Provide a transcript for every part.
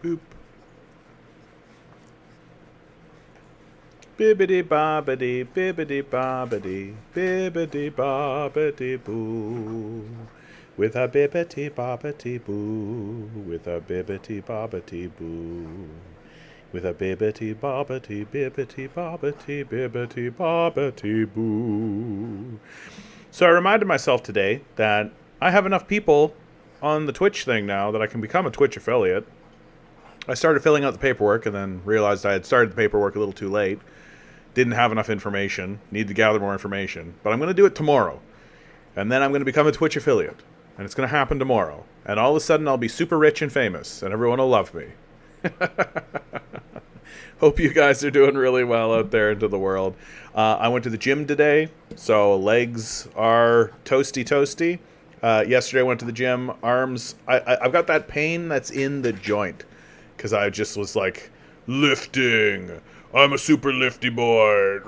Boop. Bibbidi bobbidi, bibbidi bobbidi, bibbidi bobbidi boo. With a bibbidi bobbidi boo. With a bibbidi bobbidi boo. With a bibbidi bobbidi, bibbidi bobbidi, bibbidi bobbidi boo. So I reminded myself today that I have enough people on the Twitch thing now that I can become a Twitch affiliate. I started filling out the paperwork and then realized I had started the paperwork a little too late. Didn't have enough information. Need to gather more information. But I'm going to do it tomorrow. And then I'm going to become a Twitch affiliate. And it's going to happen tomorrow. And all of a sudden I'll be super rich and famous. And everyone will love me. Hope you guys are doing really well out there into the world. I went to the gym today. So legs are toasty. Yesterday I went to the gym. Arms. I've got that pain that's in the joint. Because I just was like, lifting. I'm a super lifty boy.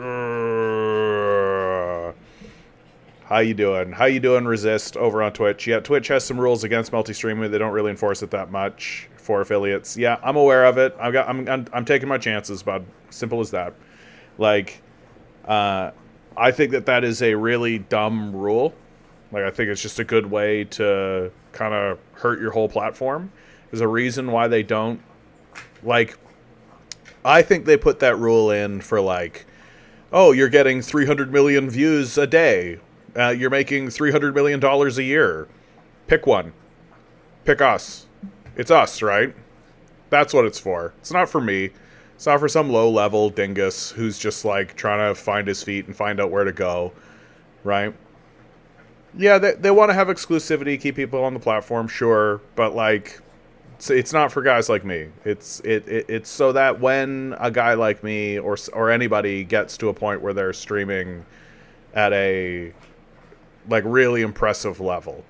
How you doing? How you doing, Resist, over on Twitch? Yeah, Twitch has some rules against multi-streaming. They don't really enforce it that much for affiliates. Yeah, I'm aware of it. I'm taking my chances, bud. Simple as that. Like, I think that is a really dumb rule. Like, I think it's just a good way to kind of hurt your whole platform. There's a reason why they don't. Like, I think they put that rule in for like, oh, you're getting 300 million views a day. You're making $300 million a year. Pick one. Pick us. It's us, right? That's what it's for. It's not for me. It's not for some low-level dingus who's just like trying to find his feet and find out where to go, right? Yeah, they want to have exclusivity, keep people on the platform, sure, but like, it's not for guys like me. It's so that when a guy like me or anybody gets to a point where they're streaming at a like really impressive level.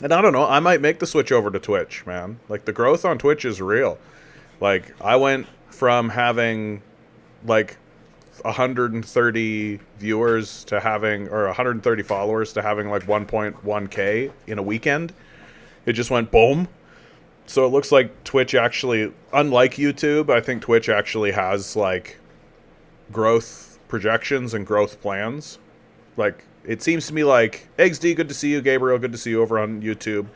And I don't know, I might make the switch over to Twitch, man. Like, the growth on Twitch is real. Like, I went from having like 130 viewers to having, or 130 followers to having like 1.1k in a weekend. It just went boom. So it looks like Twitch actually, unlike YouTube, I think Twitch actually has like growth projections and growth plans. Like, it seems to me like, XD, good to see you. Gabriel, good to see you over on YouTube.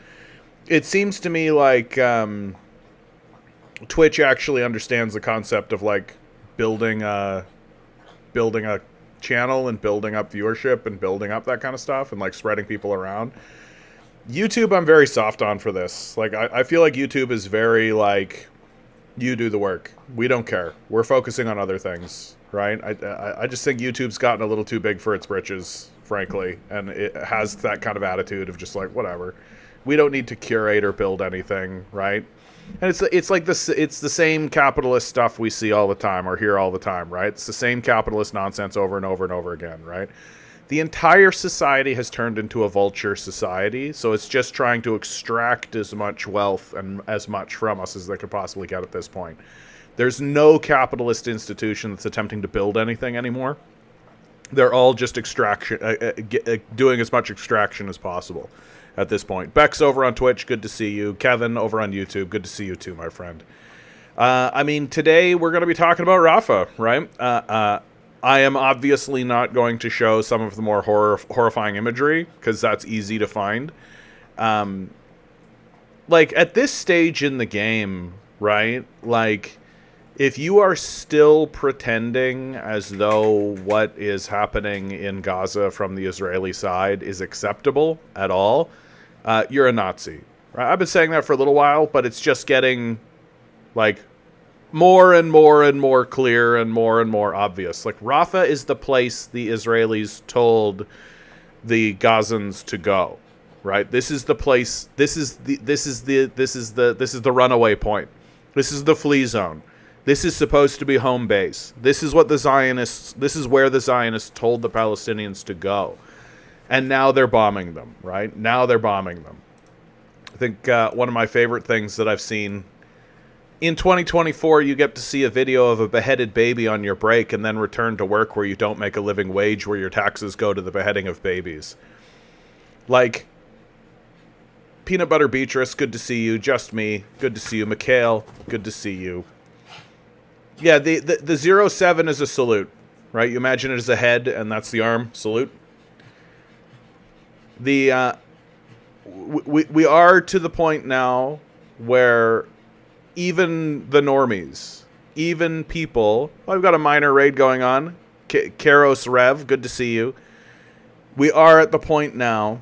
It seems to me like Twitch actually understands the concept of like building a channel and building up viewership and building up that kind of stuff and like spreading people around. YouTube, I'm very soft on for this. Like, I feel like YouTube is very, like, you do the work. We don't care. We're focusing on other things, right? I just think YouTube's gotten a little too big for its britches, frankly. And it has that kind of attitude of just, like, whatever. We don't need to curate or build anything, right? And it's like this. It's the same capitalist stuff we see all the time or hear all the time, right? It's the same capitalist nonsense over and over and over again, right? The entire society has turned into a vulture society, so it's just trying to extract as much wealth and as much from us as they could possibly get at this point. There's no capitalist institution that's attempting to build anything anymore. They're all just doing as much extraction as possible at this point. Beck's over on Twitch, good to see you. Kevin over on YouTube, good to see you too, my friend. I mean, today we're going to be talking about Rafa, right? I am obviously not going to show some of the more horrifying imagery, because that's easy to find. Like, at this stage in the game, right, like, if you are still pretending as though what is happening in Gaza from the Israeli side is acceptable at all, you're a Nazi. Right? I've been saying that for a little while, but it's just getting, like, more and more clear and more obvious. Like, Rafah is the place the Israelis told the Gazans to go, right? This is the place. This is the runaway point. This is the flee zone. This is supposed to be home base. This is where the Zionists told the Palestinians to go. And now they're bombing them, right? Now they're bombing them. I think one of my favorite things that I've seen in 2024, you get to see a video of a beheaded baby on your break and then return to work where you don't make a living wage, where your taxes go to the beheading of babies. Like, Peanut Butter Beatrice, good to see you. Just Me, good to see you. Mikhail, good to see you. Yeah, the 07 is a salute, right? You imagine it as a head, and that's the arm. Salute. We are to the point now where even the normies, even people... Well, we've got a minor raid going on. Karos Rev, good to see you. We are at the point now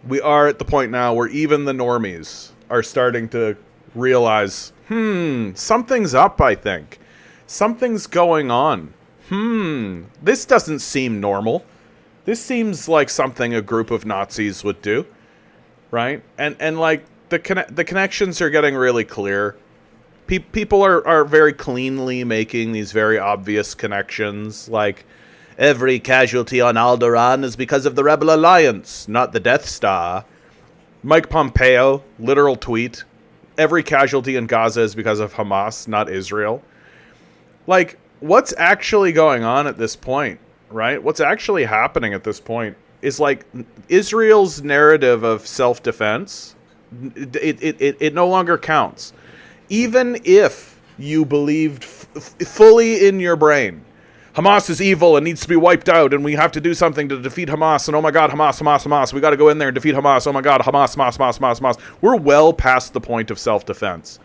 where even the normies are starting to realize, something's up, I think. Something's going on. This doesn't seem normal. This seems like something a group of Nazis would do, right? And like, the connections are getting really clear. People are very cleanly making these very obvious connections, like, every casualty on Alderaan is because of the Rebel Alliance, not the Death Star. Mike Pompeo, literal tweet, every casualty in Gaza is because of Hamas, not Israel. Like, what's actually going on at this point, right? What's actually happening at this point is, like, Israel's narrative of self-defense, it no longer counts. Even if you believed fully in your brain, Hamas is evil and needs to be wiped out, and we have to do something to defeat Hamas, and oh my god, Hamas, we got to go in there and defeat Hamas, oh my god, Hamas. We're well past the point of self-defense.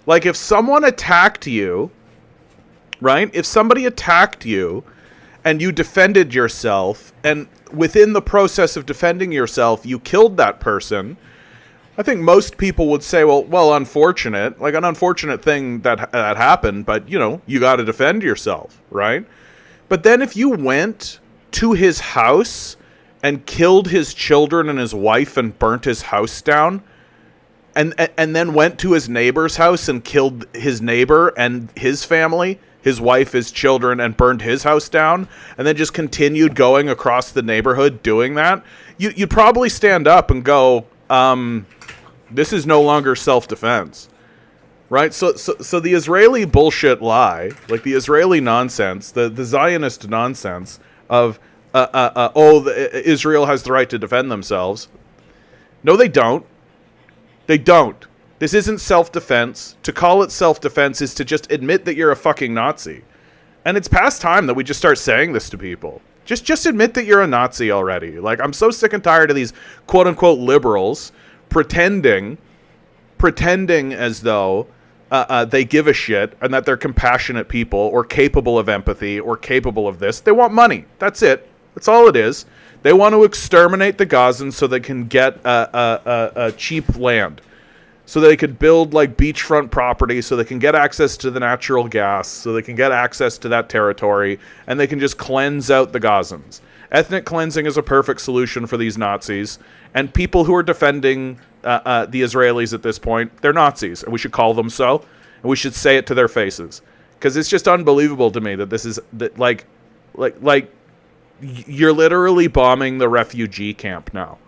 Like, if someone attacked you, right? If somebody attacked you, and you defended yourself, and within the process of defending yourself, you killed that person, I think most people would say, well, unfortunate, like an unfortunate thing that happened, but, you know, you got to defend yourself, right? But then if you went to his house and killed his children and his wife and burnt his house down, and then went to his neighbor's house and killed his neighbor and his family, his wife, his children, and burned his house down, and then just continued going across the neighborhood doing that, you'd probably stand up and go, this is no longer self-defense, right? So the Israeli bullshit lie, like the Israeli nonsense, the Zionist nonsense of, Israel has the right to defend themselves. No, they don't. They don't. This isn't self-defense. To call it self-defense is to just admit that you're a fucking Nazi. And it's past time that we just start saying this to people. Just admit that you're a Nazi already. Like, I'm so sick and tired of these quote-unquote liberals pretending as though they give a shit and that they're compassionate people or capable of empathy or capable of this. They want money. That's it. That's all it is. They want to exterminate the Gazans so they can get a cheap land. So they could build, like, beachfront property, so they can get access to the natural gas, so they can get access to that territory, and they can just cleanse out the Gazans. Ethnic cleansing is a perfect solution for these Nazis. And people who are defending the Israelis at this point, they're Nazis. And we should call them so. And we should say it to their faces. Because it's just unbelievable to me that this is, like, you're literally bombing the refugee camp now.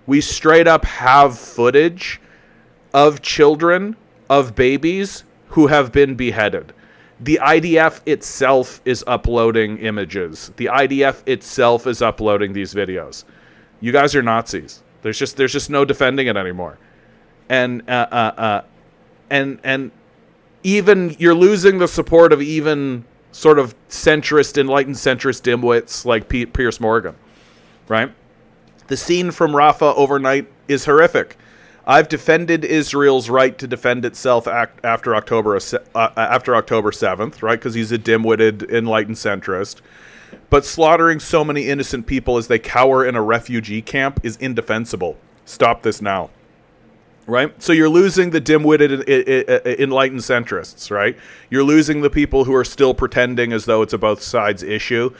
We straight up have footage of children, of babies who have been beheaded. The IDF itself is uploading images. The IDF itself is uploading these videos. You guys are Nazis. There's just no defending it anymore. And even you're losing the support of even sort of centrist, enlightened centrist dimwits like Piers Morgan, right? The scene from Rafah overnight is horrific. I've defended Israel's right to defend itself after October 7th, right? Because he's a dim-witted, enlightened centrist. But slaughtering so many innocent people as they cower in a refugee camp is indefensible. Stop this now, right? So you're losing the dim-witted, enlightened centrists, right? You're losing the people who are still pretending as though it's a both sides issue.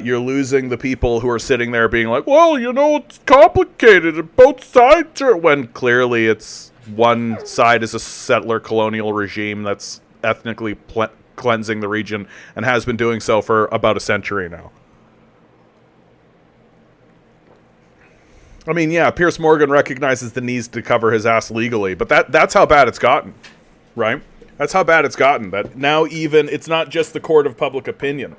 You're losing the people who are sitting there being like, well, you know, it's complicated and both sides are, when clearly it's one side is a settler colonial regime that's ethnically cleansing the region and has been doing so for about a century now. I mean, yeah, Piers Morgan recognizes the needs to cover his ass legally, but that's how bad it's gotten, right? That's how bad it's gotten, that now even it's not just the court of public opinion.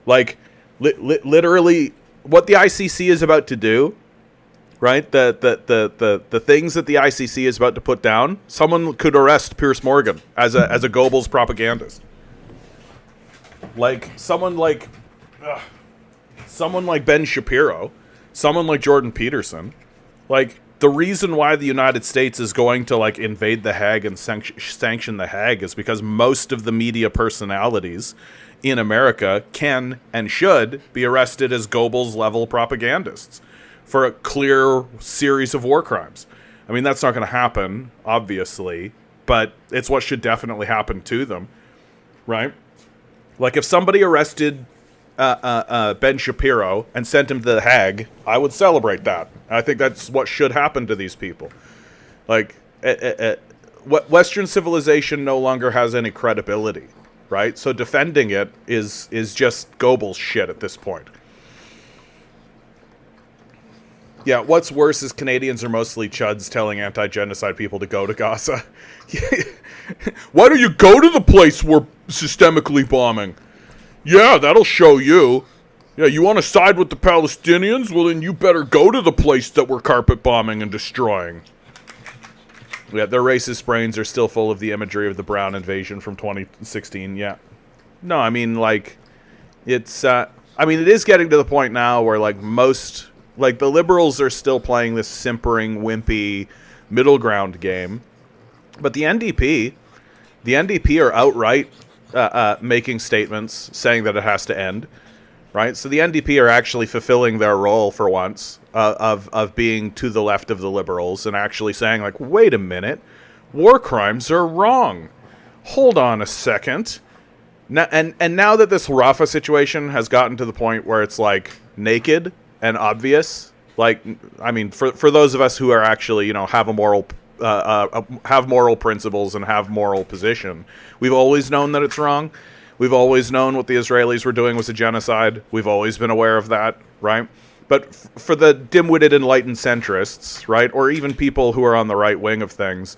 Like, literally, what the ICC is about to do right? The things that the ICC is about to put down, someone could arrest Piers Morgan as a Goebbels propagandist. Like someone like Ben Shapiro, someone like Jordan Peterson. Like, the reason why the United States is going to like invade The Hague and sanction The Hague is because most of the media personalities in America can and should be arrested as Goebbels level propagandists for a clear series of war crimes. I mean, that's not going to happen, obviously, but it's what should definitely happen to them, right? Like, if somebody arrested Ben Shapiro and sent him to The Hague, I would celebrate that. I think that's what should happen to these people. Like, Western civilization no longer has any credibility, right? So defending it is just Goebbels shit at this point. Yeah, what's worse is Canadians are mostly chuds telling anti-genocide people to go to Gaza. Why don't you go to the place we're systemically bombing? Yeah, that'll show you. Yeah, you want to side with the Palestinians? Well, then you better go to the place that we're carpet bombing and destroying. Yeah, their racist brains are still full of the imagery of the Brown invasion from 2016, yeah. No, I mean, like, it's, it is getting to the point now where, like, the liberals are still playing this simpering, wimpy middle ground game. But the NDP are outright making statements saying that it has to end, right? So the NDP are actually fulfilling their role for once of being to the left of the liberals and actually saying, like, wait a minute, war crimes are wrong. Hold on a second. Now, and now that this Rafah situation has gotten to the point where it's, like, naked and obvious, like, I mean, for those of us who are actually, you know, have moral principles and have moral position, we've always known that it's wrong. We've always known what the Israelis were doing was a genocide. We've always been aware of that, right? But for the dim-witted enlightened centrists, right, or even people who are on the right wing of things,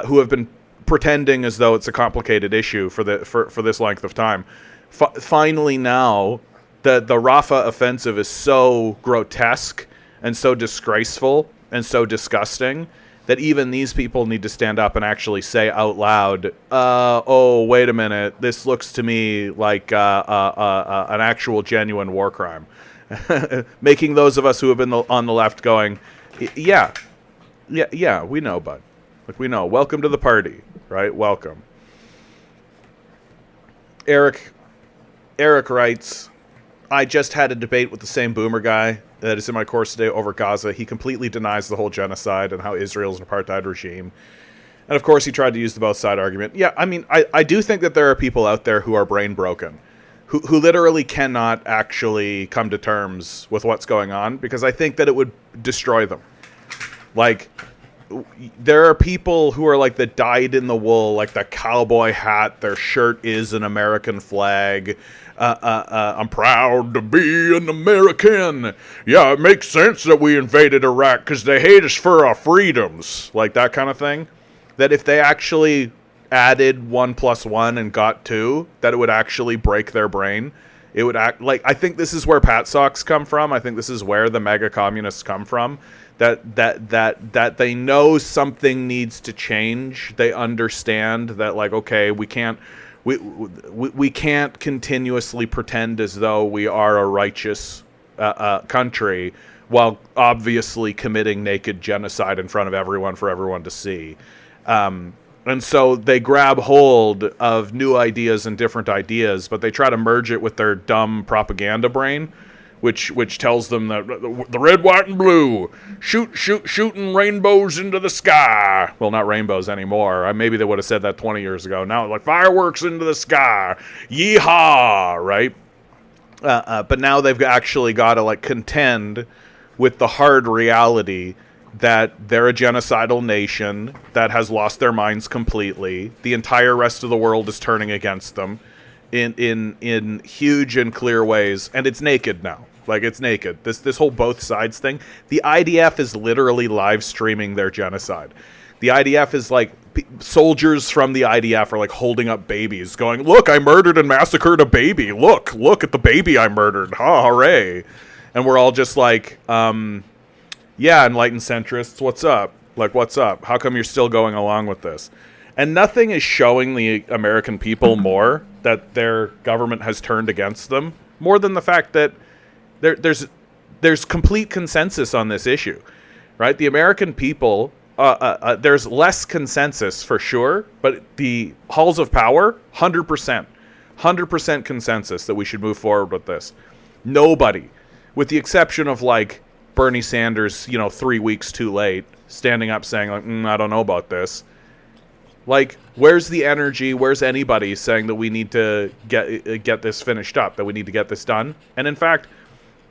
who have been pretending as though it's a complicated issue for this length of time, finally now the Rafah offensive is so grotesque and so disgraceful and so disgusting that even these people need to stand up and actually say out loud, oh, wait a minute, this looks to me like an actual genuine war crime. Making those of us who have been on the left going, yeah, we know, bud. Like, we know. Welcome to the party, right? Welcome. Eric writes, I just had a debate with the same boomer guy that is in my course today over Gaza. He completely denies the whole genocide and how Israel's an apartheid regime. And of course he tried to use the both side argument. Yeah, I mean, I do think that there are people out there who are brain broken, who literally cannot actually come to terms with what's going on, because I think that it would destroy them. Like, there are people who are like the dyed in the wool, like the cowboy hat, their shirt is an American flag. I'm proud to be an American. Yeah, it makes sense that we invaded Iraq because they hate us for our freedoms. Like that kind of thing. That if they actually added 1 + 1 and got 2, that it would actually break their brain. It would act like, I think this is where Pat Socks come from. I think this is where the mega communists come from. That they know something needs to change. They understand that, like, okay, we can't continuously pretend as though we are a righteous country while obviously committing naked genocide in front of everyone for everyone to see. And so they grab hold of new ideas and different ideas, but they try to merge it with their dumb propaganda brain, which tells them that the red, white, and blue, shooting rainbows into the sky. Well, not rainbows anymore. Maybe they would have said that 20 years ago. Now, like, fireworks into the sky. Yeehaw, right? But now they've actually got to, like, contend with the hard reality that they're a genocidal nation that has lost their minds completely. The entire rest of the world is turning against them in huge and clear ways, and it's naked now. Like, it's naked. This whole both sides thing. The IDF is literally live streaming their genocide. The IDF is like, soldiers from the IDF are like holding up babies going, look, I murdered and massacred a baby. Look at the baby I murdered. Ha, hooray. And we're all just like, Yeah, enlightened centrists, what's up? Like, what's up? How come you're still going along with this? And nothing is showing the American people more that their government has turned against them, more than the fact that there's complete consensus on this issue, right? The American people, there's less consensus for sure, but the halls of power, 100% consensus that we should move forward with this. Nobody, with the exception of like Bernie Sanders, 3 weeks too late, standing up saying like, I don't know about this. Like, where's the energy? Where's anybody saying that we need to get this finished up, that we need to get this done? And in fact,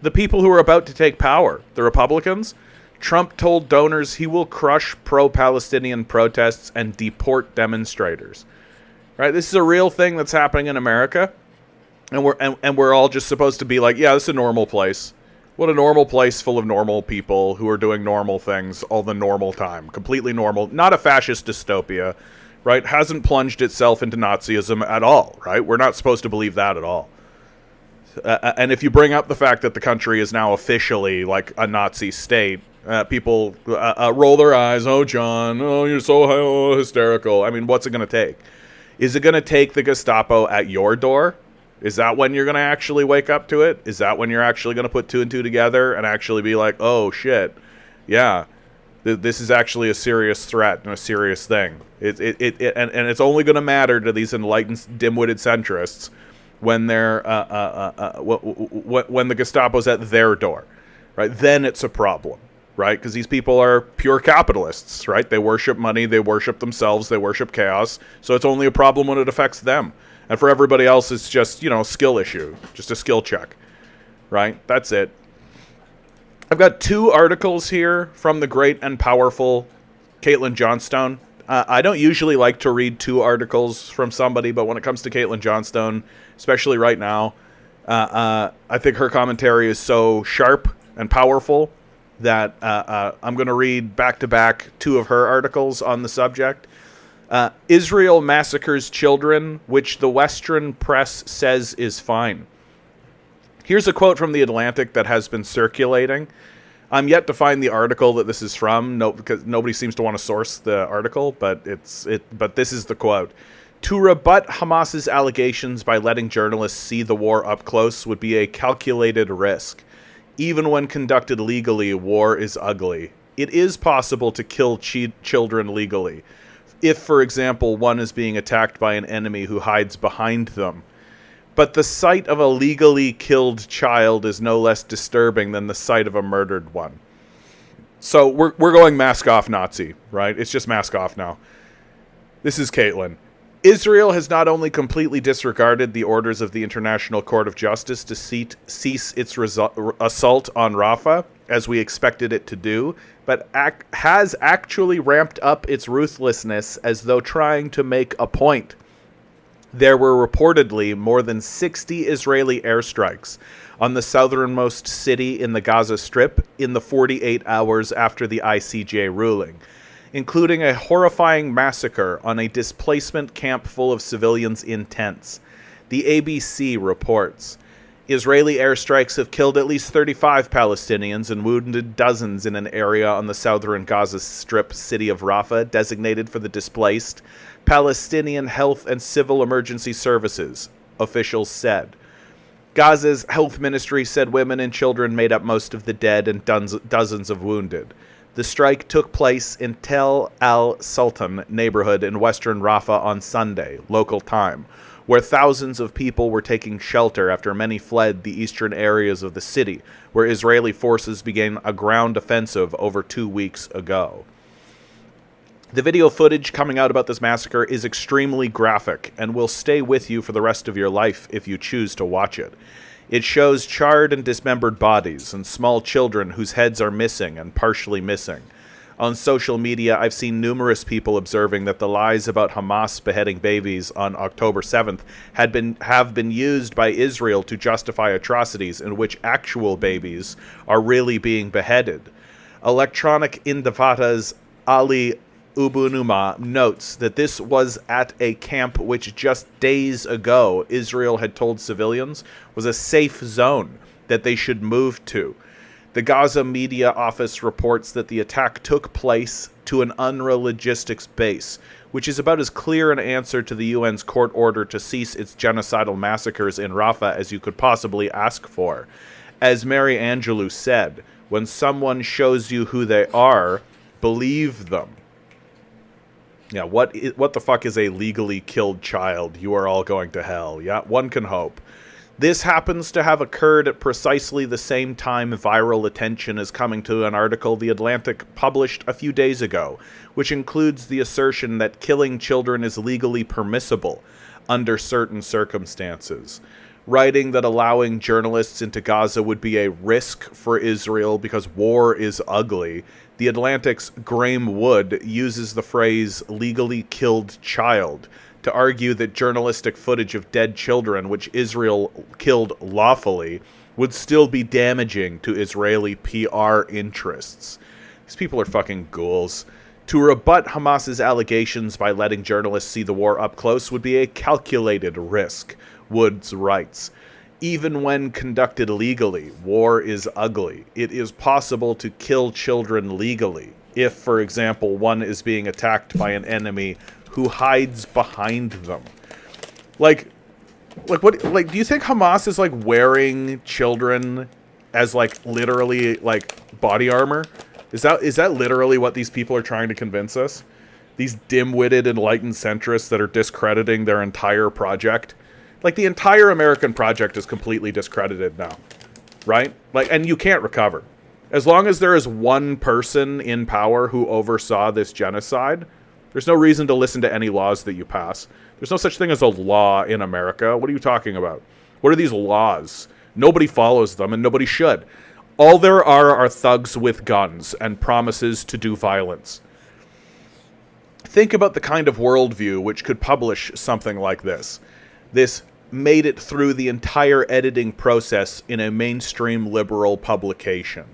the people who are about to take power, the Republicans, Trump told donors he will crush pro-Palestinian protests and deport demonstrators. Right? This is a real thing that's happening in America, and we're all just supposed to be like, yeah, this is a normal place. What a normal place full of normal people who are doing normal things all the normal time. Completely normal. Not a fascist dystopia, right? Hasn't plunged itself into Nazism at all, right? We're not supposed to believe that at all. And if you bring up the fact that the country is now officially like a Nazi state, people roll their eyes. Oh, John, oh, you're so hysterical. I mean, what's it going to take? Is it going to take the Gestapo at your door? Is that when you're going to actually wake up to it? Is that when you're actually going to put two and two together and actually be like, oh, shit, yeah, this is actually a serious threat and a serious thing. And it's only going to matter to these enlightened, dim-witted centrists when they're when the Gestapo's at their door, right? Then it's a problem, right? Because these people are pure capitalists, right? They worship money, they worship themselves, they worship chaos. So it's only a problem when it affects them. And for everybody else, it's just, a skill issue, just a skill check, right? That's it. I've got 2 articles here from the great and powerful Caitlin Johnstone. I don't usually like to read 2 articles from somebody, but when it comes to Caitlin Johnstone, especially right now, I think her commentary is so sharp and powerful that I'm going to read back-to-back 2 of her articles on the subject. Israel massacres children, which the Western press says is fine. Here's a quote from The Atlantic that has been circulating. I'm yet to find the article that this is from, because nobody seems to want to source the article, but this is the quote. To rebut Hamas's allegations by letting journalists see the war up close would be a calculated risk. Even when conducted legally, war is ugly. It is possible to kill children legally. If, for example, one is being attacked by an enemy who hides behind them. But the sight of a legally killed child is no less disturbing than the sight of a murdered one. So we're going mask off Nazi, right? It's just mask off now. This is Caitlin. Israel has not only completely disregarded the orders of the International Court of Justice to cease its assault on Rafah, as we expected it to do, but has actually ramped up its ruthlessness as though trying to make a point. There were reportedly more than 60 Israeli airstrikes on the southernmost city in the Gaza Strip in the 48 hours after the ICJ ruling, including a horrifying massacre on a displacement camp full of civilians in tents. The ABC reports. Israeli airstrikes have killed at least 35 Palestinians and wounded dozens in an area on the southern Gaza Strip city of Rafah, designated for the displaced. Palestinian Health and Civil Emergency Services, officials said. Gaza's health ministry said women and children made up most of the dead and dozens of wounded. The strike took place in Tel al-Sultan neighborhood in western Rafah on Sunday, local time, where thousands of people were taking shelter after many fled the eastern areas of the city, where Israeli forces began a ground offensive over 2 weeks ago. The video footage coming out about this massacre is extremely graphic and will stay with you for the rest of your life if you choose to watch it. It shows charred and dismembered bodies and small children whose heads are missing and partially missing. On social media, I've seen numerous people observing that the lies about Hamas beheading babies on October 7th have been used by Israel to justify atrocities in which actual babies are really being beheaded. Electronic Indifada's Ali Ubunuma notes that this was at a camp which just days ago Israel had told civilians was a safe zone that they should move to. The Gaza Media Office reports that the attack took place to an UNRWA logistics base, which is about as clear an answer to the UN's court order to cease its genocidal massacres in Rafah as you could possibly ask for. As Mary Angelou said, when someone shows you who they are, believe them. Yeah, what the fuck is a legally killed child? You are all going to hell. Yeah, one can hope. This happens to have occurred at precisely the same time viral attention is coming to an article The Atlantic published a few days ago, which includes the assertion that killing children is legally permissible under certain circumstances, writing that allowing journalists into Gaza would be a risk for Israel because war is ugly. The Atlantic's Graham Wood uses the phrase legally killed child to argue that journalistic footage of dead children, which Israel killed lawfully, would still be damaging to Israeli PR interests. These people are fucking ghouls. To rebut Hamas's allegations by letting journalists see the war up close would be a calculated risk, Woods writes. Even when conducted legally, war is ugly. It is possible to kill children legally, if, for example, one is being attacked by an enemy who hides behind them. Like what? Like, do you think Hamas is like wearing children as like literally like body armor? Is that literally what these people are trying to convince us? These dim-witted, enlightened centrists that are discrediting their entire project. Like, the entire American project is completely discredited now, right? Like, and you can't recover. As long as there is one person in power who oversaw this genocide, there's no reason to listen to any laws that you pass. There's no such thing as a law in America. What are you talking about? What are these laws? Nobody follows them, and nobody should. All there are thugs with guns and promises to do violence. Think about the kind of worldview which could publish something like this. This made it through the entire editing process in a mainstream liberal publication.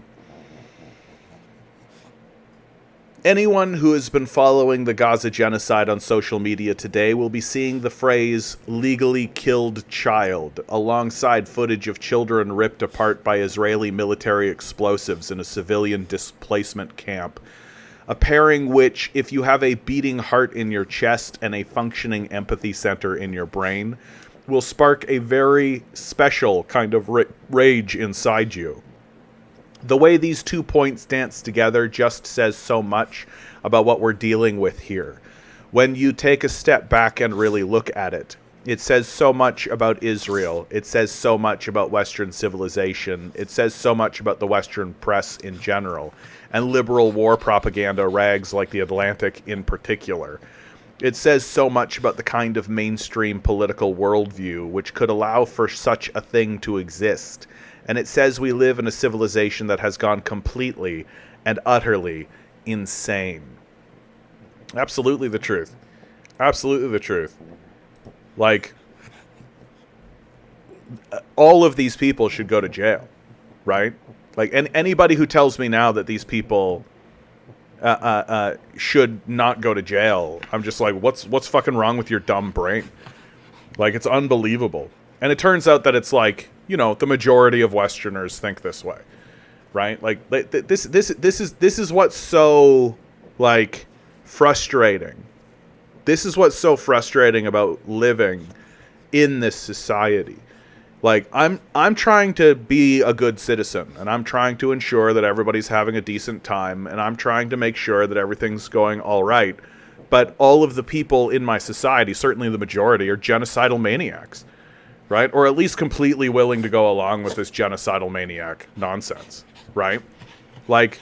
Anyone who has been following the Gaza genocide on social media today will be seeing the phrase legally killed child alongside footage of children ripped apart by Israeli military explosives in a civilian displacement camp. A pairing which, if you have a beating heart in your chest and a functioning empathy center in your brain, will spark a very special kind of rage inside you. The way these 2 points dance together just says so much about what we're dealing with here. When you take a step back and really look at it, it says so much about Israel. It says so much about Western civilization. It says so much about the Western press in general, and liberal war propaganda rags like The Atlantic in particular. It says so much about the kind of mainstream political worldview which could allow for such a thing to exist. And it says we live in a civilization that has gone completely and utterly insane. Absolutely the truth. Absolutely the truth. Like, all of these people should go to jail, right? Like, anybody who tells me now that these people should not go to jail, I'm just like, what's fucking wrong with your dumb brain? Like, it's unbelievable. And it turns out that it's like, you know, the majority of Westerners think this way, right? Like this is what's so like frustrating. This is what's so frustrating about living in this society. Like, I'm trying to be a good citizen, and I'm trying to ensure that everybody's having a decent time, and I'm trying to make sure that everything's going all right. But all of the people in my society, certainly the majority, are genocidal maniacs. Right? Or at least completely willing to go along with this genocidal maniac nonsense, right? Like,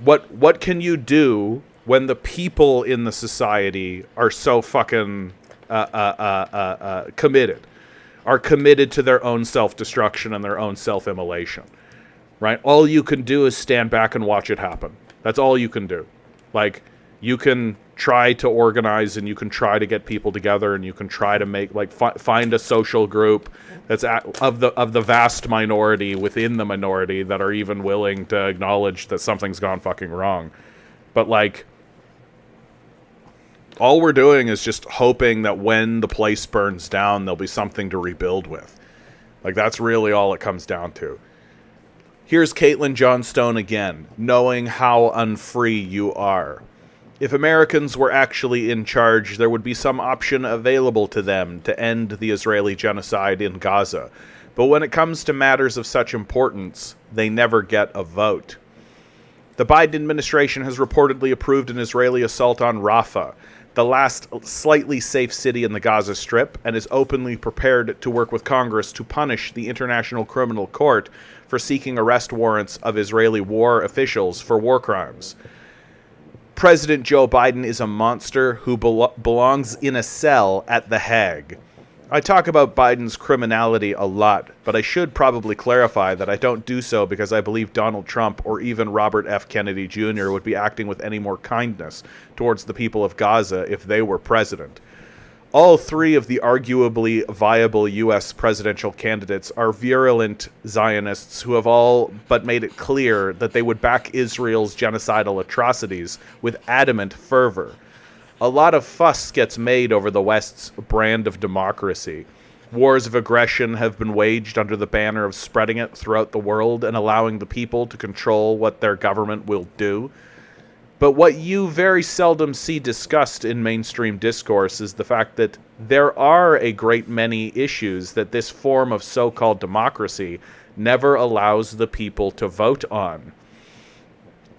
what can you do when the people in the society are so fucking committed, are committed to their own self-destruction and their own self-immolation, right? All you can do is stand back and watch it happen. That's all you can do. Like, you can try to organize, and you can try to get people together, and you can try to make, like, find a social group that's of the vast minority within the minority that are even willing to acknowledge that something's gone fucking wrong. But, like, all we're doing is just hoping that when the place burns down, there'll be something to rebuild with. Like, that's really all it comes down to. Here's Caitlin Johnstone again, knowing how unfree you are. If Americans were actually in charge, there would be some option available to them to end the Israeli genocide in Gaza. But when it comes to matters of such importance, they never get a vote. The Biden administration has reportedly approved an Israeli assault on Rafah, the last slightly safe city in the Gaza Strip, and is openly prepared to work with Congress to punish the International Criminal Court for seeking arrest warrants of Israeli war officials for war crimes. President Joe Biden is a monster who belongs in a cell at The Hague. I talk about Biden's criminality a lot, but I should probably clarify that I don't do so because I believe Donald Trump or even Robert F. Kennedy Jr. would be acting with any more kindness towards the people of Gaza if they were president. All three of the arguably viable U.S. presidential candidates are virulent Zionists who have all but made it clear that they would back Israel's genocidal atrocities with adamant fervor. A lot of fuss gets made over the West's brand of democracy. Wars of aggression have been waged under the banner of spreading it throughout the world and allowing the people to control what their government will do. But what you very seldom see discussed in mainstream discourse is the fact that there are a great many issues that this form of so-called democracy never allows the people to vote on.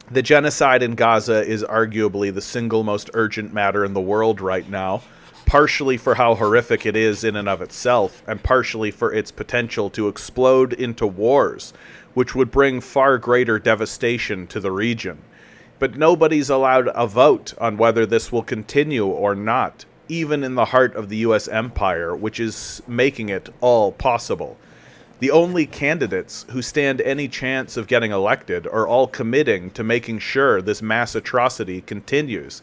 The genocide in Gaza is arguably the single most urgent matter in the world right now, partially for how horrific it is in and of itself, and partially for its potential to explode into wars, which would bring far greater devastation to the region. But nobody's allowed a vote on whether this will continue or not, even in the heart of the U.S. empire, which is making it all possible. The only candidates who stand any chance of getting elected are all committing to making sure this mass atrocity continues.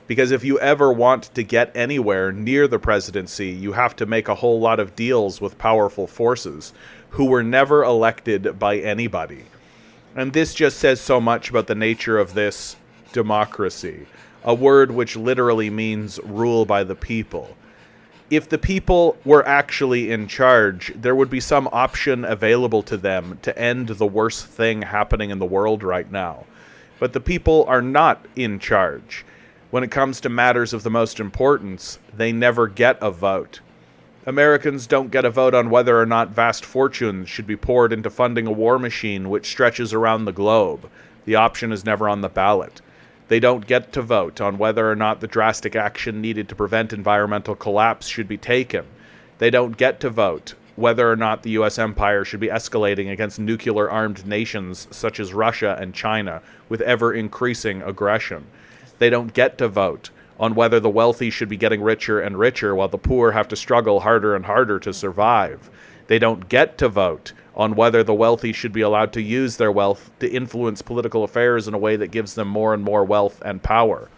Because if you ever want to get anywhere near the presidency, you have to make a whole lot of deals with powerful forces who were never elected by anybody. And this just says so much about the nature of this democracy, a word which literally means rule by the people. If the people were actually in charge, there would be some option available to them to end the worst thing happening in the world right now. But the people are not in charge. When it comes to matters of the most importance, they never get a vote. Americans don't get a vote on whether or not vast fortunes should be poured into funding a war machine which stretches around the globe. The option is never on the ballot. They don't get to vote on whether or not the drastic action needed to prevent environmental collapse should be taken. They don't get to vote whether or not the U.S. empire should be escalating against nuclear-armed nations such as Russia and China with ever-increasing aggression. They don't get to vote on whether the wealthy should be getting richer and richer while the poor have to struggle harder and harder to survive. They don't get to vote on whether the wealthy should be allowed to use their wealth to influence political affairs in a way that gives them more and more wealth and power.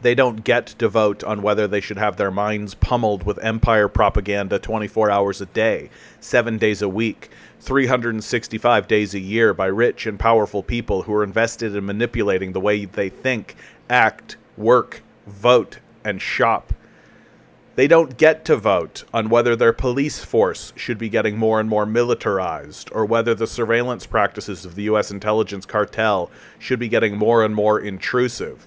They don't get to vote on whether they should have their minds pummeled with empire propaganda 24 hours a day, 7 days a week, 365 days a year by rich and powerful people who are invested in manipulating the way they think, act, work, vote, and shop. They don't get to vote on whether their police force should be getting more and more militarized, or whether the surveillance practices of the U.S. intelligence cartel should be getting more and more intrusive.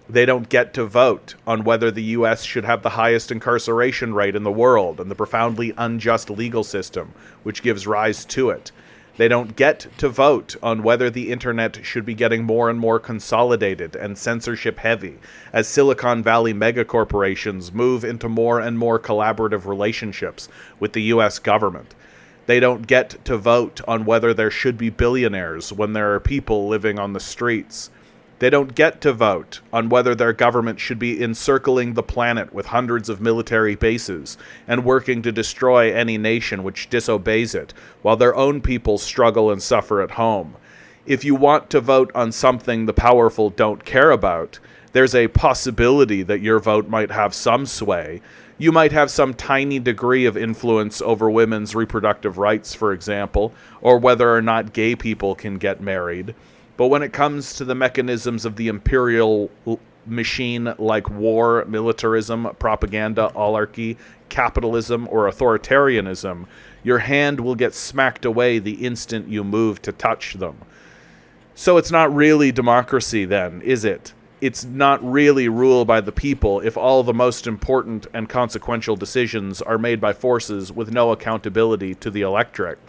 They don't get to vote on whether the U.S. should have the highest incarceration rate in the world and the profoundly unjust legal system which gives rise to it. They don't get to vote on whether the internet should be getting more and more consolidated and censorship heavy as Silicon Valley megacorporations move into more and more collaborative relationships with the U.S. government. They don't get to vote on whether there should be billionaires when there are people living on the streets. They don't get to vote on whether their government should be encircling the planet with hundreds of military bases and working to destroy any nation which disobeys it, while their own people struggle and suffer at home. If you want to vote on something the powerful don't care about, there's a possibility that your vote might have some sway. You might have some tiny degree of influence over women's reproductive rights, for example, or whether or not gay people can get married. But when it comes to the mechanisms of the imperial machine like war, militarism, propaganda, oligarchy, capitalism, or authoritarianism, your hand will get smacked away the instant you move to touch them. So it's not really democracy then, is it? It's not really rule by the people if all the most important and consequential decisions are made by forces with no accountability to the electorate,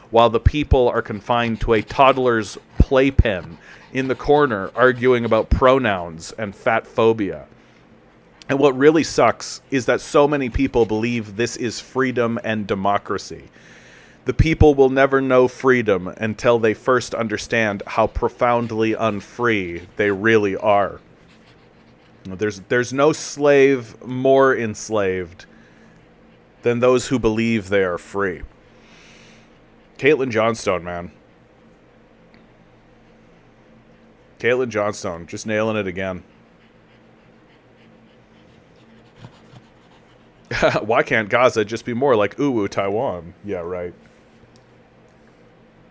while the people are confined to a toddler's playpen in the corner arguing about pronouns and fat phobia. And what really sucks is that so many people believe this is freedom and democracy. The people will never know freedom until they first understand how profoundly unfree they really are. There's no slave more enslaved than those who believe they are free. Caitlin Johnstone, man. Caitlin Johnstone, just nailing it again. Why can't Gaza just be more like Taiwan? Yeah, right.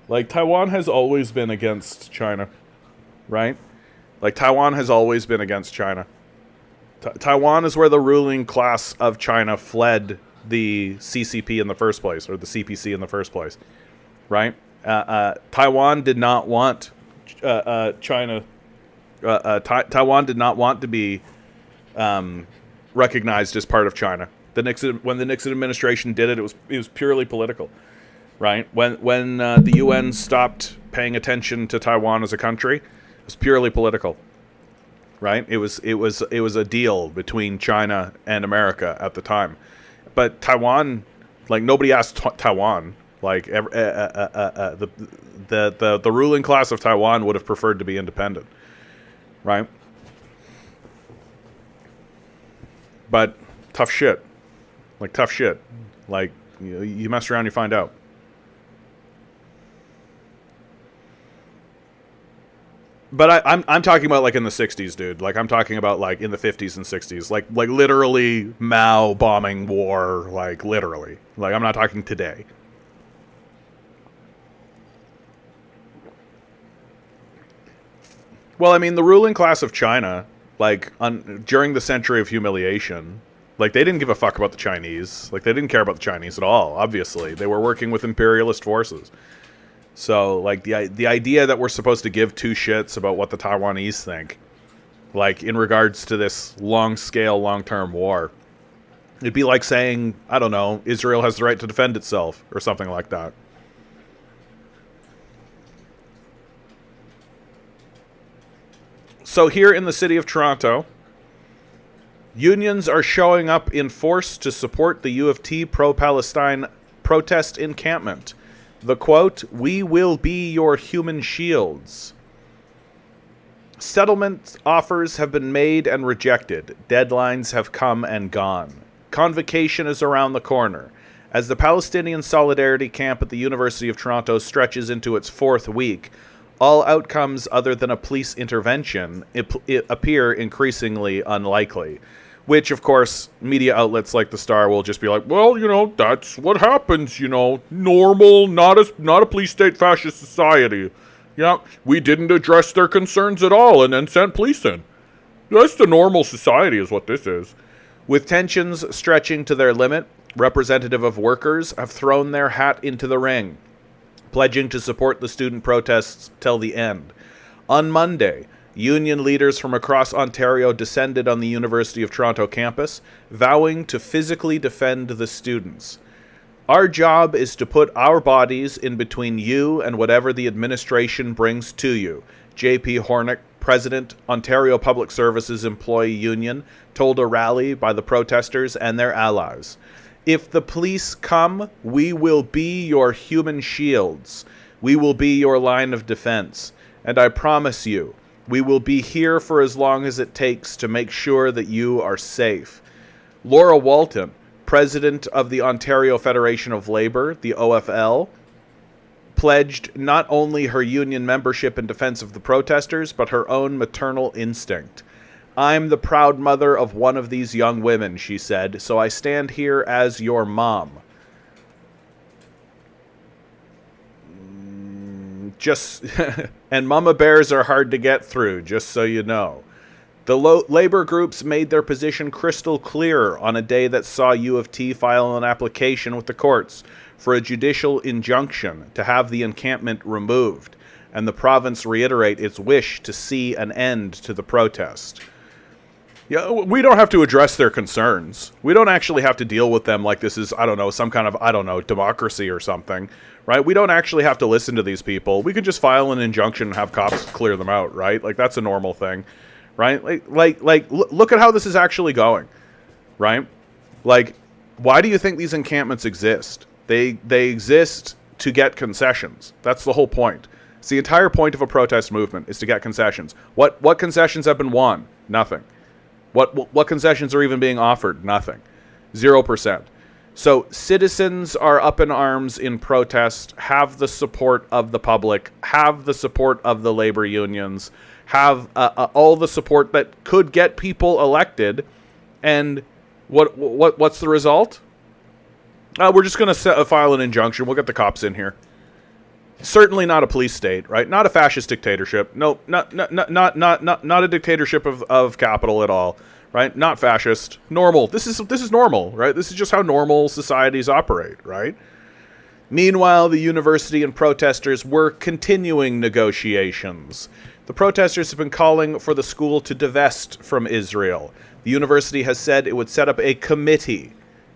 Like, Taiwan has always been against China, right? Like, Taiwan has always been against China. Taiwan is where the ruling class of China fled the CCP in the first place, or the CPC in the first place, right? Taiwan did not want China. Taiwan did not want to be recognized as part of China. When the Nixon administration did it, it was purely political, right? When the UN stopped paying attention to Taiwan as a country, it was purely political. Right? It was a deal between China and America at the time, but Taiwan, like, nobody asked Taiwan. Like, the ruling class of Taiwan would have preferred to be independent, right? But tough shit, like you mess around, you find out. But I'm talking about, like, in the 60s, dude. Like, I'm talking about, like, in the 50s and 60s. Like literally Mao bombing war, like, literally. Like, I'm not talking today. Well, I mean, the ruling class of China, like, during the century of humiliation, like, they didn't give a fuck about the Chinese. Like, they didn't care about the Chinese at all, obviously. They were working with imperialist forces. So, like, the idea that we're supposed to give two shits about what the Taiwanese think, like, in regards to this long-scale, long-term war, it'd be like saying, I don't know, Israel has the right to defend itself, or something like that. So here in the city of Toronto, unions are showing up in force to support the U of T pro-Palestine protest encampment. The quote, "We will be your human shields." Settlement offers have been made and rejected. Deadlines have come and gone. Convocation is around the corner. As the Palestinian Solidarity Camp at the University of Toronto stretches into its fourth week, all outcomes other than a police intervention appear increasingly unlikely. Which, of course, media outlets like The Star will just be like, well, you know, that's what happens, you know, normal, not a police state fascist society. You know, we didn't address their concerns at all and then sent police in. That's the normal society is what this is. With tensions stretching to their limit, representative of workers have thrown their hat into the ring, pledging to support the student protests till the end. On Monday, union leaders from across Ontario descended on the University of Toronto campus, vowing to physically defend the students. Our job is to put our bodies in between you and whatever the administration brings to you, J.P. Hornick, President, Ontario Public Services Employee Union, told a rally by the protesters and their allies. If the police come, we will be your human shields. We will be your line of defense. And I promise you, we will be here for as long as it takes to make sure that you are safe. Laura Walton, president of the Ontario Federation of Labour, the OFL, pledged not only her union membership in defense of the protesters, but her own maternal instinct. I'm the proud mother of one of these young women, she said, so I stand here as your mom. And mama bears are hard to get through, just so you know. The labor groups made their position crystal clear on a day that saw U of T file an application with the courts for a judicial injunction to have the encampment removed, and the province reiterate its wish to see an end to the protest. Yeah, we don't have to address their concerns. We don't actually have to deal with them like this is, I don't know, some kind of, I don't know, democracy or something, right? We don't actually have to listen to these people. We can just file an injunction and have cops clear them out, right? Like, that's a normal thing, right? Look at how this is actually going, right? Like, why do you think these encampments exist? They exist to get concessions. That's the whole point. It's the entire point of a protest movement is to get concessions. What concessions have been won? Nothing. What concessions are even being offered? Nothing. 0%. So citizens are up in arms in protest, have the support of the public, have the support of the labor unions, have all the support that could get people elected. And what's the result? We're just going to file an injunction. We'll get the cops in here. Certainly not a police state, right? Not a fascist dictatorship. No, not a dictatorship of capital at all, right? Not fascist. Normal. This is normal, right? This is just how normal societies operate, right? Meanwhile, the university and protesters were continuing negotiations. The protesters have been calling for the school to divest from Israel. The university has said it would set up a committee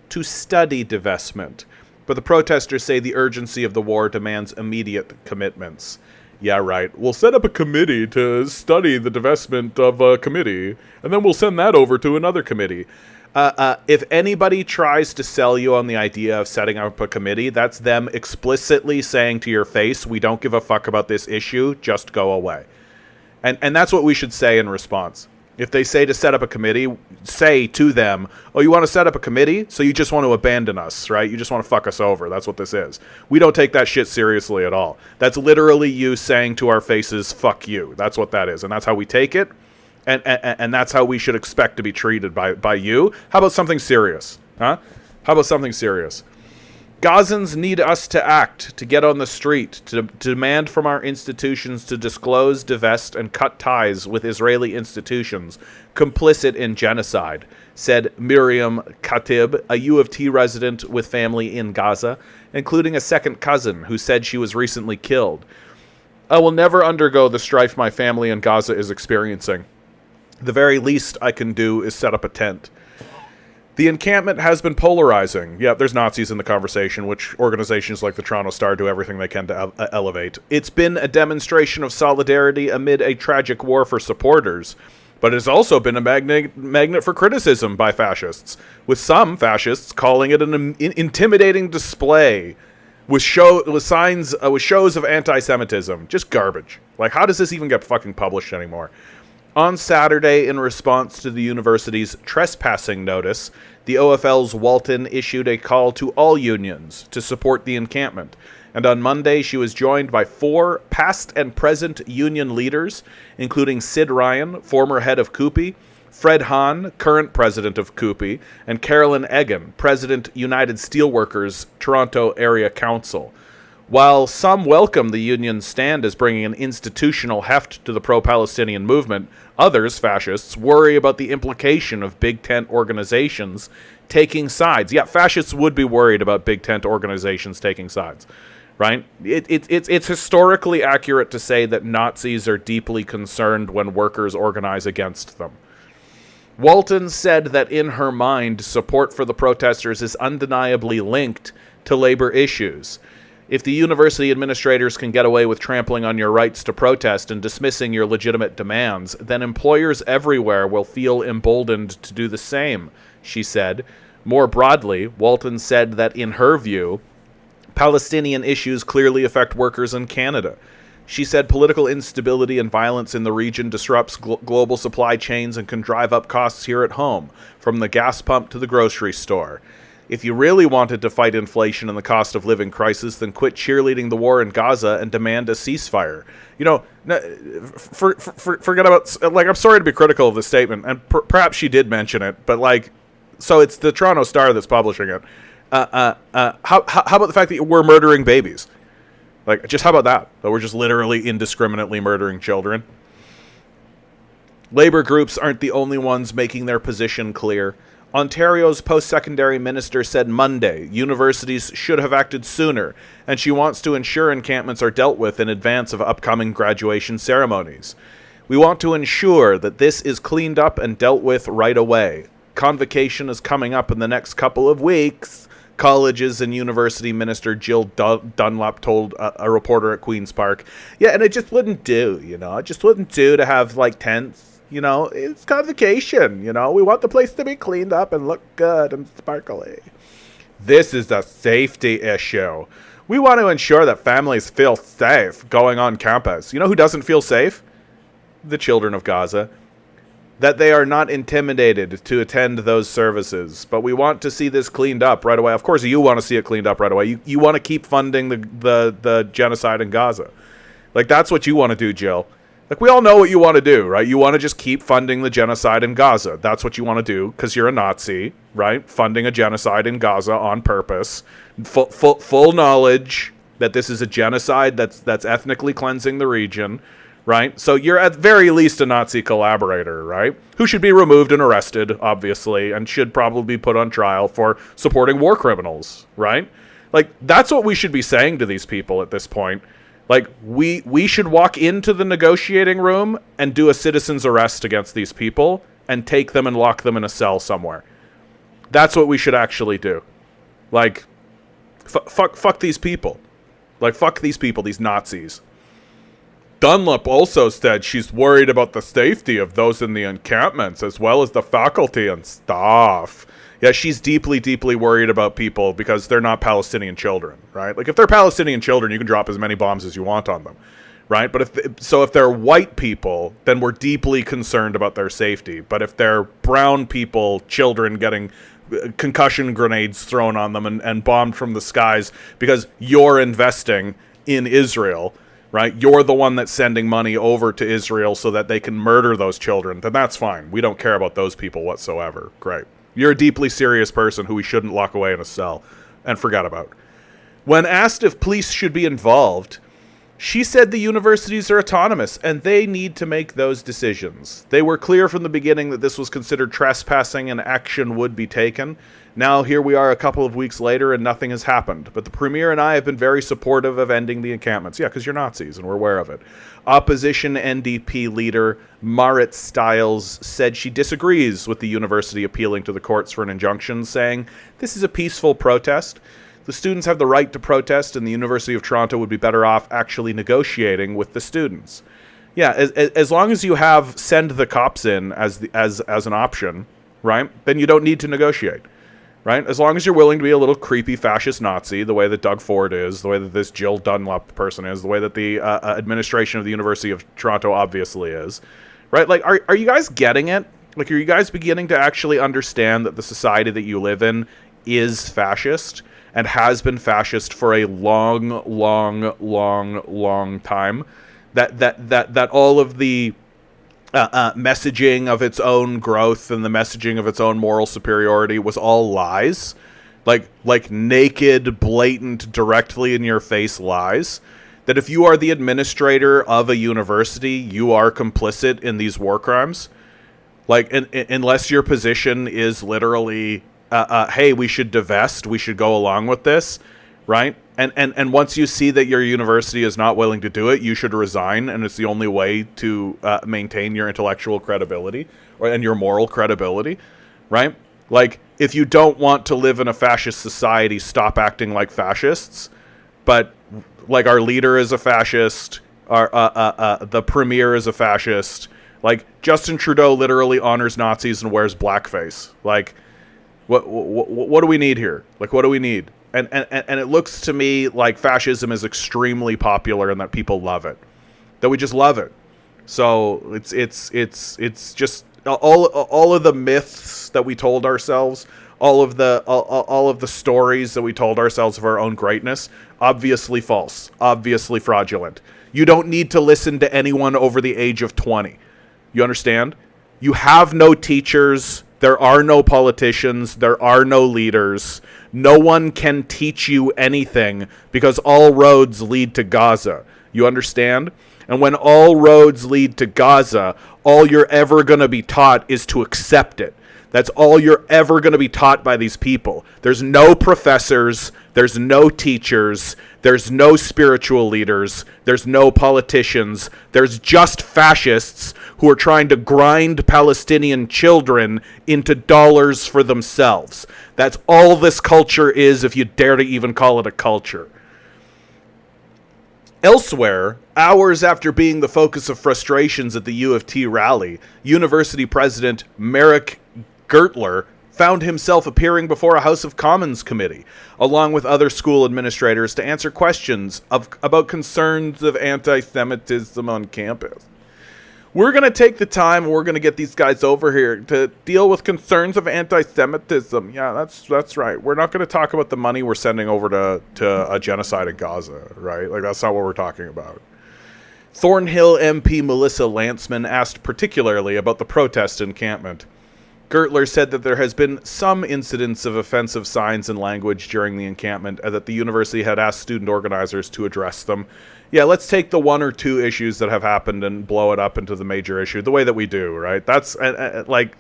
to study divestment. But the protesters say the urgency of the war demands immediate commitments. Yeah, right. We'll set up a committee to study the divestment of a committee, and then we'll send that over to another committee. If anybody tries to sell you on the idea of setting up a committee, that's them explicitly saying to your face, we don't give a fuck about this issue, just go away. And that's what we should say in response. If they say to set up a committee, say to them, oh, you want to set up a committee? So you just want to abandon us, right? You just want to fuck us over. That's what this is. We don't take that shit seriously at all. That's literally you saying to our faces, fuck you. That's what that is. And that's how we take it. And that's how we should expect to be treated by you. How about something serious? Huh? How about something serious? Gazans need us to act, to get on the street, to demand from our institutions to disclose, divest, and cut ties with Israeli institutions complicit in genocide, said Miriam Khatib, a U of T resident with family in Gaza, including a second cousin who said she was recently killed. I will never undergo the strife my family in Gaza is experiencing. The very least I can do is set up a tent. The encampment has been polarizing. Yeah, there's Nazis in the conversation, which organizations like the Toronto Star do everything they can to elevate. It's been a demonstration of solidarity amid a tragic war for supporters, but it's also been a magnet for criticism by fascists, with some fascists calling it an intimidating display with shows of anti-Semitism. Just garbage. Like, how does this even get fucking published anymore? On Saturday, in response to the university's trespassing notice, the OFL's Walton issued a call to all unions to support the encampment. And on Monday, she was joined by 4 past and present union leaders, including Sid Ryan, former head of CUPE, Fred Hahn, current president of CUPE, and Carolyn Egan, president United Steelworkers Toronto Area Council. While some welcome the union's stand as bringing an institutional heft to the pro-Palestinian movement, others, fascists, worry about the implication of Big Tent organizations taking sides. Yeah, fascists would be worried about Big Tent organizations taking sides, right? It's historically accurate to say that Nazis are deeply concerned when workers organize against them. Walton said that in her mind, support for the protesters is undeniably linked to labor issues. If the university administrators can get away with trampling on your rights to protest and dismissing your legitimate demands, then employers everywhere will feel emboldened to do the same, she said. More broadly, Walton said that in her view, Palestinian issues clearly affect workers in Canada. She said political instability and violence in the region disrupts global supply chains and can drive up costs here at home, from the gas pump to the grocery store. If you really wanted to fight inflation and the cost of living crisis, then quit cheerleading the war in Gaza and demand a ceasefire. You know, forget about, like, I'm sorry to be critical of this statement, and perhaps she did mention it, but, like, so it's the Toronto Star that's publishing it. How about the fact that we're murdering babies? Like, just how about that? That we're just literally indiscriminately murdering children? Labor groups aren't the only ones making their position clear. Ontario's post-secondary minister said Monday universities should have acted sooner, and she wants to ensure encampments are dealt with in advance of upcoming graduation ceremonies. We want to ensure that this is cleaned up and dealt with right away. Convocation is coming up in the next couple of weeks, Colleges and University Minister Jill Dunlop told a reporter at Queen's Park. Yeah, and it just wouldn't do, It just wouldn't do to have, tents. It's convocation, We want the place to be cleaned up and look good and sparkly. This is a safety issue. We want to ensure that families feel safe going on campus. You know who doesn't feel safe? The children of Gaza. That they are not intimidated to attend those services. But we want to see this cleaned up right away. Of course, you want to see it cleaned up right away. You want to keep funding the genocide in Gaza. That's what you want to do, Jill. We all know what you want to do, right? You want to just keep funding the genocide in Gaza. That's what you want to do because you're a Nazi, right? Funding a genocide in Gaza on purpose. Full knowledge that this is a genocide that's ethnically cleansing the region, right? So you're at very least a Nazi collaborator, right? Who should be removed and arrested, obviously, and should probably be put on trial for supporting war criminals, right? That's what we should be saying to these people at this point. We should walk into the negotiating room and do a citizen's arrest against these people and take them and lock them in a cell somewhere. That's what we should actually do. Fuck these people. Fuck these people, these Nazis. Dunlop also said she's worried about the safety of those in the encampments as well as the faculty and staff. Yeah, she's deeply, deeply worried about people because they're not Palestinian children, right? If they're Palestinian children, you can drop as many bombs as you want on them, right? But if they're white people, then we're deeply concerned about their safety. But if they're brown people, children getting concussion grenades thrown on them and bombed from the skies because you're investing in Israel, right? You're the one that's sending money over to Israel so that they can murder those children, then that's fine. We don't care about those people whatsoever. Great. You're a deeply serious person who we shouldn't lock away in a cell and forget about. When asked if police should be involved, she said the universities are autonomous and they need to make those decisions. They were clear from the beginning that this was considered trespassing and action would be taken. Now here we are a couple of weeks later and nothing has happened. But the Premier and I have been very supportive of ending the encampments. Yeah, because you're Nazis and we're aware of it. Opposition NDP leader Marit Stiles said she disagrees with the university appealing to the courts for an injunction, saying, "This is a peaceful protest. The students have the right to protest, and the University of Toronto would be better off actually negotiating with the students." Yeah, as long as you have send the cops in as an option, right, then you don't need to negotiate. Right? As long as you're willing to be a little creepy fascist Nazi, the way that Doug Ford is, the way that this Jill Dunlop person is, the way that the administration of the University of Toronto obviously is, right? Are you guys getting it? Are you guys beginning to actually understand that the society that you live in is fascist and has been fascist for a long time? That all of the messaging of its own growth and the messaging of its own moral superiority was all lies, like naked, blatant, directly in your face lies. That if you are the administrator of a university, you are complicit in these war crimes. Unless your position is literally, hey, we should divest, we should go along with this, right? And once you see that your university is not willing to do it, you should resign, and it's the only way to maintain your intellectual credibility and your moral credibility, right? If you don't want to live in a fascist society, stop acting like fascists. But our leader is a fascist, the premier is a fascist. Justin Trudeau literally honors Nazis and wears blackface. What do we need here? What do we need? And it looks to me like fascism is extremely popular and that people love it, that we just love it. So it's just all of the myths that we told ourselves, all of the stories that we told ourselves of our own greatness, obviously false, obviously fraudulent. You don't need to listen to anyone over the age of 20. You understand? You have no teachers. There are no politicians. There are no leaders. No one can teach you anything because all roads lead to Gaza. You understand? And when all roads lead to Gaza, all you're ever going to be taught is to accept it. That's all you're ever going to be taught by these people. There's no professors, there's no teachers, there's no spiritual leaders, there's no politicians, there's just fascists who are trying to grind Palestinian children into dollars for themselves. That's all this culture is, if you dare to even call it a culture. Elsewhere, hours after being the focus of frustrations at the U of T rally, University President Merrick Gertler found himself appearing before a House of Commons committee, along with other school administrators, to answer questions about concerns of anti-Semitism on campus. We're going to take the time, we're going to get these guys over here to deal with concerns of anti-Semitism. Yeah, that's right. We're not going to talk about the money we're sending over to a genocide in Gaza, right? Like, that's not what we're talking about. Thornhill MP Melissa Lanceman asked particularly about the protest encampment. Gertler said that there has been some incidents of offensive signs and language during the encampment, and that the university had asked student organizers to address them. Yeah, let's take the one or two issues that have happened and blow it up into the major issue, the way that we do, right? That's like,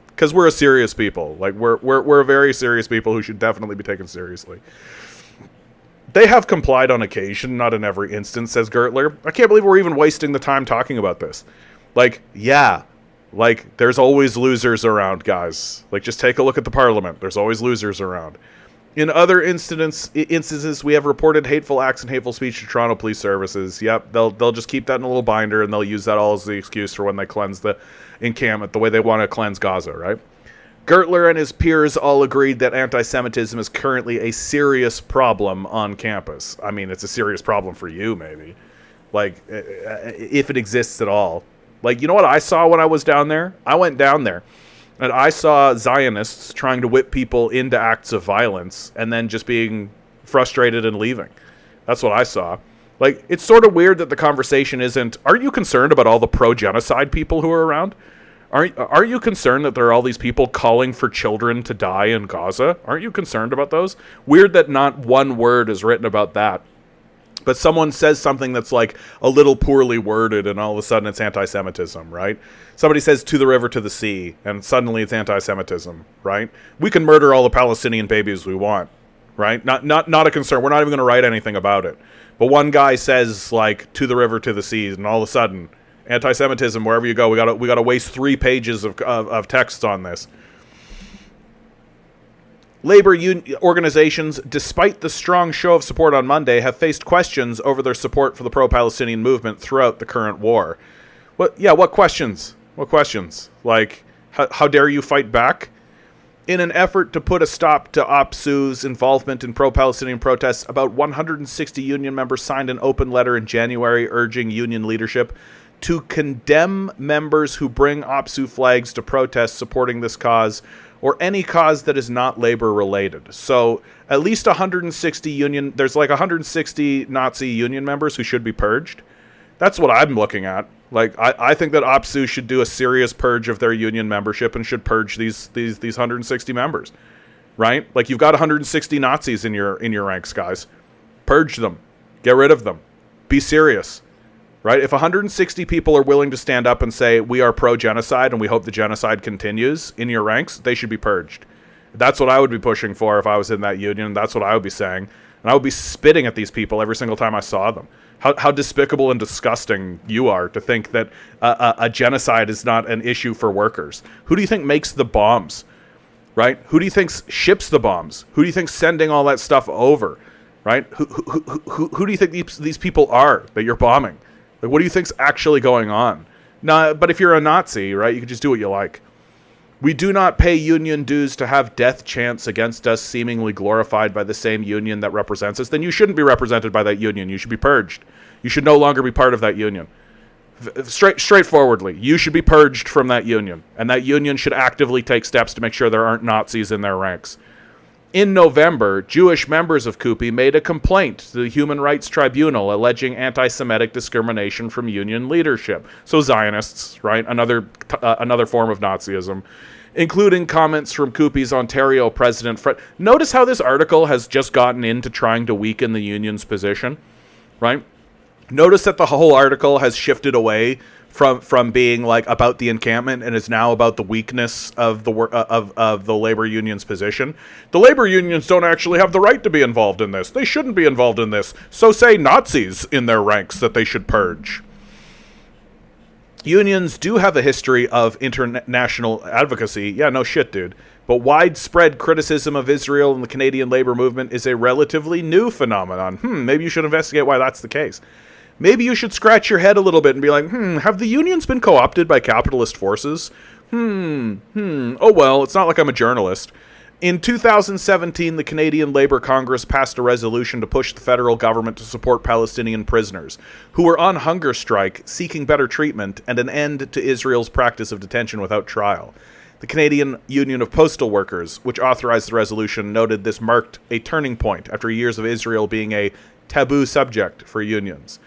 because we're a serious people. Like, we're a very serious people who should definitely be taken seriously. They have complied on occasion, not in every instance, says Gertler. I can't believe we're even wasting the time talking about this. Like, yeah. Like, there's always losers around, guys. Like, just take a look at the parliament. There's always losers around. In other instances, we have reported hateful acts and hateful speech to Toronto Police Services. Yep, they'll just keep that in a little binder, and they'll use that all as the excuse for when they cleanse the encampment, the way they want to cleanse Gaza, right? Gertler and his peers all agreed that anti-Semitism is currently a serious problem on campus. I mean, it's a serious problem for you, maybe. Like, if it exists at all. Like, you know what I saw when I was down there? I went down there, and I saw Zionists trying to whip people into acts of violence and then just being frustrated and leaving. That's what I saw. Like, it's sort of weird that the conversation isn't, aren't you concerned about all the pro-genocide people who are around? Aren't you concerned that there are all these people calling for children to die in Gaza? Aren't you concerned about those? Weird that not one word is written about that. But someone says something that's like a little poorly worded, and all of a sudden it's anti-Semitism, right? Somebody says to the river, to the sea, and suddenly it's anti-Semitism, right? We can murder all the Palestinian babies we want, right? Not a concern. We're not even going to write anything about it. But one guy says, like, to the river, to the sea, and all of a sudden, anti-Semitism, wherever you go, we got to waste 3 pages of text on this. Labor organizations, despite the strong show of support on Monday, have faced questions over their support for the pro-Palestinian movement throughout the current war. What questions? What questions? Like, how dare you fight back? In an effort to put a stop to OPSU's involvement in pro-Palestinian protests, about 160 union members signed an open letter in January urging union leadership to condemn members who bring OPSU flags to protests supporting this cause, or any cause that is not labor-related. So at least 160 there's like 160 Nazi union members who should be purged. That's what I'm looking at. Like, I think that OPSU should do a serious purge of their union membership and should purge these 160 members, right? Like, you've got 160 Nazis in your ranks, guys. Purge them. Get rid of them. Be serious. Right? If 160 people are willing to stand up and say, we are pro-genocide and we hope the genocide continues in your ranks, they should be purged. That's what I would be pushing for if I was in that union. That's what I would be saying. And I would be spitting at these people every single time I saw them. How despicable and disgusting you are to think that a genocide is not an issue for workers. Who do you think makes the bombs? Right? Who do you think ships the bombs? Who do you think's sending all that stuff over? Right? Who do you think these people are that you're bombing? Like, what do you think's actually going on? Nah, but if you're a Nazi, right, you can just do what you like. We do not pay union dues to have death chants against us seemingly glorified by the same union that represents us. Then you shouldn't be represented by that union. You should be purged. You should no longer be part of that union. Straightforwardly, you should be purged from that union. And that union should actively take steps to make sure there aren't Nazis in their ranks. In November, Jewish members of CUPE made a complaint to the Human Rights Tribunal alleging anti-Semitic discrimination from union leadership. So Zionists, right? Another form of Nazism, including comments from CUPE's Ontario president. Notice how this article has just gotten into trying to weaken the union's position, right? Notice that the whole article has shifted away from being like about the encampment and is now about the weakness of the labor union's position. The labor unions don't actually have the right to be involved in this. They shouldn't be involved in this. So say Nazis in their ranks that they should purge. Unions do have a history of international advocacy. Yeah, no shit, dude. But widespread criticism of Israel and the Canadian labor movement is a relatively new phenomenon. Maybe you should investigate why that's the case. Maybe you should scratch your head a little bit and be like, have the unions been co-opted by capitalist forces? Oh well, it's not like I'm a journalist. In 2017, the Canadian Labour Congress passed a resolution to push the federal government to support Palestinian prisoners who were on hunger strike, seeking better treatment and an end to Israel's practice of detention without trial. The Canadian Union of Postal Workers, which authorized the resolution, noted this marked a turning point after years of Israel being a taboo subject for unions.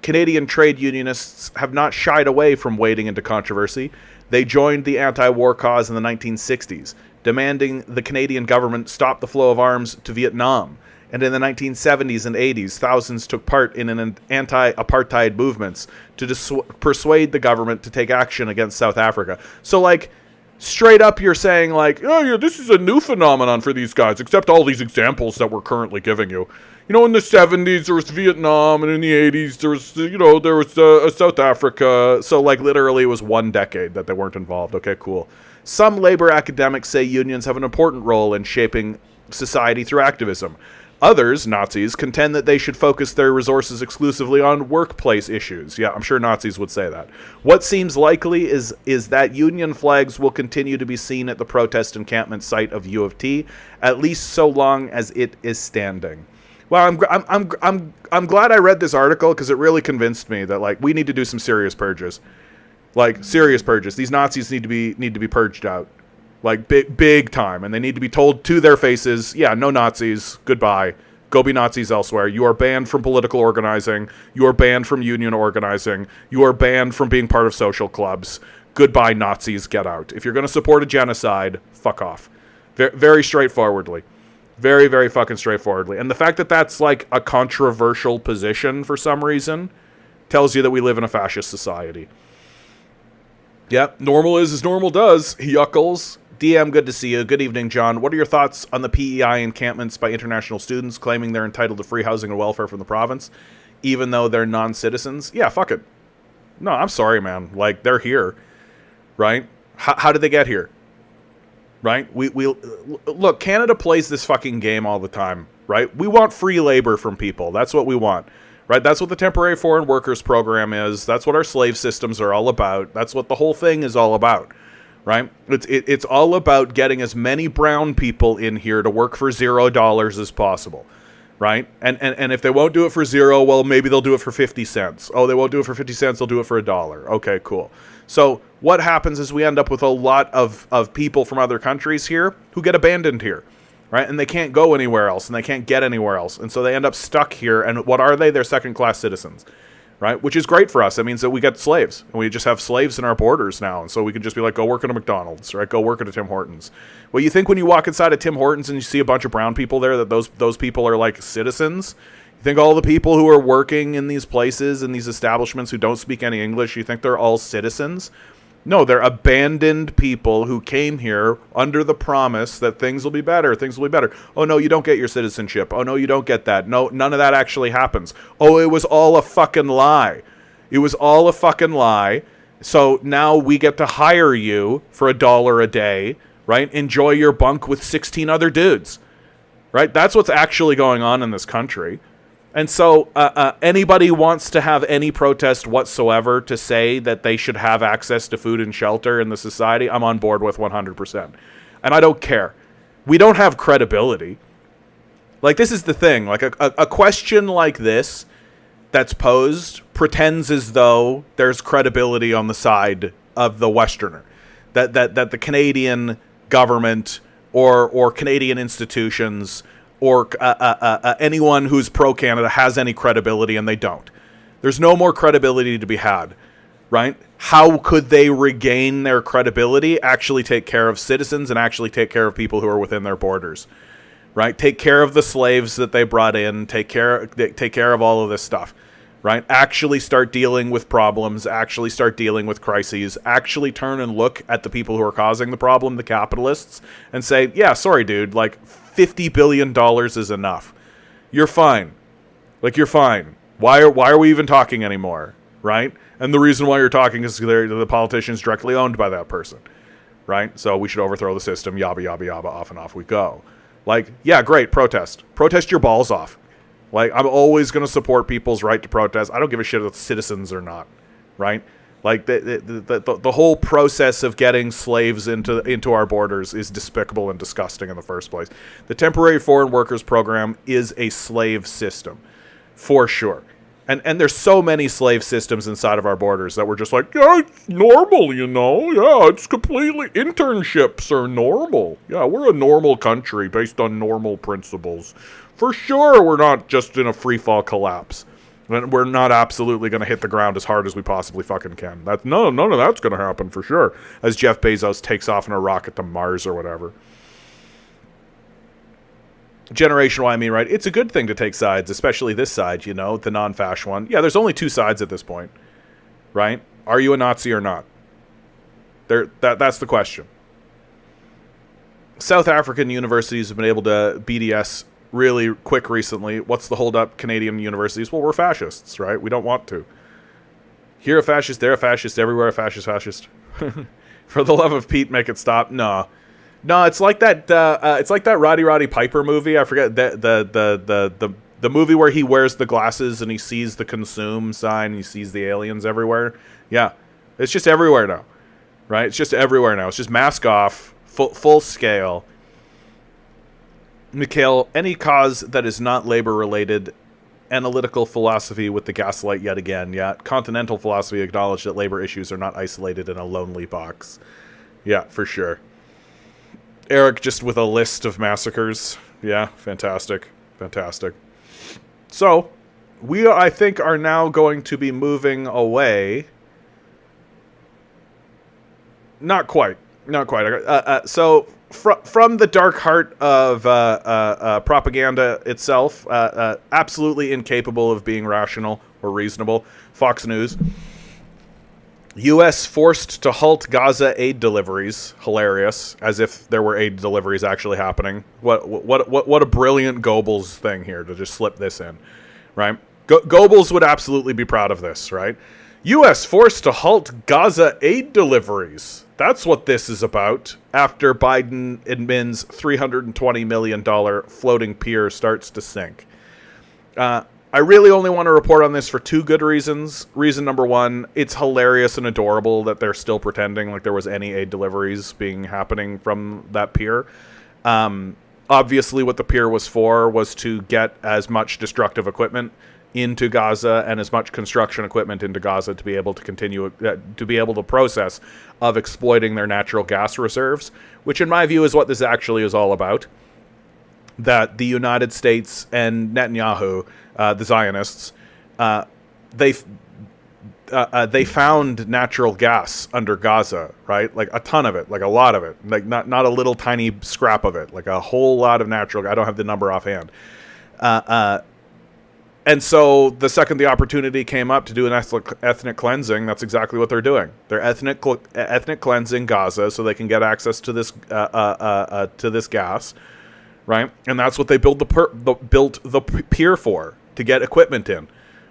Canadian trade unionists have not shied away from wading into controversy. They joined the anti-war cause in the 1960s, demanding the Canadian government stop the flow of arms to Vietnam. And in the 1970s and 80s, thousands took part in an anti-apartheid movements to persuade the government to take action against South Africa. So, like, straight up you're saying, like, oh yeah, this is a new phenomenon for these guys, except all these examples that we're currently giving you. You know, in the 70s, there was Vietnam, and in the 80s, there was South Africa. So, like, literally, it was one decade that they weren't involved. Okay, cool. Some labor academics say unions have an important role in shaping society through activism. Others, Nazis, contend that they should focus their resources exclusively on workplace issues. Yeah, I'm sure Nazis would say that. What seems likely is that union flags will continue to be seen at the protest encampment site of U of T, at least so long as it is standing. Well, I'm glad I read this article because it really convinced me that, like, we need to do some serious purges, like serious purges. These Nazis need to be purged out, like big time, and they need to be told to their faces, yeah, no Nazis, goodbye, go be Nazis elsewhere. You are banned from political organizing. You are banned from union organizing. You are banned from being part of social clubs. Goodbye, Nazis, get out. If you're going to support a genocide, fuck off. Very straightforwardly. Very, very fucking straightforwardly. And the fact that that's like a controversial position for some reason tells you that we live in a fascist society. Yep, normal is as normal does, yuckles. DM, good to see you. Good evening, John. What are your thoughts on the PEI encampments by international students claiming they're entitled to free housing and welfare from the province, even though they're non-citizens? Yeah, fuck it. No, I'm sorry, man. Like, they're here, right? How did they get here? Right? We look, Canada plays this fucking game all the time, right? We want free labor from people. That's what we want, right? That's what the Temporary Foreign Workers Program is. That's what our slave systems are all about. That's what the whole thing is all about, right? It's all about getting as many brown people in here to work for $0 as possible, right? And if they won't do it for $0, well, maybe they'll do it for 50 cents. Oh, they won't do it for 50 cents, they'll do it for $1. Okay, cool. So what happens is we end up with a lot of people from other countries here who get abandoned here, right? And they can't go anywhere else, and they can't get anywhere else. And so they end up stuck here, and what are they? They're second-class citizens, right? Which is great for us. That means that we get slaves, and we just have slaves in our borders now. And so we can just be like, go work at a McDonald's, right? Go work at a Tim Hortons. Well, you think when you walk inside a Tim Hortons and you see a bunch of brown people there that those people are like citizens? You think all the people who are working in these places, in these establishments who don't speak any English, you think they're all citizens? No, they're abandoned people who came here under the promise that things will be better, things will be better. Oh, no, you don't get your citizenship. Oh, no, you don't get that. No, none of that actually happens. Oh, it was all a fucking lie. It was all a fucking lie. So now we get to hire you for $1 a day, right? Enjoy your bunk with 16 other dudes, right? That's what's actually going on in this country. And so anybody wants to have any protest whatsoever to say that they should have access to food and shelter in the society, I'm on board with 100%. And I don't care. We don't have credibility. Like, this is the thing. Like, a question like this that's posed pretends as though there's credibility on the side of the Westerner. That the Canadian government or Canadian institutions or anyone who's pro-Canada has any credibility, and they don't. There's no more credibility to be had, right? How could they regain their credibility? Actually take care of citizens and actually take care of people who are within their borders, right? Take care of the slaves that they brought in. Take care of all of this stuff, right? Actually start dealing with problems, actually start dealing with crises, actually turn and look at the people who are causing the problem, the capitalists, and say, yeah, sorry, dude, like $50 billion is enough. You're fine. Like, you're fine. Why are we even talking anymore, right? And the reason why you're talking is the politician's directly owned by that person, right? So we should overthrow the system, yabba, yabba, yabba, off and off we go. Like, yeah, great, protest. Protest your balls off. Like, I'm always going to support people's right to protest. I don't give a shit if it's citizens or not, right? Like, the whole process of getting slaves into our borders is despicable and disgusting in the first place. The Temporary Foreign Workers Program is a slave system, for sure. And there's so many slave systems inside of our borders that we're just like, yeah, it's normal, you know? Yeah, it's completely... Internships are normal. Yeah, we're a normal country based on normal principles. For sure, we're not just in a free-fall collapse. We're not absolutely going to hit the ground as hard as we possibly fucking can. None of that's going to happen for sure. As Jeff Bezos takes off in a rocket to Mars or whatever. Generational, I mean, right? It's a good thing to take sides, especially this side, you know, the non-fash one. Yeah, there's only two sides at this point, right? Are you a Nazi or not? That's the question. South African universities have been able to BDS really quick recently. What's the holdup? Canadian universities? Well, we're fascists, right? We don't want to. Here a fascist, there a fascist, everywhere a fascist. For the love of Pete, make it stop. No, it's like that. It's like that Roddy Piper movie. I forget the movie where he wears the glasses and he sees the consume sign. And he sees the aliens everywhere. Yeah, it's just everywhere now, right? It's just everywhere now. It's just mask off, full scale. Mikhail, any cause that is not labor-related, analytical philosophy with the gaslight yet again. Yeah, continental philosophy acknowledged that labor issues are not isolated in a lonely box. Yeah, for sure. Eric just with a list of massacres. Yeah, fantastic. So, we, I think, are now going to be moving away. Not quite. So, from the dark heart of propaganda itself, absolutely incapable of being rational or reasonable, Fox News. U.S. forced to halt Gaza aid deliveries. Hilarious, as if there were aid deliveries actually happening. What a brilliant Goebbels thing here to just slip this in, right? Goebbels would absolutely be proud of this, right? U.S. forced to halt Gaza aid deliveries. That's what this is about. After Biden admins $320 million floating pier starts to sink. I really only want to report on this for two good reasons. Reason number one, it's hilarious and adorable that they're still pretending like there was any aid deliveries happening from that pier. Obviously, what the pier was for was to get as much destructive equipment into Gaza and as much construction equipment into Gaza to be able to continue, to be able to process of exploiting their natural gas reserves, which in my view is what this actually is all about. That the United States and Netanyahu, the Zionists, they found natural gas under Gaza, right? Like a ton of it, like a lot of it, like not a little tiny scrap of it, like a whole lot of natural. I don't have the number offhand. And so the second the opportunity came up to do an ethnic cleansing, that's exactly what they're doing. They're ethnic cleansing Gaza so they can get access to this gas. Right, and that's what they built the pier for, to get equipment in,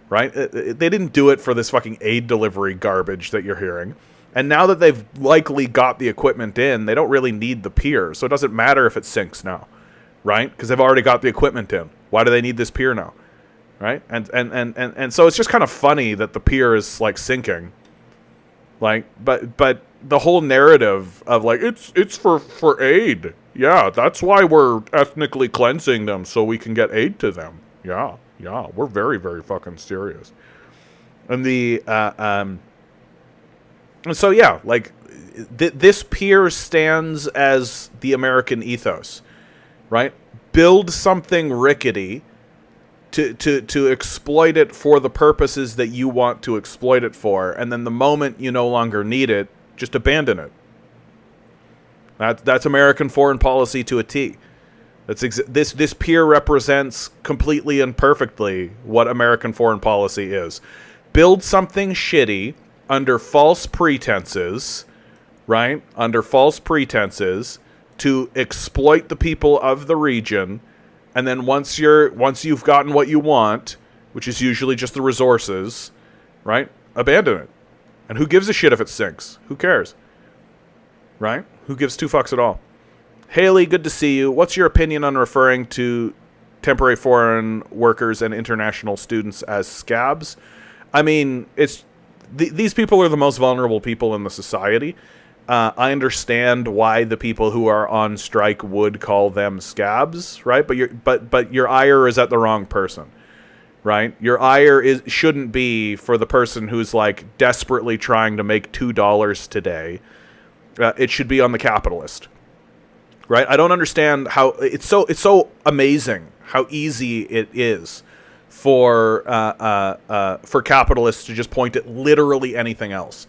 right? They didn't do it for this fucking aid delivery garbage that you're hearing. And now that they've likely got the equipment in, they don't really need the pier, so it doesn't matter if it sinks now, right? Because they've already got the equipment in. Why do they need this pier now, right? And so it's just kind of funny that the pier is like sinking, like, but the whole narrative of like it's for aid. Yeah, that's why we're ethnically cleansing them, so we can get aid to them. Yeah, we're very, very fucking serious. And and so yeah, like this pier stands as the American ethos, right? Build something rickety to exploit it for the purposes that you want to exploit it for, and then the moment you no longer need it, just abandon it. That's American foreign policy to a T, This peer represents completely and perfectly what American foreign policy is. Build something shitty under false pretenses, right? Under false pretenses to exploit the people of the region, and then once you've gotten what you want, which is usually just the resources, right? Abandon it. And who gives a shit if it sinks? Who cares? Right? Who gives two fucks at all? Haley, good to see you. What's your opinion on referring to temporary foreign workers and international students as scabs? I mean, these people are the most vulnerable people in the society. I understand why the people who are on strike would call them scabs, right? But your ire is at the wrong person, right? Your ire shouldn't be for the person who's like desperately trying to make $2 today. It should be on the capitalist. Right? I don't understand how it's so amazing how easy it is for capitalists to just point at literally anything else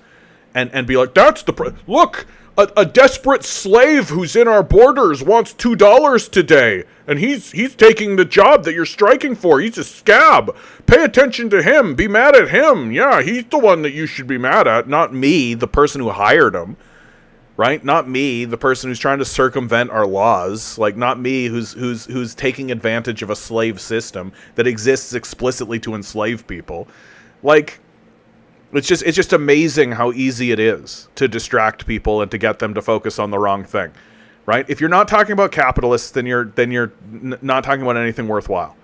and be like, that's look, a desperate slave who's in our borders wants $2 today, and he's taking the job that you're striking for. He's a scab. Pay attention to him. Be mad at him. Yeah, he's the one that you should be mad at, not me, the person who hired him. Right? Not me, the person who's trying to circumvent our laws. Like, not me, who's taking advantage of a slave system that exists explicitly to enslave people. Like, it's just amazing how easy it is to distract people and to get them to focus on the wrong thing. Right? If you're not talking about capitalists, then you're not talking about anything worthwhile.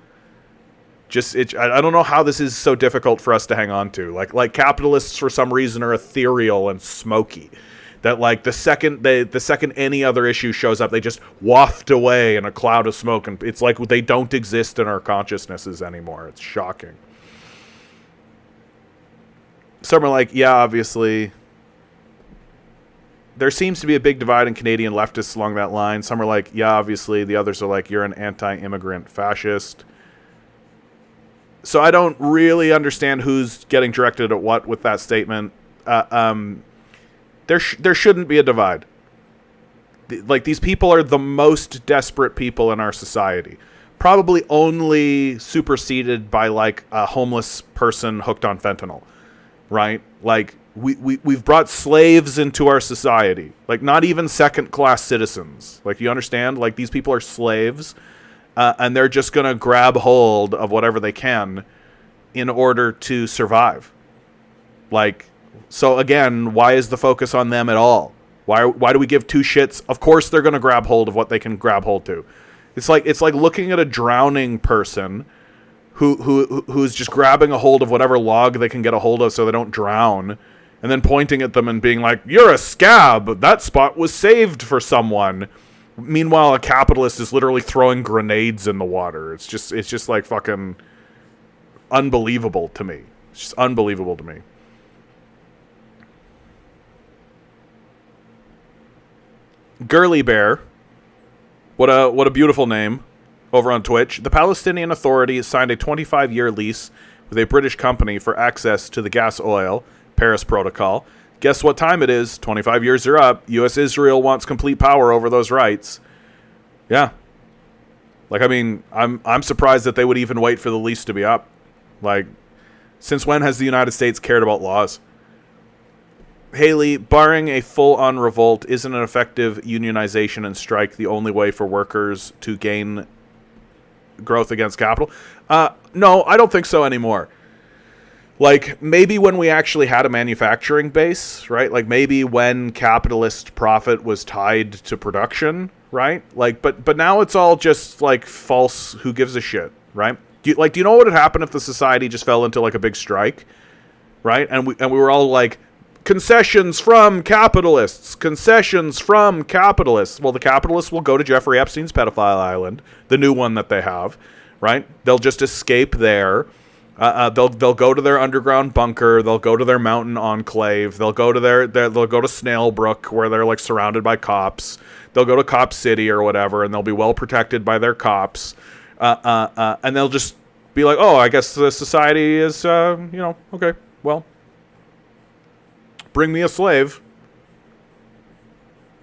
I don't know how this is so difficult for us to hang on to. Like capitalists for some reason are ethereal and smoky. That like the second any other issue shows up, they just waft away in a cloud of smoke, and it's like they don't exist in our consciousnesses anymore. It's shocking. Some are like, yeah, obviously. There seems to be a big divide in Canadian leftists along that line. Some are like, yeah, obviously. The others are like, you're an anti-immigrant fascist. So I don't really understand who's getting directed at what with that statement. There shouldn't be a divide. Like, these people are the most desperate people in our society. Probably only superseded by, like, a homeless person hooked on fentanyl. Right? Like, we've brought slaves into our society. Like, not even second-class citizens. Like, you understand? Like, these people are slaves, and they're just going to grab hold of whatever they can in order to survive. Like... So again, why is the focus on them at all? Why do we give two shits? Of course they're going to grab hold of what they can grab hold to. It's like looking at a drowning person who's just grabbing a hold of whatever log they can get a hold of so they don't drown, and then pointing at them and being like, "You're a scab. That spot was saved for someone." Meanwhile, a capitalist is literally throwing grenades in the water. It's just like fucking unbelievable to me. It's just unbelievable to me. Girly Bear, what a beautiful name, over on Twitch. The Palestinian Authority signed a 25-year lease with a British company for access to the gas oil, Paris Protocol. Guess what time it is? 25 years are up. U.S. Israel wants complete power over those rights. Yeah. Like, I mean, I'm surprised that they would even wait for the lease to be up. Like, since when has the United States cared about laws? Haley, barring a full-on revolt, isn't an effective unionization and strike the only way for workers to gain growth against capital? No, I don't think so anymore. Like, maybe when we actually had a manufacturing base, right? Like, maybe when capitalist profit was tied to production, right? Like, but now it's all just, like, false who gives a shit, right? Do you know what would happen if the society just fell into, like, a big strike, right? And we were all like, concessions from capitalists. Concessions from capitalists. Well, the capitalists will go to Jeffrey Epstein's pedophile island, the new one that they have, right? They'll just escape there. They'll go to their underground bunker. They'll go to their mountain enclave. They'll go to they'll go to Snailbrook, where they're like surrounded by cops. They'll go to Cop City or whatever, and they'll be well protected by their cops. And they'll just be like, oh, I guess the society is, okay, well, bring me a slave.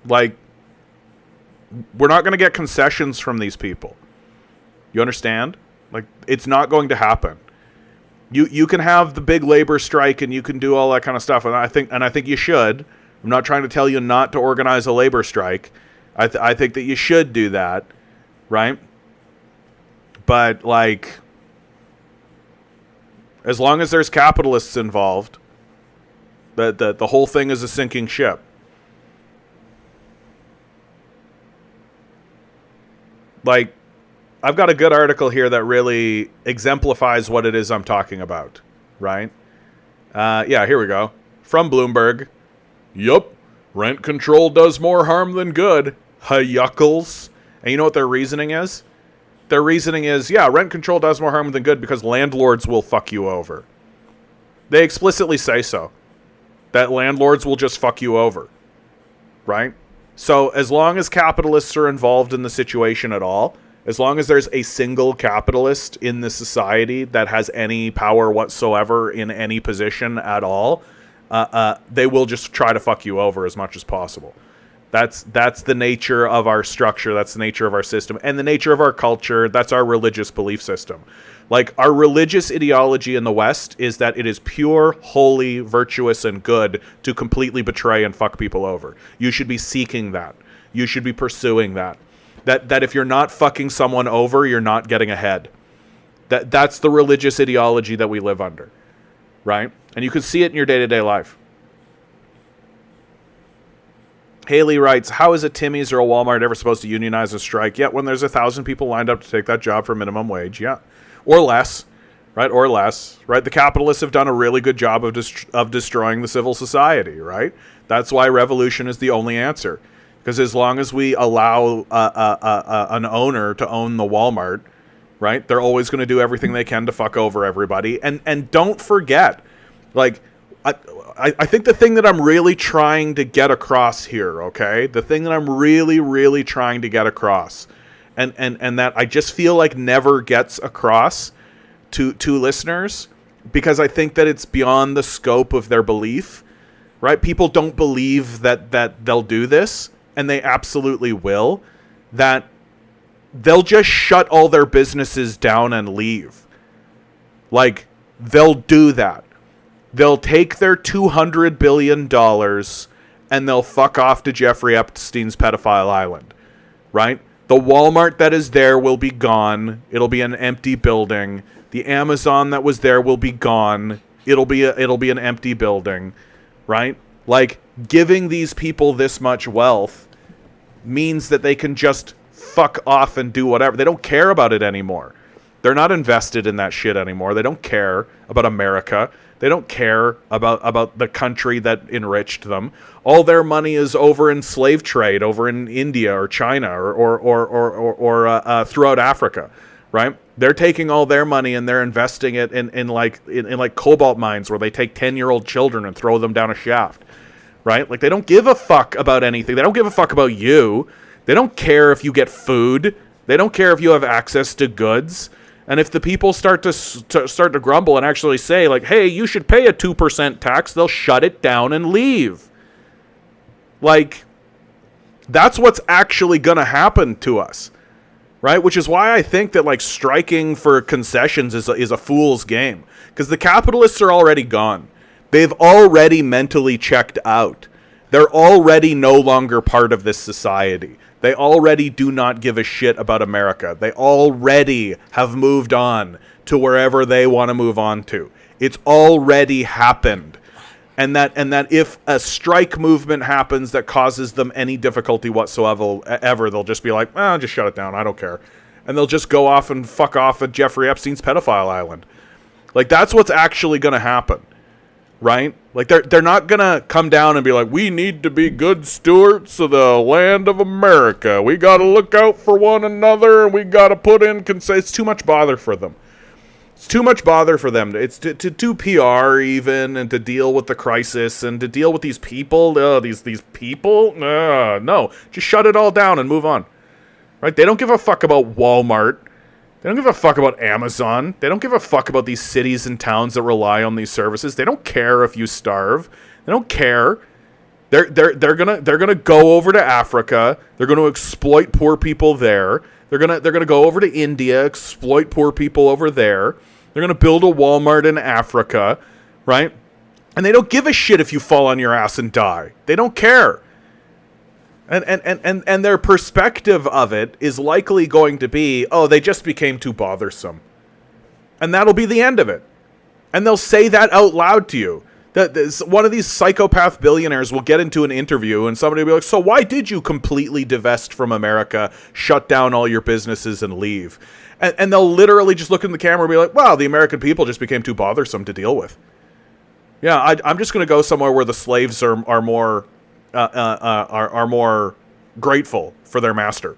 Like, we're not going to get concessions from these people. You understand? Like, it's not going to happen. You can have the big labor strike and you can do all that kind of stuff, and I think you should. I'm not trying to tell you not to organize a labor strike. I think that you should do that, right? But like, as long as there's capitalists involved, the whole thing is a sinking ship. Like, I've got a good article here that really exemplifies what it is I'm talking about, right? Yeah, here we go. From Bloomberg. Yup, rent control does more harm than good. Hayuckles. And you know what their reasoning is? Their reasoning is, yeah, rent control does more harm than good because landlords will fuck you over. They explicitly say so. That landlords will just fuck you over, right? So as long as capitalists are involved in the situation at all, as long as there's a single capitalist in the society that has any power whatsoever in any position at all, they will just try to fuck you over as much as possible. That's the nature of our structure. That's the nature of our system. And the nature of our culture, that's our religious belief system. Like, our religious ideology in the West is that it is pure, holy, virtuous, and good to completely betray and fuck people over. You should be seeking that. You should be pursuing that. That if you're not fucking someone over, you're not getting ahead. That's the religious ideology that we live under, right? And you can see it in your day-to-day life. Haley writes, how is a Timmy's or a Walmart ever supposed to unionize a strike? Yeah, when there's 1,000 people lined up to take that job for minimum wage, yeah. Or less, right? Or less, right? The capitalists have done a really good job of destroying the civil society, right? That's why revolution is the only answer. Because as long as we allow an owner to own the Walmart, right, they're always going to do everything they can to fuck over everybody. And don't forget, like, I think the thing that I'm really trying to get across here, okay, the thing that I'm really, really trying to get across, and that I just feel like never gets across to listeners, because I think that it's beyond the scope of their belief, right? People don't believe that they'll do this. And they absolutely will, that they'll just shut all their businesses down and leave. Like, they'll do that. They'll take their $200 billion and they'll fuck off to Jeffrey Epstein's pedophile island, right? The Walmart that is there will be gone. It'll be an empty building. The Amazon that was there will be gone. It'll be an empty building, right? Like, giving these people this much wealth means that they can just fuck off and do whatever. They don't care about it anymore. They're not invested in that shit anymore. They don't care about America. They don't care about the country that enriched them. All their money is over in slave trade, over in India or China or throughout Africa, right? They're taking all their money and they're investing it in like cobalt mines where they take 10-year-old children and throw them down a shaft. Right? Like, they don't give a fuck about anything. They don't give a fuck about you. They don't care if you get food. They don't care if you have access to goods. And if the people start to grumble and actually say, like, hey, you should pay a 2% tax, they'll shut it down and leave. Like, that's what's actually going to happen to us. Right? Which is why I think that, like, striking for concessions is a fool's game. Because the capitalists are already gone. They've already mentally checked out. They're already no longer part of this society. They already do not give a shit about America. They already have moved on to wherever they want to move on to. It's already happened. And that if a strike movement happens that causes them any difficulty whatsoever, they'll just be like, just shut it down. I don't care. And they'll just go off and fuck off at Jeffrey Epstein's pedophile island. Like, that's what's actually going to happen. Right? Like, they're not going to come down and be like, we need to be good stewards of the land of America. We got to look out for one another, and we got to put in It's too much bother for them. It's too much bother for them. It's to do PR even, and to deal with the crisis, and to deal with these people. These people? No. Just shut it all down and move on. Right? They don't give a fuck about Walmart. They don't give a fuck about Amazon. They don't give a fuck about these cities and towns that rely on these services. They don't care if you starve. They don't care. They're gonna go over to Africa. They're gonna exploit poor people there. They're gonna go over to India, exploit poor people over there. They're gonna build a Walmart in Africa, right? And they don't give a shit if you fall on your ass and die. They don't care. And their perspective of it is likely going to be, oh, they just became too bothersome. And that'll be the end of it. And they'll say that out loud to you. That one of these psychopath billionaires will get into an interview and somebody will be like, so why did you completely divest from America, shut down all your businesses and leave? And they'll literally just look in the camera and be like, wow, the American people just became too bothersome to deal with. Yeah, I'm just going to go somewhere where the slaves are more grateful for their master.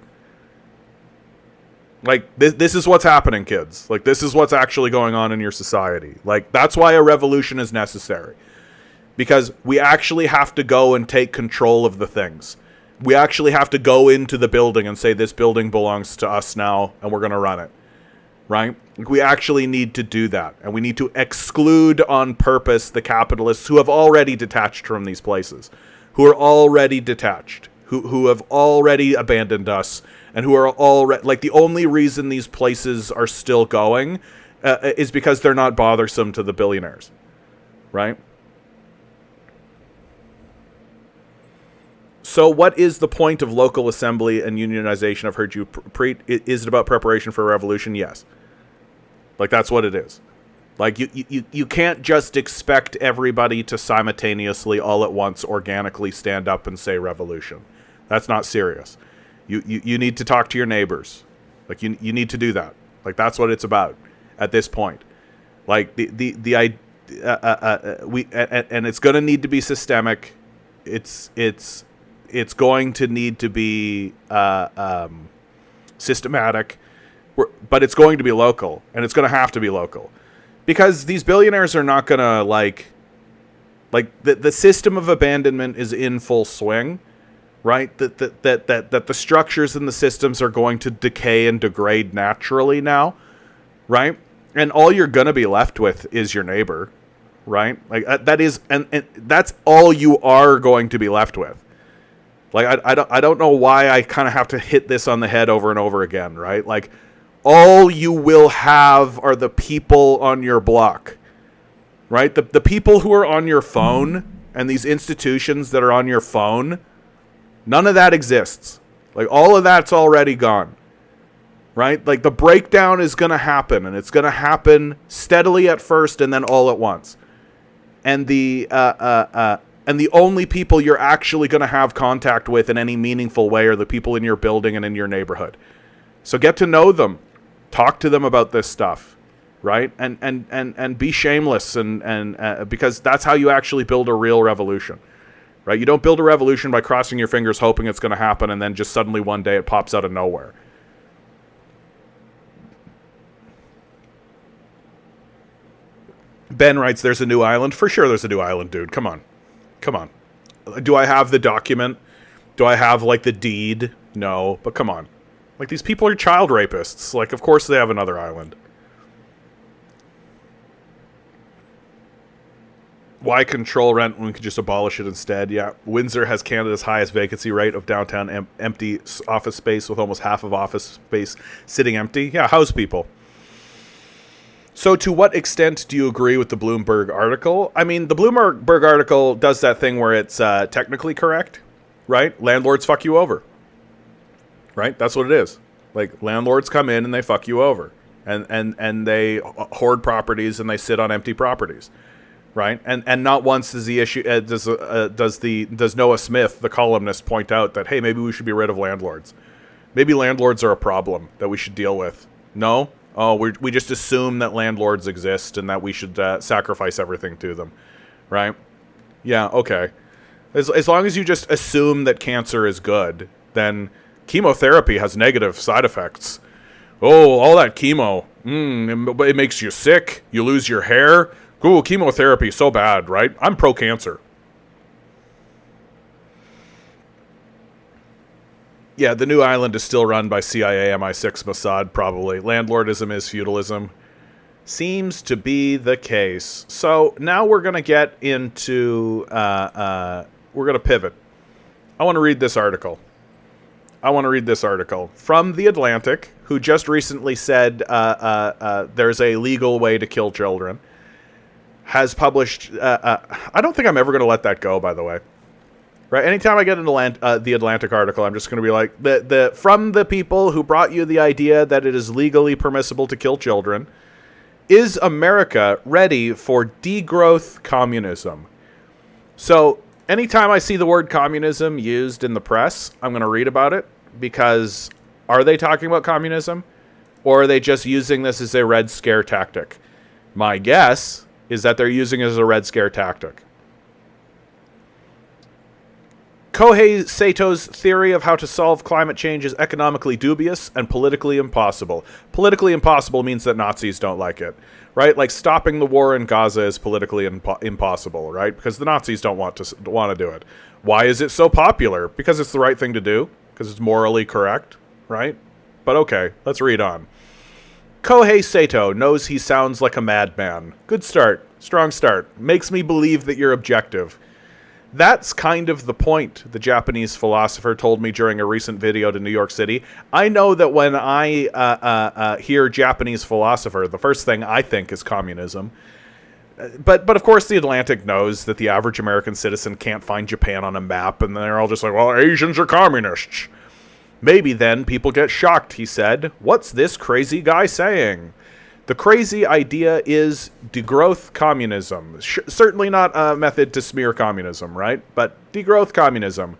Like, this is what's happening, kids. Like, this is what's actually going on in your society. Like, that's why a revolution is necessary. Because we actually have to go and take control of the things. We actually have to go into the building and say, this building belongs to us now, and we're going to run it. Right? Like, we actually need to do that. And we need to exclude on purpose the capitalists who have already detached from these places. Who are already detached. Who have already abandoned us. And who are already, like, the only reason these places are still going is because they're not bothersome to the billionaires, right? So what is the point of local assembly and unionization? I've heard you is it about preparation for a revolution? Yes. Like, that's what it is. Like, you can't just expect everybody to simultaneously, all at once, organically stand up and say revolution. That's not serious. You need to talk to your neighbors. Like, you need to do that. Like, that's what it's about at this point. Like, and it's going to need to be systemic. It's going to need to be systematic, but it's going to be local, and it's going to have to be local, because these billionaires are not going to like the system of abandonment is in full swing. Right, that the structures and the systems are going to decay and degrade naturally now, right? And all you're gonna be left with is your neighbor, right? Like, that is, and that's all you are going to be left with. Like, I don't know why I kind of have to hit this on the head over and over again, right? Like, all you will have are the people on your block, right? The people who are on your phone and these institutions that are on your phone. None of that exists. Like, all of that's already gone. Right? Like, the breakdown is going to happen, and it's going to happen steadily at first and then all at once. And the only people you're actually going to have contact with in any meaningful way are the people in your building and in your neighborhood. So get to know them. Talk to them about this stuff. Right? And be shameless, and because that's how you actually build a real revolution. Right? You don't build a revolution by crossing your fingers hoping it's going to happen and then just suddenly one day it pops out of nowhere. Ben writes, there's a new island. For sure there's a new island, dude. Come on. Come on. Do I have the document? Do I have, like, the deed? No, but come on. Like, these people are child rapists. Like, of course they have another island. Why control rent when we could just abolish it instead? Yeah, Windsor has Canada's highest vacancy rate of downtown empty office space, with almost half of office space sitting empty. Yeah, house people. So to what extent do you agree with the Bloomberg article? I mean, the Bloomberg article does that thing where it's technically correct, right? Landlords fuck you over, right? That's what it is. Like, landlords come in and they fuck you over, and they hoard properties and they sit on empty properties. Right, and not once does the issue does Noah Smith, the columnist, point out that, hey, maybe we should be rid of landlords. Maybe landlords are a problem that we should deal with. No, we just assume that landlords exist and that we should sacrifice everything to them, right? Yeah, okay. As long as you just assume that cancer is good, then chemotherapy has negative side effects. Oh, all that chemo, it makes you sick. You lose your hair. Ooh, chemotherapy is so bad, right? I'm pro-cancer. Yeah, the new island is still run by CIA, MI6, Mossad, probably. Landlordism is feudalism. Seems to be the case. So now we're going to get into pivot. I want to read this article. From The Atlantic, who just recently said there's a legal way to kill children. Has published... I don't think I'm ever going to let that go, by the way. Right? Anytime I get an The Atlantic article, I'm just going to be like, from the people who brought you the idea that it is legally permissible to kill children, is America ready for degrowth communism? So... anytime I see the word communism used in the press, I'm going to read about it, because are they talking about communism, or are they just using this as a Red Scare tactic? My guess is that they're using it as a Red Scare tactic. Kohei Sato's theory of how to solve climate change is economically dubious and politically impossible. Politically impossible means that Nazis don't like it, right? Like stopping the war in Gaza is politically impossible, right? Because the Nazis don't want to do it. Why is it so popular? Because it's the right thing to do. Because it's morally correct, right? But okay, let's read on. Kohei Sato knows he sounds like a madman. Good start. Strong start. Makes me believe that you're objective. That's kind of the point, the Japanese philosopher told me during a recent video to New York City. I know that when I hear Japanese philosopher, the first thing I think is communism. But of course the Atlantic knows that the average American citizen can't find Japan on a map, and they're all just like, well, Asians are communists. Maybe then people get shocked, he said. What's this crazy guy saying? The crazy idea is degrowth communism. Certainly not a method to smear communism, right? But degrowth communism.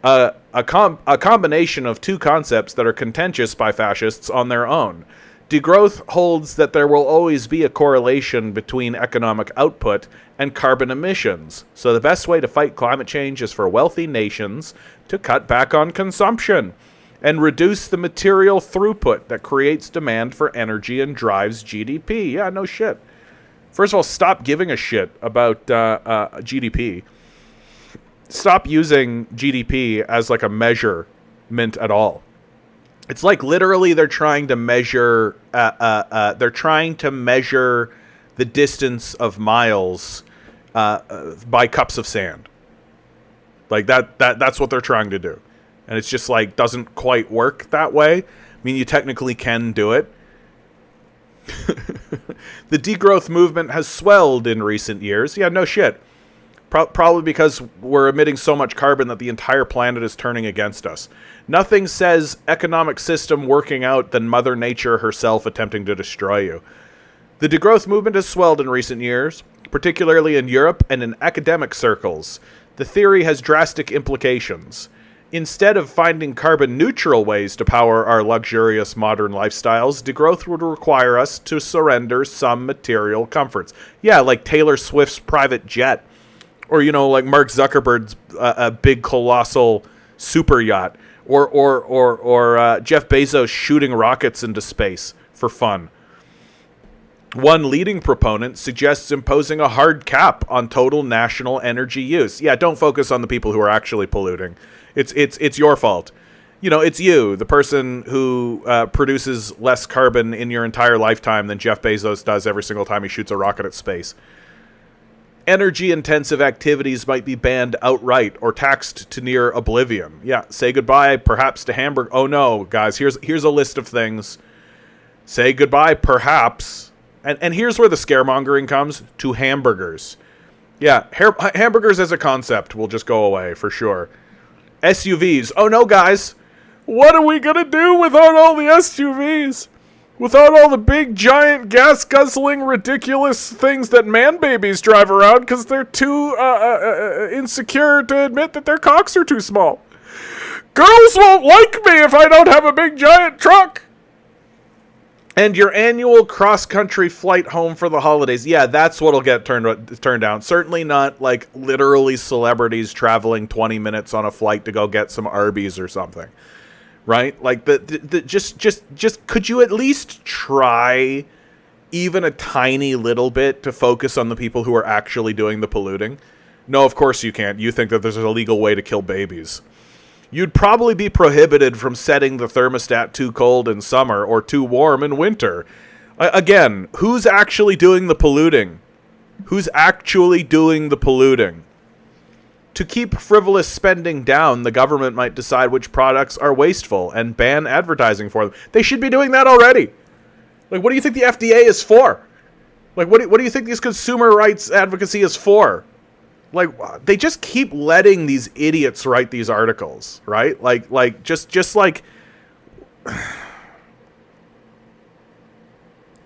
A combination of two concepts that are contentious by fascists on their own. Degrowth holds that there will always be a correlation between economic output and carbon emissions. So the best way to fight climate change is for wealthy nations to cut back on consumption and reduce the material throughput that creates demand for energy and drives GDP. Yeah, no shit. First of all, stop giving a shit about GDP. Stop using GDP as like a measurement at all. It's like literally they're trying to measure. They're trying to measure the distance of miles by cups of sand. Like that's what they're trying to do. And it's just like, doesn't quite work that way. I mean, you technically can do it. The degrowth movement has swelled in recent years. Yeah, no shit. Probably because we're emitting so much carbon that the entire planet is turning against us. Nothing says economic system working out than Mother Nature herself attempting to destroy you. The degrowth movement has swelled in recent years, particularly in Europe and in academic circles. The theory has drastic implications. Instead of finding carbon-neutral ways to power our luxurious modern lifestyles, degrowth would require us to surrender some material comforts. Yeah, like Taylor Swift's private jet. Or, you know, like Mark Zuckerberg's big, colossal super yacht. Or Jeff Bezos shooting rockets into space for fun. One leading proponent suggests imposing a hard cap on total national energy use. Yeah, don't focus on the people who are actually polluting. It's your fault. You know, it's you, the person who produces less carbon in your entire lifetime than Jeff Bezos does every single time he shoots a rocket at space. Energy-intensive activities might be banned outright or taxed to near oblivion. Yeah, say goodbye, perhaps, to hamburger. Oh no, guys, here's a list of things. Say goodbye, perhaps, and here's where the scaremongering comes, to hamburgers. Yeah, hamburgers as a concept will just go away, for sure. SUVs. Oh no, guys. What are we gonna do without all the SUVs? Without all the big, giant, gas-guzzling, ridiculous things that man-babies drive around because they're too insecure to admit that their cocks are too small. Girls won't like me if I don't have a big, giant truck. And your annual cross-country flight home for the holidays. Yeah, that's what'll get turned down. Certainly not, like, literally celebrities traveling 20 minutes on a flight to go get some Arby's or something. Right? Like, just could you at least try even a tiny little bit to focus on the people who are actually doing the polluting? No, of course you can't. You think that there's a legal way to kill babies. You'd probably be prohibited from setting the thermostat too cold in summer or too warm in winter. Again, who's actually doing the polluting? Who's actually doing the polluting? To keep frivolous spending down, the government might decide which products are wasteful and ban advertising for them. They should be doing that already. Like, what do you think the FDA is for? Like, what do you think this consumer rights advocacy is for? Like, they just keep letting these idiots write these articles, right? Like, just like...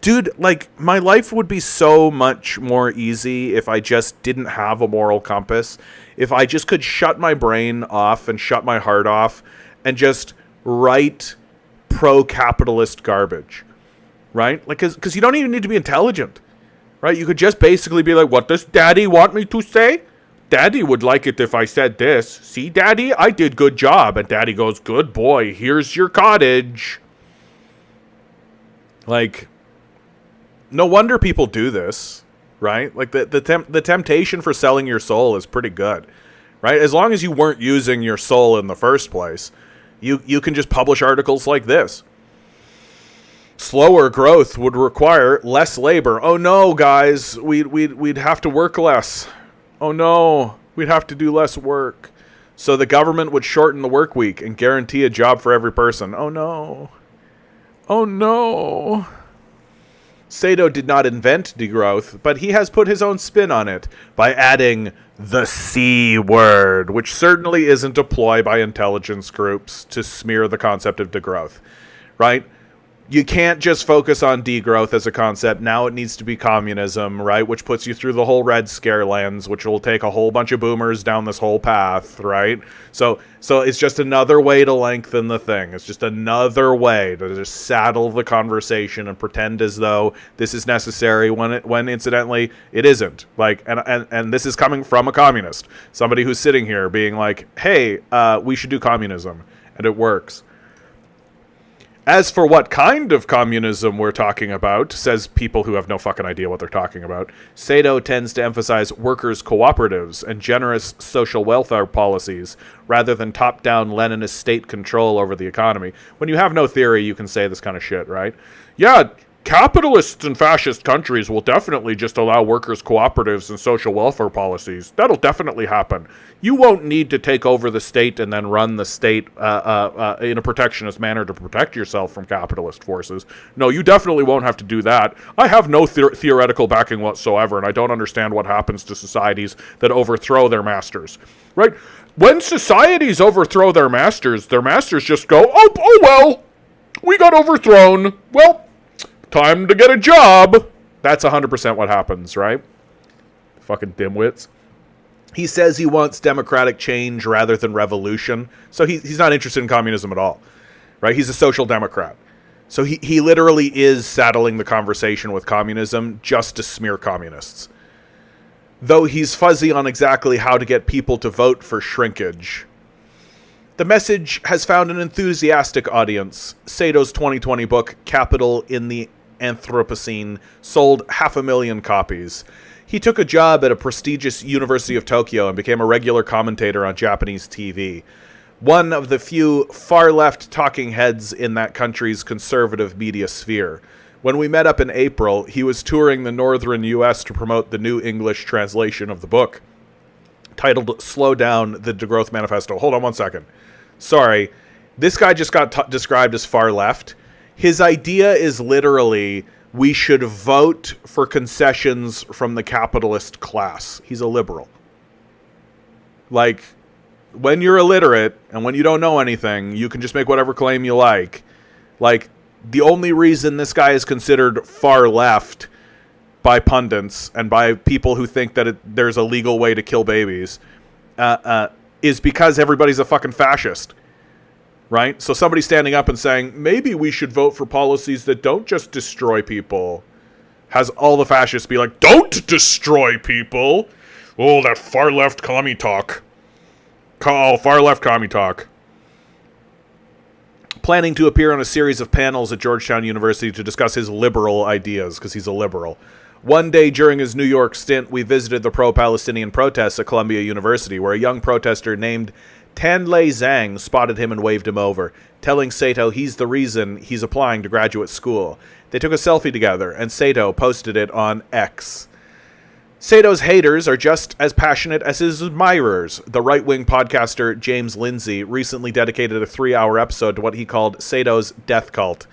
Dude, like, my life would be so much more easy if I just didn't have a moral compass. If I just could shut my brain off and shut my heart off and just write pro-capitalist garbage, right? Like, because you don't even need to be intelligent, right? You could just basically be like, what does Daddy want me to say? Daddy would like it if I said this. See, Daddy, I did good job. And Daddy goes, good boy, here's your cottage. Like... No wonder people do this, right? Like, the temptation for selling your soul is pretty good, right? As long as you weren't using your soul in the first place, you can just publish articles like this. Slower growth would require less labor. Oh no, guys, we'd have to work less. Oh no, we'd have to do less work. So the government would shorten the work week and guarantee a job for every person. Oh no. Oh no. Sato did not invent degrowth, but he has put his own spin on it by adding the C word, which certainly isn't a ploy by intelligence groups to smear the concept of degrowth, right? You can't just focus on degrowth as a concept. Now it needs to be communism, right? Which puts you through the whole Red Scare lens, which will take a whole bunch of boomers down this whole path, right? So it's just another way to lengthen the thing. It's just another way to just saddle the conversation and pretend as though this is necessary when incidentally it isn't. Like, and this is coming from a communist, somebody who's sitting here being like, hey, we should do communism, and it works. As for what kind of communism we're talking about, says people who have no fucking idea what they're talking about, Sato tends to emphasize workers' cooperatives and generous social welfare policies rather than top-down Leninist state control over the economy. When you have no theory, you can say this kind of shit, right? Yeah, capitalists and fascist countries will definitely just allow workers' cooperatives and social welfare policies. That'll definitely happen. You won't need to take over the state and then run the state in a protectionist manner to protect yourself from capitalist forces. No, you definitely won't have to do that. I have no theoretical backing whatsoever, and I don't understand what happens to societies that overthrow their masters. Right? When societies overthrow their masters just go, oh well, we got overthrown. Well, time to get a job. That's 100% what happens, right? Fucking dimwits. He says he wants democratic change rather than revolution. So he's not interested in communism at all, right? He's a social democrat. So he literally is saddling the conversation with communism just to smear communists. Though he's fuzzy on exactly how to get people to vote for shrinkage. The message has found an enthusiastic audience. Sato's 2020 book, Capital in the Anthropocene, sold 500,000 copies. He took a job at a prestigious University of Tokyo and became a regular commentator on Japanese TV. One of the few far-left talking heads in that country's conservative media sphere. When we met up in April, he was touring the northern U.S. to promote the new English translation of the book, titled Slow Down, the Degrowth Manifesto. Hold on one second. Sorry. This guy just got described as far-left. His idea is literally... we should vote for concessions from the capitalist class. He's a liberal. Like, when you're illiterate and when you don't know anything, you can just make whatever claim you like. Like, the only reason this guy is considered far left by pundits and by people who think that there's a legal way to kill babies is because everybody's a fucking fascist. Right? So somebody standing up and saying, maybe we should vote for policies that don't just destroy people, has all the fascists be like, don't destroy people. Oh, that far-left commie talk. Far-left commie talk. Planning to appear on a series of panels at Georgetown University to discuss his liberal ideas, because he's a liberal. One day during his New York stint, we visited the pro-Palestinian protests at Columbia University, where a young protester named Tanlei Zhang spotted him and waved him over, telling Sato he's the reason he's applying to graduate school. They took a selfie together, and Sato posted it on X. Sato's haters are just as passionate as his admirers. The right-wing podcaster James Lindsay recently dedicated a 3-hour episode to what he called Sato's death cult.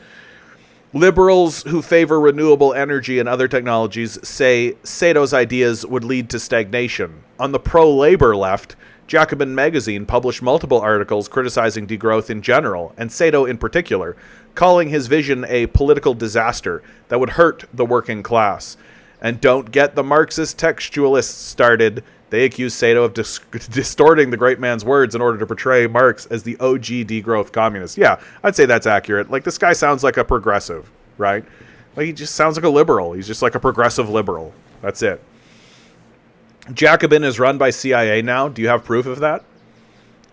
Liberals who favor renewable energy and other technologies say Sato's ideas would lead to stagnation. On the pro-labor left, Jacobin magazine published multiple articles criticizing degrowth in general, and Sato in particular, calling his vision a political disaster that would hurt the working class. And don't get the Marxist textualists started. They accuse Sato of distorting the great man's words in order to portray Marx as the OG degrowth communist. Yeah, I'd say that's accurate. Like, this guy sounds like a progressive, right? Like, he just sounds like a liberal. He's just like a progressive liberal. That's it. Jacobin is run by CIA now. Do you have proof of that?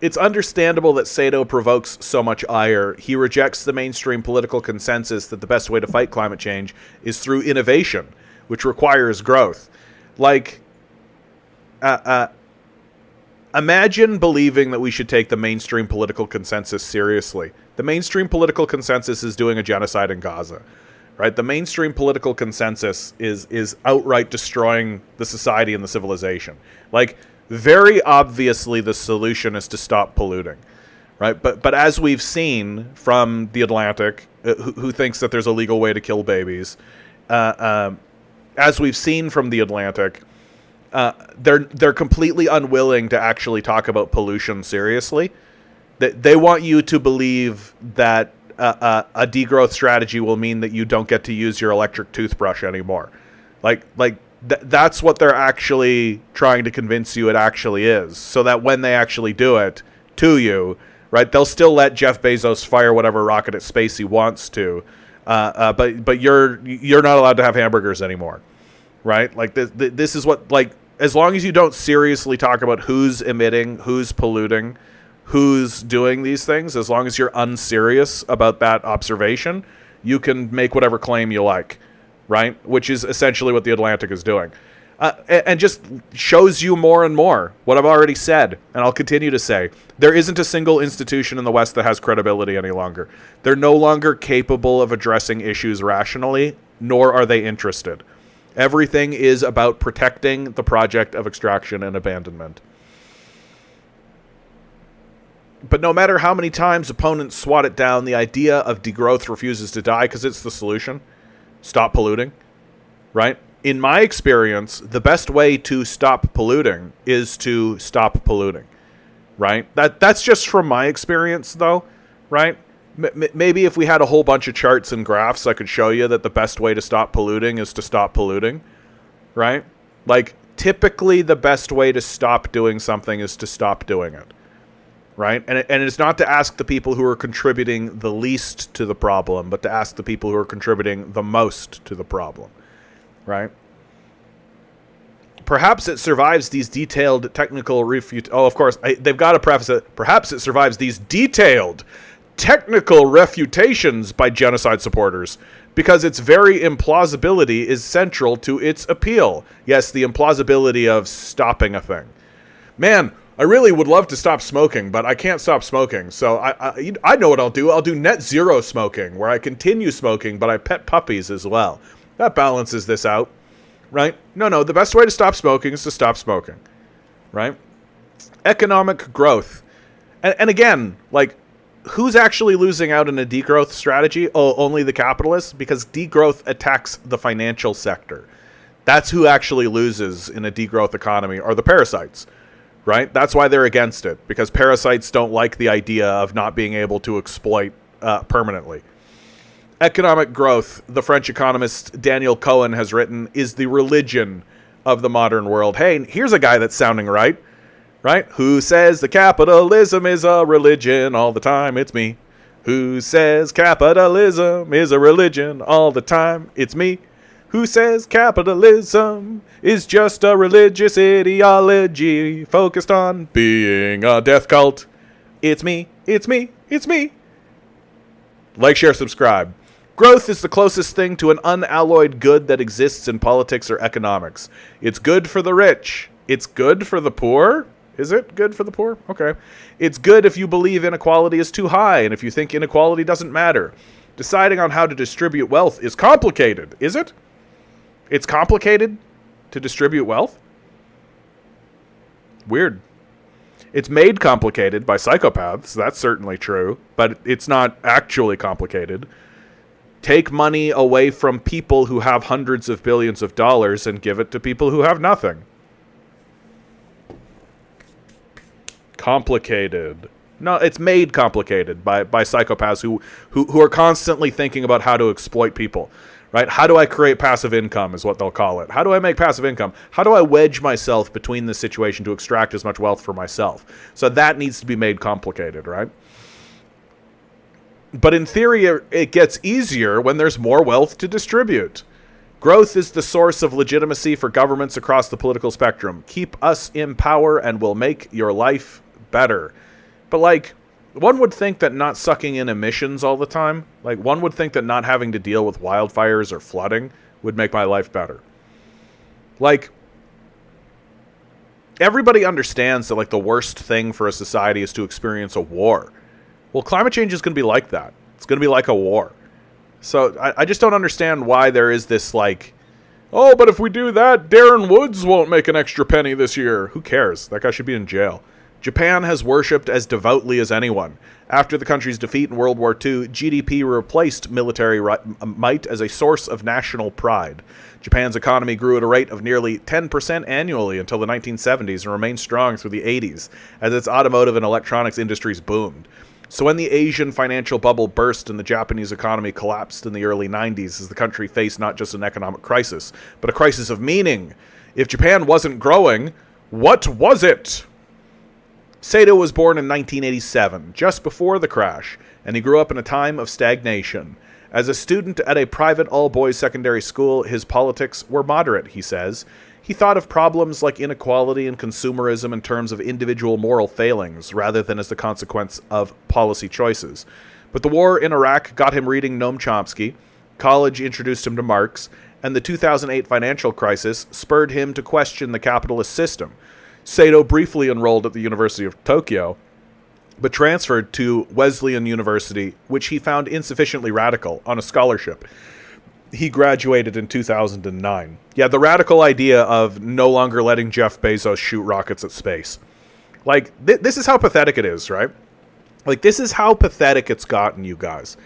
It's understandable that Sato provokes so much ire. He rejects the mainstream political consensus that the best way to fight climate change is through innovation, which requires growth. Like, imagine believing that we should take the mainstream political consensus seriously. The mainstream political consensus is doing a genocide in Gaza, right? The mainstream political consensus is outright destroying the society and the civilization. Like, very obviously the solution is to stop polluting, right? But as we've seen from The Atlantic, who thinks that there's a legal way to kill babies, as we've seen from The Atlantic, they're completely unwilling to actually talk about pollution seriously. They want you to believe that a degrowth strategy will mean that you don't get to use your electric toothbrush anymore. That's what they're actually trying to convince you it actually is, so that when they actually do it to you, right, they'll still let Jeff Bezos fire whatever rocket at space he wants to, but you're not allowed to have hamburgers anymore, right? Like, this is what, like, as long as you don't seriously talk about who's emitting, who's polluting, who's doing these things, as long as you're unserious about that observation, you can make whatever claim you like, right? Which is essentially what The Atlantic is doing. And just shows you more and more what I've already said, and I'll continue to say. There isn't a single institution in the West that has credibility any longer. They're no longer capable of addressing issues rationally, nor are they interested. Everything is about protecting the project of extraction and abandonment. But no matter how many times opponents swat it down, the idea of degrowth refuses to die because it's the solution. Stop polluting, right? In my experience, the best way to stop polluting is to stop polluting, right? That's just from my experience, though, right? Maybe if we had a whole bunch of charts and graphs, I could show you that the best way to stop polluting is to stop polluting, right? Like, typically the best way to stop doing something is to stop doing it, right? And it's not to ask the people who are contributing the least to the problem, but to ask the people who are contributing the most to the problem, right? Perhaps it survives these detailed technical of course, they've got to preface it. Perhaps it survives these detailed technical refutations by genocide supporters, because its very implausibility is central to its appeal. Yes, the implausibility of stopping a thing. Man, I really would love to stop smoking, but I can't stop smoking. So I know what I'll do. I'll do net zero smoking, where I continue smoking, but I pet puppies as well. That balances this out, right? No, the best way to stop smoking is to stop smoking, right? Economic growth. And again, like, who's actually losing out in a degrowth strategy? Oh, only the capitalists, because degrowth attacks the financial sector. That's who actually loses in a degrowth economy, are the parasites, right? That's why they're against it, because parasites don't like the idea of not being able to exploit permanently. Economic growth, the French economist Daniel Cohen has written, is the religion of the modern world. Hey, here's a guy that's sounding right. Right? Who says the capitalism is a religion all the time? It's me. Who says capitalism is a religion all the time? It's me. Who says capitalism is just a religious ideology focused on being a death cult? It's me. It's me. It's me. Like, share, subscribe. Growth is the closest thing to an unalloyed good that exists in politics or economics. It's good for the rich. It's good for the poor. Is it good for the poor? Okay. It's good if you believe inequality is too high and if you think inequality doesn't matter. Deciding on how to distribute wealth is complicated, is it? It's complicated to distribute wealth? Weird. It's made complicated by psychopaths, that's certainly true, but it's not actually complicated. Take money away from people who have hundreds of billions of dollars and give it to people who have nothing. Complicated. No, it's made complicated by psychopaths who are constantly thinking about how to exploit people. Right? How do I create passive income is what they'll call it. How do I make passive income? How do I wedge myself between this situation to extract as much wealth for myself? So that needs to be made complicated, right? But in theory, it gets easier when there's more wealth to distribute. Growth is the source of legitimacy for governments across the political spectrum. Keep us in power and we'll make your life better. But like, one would think that not sucking in emissions all the time, like one would think that not having to deal with wildfires or flooding would make my life better. Like, everybody understands that like the worst thing for a society is to experience a war. Well, climate change is going to be like that. It's going to be like a war. So I just don't understand why there is this like, oh, but if we do that, Darren Woods won't make an extra penny this year. Who cares? That guy should be in jail. Japan has worshipped as devoutly as anyone. After the country's defeat in World War II, GDP replaced military might as a source of national pride. Japan's economy grew at a rate of nearly 10% annually until the 1970s and remained strong through the 80s as its automotive and electronics industries boomed. So when the Asian financial bubble burst and the Japanese economy collapsed in the early 90s as the country faced not just an economic crisis, but a crisis of meaning. If Japan wasn't growing, what was it? Sato was born in 1987, just before the crash, and he grew up in a time of stagnation. As a student at a private all-boys secondary school, his politics were moderate, he says. He thought of problems like inequality and consumerism in terms of individual moral failings, rather than as the consequence of policy choices. But the war in Iraq got him reading Noam Chomsky, college introduced him to Marx, and the 2008 financial crisis spurred him to question the capitalist system. Sato briefly enrolled at the University of Tokyo, but transferred to Wesleyan University, which he found insufficiently radical, on a scholarship. He graduated in 2009. Yeah, the radical idea of no longer letting Jeff Bezos shoot rockets at space. Like, this is how pathetic it is, right? Like, this is how pathetic it's gotten, you guys.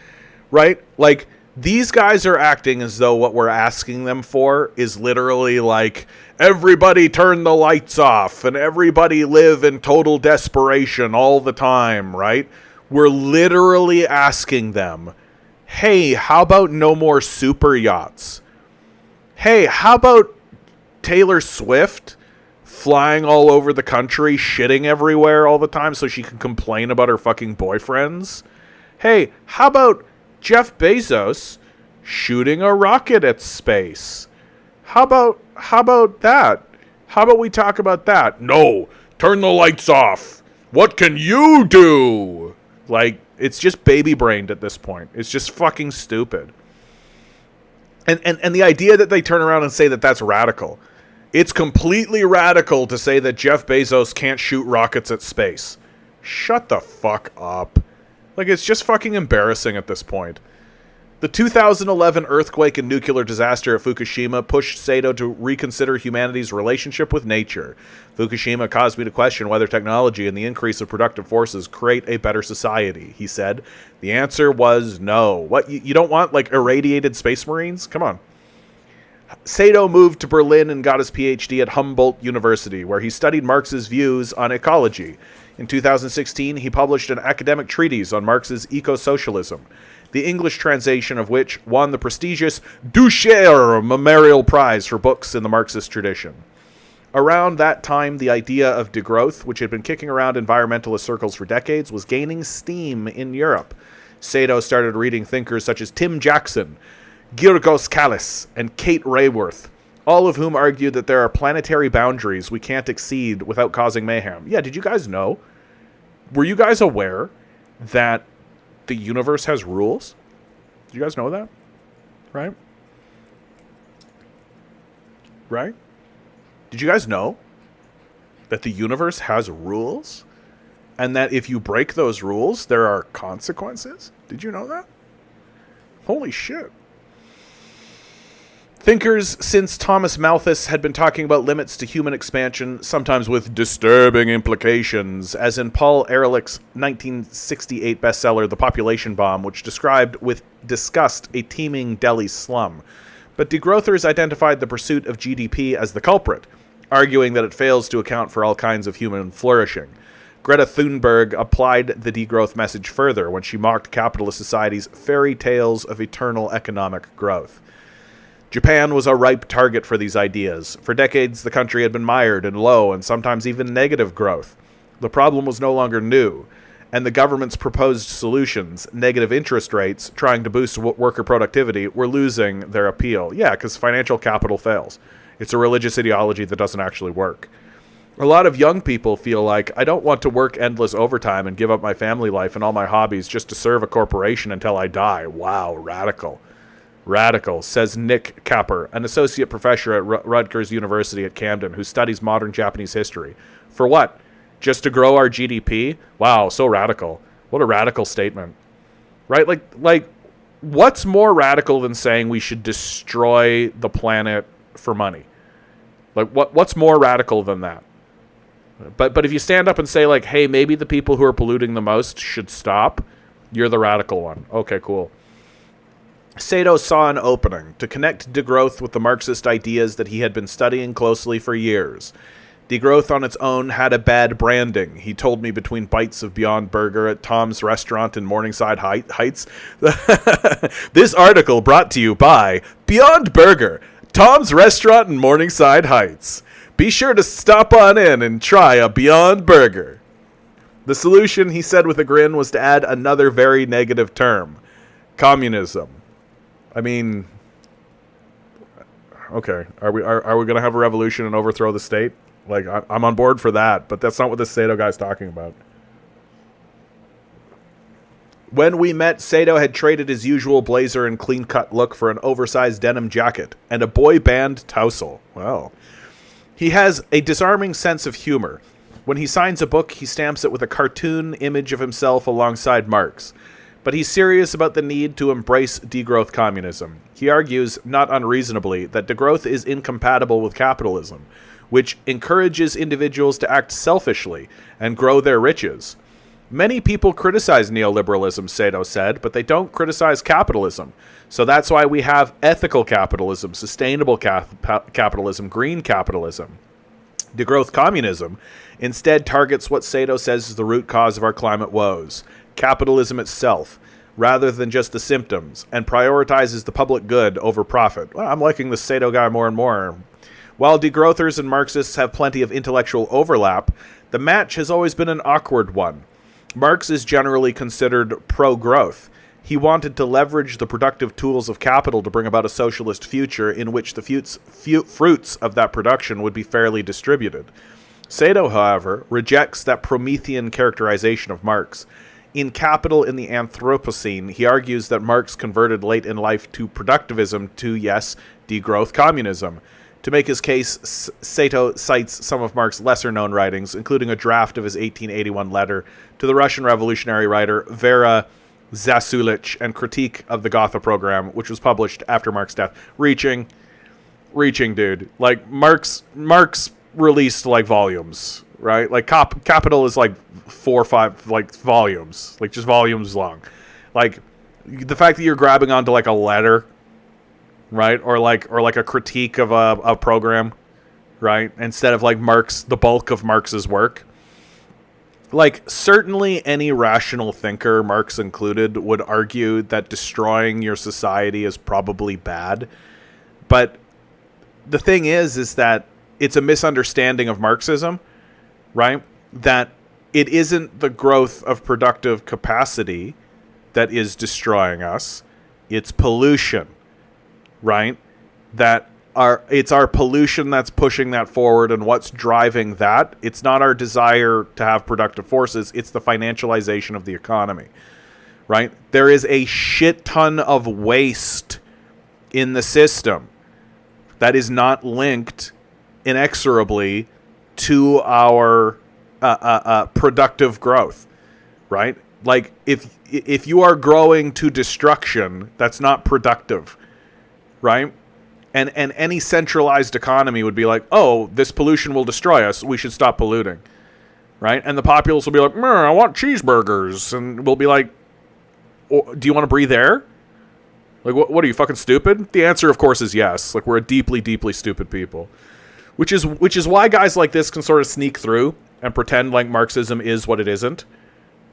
Right? Like, these guys are acting as though what we're asking them for is literally like, everybody turn the lights off and everybody live in total desperation all the time, right? We're literally asking them, hey, how about no more super yachts? Hey, how about Taylor Swift flying all over the country, shitting everywhere all the time so she can complain about her fucking boyfriends? Hey, how about Jeff Bezos shooting a rocket at space? How about that? How about we talk about that? No, turn the lights off. What can you do? Like, it's just baby-brained at this point. It's just fucking stupid. And the idea that they turn around and say that that's radical. It's completely radical to say that Jeff Bezos can't shoot rockets at space. Shut the fuck up. Like, it's just fucking embarrassing at this point. The 2011 earthquake and nuclear disaster at Fukushima pushed Sato to reconsider humanity's relationship with nature. Fukushima caused me to question whether technology and the increase of productive forces create a better society, he said. The answer was no. What, you don't want, like, irradiated space marines? Come on. Sato moved to Berlin and got his PhD at Humboldt University, where he studied Marx's views on ecology. In 2016, he published an academic treatise on Marx's eco-socialism, the English translation of which won the prestigious Ducher Memorial Prize for books in the Marxist tradition. Around that time, the idea of degrowth, which had been kicking around environmentalist circles for decades, was gaining steam in Europe. Sato started reading thinkers such as Tim Jackson, Georgos Kallis, and Kate Raworth, all of whom argued that there are planetary boundaries we can't exceed without causing mayhem. Yeah, did you guys know? Were you guys aware that the universe has rules? Did you guys know that? Right? Right? Did you guys know that the universe has rules? And that if you break those rules, there are consequences? Did you know that? Holy shit. Thinkers since Thomas Malthus had been talking about limits to human expansion, sometimes with disturbing implications, as in Paul Ehrlich's 1968 bestseller, The Population Bomb, which described with disgust a teeming Delhi slum. But degrowthers identified the pursuit of GDP as the culprit, arguing that it fails to account for all kinds of human flourishing. Greta Thunberg applied the degrowth message further when she mocked capitalist society's fairy tales of eternal economic growth. Japan was a ripe target for these ideas. For decades, the country had been mired in low and sometimes even negative growth. The problem was no longer new, and the government's proposed solutions, negative interest rates, trying to boost worker productivity, were losing their appeal. Yeah, because financial capital fails. It's a religious ideology that doesn't actually work. A lot of young people feel like, I don't want to work endless overtime and give up my family life and all my hobbies just to serve a corporation until I die. Wow, radical. Radical, says Nick Capper, an associate professor at Rutgers University at Camden, who studies modern Japanese history. For what? Just to grow our GDP? Wow, so radical. What a radical statement. Right? Like, what's more radical than saying we should destroy the planet for money? Like, what's more radical than that? But if you stand up and say, like, hey, maybe the people who are polluting the most should stop, you're the radical one. Okay, cool. Sato saw an opening to connect degrowth with the Marxist ideas that he had been studying closely for years. Degrowth on its own had a bad branding, he told me between bites of Beyond Burger at Tom's Restaurant in Morningside Heights. This article brought to you by Beyond Burger, Tom's Restaurant in Morningside Heights. Be sure to stop on in and try a Beyond Burger. The solution, he said with a grin, was to add another very negative term. Communism. I mean, okay, are we going to have a revolution and overthrow the state? Like, I'm on board for that, but that's not what this Sato guy's talking about. When we met, Sato had traded his usual blazer and clean-cut look for an oversized denim jacket and a boy band tousle. Well, he has a disarming sense of humor. When he signs a book, he stamps it with a cartoon image of himself alongside Marx. But he's serious about the need to embrace degrowth communism. He argues, not unreasonably, that degrowth is incompatible with capitalism, which encourages individuals to act selfishly and grow their riches. Many people criticize neoliberalism, Sato said, but they don't criticize capitalism. So that's why we have ethical capitalism, sustainable capitalism, green capitalism. Degrowth communism instead targets what Sato says is the root cause of our climate woes, capitalism itself, rather than just the symptoms, and prioritizes the public good over profit. Well, I'm liking this Sato guy more and more. While degrowthers and Marxists have plenty of intellectual overlap, the match has always been an awkward one. Marx is generally considered pro-growth. He wanted to leverage the productive tools of capital to bring about a socialist future in which the fruits of that production would be fairly distributed. Sato, however, rejects that Promethean characterization of Marx. In Capital in the Anthropocene, he argues that Marx converted late in life to productivism to, yes, degrowth communism. To make his case, Sato cites some of Marx's lesser-known writings, including a draft of his 1881 letter to the Russian revolutionary writer Vera Zasulich and Critique of the Gotha Program, which was published after Marx's death. Reaching, dude. Like, Marx released, like, volumes, right? Like, Capital is, like, 4 or 5, like, volumes. Like, just volumes long. Like, the fact that you're grabbing onto, like, a letter, right? Or like a critique of a program, right? Instead of, like, Marx, the bulk of Marx's work. Like, certainly any rational thinker, Marx included, would argue that destroying your society is probably bad. But the thing is that it's a misunderstanding of Marxism, right? That it isn't the growth of productive capacity that is destroying us. It's pollution, right? It's our pollution that's pushing that forward, and what's driving that? It's not our desire to have productive forces, it's the financialization of the economy, right? There is a shit ton of waste in the system that is not linked inexorably to our productive growth, right? Like, if you are growing to destruction, that's not productive, right? And any centralized economy would be like, oh, this pollution will destroy us. We should stop polluting. Right? And the populace will be like, I want cheeseburgers. And we'll be like, oh, do you want to breathe air? Like, what are you, fucking stupid? The answer, of course, is yes. Like, we're a deeply, deeply stupid people. Which is why guys like this can sort of sneak through and pretend like Marxism is what it isn't.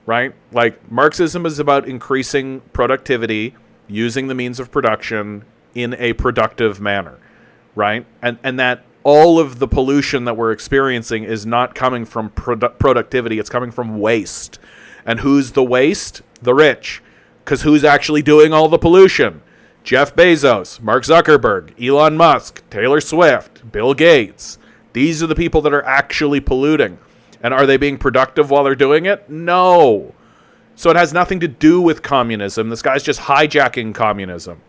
Right? Like, Marxism is about increasing productivity using the means of production in a productive manner. Right? And that all of the pollution that we're experiencing is not coming from productivity. It's coming from waste. And who's the waste? The rich. Because who's actually doing all the pollution? Jeff Bezos, Mark Zuckerberg, Elon Musk, Taylor Swift, Bill Gates. These are the people that are actually polluting. And are they being productive while they're doing it? No. So it has nothing to do with communism. This guy's just hijacking communism.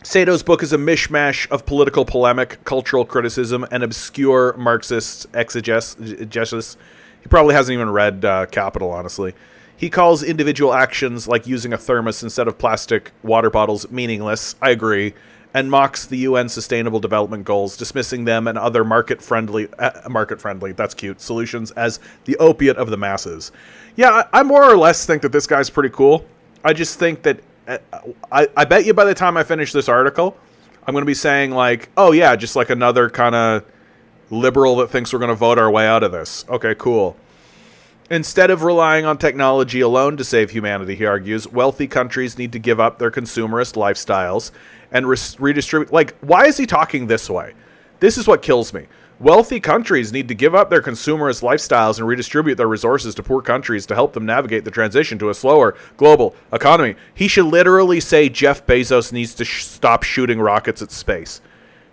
Sato's book is a mishmash of political polemic, cultural criticism, and obscure Marxist exegesis. He probably hasn't even read Capital, honestly. He calls individual actions like using a thermos instead of plastic water bottles meaningless, I agree, and mocks the UN Sustainable Development Goals, dismissing them and other market-friendly, that's cute, solutions as the opiate of the masses. Yeah, I more or less think that this guy's pretty cool. I just think that I bet you by the time I finish this article, I'm going to be saying like, oh yeah, just like another kind of liberal that thinks we're going to vote our way out of this. Okay, cool. Instead of relying on technology alone to save humanity, he argues, wealthy countries need to give up their consumerist lifestyles and redistribute. Like, why is he talking this way? This is what kills me. Wealthy countries need to give up their consumerist lifestyles and redistribute their resources to poor countries to help them navigate the transition to a slower global economy. He should literally say Jeff Bezos needs to stop shooting rockets at space.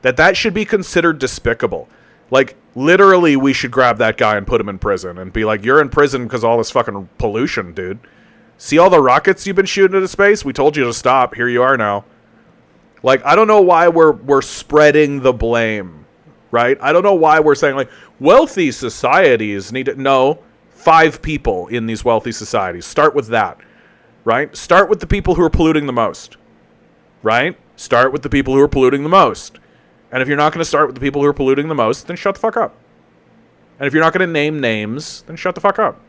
That should be considered despicable. Like, literally, we should grab that guy and put him in prison and be like, you're in prison because all this fucking pollution, dude. See all the rockets you've been shooting into space? We told you to stop. Here you are now. Like, I don't know why we're spreading the blame. Right? I don't know why we're saying, like, wealthy societies need to... No, 5 people in these wealthy societies. Start with that. Right? Start with the people who are polluting the most. Right? Start with the people who are polluting the most. And if you're not going to start with the people who are polluting the most, then shut the fuck up. And if you're not going to name names, then shut the fuck up.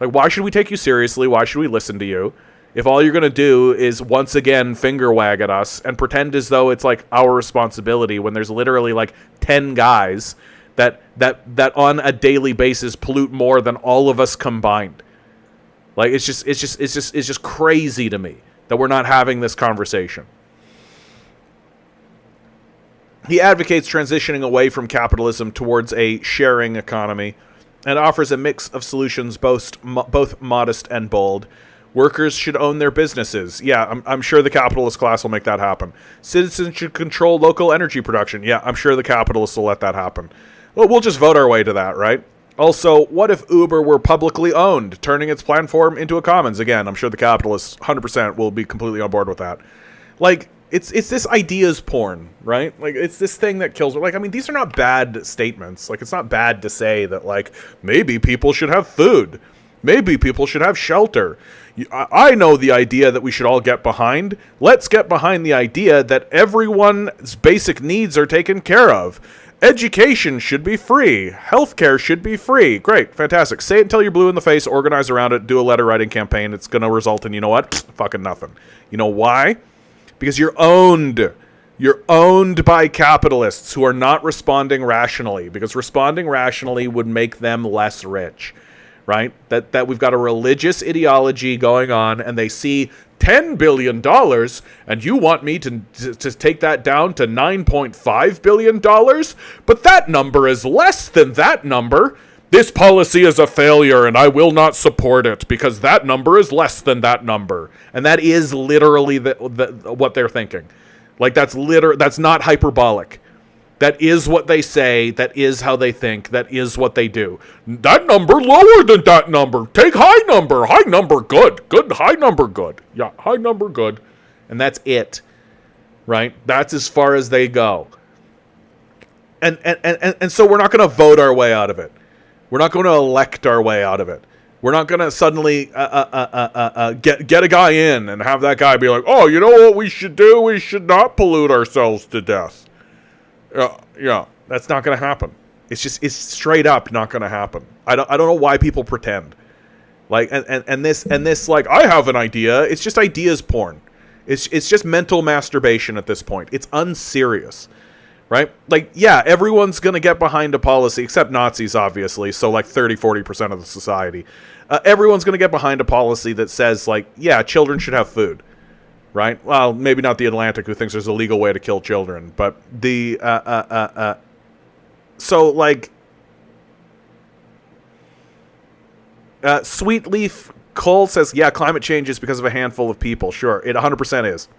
Like, why should we take you seriously? Why should we listen to you? If all you're going to do is once again finger wag at us and pretend as though it's like our responsibility when there's literally like 10 guys that on a daily basis pollute more than all of us combined. Like, it's just crazy to me that we're not having this conversation. He advocates transitioning away from capitalism towards a sharing economy and offers a mix of solutions both modest and bold. Workers should own their businesses. Yeah, I'm sure the capitalist class will make that happen. Citizens should control local energy production. Yeah, I'm sure the capitalists will let that happen. Well, we'll just vote our way to that, right? Also, what if Uber were publicly owned, turning its platform into a commons? Again, I'm sure the capitalists 100% will be completely on board with that. Like, it's this ideas porn, right? Like, it's this thing that kills... Like, I mean, these are not bad statements. Like, it's not bad to say that, like, maybe people should have food. Maybe people should have shelter. I know the idea that we should all get behind. Let's get behind the idea that everyone's basic needs are taken care of. Education should be free. Healthcare should be free. Great. Fantastic. Say it until you're blue in the face. Organize around it. Do a letter writing campaign. It's going to result in, you know what? Fucking nothing. You know why? Because you're owned. You're owned by capitalists who are not responding rationally. Because responding rationally would make them less rich. Right? That we've got a religious ideology going on, and they see $10 billion, and you want me to take that down to $9.5 billion? But that number is less than that number. This policy is a failure, and I will not support it, because that number is less than that number. And that is literally what they're thinking. Like, that's not hyperbolic. That is what they say. That is how they think. That is what they do. That number lower than that number. Take high number. High number, good. Good, high number, good. Yeah, high number, good. And that's it. Right? That's as far as they go. And so we're not going to vote our way out of it. We're not going to elect our way out of it. We're not going to suddenly get a guy in and have that guy be like, oh, you know what we should do? We should not pollute ourselves to death. Yeah, that's not going to happen. It's straight up not going to happen. I don't know why people pretend. Like, and this, like, I have an idea. It's just ideas porn. It's just mental masturbation at this point. It's unserious. Right? Like, yeah, everyone's going to get behind a policy, except Nazis, obviously, so like 30-40% of the society. Everyone's going to get behind a policy that says, like, yeah, children should have food. Right? Well, maybe not the Atlantic, who thinks there's a legal way to kill children, but the, so, like, Sweet Leaf Cole says, yeah, climate change is because of a handful of people. Sure, it 100% is.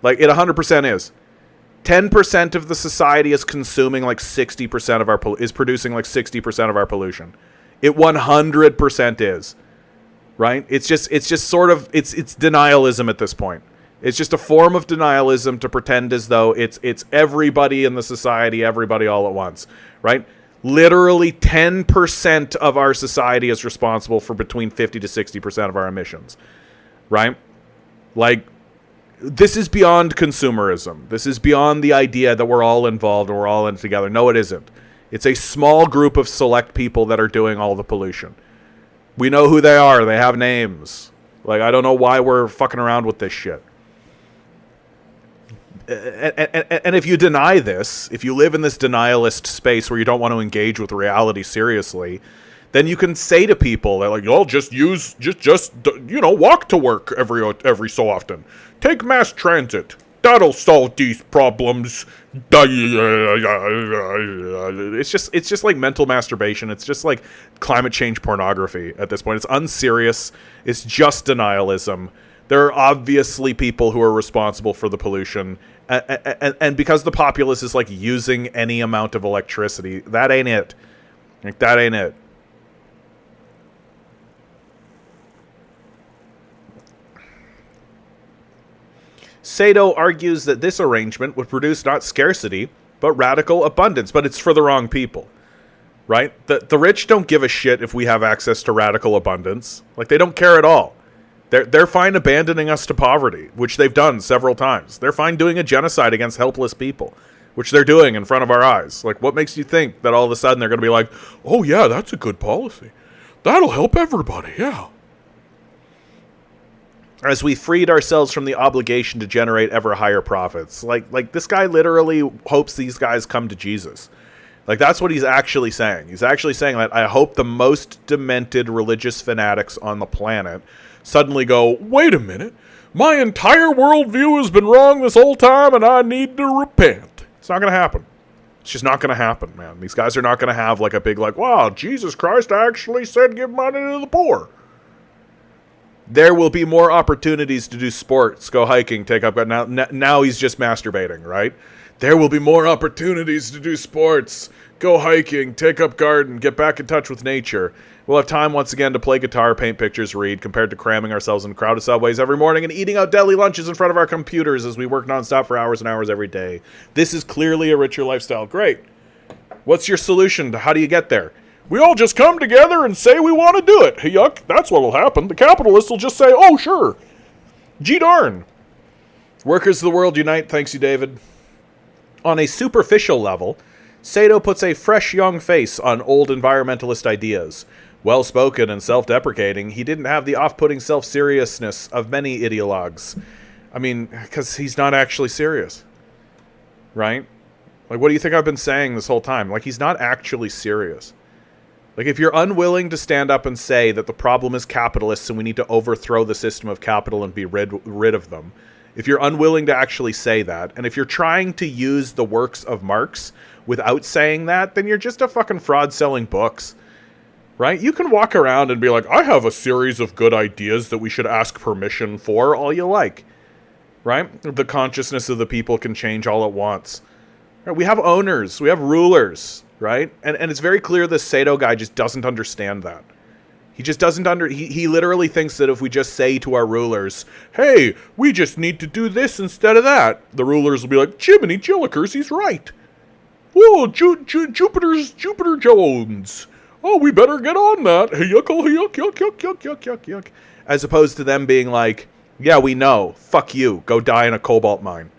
Like, it 100% is. 10% of the society is consuming like 60% of our is producing like 60% of our pollution. It 100% is. Right? It's just sort of it's denialism at this point. It's just a form of denialism to pretend as though it's everybody in the society, everybody all at once, right? Literally 10% of our society is responsible for between 50 to 60% of our emissions. Right? Like, this is beyond consumerism. This is beyond the idea that we're all involved and we're all in it together. No, it isn't. It's a small group of select people that are doing all the pollution. We know who they are. They have names. Like, I don't know why we're fucking around with this shit. And if you deny this, if you live in this denialist space where you don't want to engage with reality seriously, then you can say to people, they're like, "Oh, just walk to work every so often. Take mass transit. That'll solve these problems." It's just like mental masturbation. It's just like climate change pornography at this point. It's unserious. It's just denialism. There are obviously people who are responsible for the pollution. And because the populace is like using any amount of electricity, that ain't it. Like, that ain't it. Sato argues that this arrangement would produce not scarcity, but radical abundance. But it's for the wrong people, right? The rich don't give a shit if we have access to radical abundance. Like, they don't care at all. They're fine abandoning us to poverty, which they've done several times. They're fine doing a genocide against helpless people, which they're doing in front of our eyes. Like, what makes you think that all of a sudden they're going to be like, oh, yeah, that's a good policy. That'll help everybody, yeah. As we freed ourselves from the obligation to generate ever higher profits. Like this guy literally hopes these guys come to Jesus. Like, that's what he's actually saying. He's actually saying that I hope the most demented religious fanatics on the planet suddenly go, wait a minute, my entire worldview has been wrong this whole time and I need to repent. It's not going to happen. It's just not going to happen, man. These guys are not going to have like a big like, wow, Jesus Christ actually said give money to the poor. There will be more opportunities to do sports, go hiking, take up... Now he's just masturbating, right? There will be more opportunities to do sports, go hiking, take up garden, get back in touch with nature. We'll have time once again to play guitar, paint pictures, read, compared to cramming ourselves in crowded subways every morning and eating out deli lunches in front of our computers as we work nonstop for hours and hours every day. This is clearly a richer lifestyle. Great. What's your solution to how do you get there? We all just come together and say we want to do it. Hey, yuck, that's what'll happen. The capitalists will just say, oh, sure. Gee darn. Workers of the world unite. Thanks you, David. On a superficial level, Sato puts a fresh young face on old environmentalist ideas. Well-spoken and self-deprecating, he didn't have the off-putting self-seriousness of many ideologues. I mean, because he's not actually serious. Right? Like, what do you think I've been saying this whole time? Like, he's not actually serious. Like, if you're unwilling to stand up and say that the problem is capitalists and we need to overthrow the system of capital and be rid of them, if you're unwilling to actually say that, and if you're trying to use the works of Marx without saying that, then you're just a fucking fraud selling books. Right? You can walk around and be like, I have a series of good ideas that we should ask permission for, all you like. Right? The consciousness of the people can change all at once. Right? We have owners. We have rulers. Right? And it's very clear this Sato guy just doesn't understand that. He just doesn't he literally thinks that if we just say to our rulers, hey, we just need to do this instead of that, the rulers will be like, Jiminy Jillikers, he's right. Whoa, Jupiter Jones. oh, we better get on that. Yuck, yuck, yuck, yuck, yuck, yuck, yuck, yuck. As opposed to them being like, yeah, we know. Fuck you. Go die in a cobalt mine.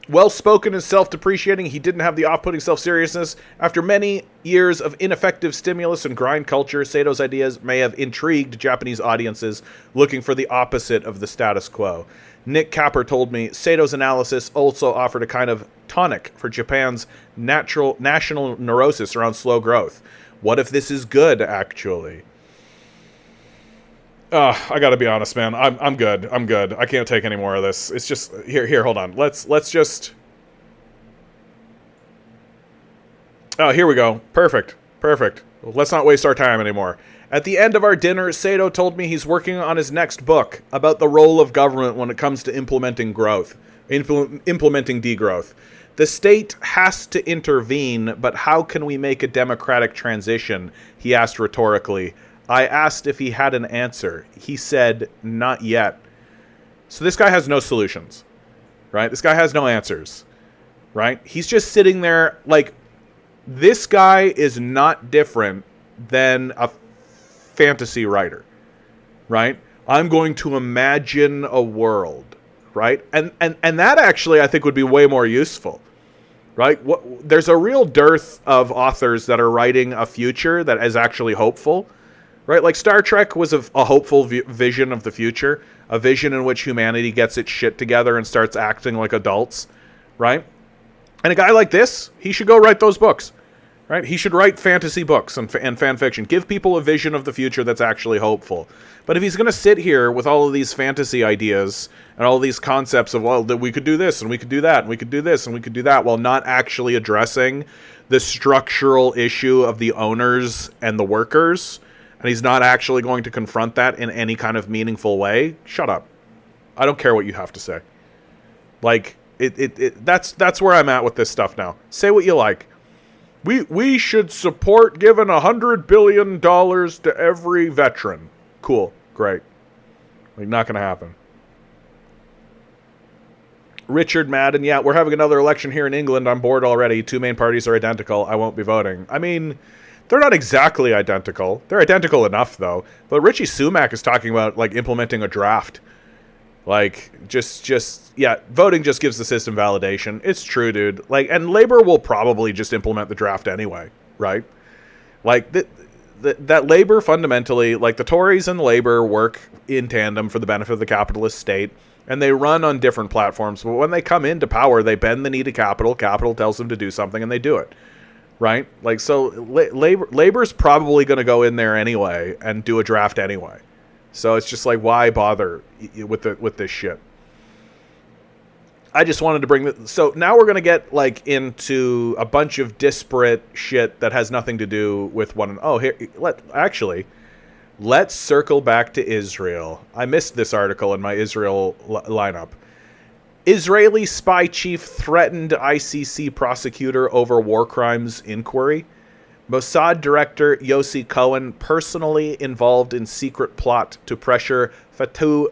Well-spoken and self-depreciating, he didn't have the off-putting self-seriousness. After many years of ineffective stimulus and grind culture, Sato's ideas may have intrigued Japanese audiences looking for the opposite of the status quo. Nick Capper told me Sato's analysis also offered a kind of tonic for Japan's national neurosis around slow growth. What if this is good, actually? I gotta be honest, man. I'm good. I'm good. I can't take any more of this. It's just here. Hold on. Let's just. Oh, here we go. Perfect. Let's not waste our time anymore. At the end of our dinner, Sato told me he's working on his next book about the role of government when it comes to implementing growth, implementing degrowth. The state has to intervene, but how can we make a democratic transition? He asked rhetorically. I asked if he had an answer. He said, not yet. So this guy has no solutions, right? This guy has no answers, right? He's just sitting there like, this guy is not different than a fantasy writer, right? I'm going to imagine a world, right? And that actually I think would be way more useful, right? There's a real dearth of authors that are writing a future that is actually hopeful. Right, like Star Trek was a hopeful vision of the future, a vision in which humanity gets its shit together and starts acting like adults, right? And a guy like this, he should go write those books, right? He should write fantasy books and fan fiction. Give people a vision of the future that's actually hopeful. But if he's going to sit here with all of these fantasy ideas and all these concepts of, well, that we could do this and we could do that and we could do this and we could do that, while not actually addressing the structural issue of the owners and the workers, and he's not actually going to confront that in any kind of meaningful way, shut up. I don't care what you have to say. Like, that's where I'm at with this stuff now. Say what you like. We should support giving $100 billion to every veteran. Cool. Great. Like, not going to happen. Richard Madden, yeah, we're having another election here in England. I'm bored already. Two main parties are identical. I won't be voting. I mean, they're not exactly identical. They're identical enough, though. But Richie Sumak is talking about, like, implementing a draft. Like, yeah, voting just gives the system validation. It's true, dude. Like, and Labor will probably just implement the draft anyway, right? Like, that Labor fundamentally, like, the Tories and Labor work in tandem for the benefit of the capitalist state, and they run on different platforms. But when they come into power, they bend the knee to capital. Capital tells them to do something, and they do it. Right? Like, so Labor's probably going to go in there anyway and do a draft anyway. So it's just like, why bother with this shit? I just wanted to bring so now we're going to get like into a bunch of disparate shit that has nothing to do with one. Oh, here, let's circle back to Israel. I missed this article in my Israel lineup. Israeli spy chief threatened ICC prosecutor over war crimes inquiry. Mossad director Yossi Cohen personally involved in secret plot to pressure Fatou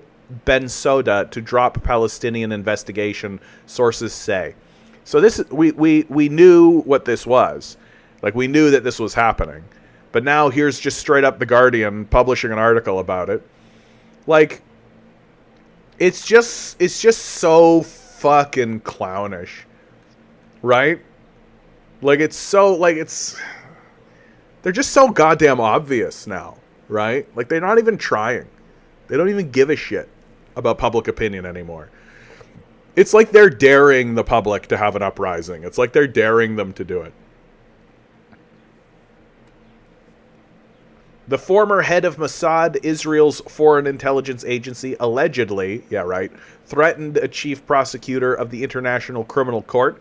Bensouda to drop Palestinian investigation, sources say. So this we knew what this was. Like, we knew that this was happening. But now here's just straight up The Guardian publishing an article about it. Like, it's just so fucking clownish, right? Like, it's so, like, they're just so goddamn obvious now, right? Like, they're not even trying. They don't even give a shit about public opinion anymore. It's like they're daring the public to have an uprising. It's like they're daring them to do it. The former head of Mossad, Israel's foreign intelligence agency, allegedly, threatened a chief prosecutor of the International Criminal Court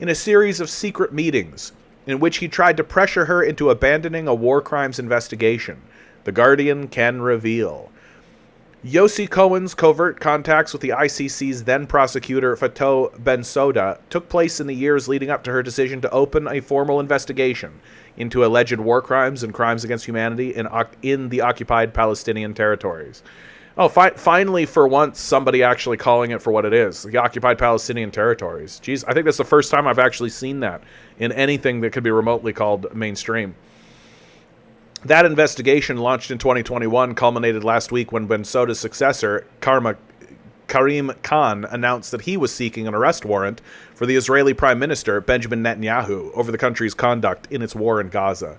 in a series of secret meetings in which he tried to pressure her into abandoning a war crimes investigation. The Guardian can reveal. Yossi Cohen's covert contacts with the ICC's then prosecutor Fatou Bensouda took place in the years leading up to her decision to open a formal investigation into alleged war crimes and crimes against humanity in the occupied Palestinian territories. Oh, finally, for once, somebody actually calling it for what it is. The occupied Palestinian territories. Jeez, I think that's the first time I've actually seen that in anything that could be remotely called mainstream. That investigation, launched in 2021, culminated last week when Bensoda's successor, Karim Khan, announced that he was seeking an arrest warrant for the Israeli Prime Minister, Benjamin Netanyahu, over the country's conduct in its war in Gaza.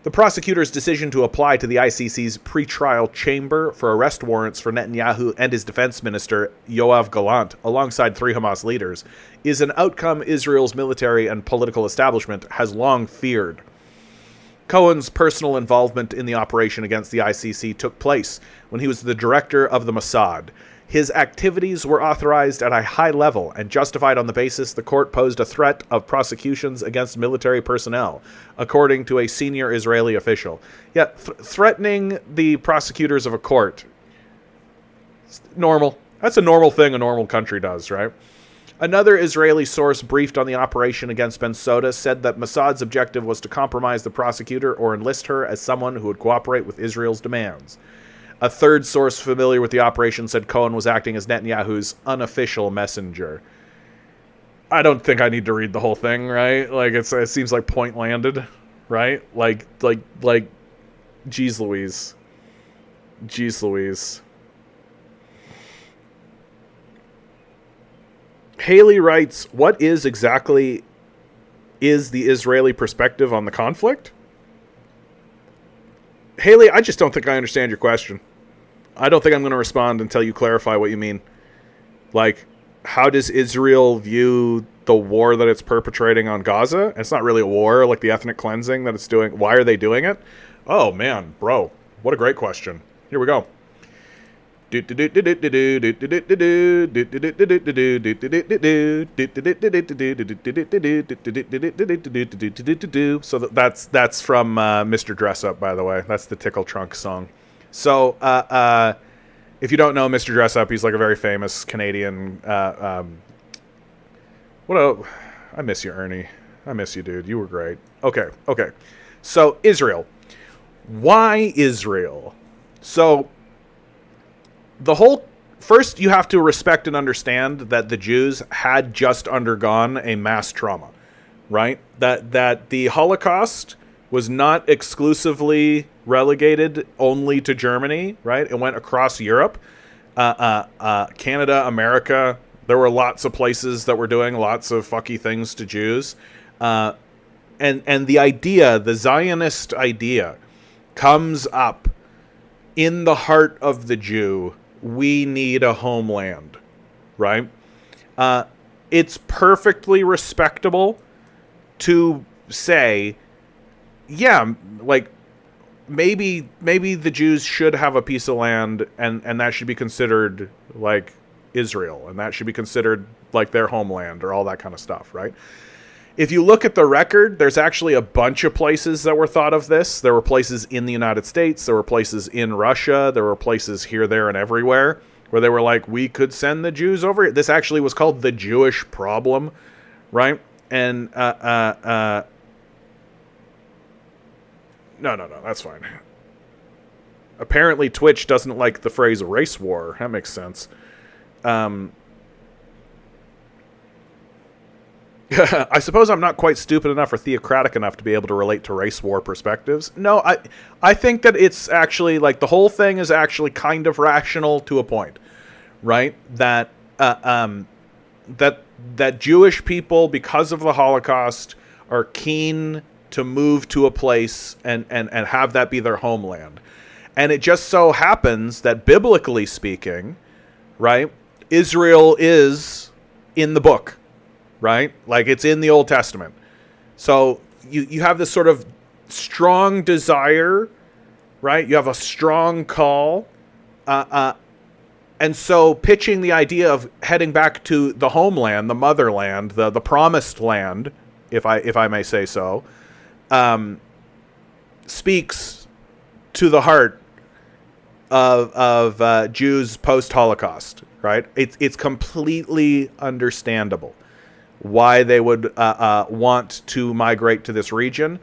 The prosecutor's decision to apply to the ICC's pretrial chamber for arrest warrants for Netanyahu and his defense minister, Yoav Gallant, alongside 3 Hamas leaders, is an outcome Israel's military and political establishment has long feared. Cohen's personal involvement in the operation against the ICC took place when he was the director of the Mossad. His activities were authorized at a high level and justified on the basis the court posed a threat of prosecutions against military personnel, according to a senior Israeli official. Yeah, threatening the prosecutors of a court. Normal. That's a normal thing a normal country does, right? Another Israeli source briefed on the operation against Bensoda said that Mossad's objective was to compromise the prosecutor or enlist her as someone who would cooperate with Israel's demands. A third source familiar with the operation said Cohen was acting as Netanyahu's unofficial messenger. I don't think I need to read the whole thing, right? Like, it seems like point landed, right? Like, geez Louise. Jeez Louise. Haley writes, what exactly is the Israeli perspective on the conflict? Haley, I just don't think I understand your question. I don't think I'm going to respond until you clarify what you mean. Like, how does Israel view the war that it's perpetrating on Gaza? It's not really a war, like the ethnic cleansing that it's doing. Why are they doing it? Oh, man, bro. What a great question. Here we go. So that's from Mr. Dress Up, by the way. That's the Tickle Trunk song. So if you don't know Mr. Dress Up, he's like a very famous Canadian. I miss you, Ernie. I miss you, dude. You were great. Okay. So Israel. Why Israel? So first you have to respect and understand that the Jews had just undergone a mass trauma, right? That the Holocaust was not exclusively relegated only to Germany, right? It went across Europe, Canada, America. There were lots of places that were doing lots of fucky things to Jews. And the idea, the Zionist idea, comes up in the heart of the Jew. We need a homeland, right? It's perfectly respectable to say, yeah, like maybe the Jews should have a piece of land, and that should be considered like Israel, and that should be considered like their homeland, or all that kind of stuff, right? If you look at the record, there's actually a bunch of places that were thought of this. There were places in the United States. There were places in Russia. There were places here, there, and everywhere where they were like, we could send the Jews over here. This actually was called the Jewish problem, right? And no, that's fine. Apparently Twitch doesn't like the phrase race war. That makes sense. I suppose I'm not quite stupid enough or theocratic enough to be able to relate to race war perspectives. No, I think that it's actually, like, the whole thing is actually kind of rational to a point, right? That Jewish people, because of the Holocaust, are keen to move to a place and have that be their homeland. And it just so happens that, biblically speaking, right, Israel is in the book. Right? Like, it's in the Old Testament. So you have this sort of strong desire, right? You have a strong call. And so pitching the idea of heading back to the homeland, the motherland, the promised land, if I may say so, speaks to the heart of Jews post-Holocaust, right? It's completely understandable why they would want to migrate to this region.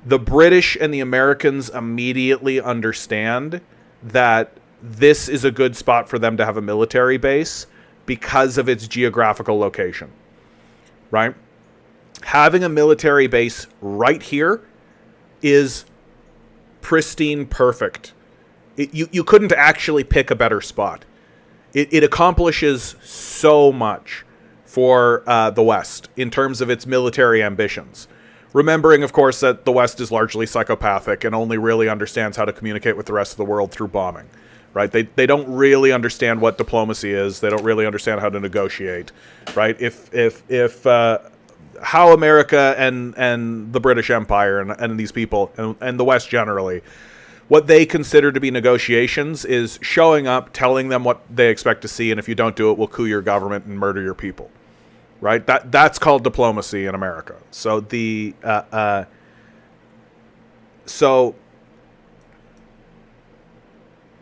The British and the Americans immediately understand that this is a good spot for them to have a military base because of its geographical location, right? Having a military base right here is pristine perfect. You couldn't actually pick a better spot. It accomplishes so much for the West in terms of its military ambitions. Remembering, of course, that the West is largely psychopathic and only really understands how to communicate with the rest of the world through bombing, right? They don't really understand what diplomacy is. They don't really understand how to negotiate, right? If how America and the British Empire and these people and the West generally, what they consider to be negotiations is showing up, telling them what they expect to see, and if you don't do it, we'll coup your government and murder your people. Right? That's called diplomacy in America. So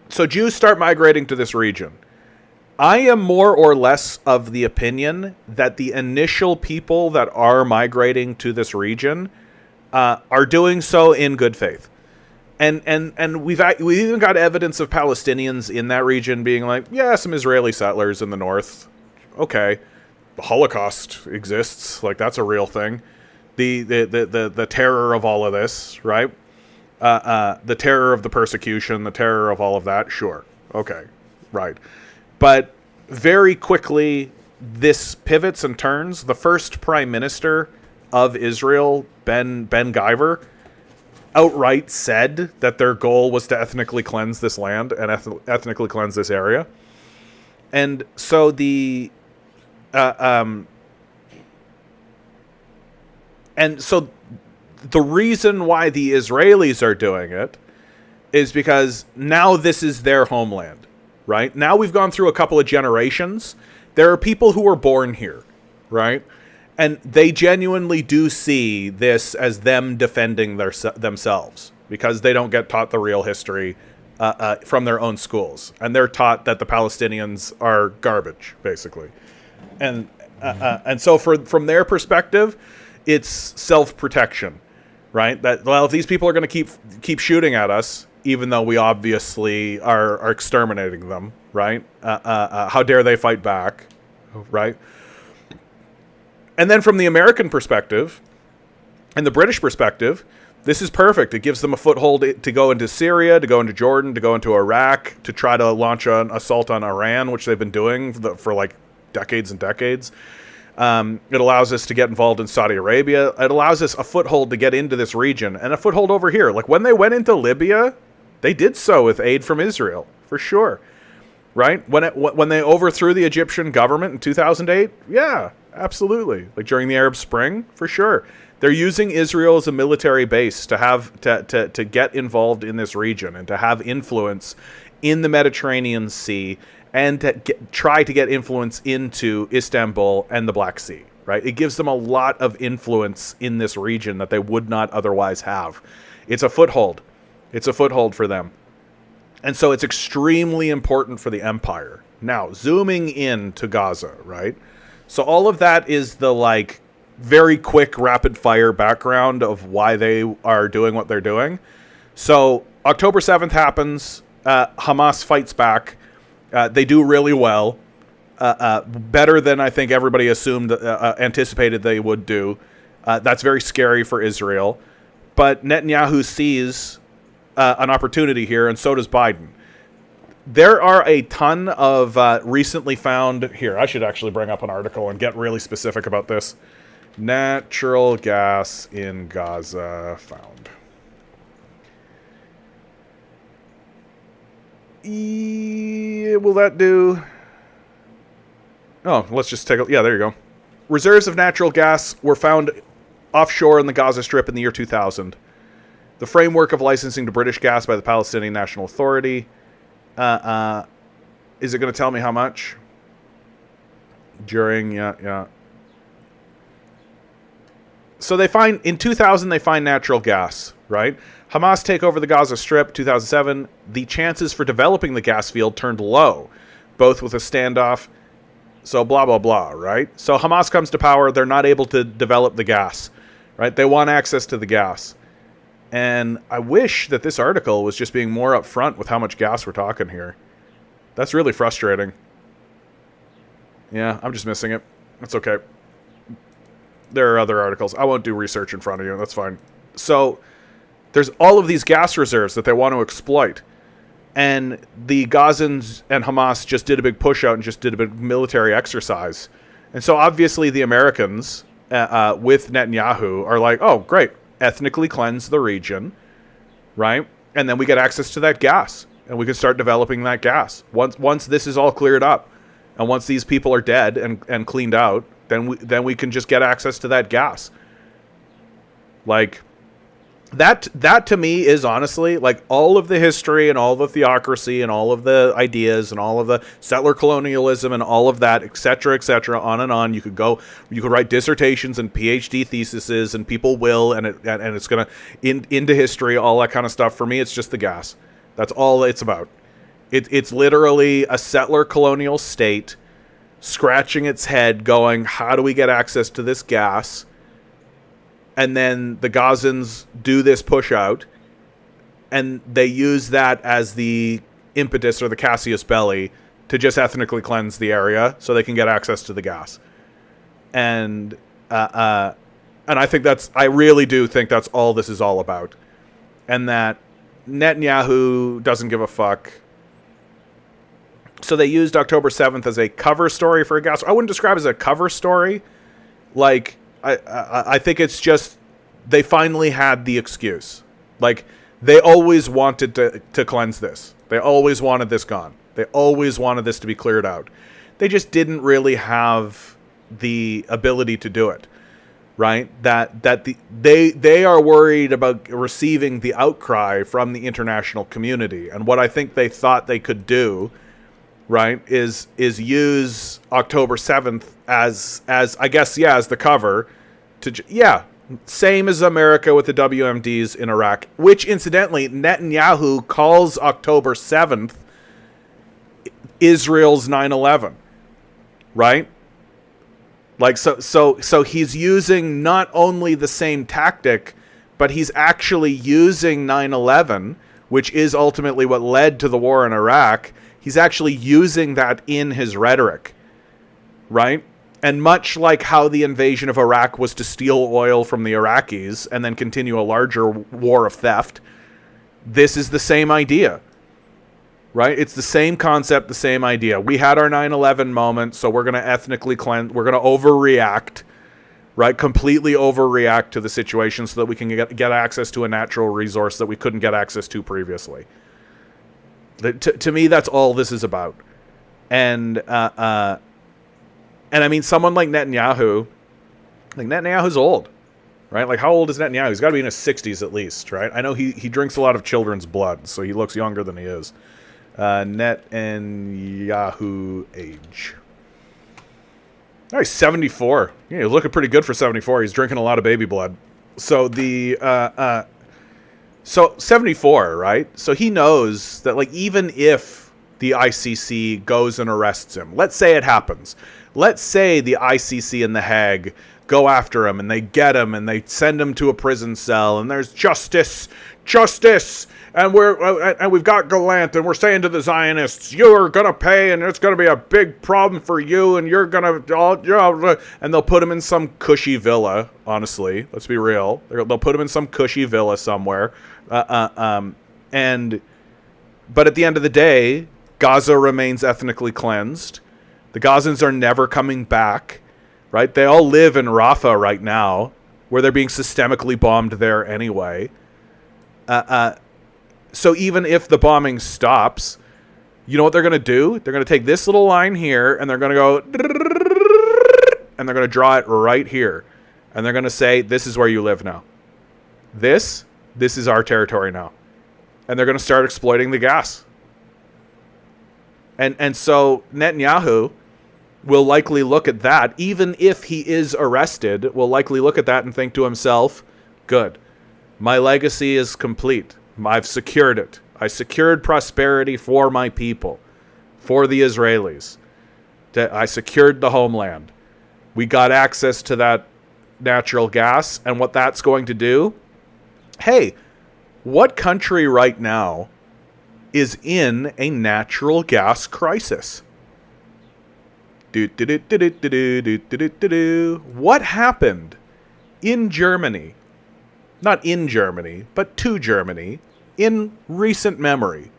so Jews start migrating to this region. I am more or less of the opinion that the initial people that are migrating to this region are doing so in good faith. And we've even got evidence of Palestinians in that region being like, yeah, some Israeli settlers in the north. Okay. The Holocaust exists, like that's a real thing. The terror of all of this, right? The terror of the persecution, the terror of all of that, sure, okay, right. But very quickly, this pivots and turns. The first prime minister of Israel, Ben Gvir, outright said that their goal was to ethnically cleanse this land and ethnically cleanse this area, and so and so the reason why the Israelis are doing it is because now this is their homeland, right? Now we've gone through a couple of generations. There are people who were born here, right? And they genuinely do see this as them defending themselves because they don't get taught the real history from their own schools. And they're taught that the Palestinians are garbage, basically. And so from their perspective, it's self-protection, right? That, well, if these people are going to keep shooting at us, even though we obviously are exterminating them, right? How dare they fight back, right? And then from the American perspective and the British perspective, this is perfect. It gives them a foothold to go into Syria, to go into Jordan, to go into Iraq, to try to launch an assault on Iran, which they've been doing for like decades and decades. It allows us to get involved in Saudi Arabia. It allows us a foothold to get into this region and a foothold over here. Like when they went into Libya, they did so with aid from Israel, for sure. Right? When they overthrew the Egyptian government in 2008, yeah, absolutely. Like during the Arab Spring, for sure. They're using Israel as a military base to have to get involved in this region and to have influence in the Mediterranean Sea and to try to get influence into Istanbul and the Black Sea, right? It gives them a lot of influence in this region that they would not otherwise have. It's a foothold. It's a foothold for them. And so it's extremely important for the empire. Now, zooming in to Gaza, right? So all of that is the like very quick rapid fire background of why they are doing what they're doing. So October 7th happens. Hamas fights back. They do really well, better than I think everybody assumed, anticipated they would do. That's very scary for Israel. But Netanyahu sees an opportunity here, and so does Biden. There are a ton of recently found... Here, I should actually bring up an article and get really specific about this. Natural gas in Gaza found. Will that do? Oh, let's just take a... Yeah, there you go. Reserves of natural gas were found offshore in the Gaza Strip in the year 2000. The framework of licensing to British gas by the Palestinian National Authority. Is it going to tell me how much? During, yeah. So they find, in 2000, they find natural gas, right? Hamas take over the Gaza Strip, 2007. The chances for developing the gas field turned low, both with a standoff, so blah, blah, blah, right? So Hamas comes to power. They're not able to develop the gas, right? They want access to the gas. And I wish that this article was just being more upfront with how much gas we're talking here. That's really frustrating. Yeah, I'm just missing it. That's okay. There are other articles. I won't do research in front of you. That's fine. So there's all of these gas reserves that they want to exploit. And the Gazans and Hamas just did a big push out and just did a big military exercise. And so obviously the Americans with Netanyahu are like, oh, great. Ethnically cleanse the region, right? And then we get access to that gas. And we can start developing that gas. Once this is all cleared up, and once these people are dead and cleaned out, then we can just get access to that gas. Like, that to me is honestly, like, all of the history and all the theocracy and all of the ideas and all of the settler colonialism and all of that, etc., on and on. You could write dissertations and PhD theses, and people will, and it's gonna into history, all that kind of stuff. For me, it's just the gas. That's all it's about. It's literally a settler colonial state scratching its head going, how do we get access to this gas? And then the Gazans do this push out, and they use that as the impetus or the casus belli to just ethnically cleanse the area so they can get access to the gas. And I really do think that's all this is all about. And that Netanyahu doesn't give a fuck. So they used October 7th as a cover story for a gas. I wouldn't describe it as a cover story. Like, I think it's just they finally had the excuse. Like, they always wanted to cleanse this. They always wanted this gone. They always wanted this to be cleared out. They just didn't really have the ability to do it. Right? They are worried about receiving the outcry from the international community. And what I think they thought they could do, right, is use October 7th as I guess, yeah, as the cover to, same as America with the WMDs in Iraq, which incidentally Netanyahu calls October 7th Israel's 9/11, right? Like, so he's using not only the same tactic, but he's actually using 9/11, which is ultimately what led to the war in Iraq. He's actually using that in his rhetoric, right? And much like how the invasion of Iraq was to steal oil from the Iraqis and then continue a larger war of theft, this is the same idea, right? It's the same concept, the same idea. We had our 9/11 moment, so we're going to ethnically cleanse, we're going to overreact, right? Completely overreact to the situation so that we can get access to a natural resource that we couldn't get access to previously. To me, that's all this is about. And I mean, someone like Netanyahu, Netanyahu's old, right? Like, how old is Netanyahu? He's got to be in his 60s at least, right? I know he drinks a lot of children's blood, so he looks younger than he is. Netanyahu age. Oh, he's 74. Yeah, he's looking pretty good for 74. He's drinking a lot of baby blood. So so 74, right? So he knows that, like, even if the ICC goes and arrests him, let's say it happens. Let's say the ICC and the Hague go after him and they get him and they send him to a prison cell and there's justice, and we've got Gallant and we're saying to the Zionists, you're gonna pay and it's gonna be a big problem for you and you're gonna and they'll put him in some cushy villa. Honestly, let's be real. They'll put him in some cushy villa somewhere, but at the end of the day, Gaza remains ethnically cleansed. The Gazans are never coming back, right? They all live in Rafah right now, where they're being systemically bombed there anyway. So even if the bombing stops, you know what they're going to do? They're going to take this little line here, and they're going to go, and they're going to draw it right here. And they're going to say, this is where you live now. This is our territory now. And they're going to start exploiting the gas. And so Netanyahu will likely look at that, even if he is arrested, will likely look at that and think to himself, good, my legacy is complete. I've secured it. I secured prosperity for my people, for the Israelis. I secured the homeland. We got access to that natural gas, and what that's going to do, hey, what country right now is in a natural gas crisis. What happened in Germany, not in Germany, but to Germany, in recent memory?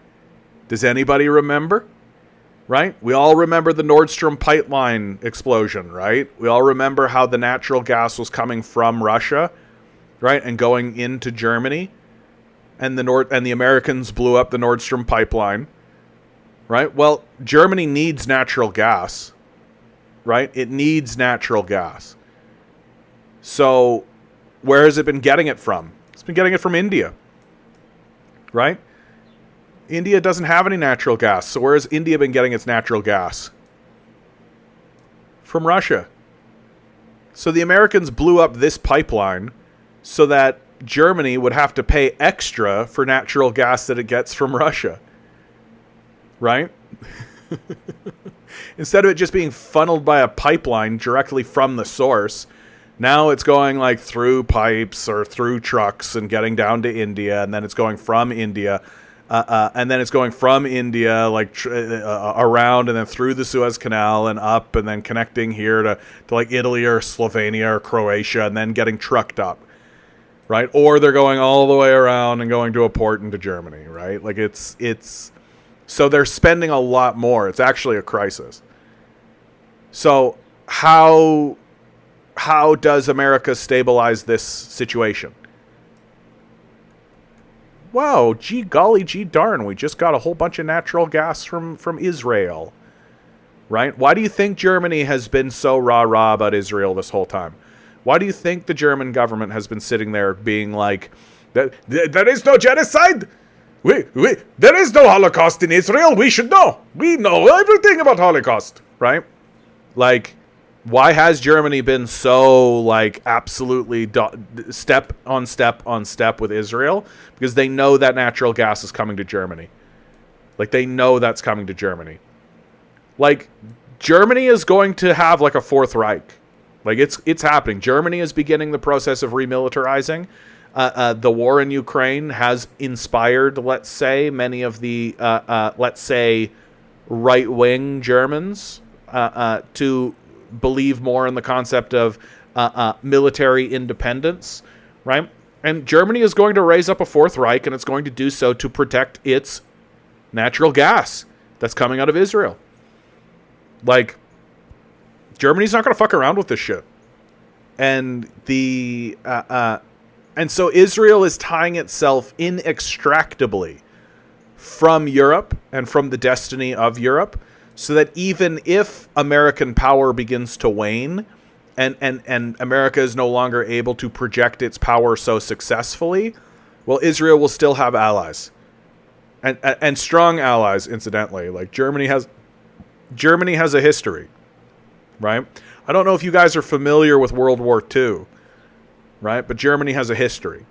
Does anybody remember? Right? We all remember the Nord Stream pipeline explosion, right? We all remember how the natural gas was coming from Russia, right, and going into Germany, and the Americans blew up the Nord Stream pipeline, right? Well, Germany needs natural gas, right? It needs natural gas. So, where has it been getting it from? It's been getting it from India, right? India doesn't have any natural gas. So where has India been getting its natural gas? From Russia. So the Americans blew up this pipeline so that Germany would have to pay extra for natural gas that it gets from Russia. Right? Instead of it just being funneled by a pipeline directly from the source, now it's going like through pipes or through trucks and getting down to India, and then it's going from India. And then it's going from India, like around and then through the Suez Canal and up and then connecting here to like Italy or Slovenia or Croatia and then getting trucked up, right? Or they're going all the way around and going to a port into Germany, right? Like it's so they're spending a lot more. It's actually a crisis. So how does America stabilize this situation? Wow, gee golly, gee darn, we just got a whole bunch of natural gas from Israel, right? Why do you think Germany has been so rah-rah about Israel this whole time? Why do you think the German government has been sitting there being like, there is no genocide? There is no Holocaust in Israel, we should know. We know everything about Holocaust, right? Like, why has Germany been so, like, absolutely step on step on step with Israel? Because they know that natural gas is coming to Germany. Like, they know that's coming to Germany. Like, Germany is going to have, like, a Fourth Reich. Like, it's happening. Germany is beginning the process of remilitarizing. The war in Ukraine has inspired, let's say, many of the, let's say, right-wing Germans to believe more in the concept of military independence, right? And Germany is going to raise up a Fourth Reich, and it's going to do so to protect its natural gas that's coming out of Israel. Like, Germany's not going to fuck around with this shit. And and so Israel is tying itself inextractably from Europe and from the destiny of Europe, so that even if American power begins to wane and America is no longer able to project its power so successfully, well, Israel will still have allies. And strong allies, incidentally. Like, Germany has a history, right? I don't know if you guys are familiar with World War II, right? But Germany has a history.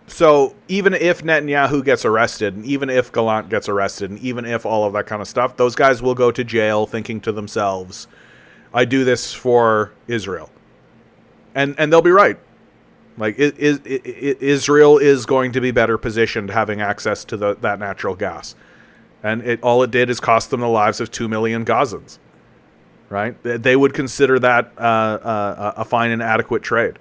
So even if Netanyahu gets arrested, and even if Gallant gets arrested, and even if all of that kind of stuff, those guys will go to jail thinking to themselves, I do this for Israel. And they'll be right. Like, Israel is going to be better positioned having access to that natural gas. And all it did is cost them the lives of 2 million Gazans. Right? They would consider that a fine and adequate trade.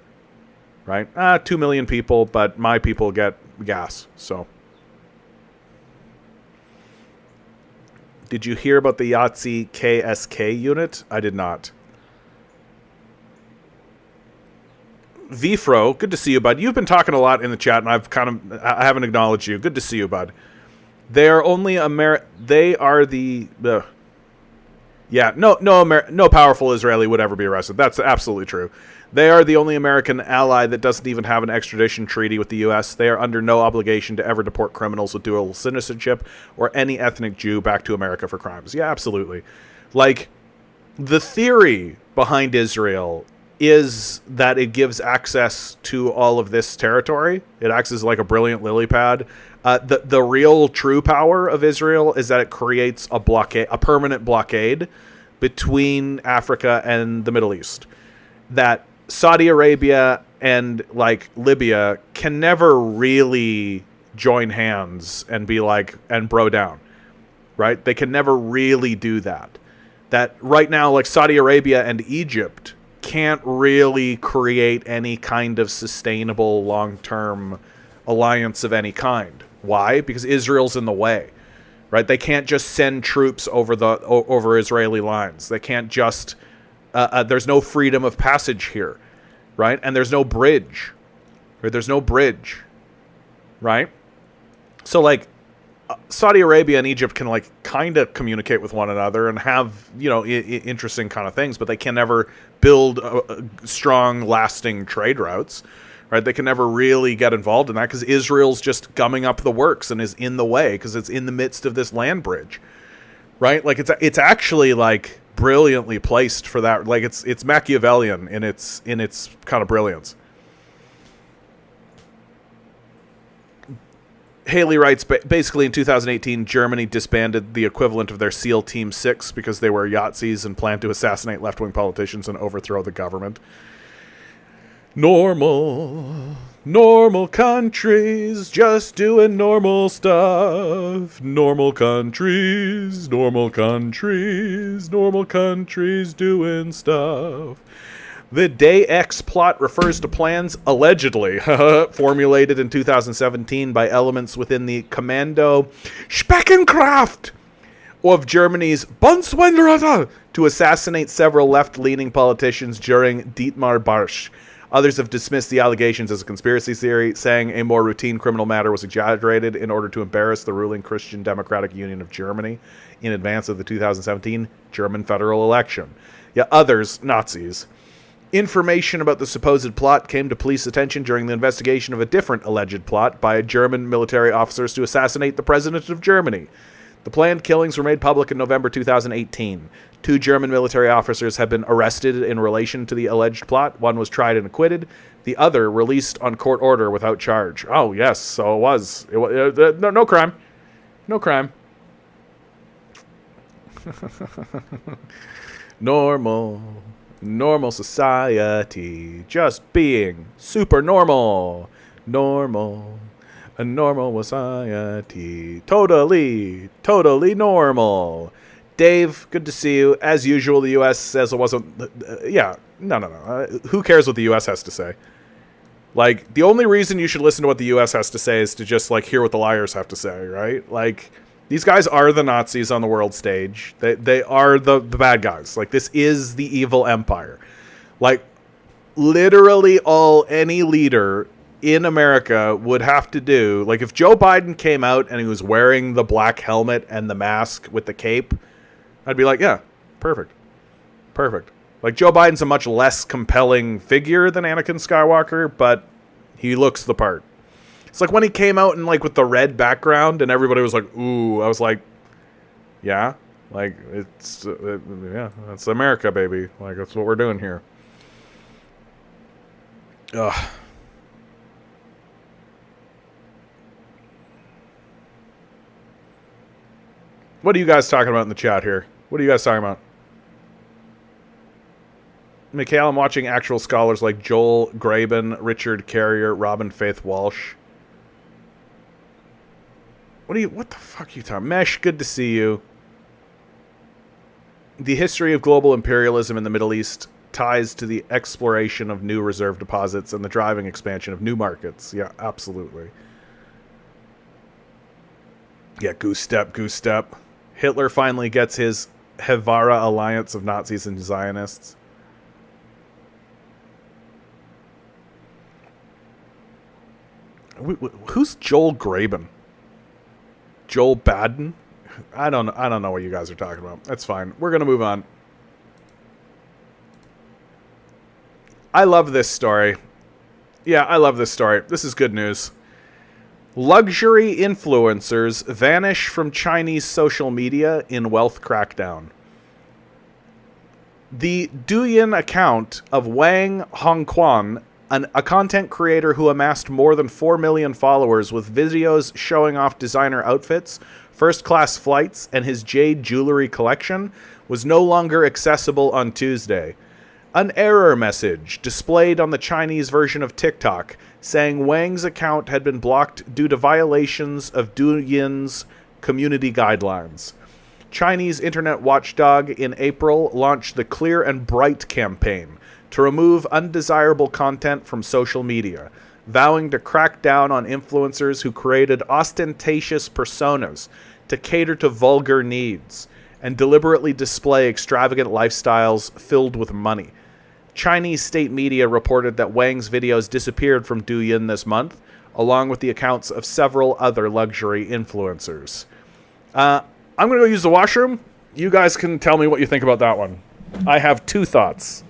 Right? 2 million people, but my people get gas. So, did you hear about the Yahtzee KSK unit? I did not. Vfro, good to see you, bud. You've been talking a lot in the chat, and I haven't acknowledged you. Good to see you, bud. They are only They are the. Yeah, no powerful Israeli would ever be arrested. That's absolutely true. They are the only American ally that doesn't even have an extradition treaty with the U.S. They are under no obligation to ever deport criminals with dual citizenship or any ethnic Jew back to America for crimes. Yeah, absolutely. Like, the theory behind Israel is that it gives access to all of this territory. It acts as like a brilliant lily pad. The real true power of Israel is that it creates a permanent blockade between Africa and the Middle East. That Saudi Arabia and like Libya can never really join hands and be like, and bro down, right? They can never really do that. That right now, like Saudi Arabia and Egypt can't really create any kind of sustainable long-term alliance of any kind. Why? Because Israel's in the way, right? They can't just send troops over Israeli lines. They can't just there's no freedom of passage here, right? And there's no bridge, right? There's no bridge, right? So like Saudi Arabia and Egypt can like kind of communicate with one another and have, you know, interesting kind of things, but they can never build strong, lasting trade routes, right? They can never really get involved in that because Israel's just gumming up the works and is in the way because it's in the midst of this land bridge, right? Like it's actually like brilliantly placed for that. Like it's Machiavellian in its kind of brilliance. Haley writes, basically in 2018, Germany disbanded the equivalent of their SEAL Team 6 because they were Yazidis and planned to assassinate left-wing politicians and overthrow the government. Normal countries just doing normal stuff. Normal countries doing stuff. The Day X plot refers to plans allegedly formulated in 2017 by elements within the Kommando Speckenkraft of Germany's Bundeswehr to assassinate several left-leaning politicians during Dietmar Bartsch. Others have dismissed the allegations as a conspiracy theory, saying a more routine criminal matter was exaggerated in order to embarrass the ruling Christian Democratic Union of Germany in advance of the 2017 German federal election. Yeah, others, Nazis. Information about the supposed plot came to police attention during the investigation of a different alleged plot by German military officers to assassinate the president of Germany. The planned killings were made public in November 2018. 2 German military officers have been arrested in relation to the alleged plot. One was tried and acquitted. The other released on court order without charge. Oh, yes, so it was. No crime. No crime. Normal society, just being super normal. A normal society, totally normal. Dave, good to see you. As usual, the U.S. says it wasn't. No. Who cares what the U.S. has to say? Like, the only reason you should listen to what the U.S. has to say is to just like hear what the liars have to say, right? Like, these guys are the Nazis on the world stage. They are the bad guys. Like, this is the evil empire. Like, literally any leader in America would have to do, like, if Joe Biden came out and he was wearing the black helmet and the mask with the cape, I'd be like, yeah, perfect. Like, Joe Biden's a much less compelling figure than Anakin Skywalker, but he looks the part. It's like when he came out in like with the red background and everybody was like, ooh, I was like, yeah, like it's America, baby. Like, that's what we're doing here. Ugh. What are you guys talking about in the chat here? What are you guys talking about? Mikhail, I'm watching actual scholars like Joel Graben, Richard Carrier, Robin Faith Walsh. What the fuck are you talking? Mesh, good to see you. The history of global imperialism in the Middle East ties to the exploration of new reserve deposits and the driving expansion of new markets. Yeah, absolutely. Yeah, goose step. Hitler finally gets his Hevara alliance of Nazis and Zionists. Who's Joel Graben? Joel Baden? I don't know what you guys are talking about. That's fine. We're going to move on. I love this story. Yeah, I love this story. This is good news. Luxury influencers vanish from Chinese social media in wealth crackdown. The Douyin account of Wang Hongquan, a content creator who amassed more than 4 million followers with videos showing off designer outfits, first-class flights, and his jade jewelry collection, was no longer accessible on Tuesday. An error message displayed on the Chinese version of TikTok saying Wang's account had been blocked due to violations of Douyin's community guidelines. Chinese internet watchdog in April launched the Clear and Bright campaign to remove undesirable content from social media, vowing to crack down on influencers who created ostentatious personas to cater to vulgar needs and deliberately display extravagant lifestyles filled with money. Chinese state media reported that Wang's videos disappeared from Douyin this month, along with the accounts of several other luxury influencers. I'm going to go use the washroom. You guys can tell me what you think about that one. I have two thoughts.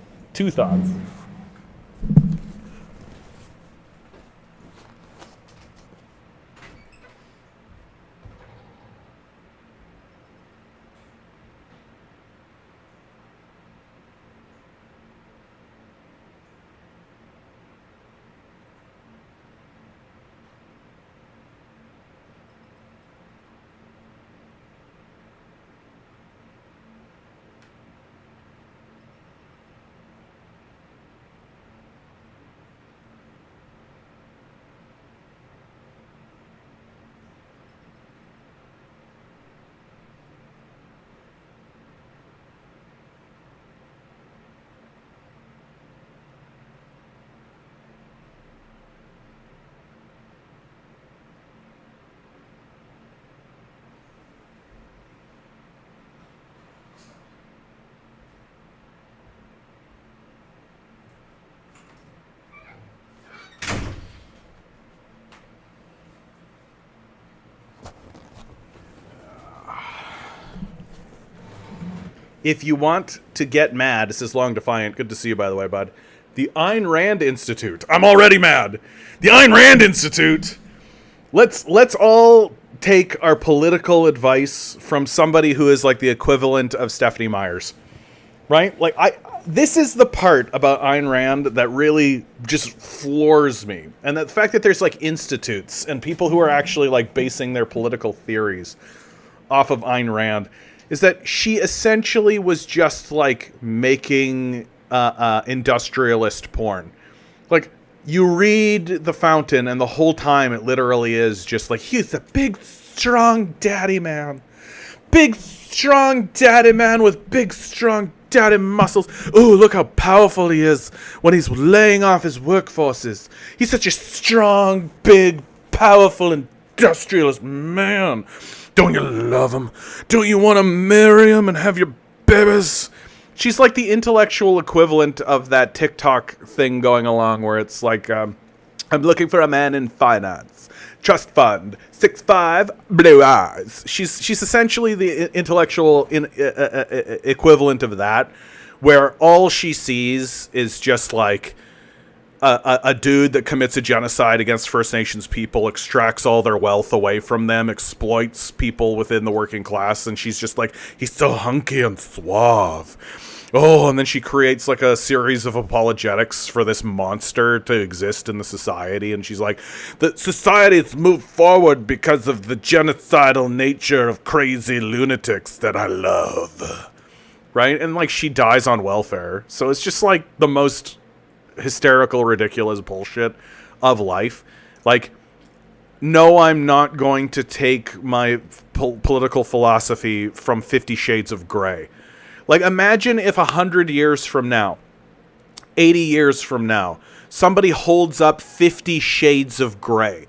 If you want to get mad, this is Long Defiant. Good to see you, by the way, bud. The Ayn Rand Institute. I'm already mad. The Ayn Rand Institute. Let's all take our political advice from somebody who is like the equivalent of Stephanie Myers, right? Like this is the part about Ayn Rand that really just floors me, and the fact that there's like institutes and people who are actually like basing their political theories off of Ayn Rand. Is that she essentially was just like making industrialist porn. Like, you read The Fountain and the whole time it literally is just like, he's a big, strong daddy man. Big, strong daddy man with big, strong daddy muscles. Ooh, look how powerful he is when he's laying off his workforces. He's such a strong, big, powerful, industrialist man. Don't you love him? Don't you want to marry him and have your babies? She's like the intellectual equivalent of that TikTok thing going along where it's like, I'm looking for a man in finance. Trust fund. 6'5", blue eyes. She's essentially the intellectual equivalent of that, where all she sees is just like a dude that commits a genocide against First Nations people, extracts all their wealth away from them, exploits people within the working class, and she's just like, he's so hunky and suave. Oh, and then she creates like a series of apologetics for this monster to exist in the society, and she's like, the society's moved forward because of the genocidal nature of crazy lunatics that I love. Right? And like, she dies on welfare. So it's just like the most hysterical, ridiculous bullshit of life. Like, no, I'm not going to take my political philosophy from 50 Shades of Grey. Like, imagine if 100 years from now, 80 years from now, somebody holds up 50 Shades of Grey,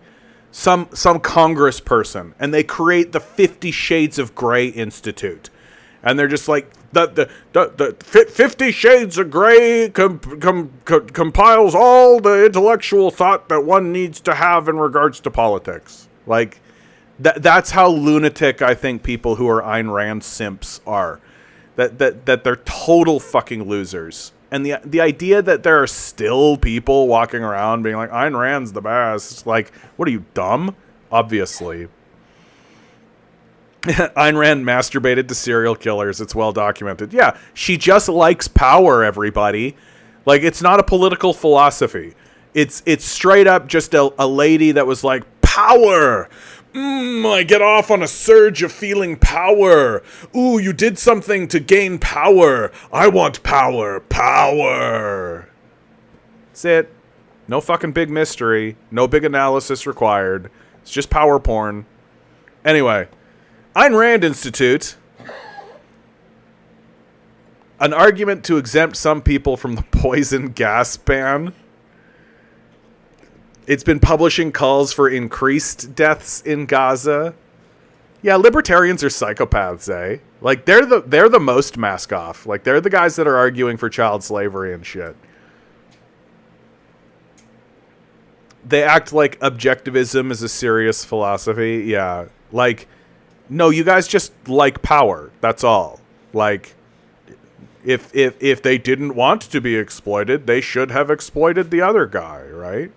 some congressperson, and they create the 50 Shades of Grey Institute. And they're just like, the 50 Shades of Grey compiles all the intellectual thought that one needs to have in regards to politics. Like, that's how lunatic I think people who are Ayn Rand simps are. That they're total fucking losers. And the idea that there are still people walking around being like, Ayn Rand's the best. Like, what are you, dumb? Obviously. Ayn Rand masturbated to serial killers. It's well documented. Yeah, she just likes power, everybody. Like, it's not a political philosophy. It's straight up just a lady that was like, power! I get off on a surge of feeling power. Ooh, you did something to gain power. I want power. Power. That's it. No fucking big mystery. No big analysis required. It's just power porn. Anyway, Ayn Rand Institute. An argument to exempt some people from the poison gas ban. It's been publishing calls for increased deaths in Gaza. Yeah, libertarians are psychopaths, eh? Like, they're the most mask off. Like, they're the guys that are arguing for child slavery and shit. They act like objectivism is a serious philosophy. Yeah. Like, no, you guys just like power. That's all. Like, if they didn't want to be exploited, they should have exploited the other guy, right?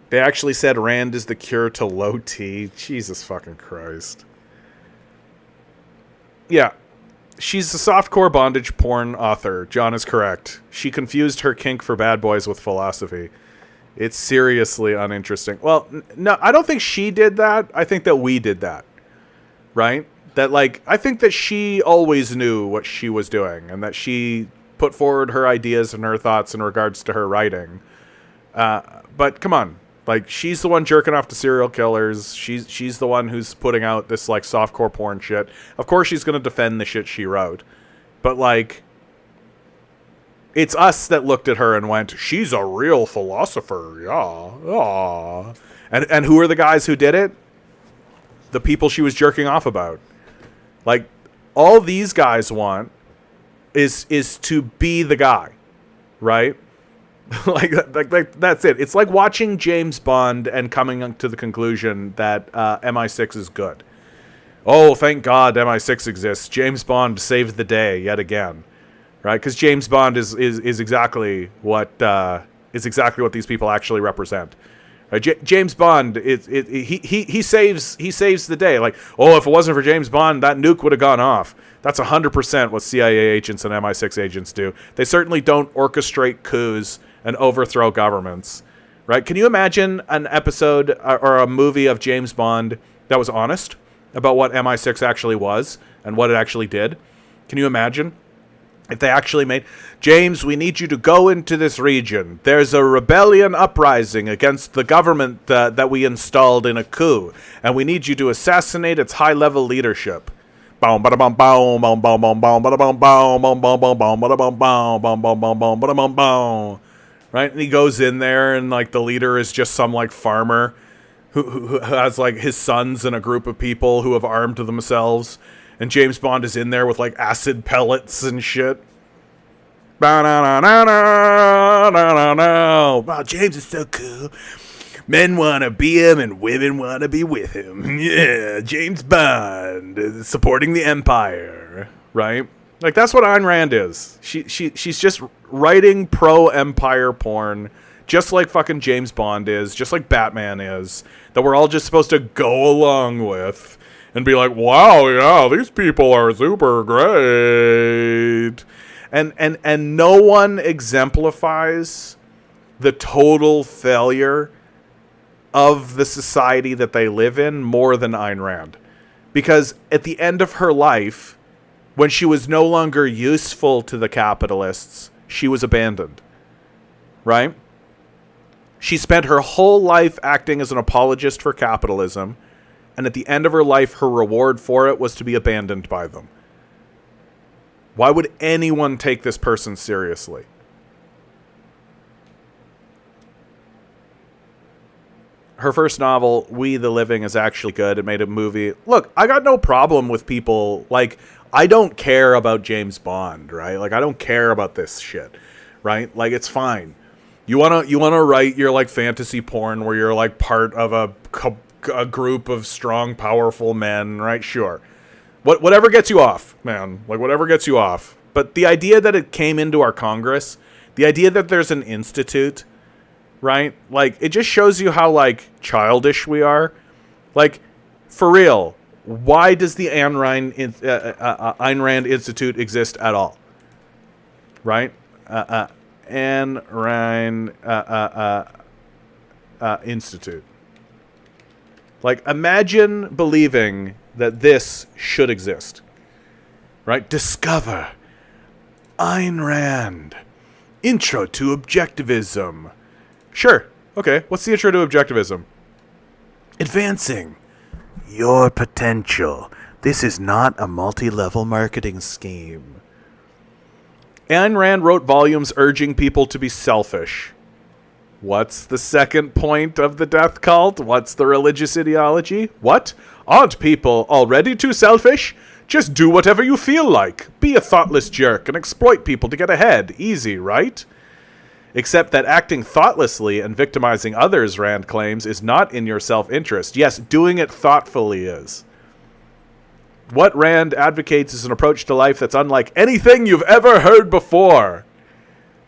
They actually said Rand is the cure to low T. Jesus fucking Christ. Yeah. She's a softcore bondage porn author. John is correct. She confused her kink for bad boys with philosophy. It's seriously uninteresting. Well, no, I don't think she did that. I think that we did that. Right? That, like, I think that she always knew what she was doing and that she put forward her ideas and her thoughts in regards to her writing. But come on. Like, she's the one jerking off to serial killers. She's the one who's putting out this, like, softcore porn shit. Of course she's going to defend the shit she wrote. But, like, it's us that looked at her and went, she's a real philosopher. Yeah. Aww. And who are the guys who did it? The people she was jerking off about. Like, all these guys want is to be the guy. Right? like that's it. It's like watching James Bond and coming to the conclusion that MI6 is good. Oh, thank God MI6 exists. James Bond saved the day yet again, right? Because James Bond is exactly what these people actually represent. Right? James Bond he saves the day. Like, oh, if it wasn't for James Bond, that nuke would have gone off. That's 100% what CIA agents and MI6 agents do. They certainly don't orchestrate coups and overthrow governments, right? Can you imagine an episode or a movie of James Bond that was honest about what MI6 actually was and what it actually did? Can you imagine if they actually made, James, we need you to go into this region. There's a rebellion uprising against the government that we installed in a coup, and we need you to assassinate its high-level leadership. Boom, bada bum, boom, boom, boom, boom, boom, bada bum, boom, boom, boom, boom, boom, bada bum, boom, boom, boom, boom, boom, bada bum, boom. Right, and he goes in there, and like the leader is just some like farmer who has like his sons and a group of people who have armed themselves, and James Bond is in there with like acid pellets and shit. Wow, James is so cool. Men want to be him and women want to be with him. Yeah, James Bond supporting the empire, right? Like, that's what Ayn Rand is. She's just writing pro-empire porn, just like fucking James Bond is, just like Batman is, that we're all just supposed to go along with and be like, wow, yeah, these people are super great. And no one exemplifies the total failure of the society that they live in more than Ayn Rand. Because at the end of her life, when she was no longer useful to the capitalists, she was abandoned. Right? She spent her whole life acting as an apologist for capitalism, and at the end of her life, her reward for it was to be abandoned by them. Why would anyone take this person seriously? Her first novel, We the Living, is actually good. It made a movie. Look, I got no problem with people, like, I don't care about James Bond, right? Like, I don't care about this shit, right? Like, it's fine. You wanna write your, like, fantasy porn where you're, like, part of a group of strong, powerful men, right? Sure. Whatever gets you off, man. Like, whatever gets you off. But the idea that it came into our Congress, the idea that there's an institute, right? Like, it just shows you how, like, childish we are. Like, for real, why does the Ayn Rand Institute exist at all? Right? Ayn Rand, institute. Like, imagine believing that this should exist. Right? Discover. Ayn Rand. Intro to Objectivism. Sure. Okay. What's the intro to Objectivism? Advancing your potential. This is not a multi-level marketing scheme. Ayn Rand wrote volumes urging people to be selfish. What's the second point of the death cult? What's the religious ideology? What? Aren't people already too selfish? Just do whatever you feel like. Be a thoughtless jerk and exploit people to get ahead. Easy, right? Except that acting thoughtlessly and victimizing others, Rand claims, is not in your self-interest. Yes, doing it thoughtfully is. What Rand advocates is an approach to life that's unlike anything you've ever heard before.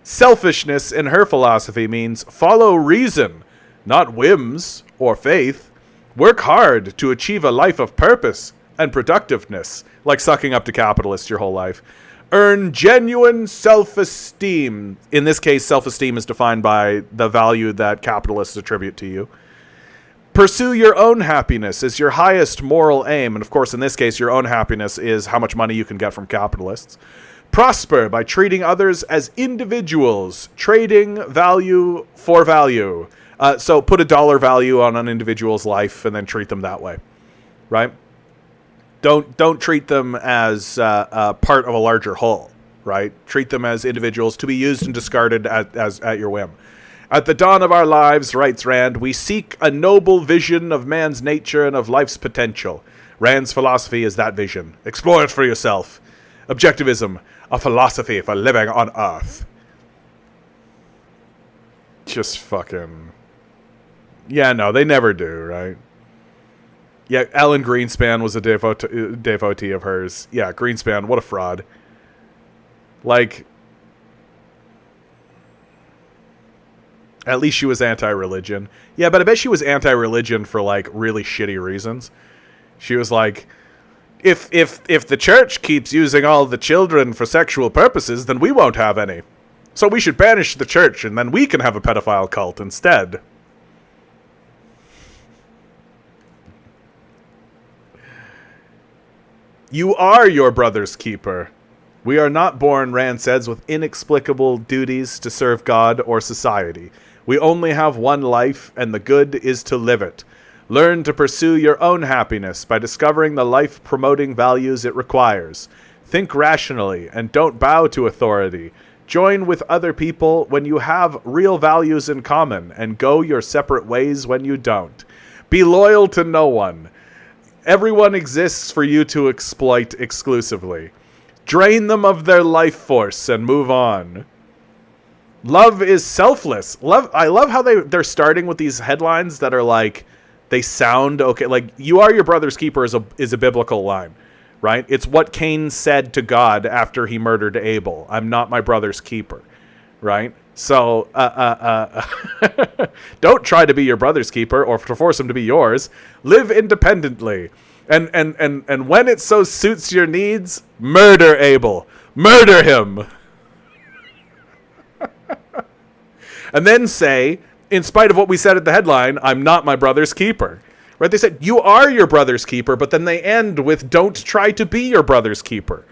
Selfishness in her philosophy means follow reason, not whims or faith. Work hard to achieve a life of purpose and productiveness, like sucking up to capitalists your whole life. Earn genuine self-esteem. In this case, self-esteem is defined by the value that capitalists attribute to you. Pursue your own happiness as your highest moral aim. And of course, in this case, your own happiness is how much money you can get from capitalists. Prosper by treating others as individuals, trading value for value. So put a dollar value on an individual's life and then treat them that way, right? Don't treat them as part of a larger whole, right? Treat them as individuals to be used and discarded at your whim. At the dawn of our lives, writes Rand, we seek a noble vision of man's nature and of life's potential. Rand's philosophy is that vision. Explore it for yourself. Objectivism, a philosophy for living on Earth. Just fucking... Yeah, no, they never do, right? Yeah, Alan Greenspan was a devotee of hers. Yeah, Greenspan, what a fraud. Like, at least she was anti-religion. Yeah, but I bet she was anti-religion for, like, really shitty reasons. She was like, if the church keeps using all the children for sexual purposes, then we won't have any. So we should banish the church, and then we can have a pedophile cult instead. You are your brother's keeper. We are not born, Rand says, with inexplicable duties to serve God or society. We only have one life, and the good is to live it. Learn to pursue your own happiness by discovering the life-promoting values it requires. Think rationally, and don't bow to authority. Join with other people when you have real values in common, and go your separate ways when you don't. Be loyal to no one. Everyone exists for you to exploit exclusively. Drain them of their life force and move on. Love is selfless. I love how they're starting with these headlines that are like, they sound okay. Like, you are your brother's keeper is a biblical line, right? It's what Cain said to God after he murdered Abel. I'm not my brother's keeper, right? So, don't try to be your brother's keeper or to force him to be yours. Live independently. And when it so suits your needs, murder Abel. Murder him. And then say, in spite of what we said at the headline, I'm not my brother's keeper. Right? They said, you are your brother's keeper, but then they end with, don't try to be your brother's keeper.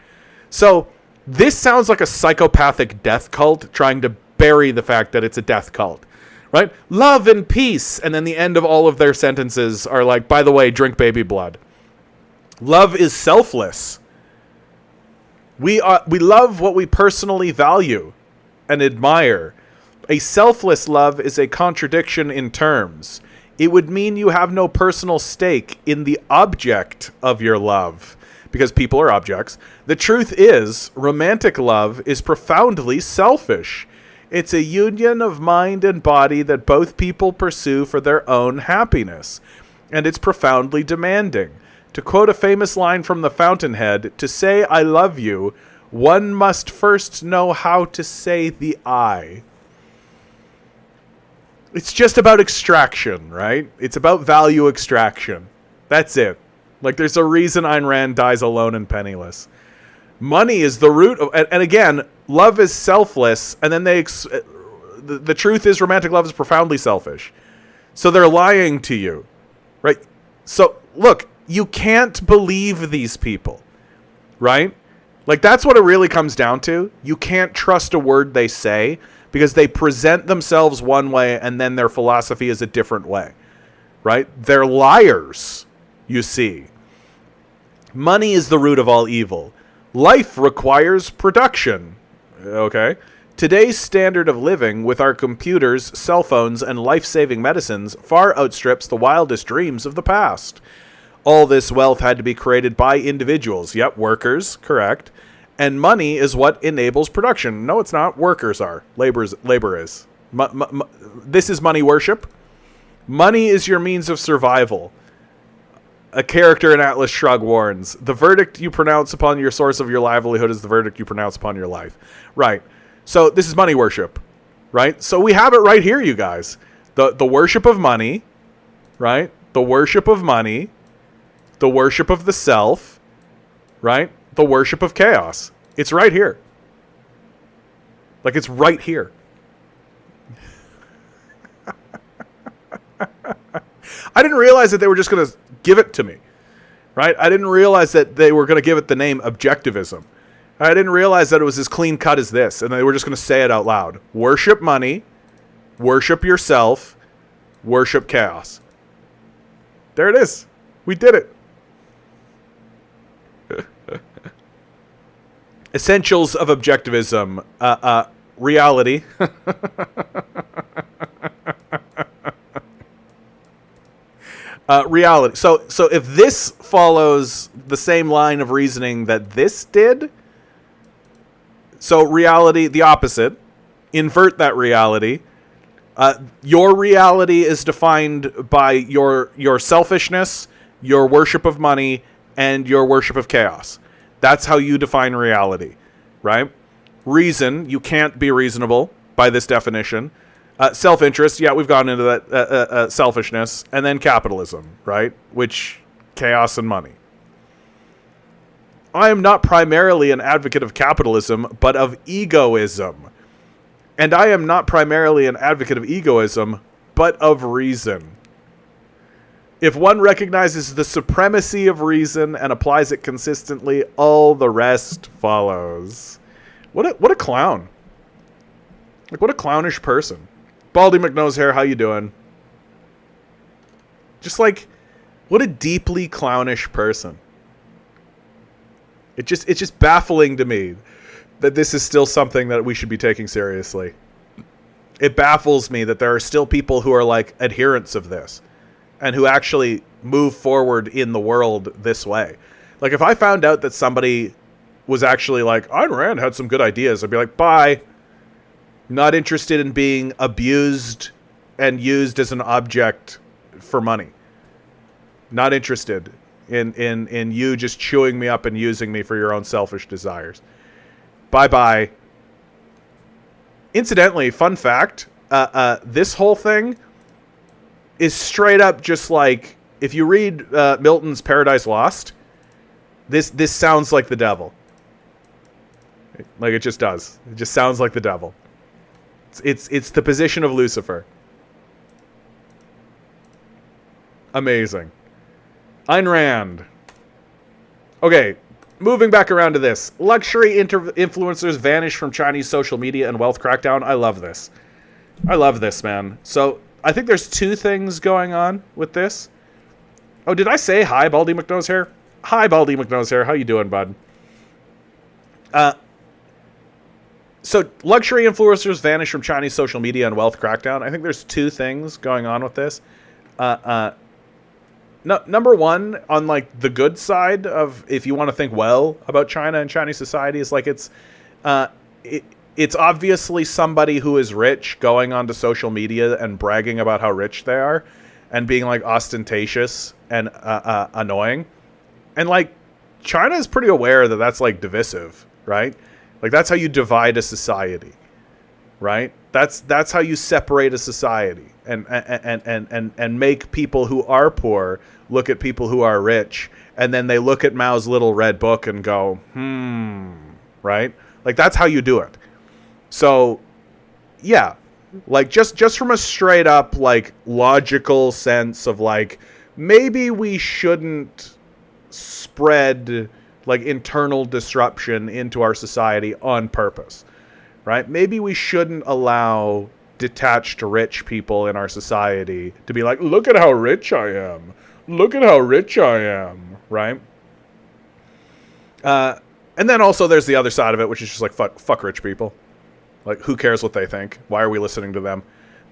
So, this sounds like a psychopathic death cult trying to bury the fact that it's a death cult, right? Love and peace. And then the end of all of their sentences are like, by the way, drink baby blood. Love is selfless. We love what we personally value and admire. A selfless love is a contradiction in terms. It would mean you have no personal stake in the object of your love, because people are objects. The truth is, romantic love is profoundly selfish. It's a union of mind and body that both people pursue for their own happiness. And it's profoundly demanding. To quote a famous line from The Fountainhead, to say I love you, one must first know how to say the I. It's just about extraction, right? It's about value extraction. That's it. Like, there's a reason Ayn Rand dies alone and penniless. Money is the root of... And again, love is selfless, and then the truth is romantic love is profoundly selfish. So they're lying to you, right? So look, you can't believe these people, right? Like, that's what it really comes down to. You can't trust a word they say because they present themselves one way and then their philosophy is a different way, right? They're liars, you see. Money is the root of all evil. Life requires production, okay? Today's standard of living with our computers, cell phones, and life-saving medicines far outstrips the wildest dreams of the past. All this wealth had to be created by individuals. Yep, workers, correct. And money is what enables production. No, it's not. Workers are. Labor is. This is money worship. Money is your means of survival. A character in Atlas Shrugged warns, the verdict you pronounce upon your source of your livelihood is the verdict you pronounce upon your life. Right. So this is money worship, right? So we have it right here, you guys. The worship of money, right? The worship of money, the worship of the self, right? The worship of chaos. It's right here. Like, it's right here. I didn't realize that they were just going to give it to me, right? I didn't realize that they were going to give it the name objectivism. I didn't realize that it was as clean cut as this, and they were just going to say it out loud. Worship money, worship yourself, worship chaos. There it is. We did it. Essentials of objectivism. Reality. Reality. So if this follows the same line of reasoning that this did, so reality, the opposite, invert that reality. Your reality is defined by your selfishness, your worship of money, and your worship of chaos. That's how you define reality, right? Reason, you can't be reasonable by this definition. Self-interest, yeah, we've gone into that selfishness. And then capitalism, right? Which, chaos and money. I am not primarily an advocate of capitalism, but of egoism. And I am not primarily an advocate of egoism, but of reason. If one recognizes the supremacy of reason and applies it consistently, all the rest follows. What a clown. Like, what a clownish person. Baldy McNosehair, how you doing? Just like, what a deeply clownish person. It's just baffling to me that this is still something that we should be taking seriously. It baffles me that there are still people who are like adherents of this and who actually move forward in the world this way. Like, if I found out that somebody was actually like, Ayn Rand had some good ideas, I'd be like, bye. Not interested in being abused and used as an object for money. Not interested in you just chewing me up and using me for your own selfish desires. Bye-bye. Incidentally, fun fact, this whole thing is straight up just like, if you read Milton's Paradise Lost, this sounds like the devil. Like, it just does. It just sounds like the devil. It's the position of Lucifer. Amazing. Ayn Rand. Okay, moving back around to this. Luxury influencers vanish from Chinese social media and wealth crackdown. I love this. I love this, man. So, I think there's two things going on with this. Oh, did I say hi, Baldy McNosehair? Hi, Baldy McNosehair. How you doing, bud? So, luxury influencers vanish from Chinese social media and wealth crackdown. I think there's two things going on with this. Number one, on like the good side of, if you want to think well about China and Chinese society, is like it's obviously somebody who is rich going onto social media and bragging about how rich they are and being like ostentatious and annoying. And like, China is pretty aware that that's like divisive, right? Like, that's how you divide a society, right? That's how you separate a society and make people who are poor look at people who are rich, and then they look at Mao's little red book and go, right? Like, that's how you do it. So, yeah, Like, just from a straight up, like, logical sense of, like, maybe we shouldn't spread, like, internal disruption into our society on purpose, right? Maybe we shouldn't allow detached rich people in our society to be like, look at how rich I am. Look at how rich I am, right? And then also there's the other side of it, which is just like, fuck rich people. Like, who cares what they think? Why are we listening to them?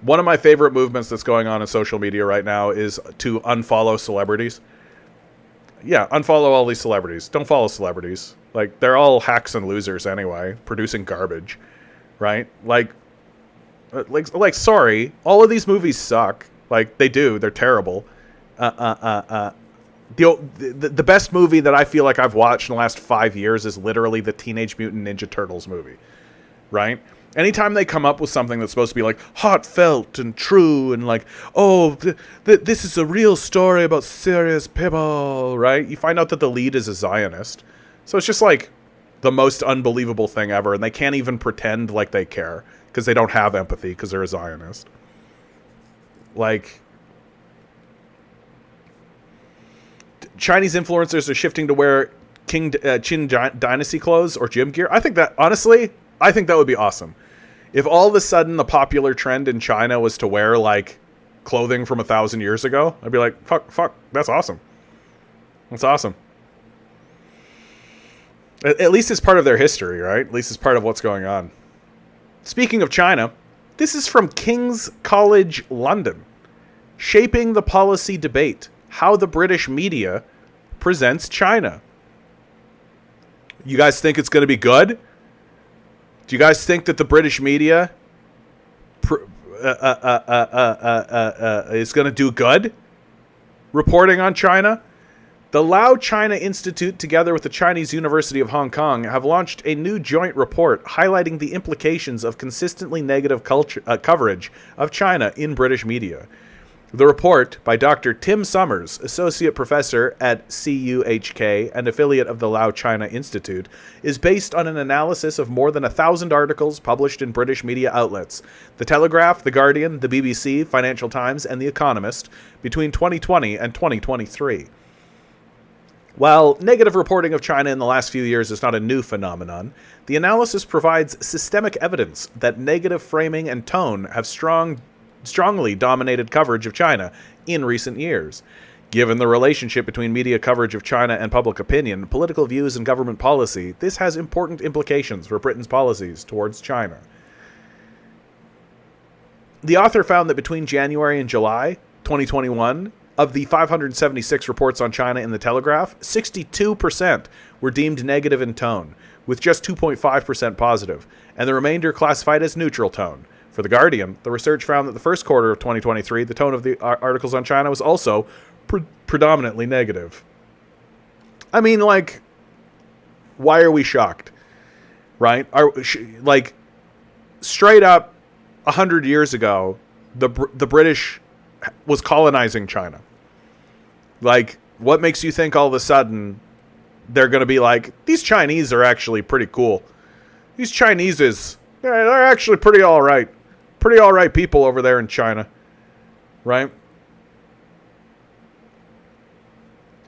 One of my favorite movements that's going on in social media right now is to unfollow celebrities. Yeah, unfollow all these celebrities. Don't follow celebrities. Like, they're all hacks and losers anyway, producing garbage, right? Like, sorry, all of these movies suck. Like, they do. They're terrible. The best movie that I feel like I've watched in the last 5 years is literally the Teenage Mutant Ninja Turtles movie, right? Anytime they come up with something that's supposed to be like heartfelt and true and like, oh, this is a real story about serious people, right? You find out that the lead is a Zionist. So it's just like the most unbelievable thing ever. And they can't even pretend like they care because they don't have empathy because they're a Zionist. Like, Chinese influencers are shifting to wear Qin Dynasty clothes or gym gear. I think that, honestly, I think that would be awesome. If all of a sudden the popular trend in China was to wear, like, clothing from 1,000 years ago, I'd be like, fuck, that's awesome. That's awesome. At least it's part of their history, right? At least it's part of what's going on. Speaking of China, this is from King's College London. Shaping the policy debate. How the British media presents China. You guys think it's going to be good? Do you guys think that the British media is going to do good reporting on China? The Lao China Institute, together with the Chinese University of Hong Kong, have launched a new joint report highlighting the implications of consistently negative coverage of China in British media. The report, by Dr. Tim Summers, Associate Professor at CUHK and affiliate of the Lao China Institute, is based on an analysis of more than 1,000 articles published in British media outlets, The Telegraph, The Guardian, the BBC, Financial Times, and The Economist, between 2020 and 2023. While negative reporting of China in the last few years is not a new phenomenon, the analysis provides systemic evidence that negative framing and tone have strongly dominated coverage of China in recent years. Given the relationship between media coverage of China and public opinion, political views, and government policy, this has important implications for Britain's policies towards China. The author found that between January and July 2021, of the 576 reports on China in The Telegraph, 62% were deemed negative in tone, with just 2.5% positive, and the remainder classified as neutral tone. For The Guardian, the research found that the first quarter of 2023, the tone of the articles on China was also predominantly negative. I mean, like, why are we shocked? Right? Like, straight up, 100 years ago, the British was colonizing China. Like, what makes you think all of a sudden they're going to be like, these Chinese are actually pretty cool. These Chinese they're actually pretty all right. Pretty all right people over there in China. Right?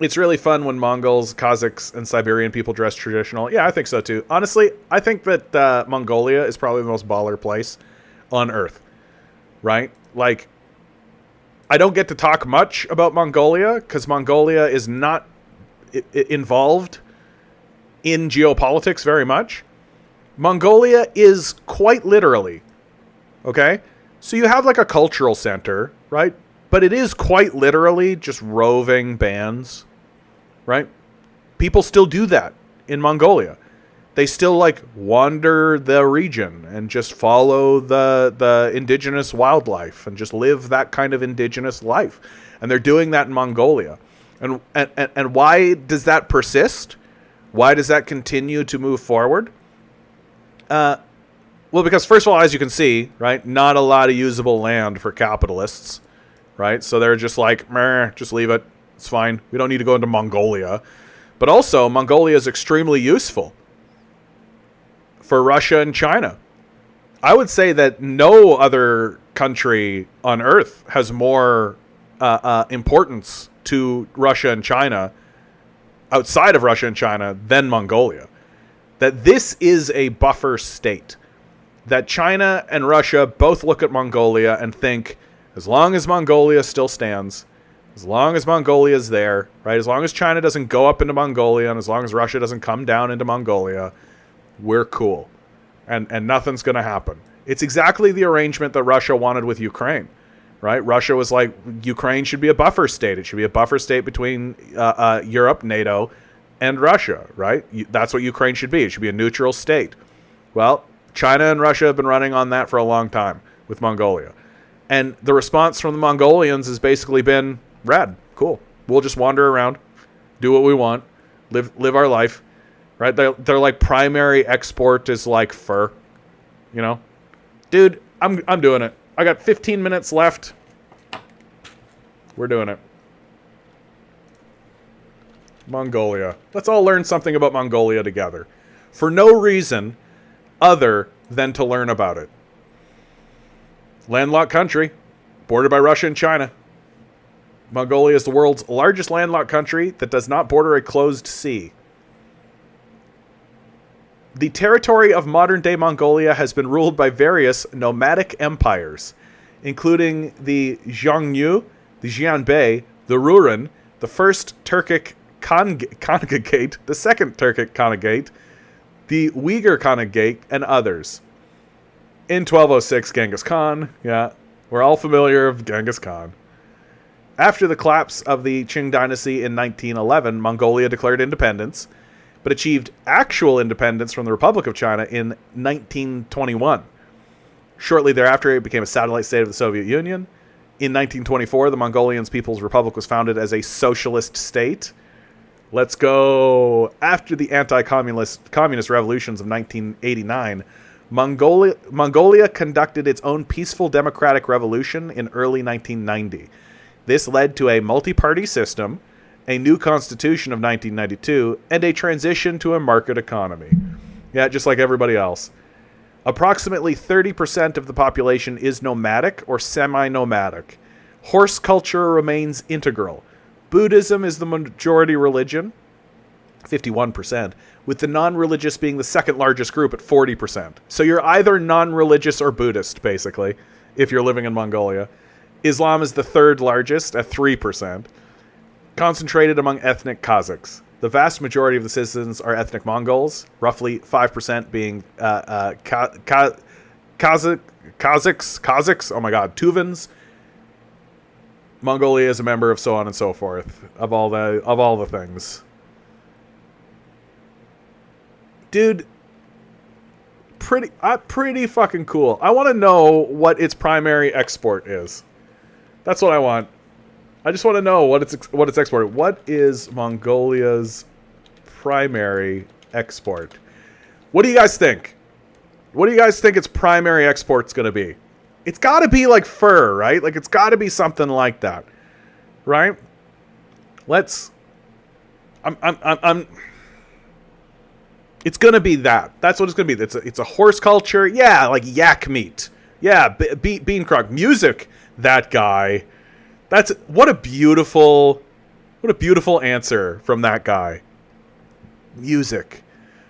It's really fun when Mongols, Kazakhs, and Siberian people dress traditional. Yeah, I think so too. Honestly, I think that Mongolia is probably the most baller place on Earth. Right? Like, I don't get to talk much about Mongolia because Mongolia is not involved in geopolitics very much. Mongolia is quite literally, okay? So you have like a cultural center, right? But it is quite literally just roving bands, right? People still do that in Mongolia. They still like wander the region and just follow the indigenous wildlife and just live that kind of indigenous life. And they're doing that in Mongolia. And why does that persist? Why does that continue to move forward? Well, because first of all, as you can see, right, not a lot of usable land for capitalists, right? So they're just like, meh, just leave it. It's fine. We don't need to go into Mongolia. But also, Mongolia is extremely useful for Russia and China. I would say that no other country on Earth has more importance to Russia and China, outside of Russia and China, than Mongolia. That this is a buffer state. That China and Russia both look at Mongolia and think, as long as Mongolia still stands, as long as Mongolia is there, right? As long as China doesn't go up into Mongolia and as long as Russia doesn't come down into Mongolia, we're cool. And nothing's going to happen. It's exactly the arrangement that Russia wanted with Ukraine, right? Russia was like, Ukraine should be a buffer state. It should be a buffer state between Europe, NATO, and Russia, right? That's what Ukraine should be. It should be a neutral state. Well, China and Russia have been running on that for a long time with Mongolia. And the response from the Mongolians has basically been, rad, cool. We'll just wander around, do what we want, live our life, right? They're like primary export is like fur, you know? Dude, I'm doing it. I got 15 minutes left. We're doing it. Mongolia. Let's all learn something about Mongolia together. For no reason other than to learn about it. Landlocked country, bordered by Russia and China. Mongolia is the world's largest landlocked country that does not border a closed sea. The territory of modern-day Mongolia has been ruled by various nomadic empires, including the Xiongnu, the Xianbei, the Rouran, the first Turkic Khanate, the second Turkic Khanate, the Uyghur Khanate, and others. In 1206, Genghis Khan. Yeah, we're all familiar with Genghis Khan. After the collapse of the Qing dynasty in 1911, Mongolia declared independence, but achieved actual independence from the Republic of China in 1921. Shortly thereafter, it became a satellite state of the Soviet Union. In 1924, the Mongolian People's Republic was founded as a socialist state. Let's go. After the communist revolutions of 1989, Mongolia conducted its own peaceful democratic revolution in early 1990. This led to a multi-party system, a new constitution of 1992, and a transition to a market economy. Yeah, just like everybody else. Approximately 30% of the population is nomadic or semi-nomadic. Horse culture remains integral. Buddhism is the majority religion, 51%, with the non-religious being the second largest group at 40%. So you're either non-religious or Buddhist, basically, if you're living in Mongolia. Islam is the third largest at 3%, concentrated among ethnic Kazakhs. The vast majority of the citizens are ethnic Mongols, roughly 5% being Kazakhs, oh my god, Tuvans. Mongolia is a member of so on and so forth, of all the things. Dude, pretty fucking cool. I want to know what its primary export is. That's what I want. I just want to know what it's exporting. What is Mongolia's primary export? What do you guys think? What do you guys think its primary export's going to be? It's got to be like fur, right? Like it's got to be something like that, right? Let's. It's going to be that. That's what it's going to be. It's a horse culture. Yeah, like yak meat. Yeah, bean crock. Music. That guy. That's what a beautiful answer from that guy. Music.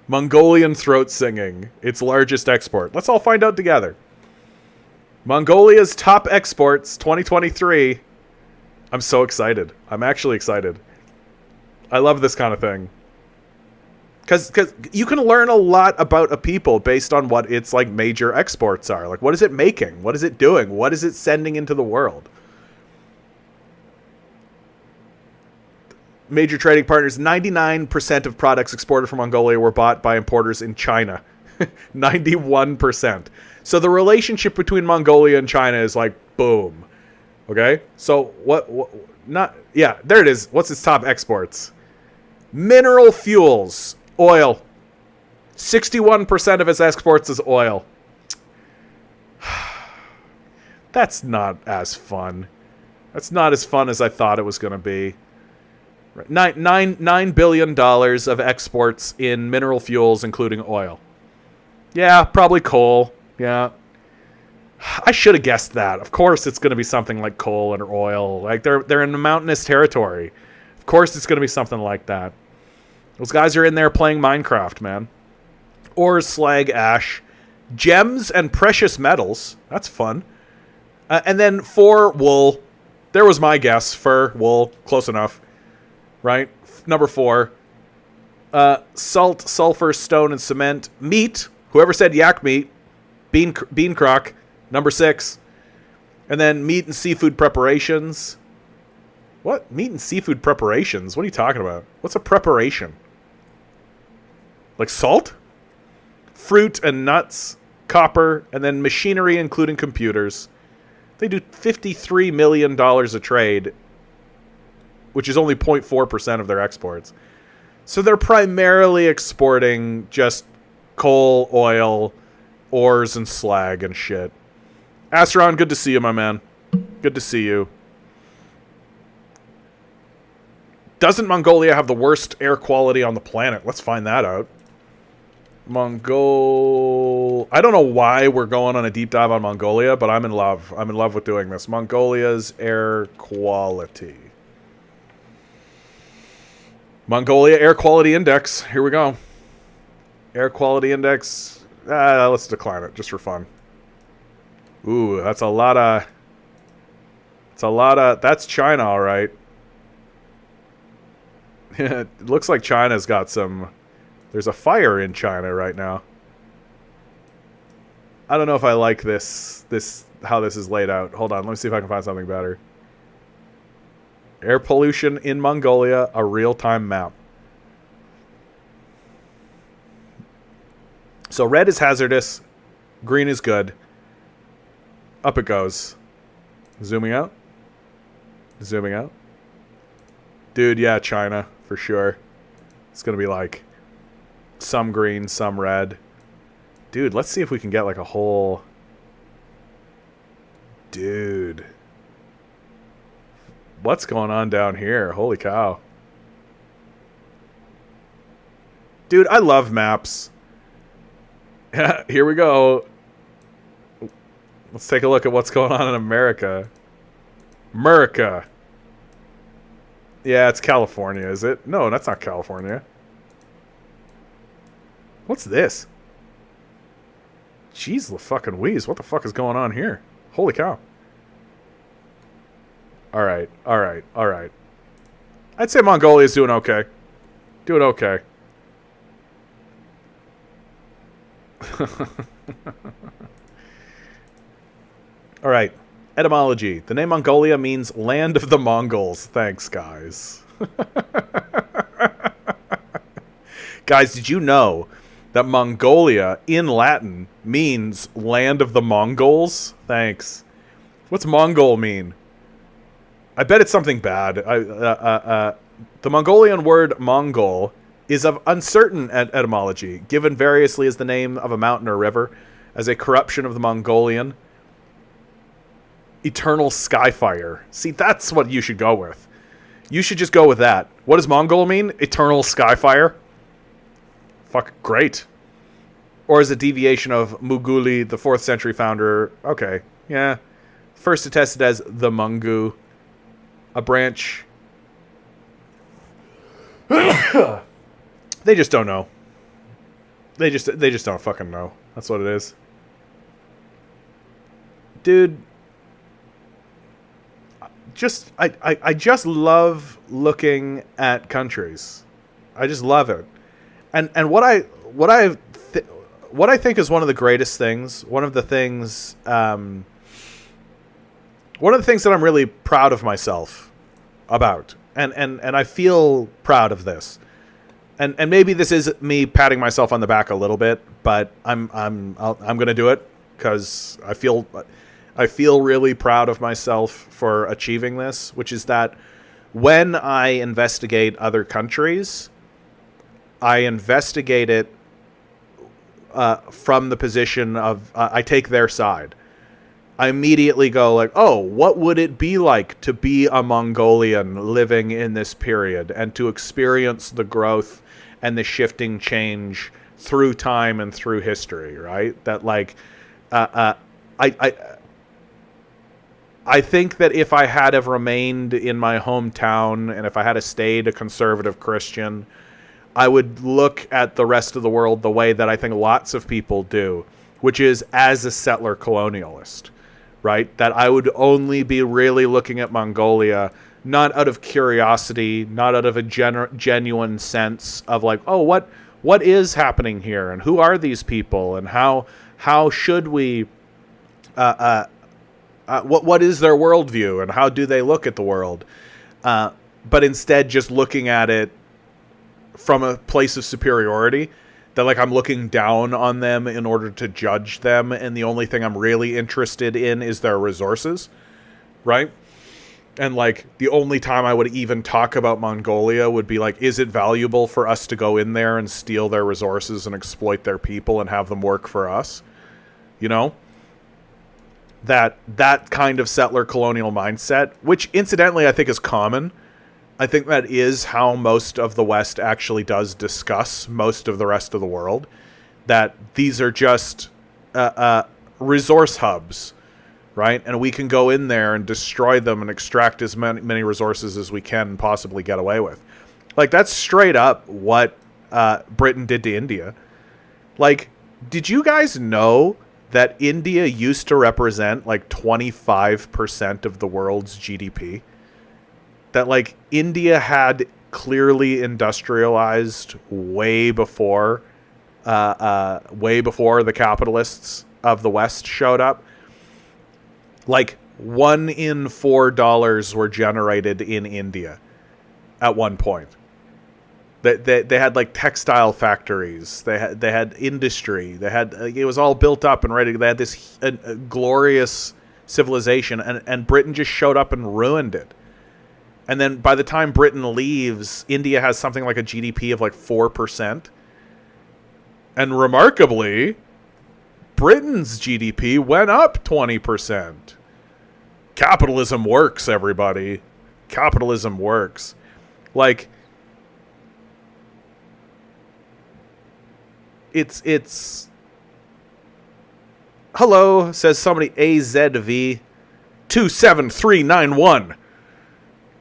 Mongolian throat singing. Its largest export. Let's all find out together. Mongolia's top exports 2023. I'm so excited. I'm actually excited. I love this kind of thing. Because you can learn a lot about a people based on what its like major exports are. Like, what is it making? What is it doing? What is it sending into the world? Major trading partners, 99% of products exported from Mongolia were bought by importers in China. 91%. So the relationship between Mongolia and China is like, boom. Okay? So there it is. What's its top exports? Mineral fuels. Oil. 61% of its exports is oil. That's not as fun. That's not as fun as I thought it was going to be. $9 billion of exports in mineral fuels, including oil. Yeah, probably coal. Yeah, I should have guessed that. Of course, it's going to be something like coal or oil. Like they're in the mountainous territory. Of course, it's going to be something like that. Those guys are in there playing Minecraft, man. Ore, slag, ash, gems, and precious metals. That's fun. And then 4, wool. There was my guess. Fur, wool, close enough. Right? Number 4. Salt, sulfur, stone, and cement. Meat. Whoever said yak meat. Bean crock. Number 6. And then meat and seafood preparations. What? Meat and seafood preparations? What are you talking about? What's a preparation? Like salt? Fruit and nuts, copper, and then machinery, including computers. They do $53 million a trade, which is only 0.4% of their exports. So they're primarily exporting just coal, oil, ores, and slag and shit. Asteron, good to see you, my man. Good to see you. Doesn't Mongolia have the worst air quality on the planet? Let's find that out. I don't know why we're going on a deep dive on Mongolia, but I'm in love. I'm in love with doing this. Mongolia's air quality. Mongolia Air Quality Index. Here we go. Air Quality Index. Let's decline it, just for fun. Ooh, that's a lot of... That's China, all right. It looks like China's got some... There's a fire in China right now. I don't know if I like this how this is laid out. Hold on, let me see if I can find something better. Air pollution in Mongolia, a real-time map. So red is hazardous, green is good. Up it goes. Zooming out. Zooming out. Dude, yeah, China, for sure. It's gonna be like some green, some red. Dude, let's see if we can get like a whole... Dude. What's going on down here? Holy cow. Dude, I love maps. Here we go. Let's take a look at what's going on in America. America. Yeah, it's California, is it? No, that's not California. What's this? Jeez, the fucking wheeze. What the fuck is going on here? Holy cow. Alright, alright, alright. I'd say Mongolia's doing okay. Doing okay. Alright. Etymology. The name Mongolia means land of the Mongols. Thanks, guys. Guys, did you know that Mongolia in Latin means land of the Mongols? Thanks. What's Mongol mean? I bet it's something bad. The Mongolian word Mongol is of uncertain etymology, given variously as the name of a mountain or river, as a corruption of the Mongolian eternal skyfire. See, that's what you should go with. You should just go with that. What does Mongol mean? Eternal skyfire? Fuck, great. Or is a deviation of Muguli, the 4th century founder. Okay, yeah. First attested as the Mungu, a branch. They just don't know. They just don't fucking know. That's what it is. Dude, I just love looking at countries. I just love it. And what I think is one of the greatest things, one of the things that I'm really proud of myself about, and I feel proud of this, and maybe this is me patting myself on the back a little bit, but I'm gonna do it because I feel really proud of myself for achieving this, which is that when I investigate other countries, I investigate it from the position of I take their side. I immediately go like, oh, what would it be like to be a Mongolian living in this period and to experience the growth and the shifting change through time and through history, right? That like I I think that if I had have remained in my hometown and if I had stayed a conservative Christian, I would look at the rest of the world the way that I think lots of people do, which is as a settler colonialist, right? That I would only be really looking at Mongolia not out of curiosity, not out of a genuine sense of like, oh, what is happening here, and who are these people, and how should we, what is their worldview, and how do they look at the world? But instead, just looking at it from a place of superiority, that like I'm looking down on them in order to judge them, and the only thing I'm really interested in is their resources, right? And like the only time I would even talk about Mongolia would be like, is it valuable for us to go in there and steal their resources and exploit their people and have them work for us? You know? That kind of settler colonial mindset, which incidentally I think is common. I think that is how most of the West actually does discuss most of the rest of the world. That these are just resource hubs, right? And we can go in there and destroy them and extract as many resources as we can possibly get away with. Like, that's straight up what Britain did to India. Like, did you guys know that India used to represent like 25% of the world's GDP? That like India had clearly industrialized way before the capitalists of the West showed up. Like 1 in 4 dollars were generated in India at one point. They had like textile factories. They had industry. It was all built up and ready. They had this glorious civilization, and Britain just showed up and ruined it. And then by the time Britain leaves, India has something like a GDP of like 4%. And remarkably, Britain's GDP went up 20%. Capitalism works, everybody. Capitalism works. Like, it's hello, says somebody, AZV 27391.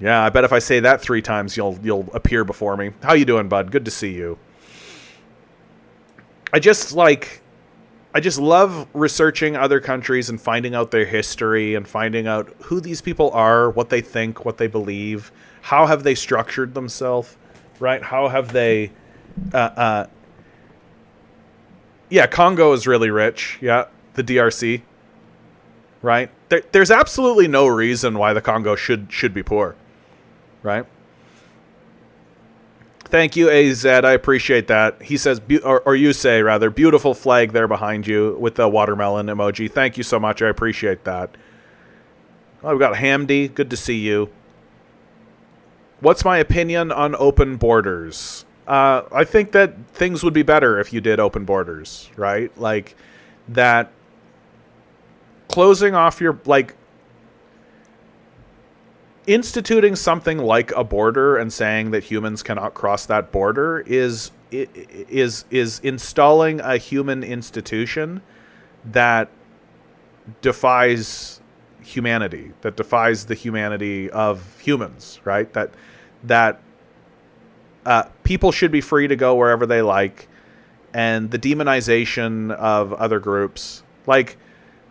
Yeah, I bet if I say that 3 times, you'll appear before me. How you doing, bud? Good to see you. I just love researching other countries and finding out their history and finding out who these people are, what they think, what they believe, how have they structured themselves, right? How have they... Yeah, Congo is really rich. Yeah, the DRC, right? There's absolutely no reason why the Congo should be poor, right? Thank you, AZ. I appreciate that. He says, or you say, rather, beautiful flag there behind you with the watermelon emoji. Thank you so much. I appreciate that. Oh, we've got Hamdi. Good to see you. What's my opinion on open borders? I think that things would be better if you did open borders, right? Like, that closing off your, like, instituting something like a border and saying that humans cannot cross that border is installing a human institution that defies humanity, that defies the humanity of humans, right? That people should be free to go wherever they like, and the demonization of other groups, like,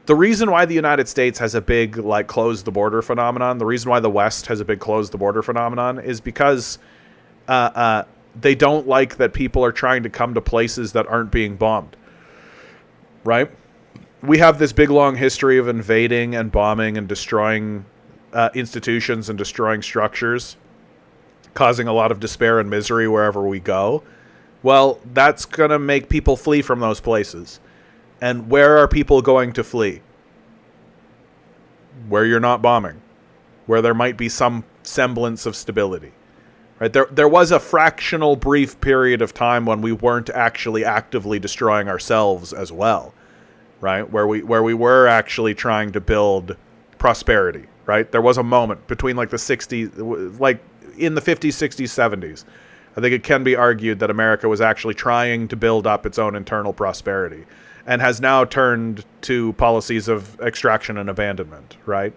the reason why the United States has a big, like, close the border phenomenon, the reason why the West has a big close the border phenomenon is because they don't like that people are trying to come to places that aren't being bombed, right? We have this big, long history of invading and bombing and destroying institutions and destroying structures, causing a lot of despair and misery wherever we go. Well, that's going to make people flee from those places. And where are people going to flee? Where you're not bombing. Where there might be some semblance of stability. Right? There was a fractional brief period of time when we weren't actually actively destroying ourselves as well. Right? Where we were actually trying to build prosperity. Right? There was a moment between like the 60s, like in the 50s, 60s, 70s. I think it can be argued that America was actually trying to build up its own internal prosperity. and has now turned to policies of extraction and abandonment, right?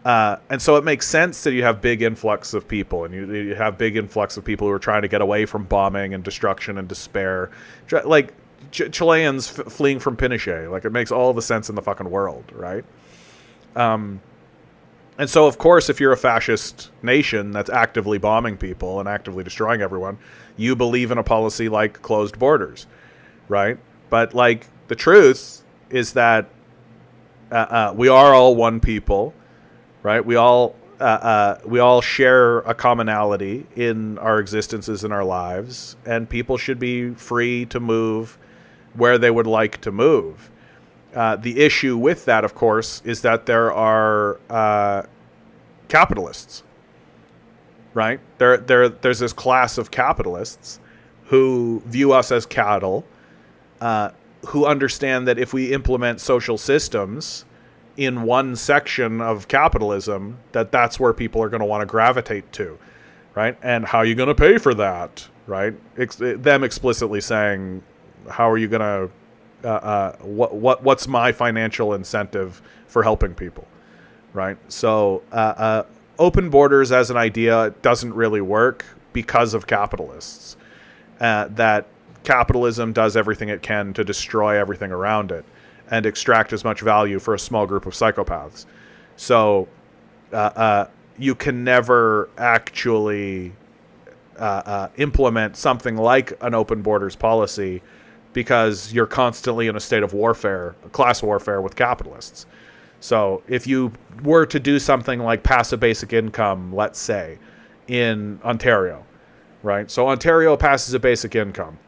And so it makes sense that you have big influx of people, and you have big influx of people who are trying to get away from bombing and destruction and despair, like Chileans fleeing from Pinochet. Like, it makes all the sense in the fucking world, right? And so, of course, if you're a fascist nation that's actively bombing people and actively destroying everyone, you believe in a policy like closed borders, right? But, like, the truth is that we are all one people, right? We all share a commonality in our existences and our lives, and people should be free to move where they would like to move. The issue with that, of course, is that there are capitalists, right? There's this class of capitalists who view us as cattle, who understand that if we implement social systems in one section of capitalism, that's where people are going to want to gravitate to, right? And how are you going to pay for that, right? Them explicitly saying, how are you going to, what's my financial incentive for helping people, right? So open borders as an idea doesn't really work because of capitalists. That capitalism does everything it can to destroy everything around it and extract as much value for a small group of psychopaths. So you can never actually implement something like an open borders policy because you're constantly in a state of warfare, class warfare with capitalists. So if you were to do something like pass a basic income, let's say, in Ontario, right? So Ontario passes a basic income,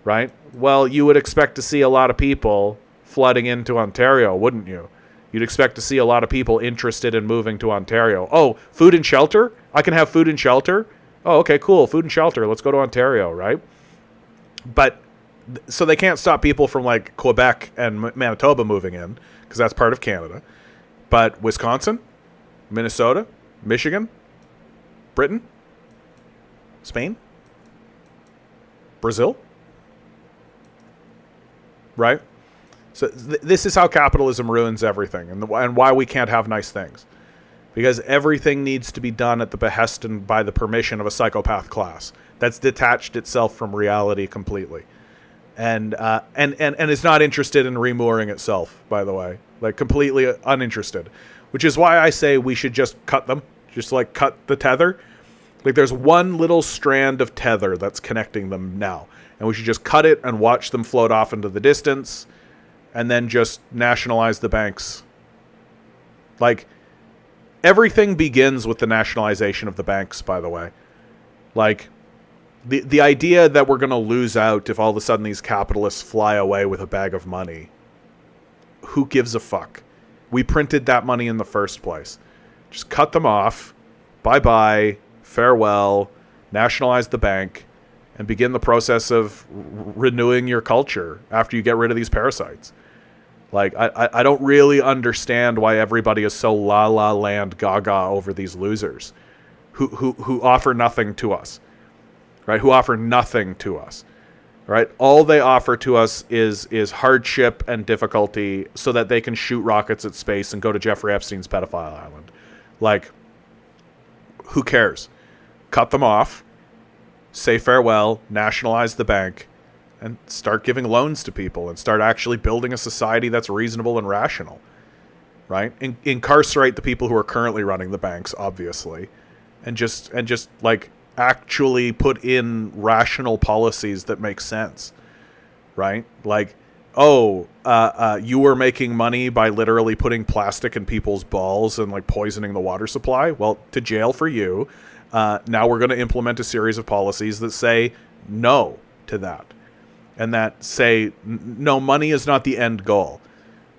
right? Well, you would expect to see a lot of people flooding into Ontario, wouldn't you? You'd expect to see a lot of people interested in moving to Ontario. Oh, food and shelter? I can have food and shelter? Oh, okay, cool. Food and shelter. Let's go to Ontario, right? But so they can't stop people from like Quebec and Manitoba moving in because that's part of Canada. But Wisconsin, Minnesota, Michigan, Britain, Spain, Brazil, right? So this is how capitalism ruins everything, and why we can't have nice things. Because everything needs to be done at the behest and by the permission of a psychopath class that's detached itself from reality completely. And is not interested in remooring itself, by the way. Like, completely uninterested. Which is why I say we should just cut them. Just, like, cut the tether. Like, there's one little strand of tether that's connecting them now. And we should just cut it and watch them float off into the distance. And then just nationalize the banks. Like, everything begins with the nationalization of the banks, by the way. Like, the idea that we're going to lose out if all of a sudden these capitalists fly away with a bag of money. Who gives a fuck? We printed that money in the first place. Just cut them off. Bye-bye. Farewell. Nationalize the bank. And begin the process of renewing your culture after you get rid of these parasites. Like, I don't really understand why everybody is so la-la land gaga over these losers who offer nothing to us, right? Who offer nothing to us, right? All they offer to us is hardship and difficulty so that they can shoot rockets at space and go to Jeffrey Epstein's pedophile island. Like, who cares? Cut them off, say farewell, nationalize the bank, and start giving loans to people and start actually building a society that's reasonable and rational, right? Incarcerate the people who are currently running the banks, obviously, and just like actually put in rational policies that make sense, right? Like, you were making money by literally putting plastic in people's balls and like poisoning the water supply. Well, to jail for you. Now we're going to implement a series of policies that say no to that. And that say, no, money is not the end goal,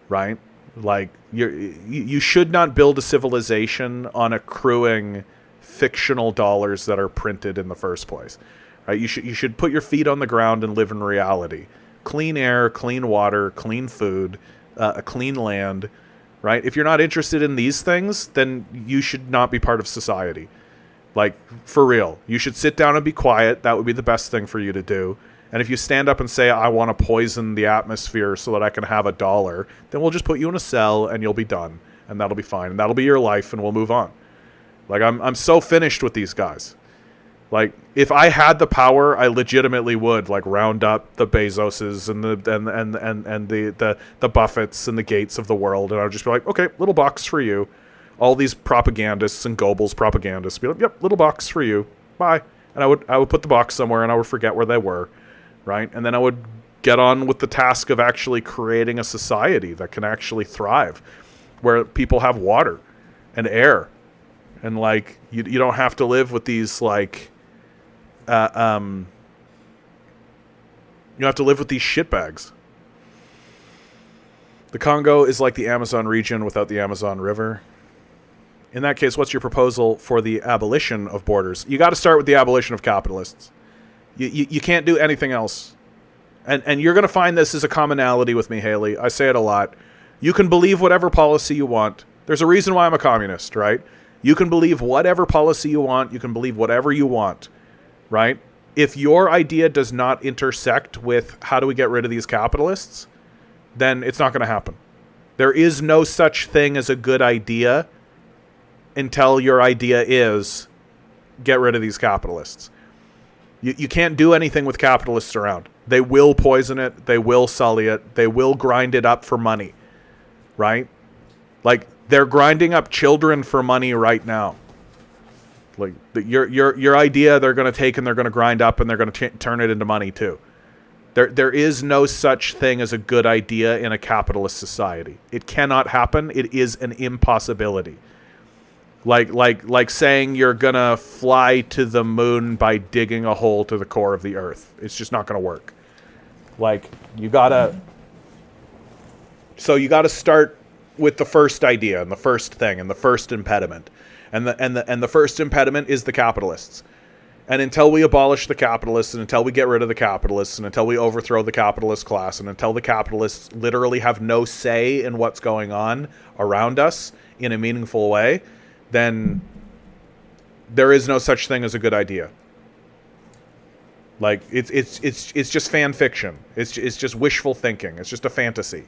right? Like, you should not build a civilization on accruing fictional dollars that are printed in the first place, right? You should put your feet on the ground and live in reality. Clean air, clean water, clean food, a clean land, right? If you're not interested in these things, then you should not be part of society. Like, for real. You should sit down and be quiet. That would be the best thing for you to do. And if you stand up and say, I want to poison the atmosphere so that I can have $1, then we'll just put you in a cell and you'll be done. And that'll be fine. And that'll be your life and we'll move on. Like, I'm so finished with these guys. Like, if I had the power, I legitimately would, like, round up the Bezoses and the Buffetts and the Gates of the world. And I would just be like, okay, little box for you. All these propagandists and Goebbels propagandists be like, yep, little box for you. Bye. And I would put the box somewhere and I would forget where they were. Right? And then I would get on with the task of actually creating a society that can actually thrive, where people have water and air, and like you don't have to live with these like you don't have to live with these shitbags. The Congo is like the Amazon region without the Amazon River. In that case, what's your proposal for the abolition of borders? You got to start with the abolition of capitalists. You can't do anything else. And you're going to find this is a commonality with me, Haley. I say it a lot. You can believe whatever policy you want. There's a reason why I'm a communist, right? You can believe whatever policy you want. You can believe whatever you want, right? If your idea does not intersect with how do we get rid of these capitalists, then it's not going to happen. There is no such thing as a good idea until your idea is get rid of these capitalists. You can't do anything with capitalists around. They will poison it. They will sully it. They will grind it up for money, right? Like, they're grinding up children for money right now. Like, your idea they're going to take and they're going to grind up and they're going to turn it into money too. There is no such thing as a good idea in a capitalist society. It cannot happen. It is an impossibility. Like saying you're going to fly to the moon by digging a hole to the core of the earth. It's just not going to work. Like, you got to start with the first idea and the first thing and the first impediment. And the first impediment is the capitalists. And until we abolish the capitalists, and until we get rid of the capitalists, and until we overthrow the capitalist class, and until the capitalists literally have no say in what's going on around us in a meaningful way, then there is no such thing as a good idea. Like, it's just fan fiction. It's just wishful thinking. It's just a fantasy,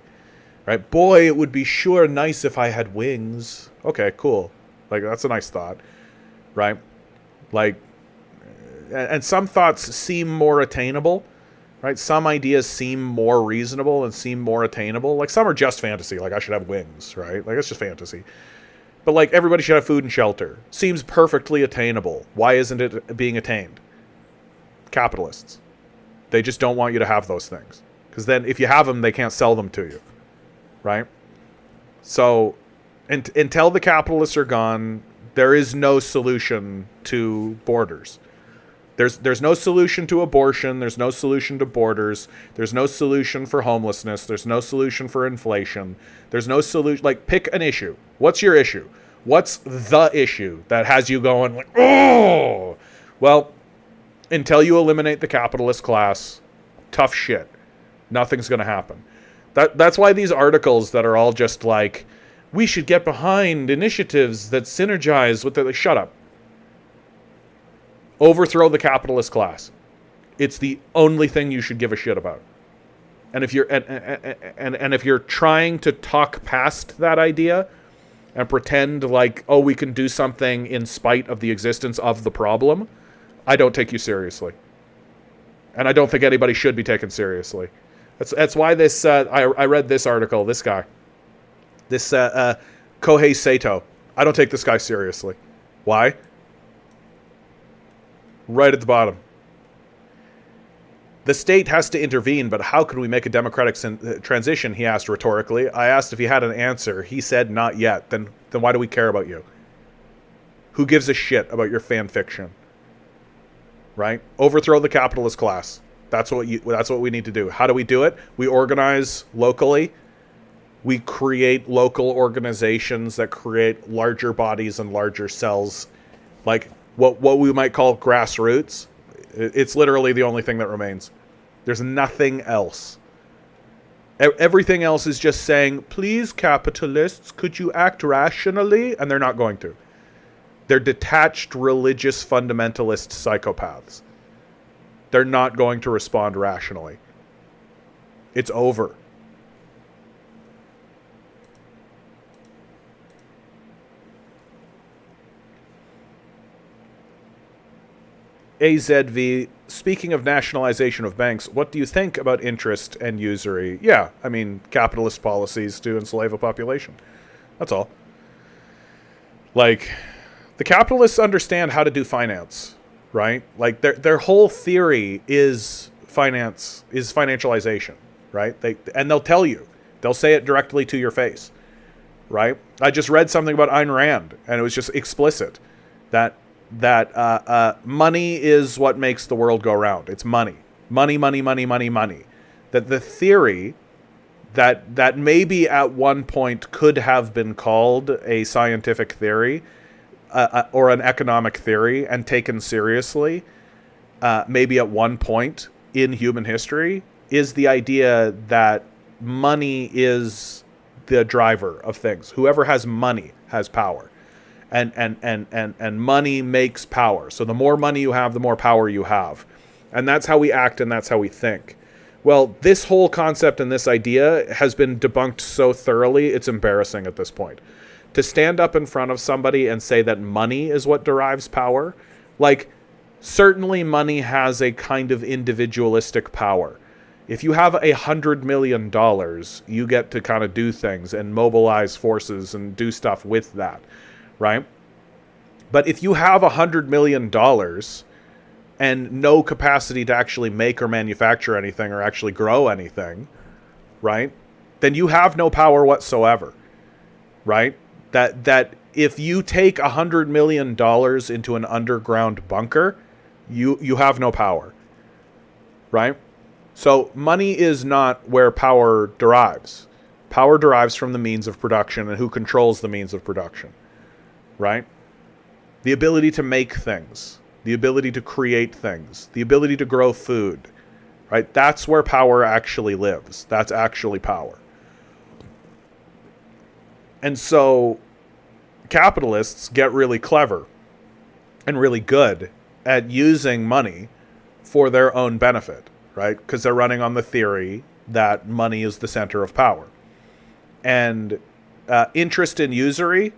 right? Boy, it would be sure nice if I had wings. Okay, cool. Like, that's a nice thought, right? Like, and some thoughts seem more attainable, right? Some ideas seem more reasonable and seem more attainable. Like, some are just fantasy. Like, I should have wings, right? Like, it's just fantasy. But, like, everybody should have food and shelter. Seems perfectly attainable. Why isn't it being attained? Capitalists. They just don't want you to have those things. Because then if you have them, they can't sell them to you. Right? So, until the capitalists are gone, there is no solution to borders. There's no solution to abortion. There's no solution to borders. There's no solution for homelessness. There's no solution for inflation. There's no solution. Like, pick an issue. What's your issue? What's the issue that has you going like, oh? Well, until you eliminate the capitalist class, tough shit. Nothing's going to happen. That's why these articles that are all just like, we should get behind initiatives that synergize with the... Like, shut up. Overthrow the capitalist class. It's the only thing you should give a shit about. And if you're and if you're trying to talk past that idea and pretend like, oh, we can do something in spite of the existence of the problem, I don't take you seriously. And I don't think anybody should be taken seriously. That's why this I read this article, this guy. This Kohei Sato. I don't take this guy seriously. Why? Right at the bottom. The state has to intervene, but how can we make a democratic transition, he asked rhetorically. I asked if he had an answer. He said not yet. Then why do we care about you? Who gives a shit about your fan fiction? Right? Overthrow the capitalist class. That's what we need to do. How do we do it? We organize locally. We create local organizations that create larger bodies and larger cells, like what we might call grassroots. It's literally the only thing that remains. There's nothing else. Everything else is just saying, please, capitalists, could you act rationally? And they're not going to. They're detached religious fundamentalist psychopaths. They're not going to respond rationally. It's over. AZV, speaking of nationalization of banks, what do you think about interest and usury? Yeah, I mean, capitalist policies to enslave a population. That's all. Like, the capitalists understand how to do finance, right? Like, their whole theory is financialization, right? They'll tell you. They'll say it directly to your face, right? I just read something about Ayn Rand, and it was just explicit that money is what makes the world go round. It's money. Money, money, money, money, money. That the theory that maybe at one point could have been called a scientific theory or an economic theory and taken seriously, maybe at one point in human history, is the idea that money is the driver of things. Whoever has money has power. And money makes power. So the more money you have, the more power you have. And that's how we act and that's how we think. Well, this whole concept and this idea has been debunked so thoroughly, it's embarrassing at this point. To stand up in front of somebody and say that money is what derives power, like, certainly money has a kind of individualistic power. If you have $100 million, you get to kind of do things and mobilize forces and do stuff with that. Right? But if you have $100 million and no capacity to actually make or manufacture anything or actually grow anything, right? Then you have no power whatsoever, right? That if you take $100 million into an underground bunker, you have no power, right? So money is not where power derives. Power derives from the means of production and who controls the means of production. Right? The ability to make things, the ability to create things, the ability to grow food, right? That's where power actually lives. That's actually power. And so capitalists get really clever and really good at using money for their own benefit, right? Because they're running on the theory that money is the center of power. And interest and usury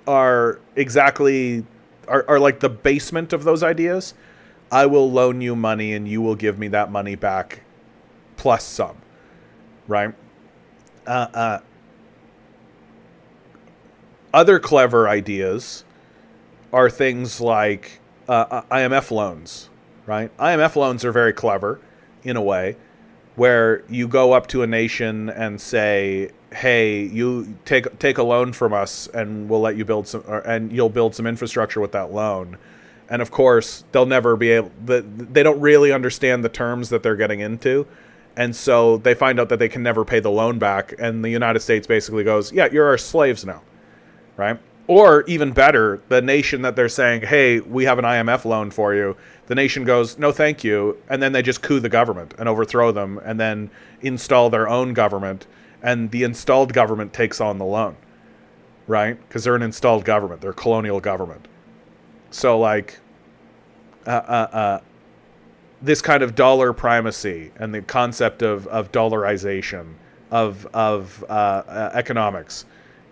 are like the basement of those ideas. I will loan you money and you will give me that money back plus some, right? Other clever ideas are things like IMF loans, right? IMF loans are very clever in a way where you go up to a nation and say, hey, you take a loan from us and we'll let you build some, and you'll build some infrastructure with that loan. And of course, they'll never be able, they don't really understand the terms that they're getting into. And so they find out that they can never pay the loan back. And the United States basically goes, yeah, you're our slaves now, right? Or even better, the nation that they're saying, hey, we have an IMF loan for you, the nation goes, no, thank you. And then they just coup the government and overthrow them and then install their own government. And the installed government takes on the loan, right? Because they're an installed government. They're a colonial government. So, like, this kind of dollar primacy and the concept of dollarization of economics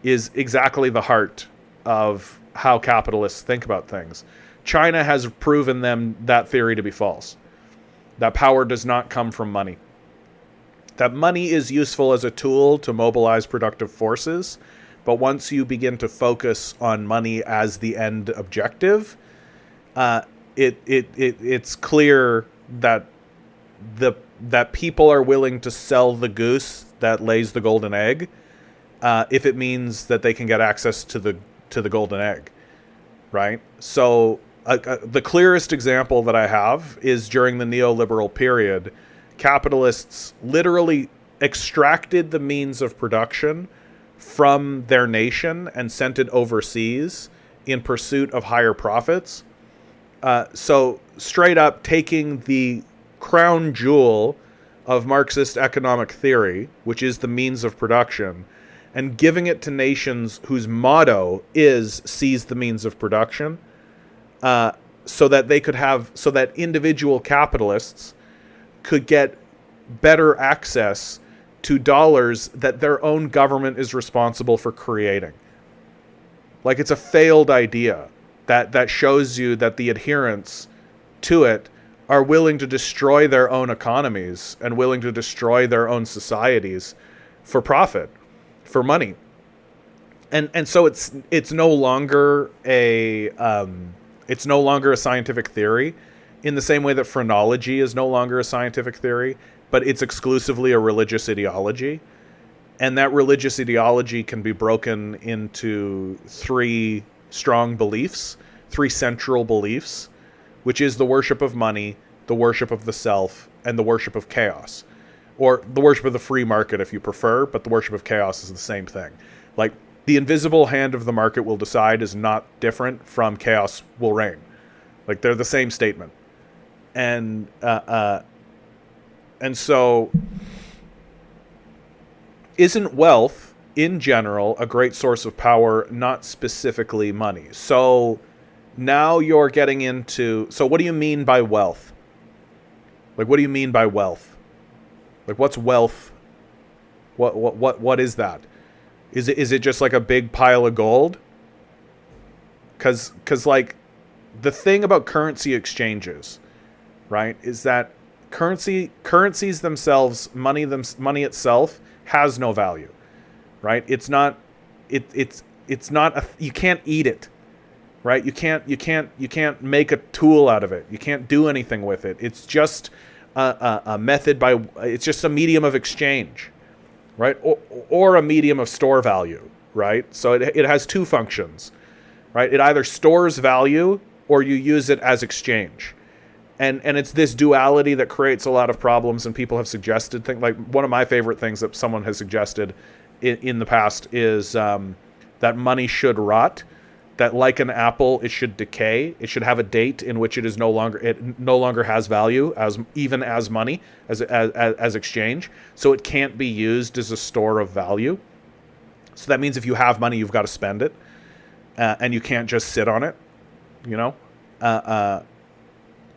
is exactly the heart of how capitalists think about things. China has proven them that theory to be false. That power does not come from money. That money is useful as a tool to mobilize productive forces, but once you begin to focus on money as the end objective, it's clear that that people are willing to sell the goose that lays the golden egg, if it means that they can get access to the golden egg, right? So the clearest example that I have is during the neoliberal period. Capitalists literally extracted the means of production from their nation and sent it overseas in pursuit of higher profits. So straight up taking the crown jewel of Marxist economic theory, which is the means of production, and giving it to nations whose motto is seize the means of production, so that so that individual capitalists could get better access to dollars that their own government is responsible for creating. Like, it's a failed idea that shows you that the adherents to it are willing to destroy their own economies and willing to destroy their own societies for profit, for money. And so it's no longer a scientific theory in the same way that phrenology is no longer a scientific theory, but it's exclusively a religious ideology. And that religious ideology can be broken into three strong beliefs, three central beliefs, which is the worship of money, the worship of the self, and the worship of chaos. Or the worship of the free market if you prefer, but the worship of chaos is the same thing. Like, the invisible hand of the market will decide is not different from chaos will reign. Like, they're the same statement. And so, isn't wealth, in general, a great source of power, not specifically money? So, now you're getting into... So, what do you mean by wealth? Like, what do you mean by wealth? Like, what's wealth? What is that? Is it just like a big pile of gold? Cause like, the thing about currency exchanges, right, is that currencies themselves, money itself has no value, right? It's not you can't eat it, right? You can't make a tool out of it. You can't do anything with it. It's just a method it's just a medium of exchange, right? Or a medium of store value, right? So it has two functions, right? It either stores value or you use it as exchange. And it's this duality that creates a lot of problems, and people have suggested things. Like, one of my favorite things that someone has suggested in the past is that money should rot, that like an apple, it should decay. It should have a date in which it no longer has value as money, as exchange. So it can't be used as a store of value. So that means if you have money, you've got to spend it, and you can't just sit on it,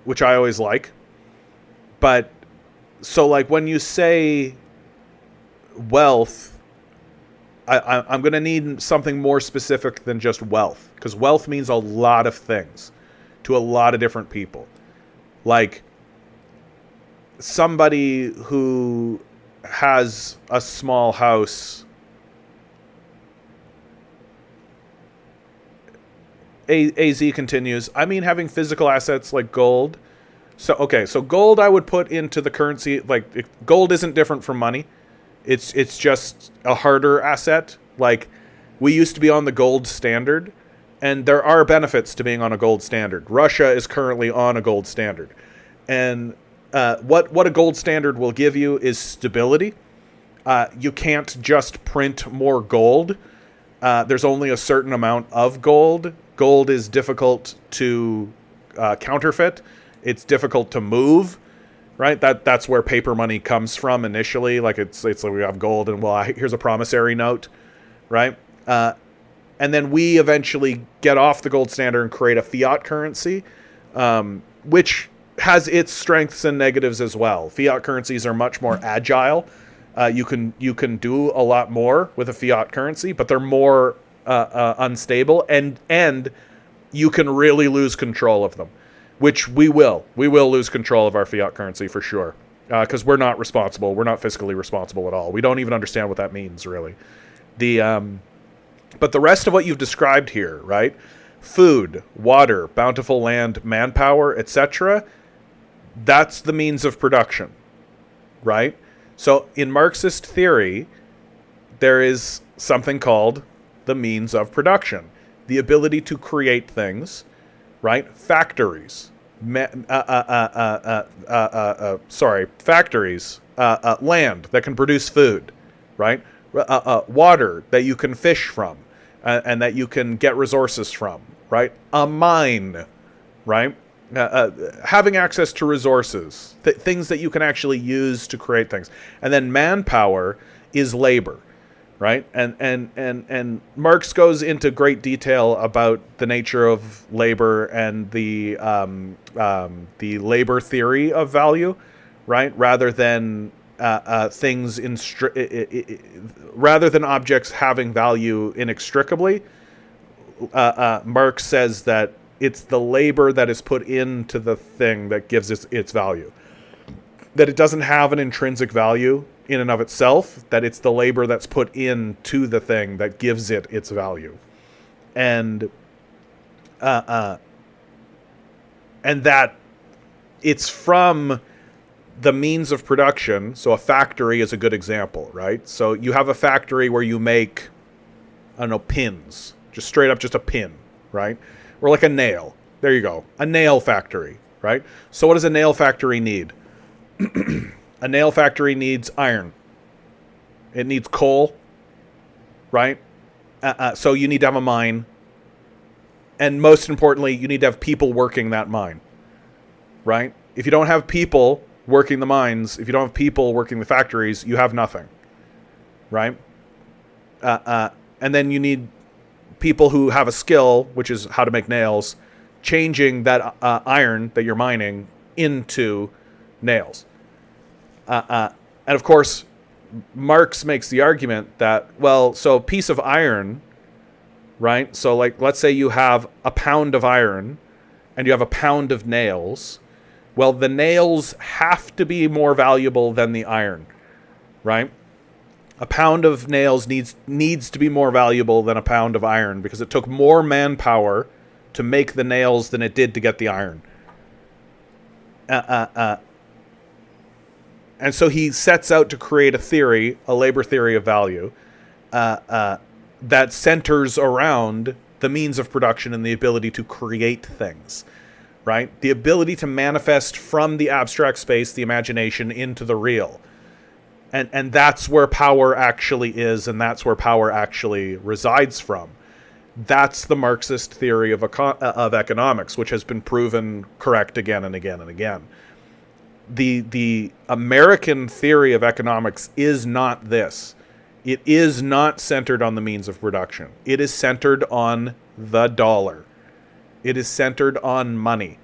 which I always like. But so, like, when you say wealth, I'm going to need something more specific than just wealth, because wealth means a lot of things to a lot of different people. Like, somebody who has a small house, AZ continues, I mean, having physical assets like gold. So gold I would put into the currency. Like, gold isn't different from money. It's just a harder asset. Like, we used to be on the gold standard, and there are benefits to being on a gold standard. Russia is currently on a gold standard. And what a gold standard will give you is stability. You can't just print more gold. There's only a certain amount of gold. Gold is difficult to counterfeit. It's difficult to move, right? That's where paper money comes from initially. Like, it's like we have gold and, well, here's a promissory note, right? And then we eventually get off the gold standard and create a fiat currency, which has its strengths and negatives as well. Fiat currencies are much more agile. You can do a lot more with a fiat currency, but they're more unstable, and you can really lose control of them, which we will lose control of our fiat currency for sure, because we're not responsible. We're not fiscally responsible at all. We don't even understand what that means, really. But the rest of what you've described here, right? Food, water, bountiful land, manpower, etc. That's the means of production, right? So in Marxist theory, there is something called the means of production, the ability to create things, right? Factories, factories, land that can produce food, right? Water that you can fish from, and that you can get resources from, right? A mine, right? Having access to resources, things that you can actually use to create things. And then manpower is labor, right? And Marx goes into great detail about the nature of labor and the labor theory of value, right? Rather than things rather than objects having value inextricably, Marx says that it's the labor that is put into the thing that gives its value. That it doesn't have an intrinsic value in and of itself, that it's the labor that's put into the thing that gives it its value. And that it's from the means of production. So a factory is a good example, right? So you have a factory where you make, I don't know, pins. Just straight up just a pin, right? Or like a nail. There you go. A nail factory, right? So what does a nail factory need? A nail factory needs iron. It needs coal, right? So you need to have a mine. And most importantly, you need to have people working that mine, right? If you don't have people working the mines, if you don't have people working the factories, you have nothing, right? And then you need people who have a skill, which is how to make nails, changing that iron that you're mining into nails. And of course, Marx makes the argument that, well, so a piece of iron, right? So like, let's say you have a pound of iron and you have a pound of nails. Well, the nails have to be more valuable than the iron, right? A pound of nails needs to be more valuable than a pound of iron because it took more manpower to make the nails than it did to get the iron. And so he sets out to create a theory, a labor theory of value, that centers around the means of production and the ability to create things, right? The ability to manifest from the abstract space, the imagination, into the real. And that's where power actually is, and that's where power actually resides from. That's the Marxist theory of economics, which has been proven correct again and again and again. The American theory of economics is not this. It is not centered on the means of production. It is centered on the dollar. It is centered on money.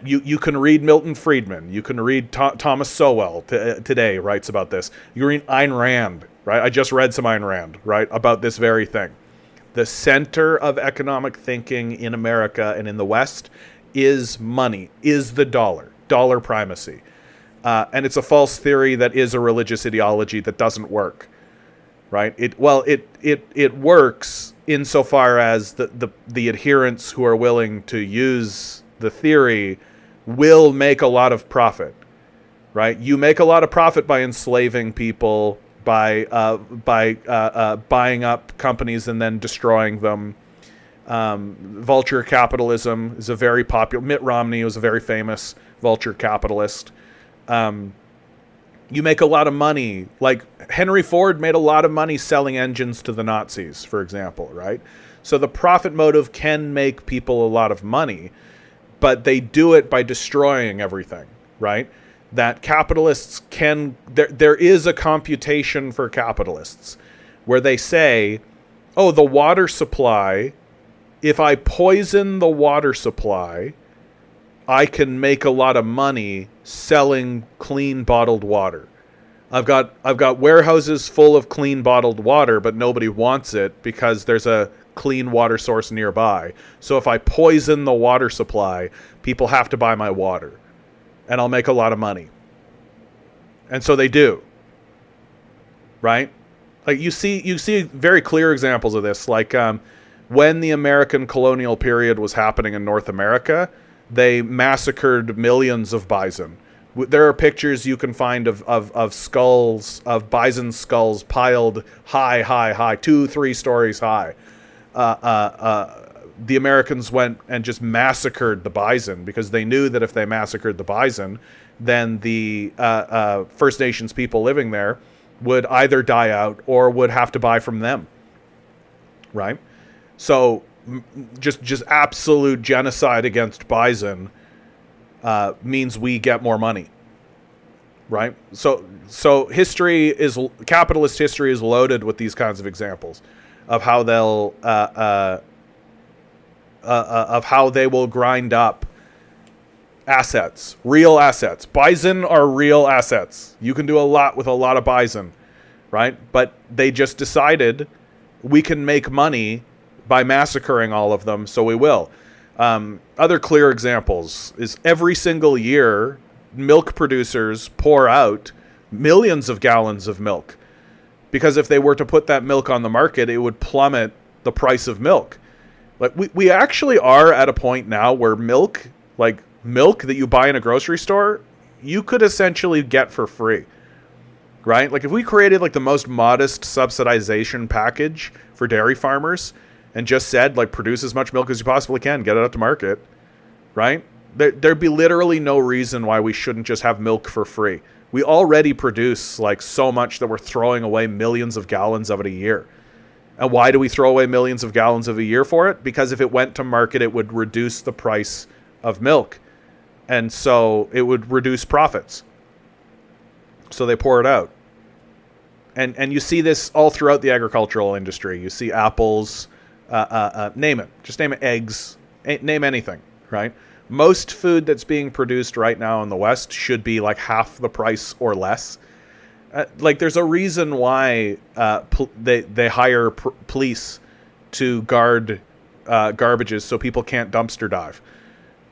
You can read Milton Friedman. You can read Thomas Sowell today writes about this. You read Ayn Rand, right? I just read some Ayn Rand, right, about this very thing. The center of economic thinking in America and in the West is money, is the dollar primacy. And it's a false theory that is a religious ideology that doesn't work, right? It works insofar as the adherents who are willing to use the theory will make a lot of profit, right? You make a lot of profit by enslaving people, by buying up companies and then destroying them. Vulture capitalism is a very popular. Mitt Romney was a very famous vulture capitalist. You make a lot of money. Like Henry Ford made a lot of money selling engines to the Nazis, for example, right? So the profit motive can make people a lot of money, but they do it by destroying everything, right? That capitalists can... There is a computation for capitalists where they say, oh, the water supply, if I poison the water supply, I can make a lot of money selling clean bottled water. I've got warehouses full of clean bottled water, but nobody wants it because there's a clean water source nearby. So if I poison the water supply, people have to buy my water, and I'll make a lot of money. And so they do, right? Like you see very clear examples of this. Like when the American colonial period was happening in North America, they massacred millions of bison. There are pictures you can find of skulls, of bison skulls piled high, 2-3 stories high. The Americans went and just massacred the bison because they knew that if they massacred the bison, then the First Nations people living there would either die out or would have to buy from them, right? So just absolute genocide against bison means we get more money. right? So capitalist history is loaded with these kinds of examples of how they will grind up assets, real assets. Bison are real assets. You can do a lot with a lot of bison, right? But they just decided we can make money by massacring all of them, so we will. Other clear examples is every single year, milk producers pour out millions of gallons of milk, because if they were to put that milk on the market, it would plummet the price of milk. Like we actually are at a point now where milk that you buy in a grocery store, you could essentially get for free, right? Like if we created like the most modest subsidization package for dairy farmers and just said like produce as much milk as you possibly can, get it out to market, right? There'd be literally no reason why we shouldn't just have milk for free. We already produce like so much that we're throwing away millions of gallons of it a year. And why do we throw away millions of gallons of a year for it? Because if it went to market, it would reduce the price of milk. And so it would reduce profits. So they pour it out. And you see this all throughout the agricultural industry. You see apples, name it. Just name it, eggs, name anything, right? Most food that's being produced right now in the West should be like half the price or less. Like there's a reason why they hire police to guard garbages so people can't dumpster dive.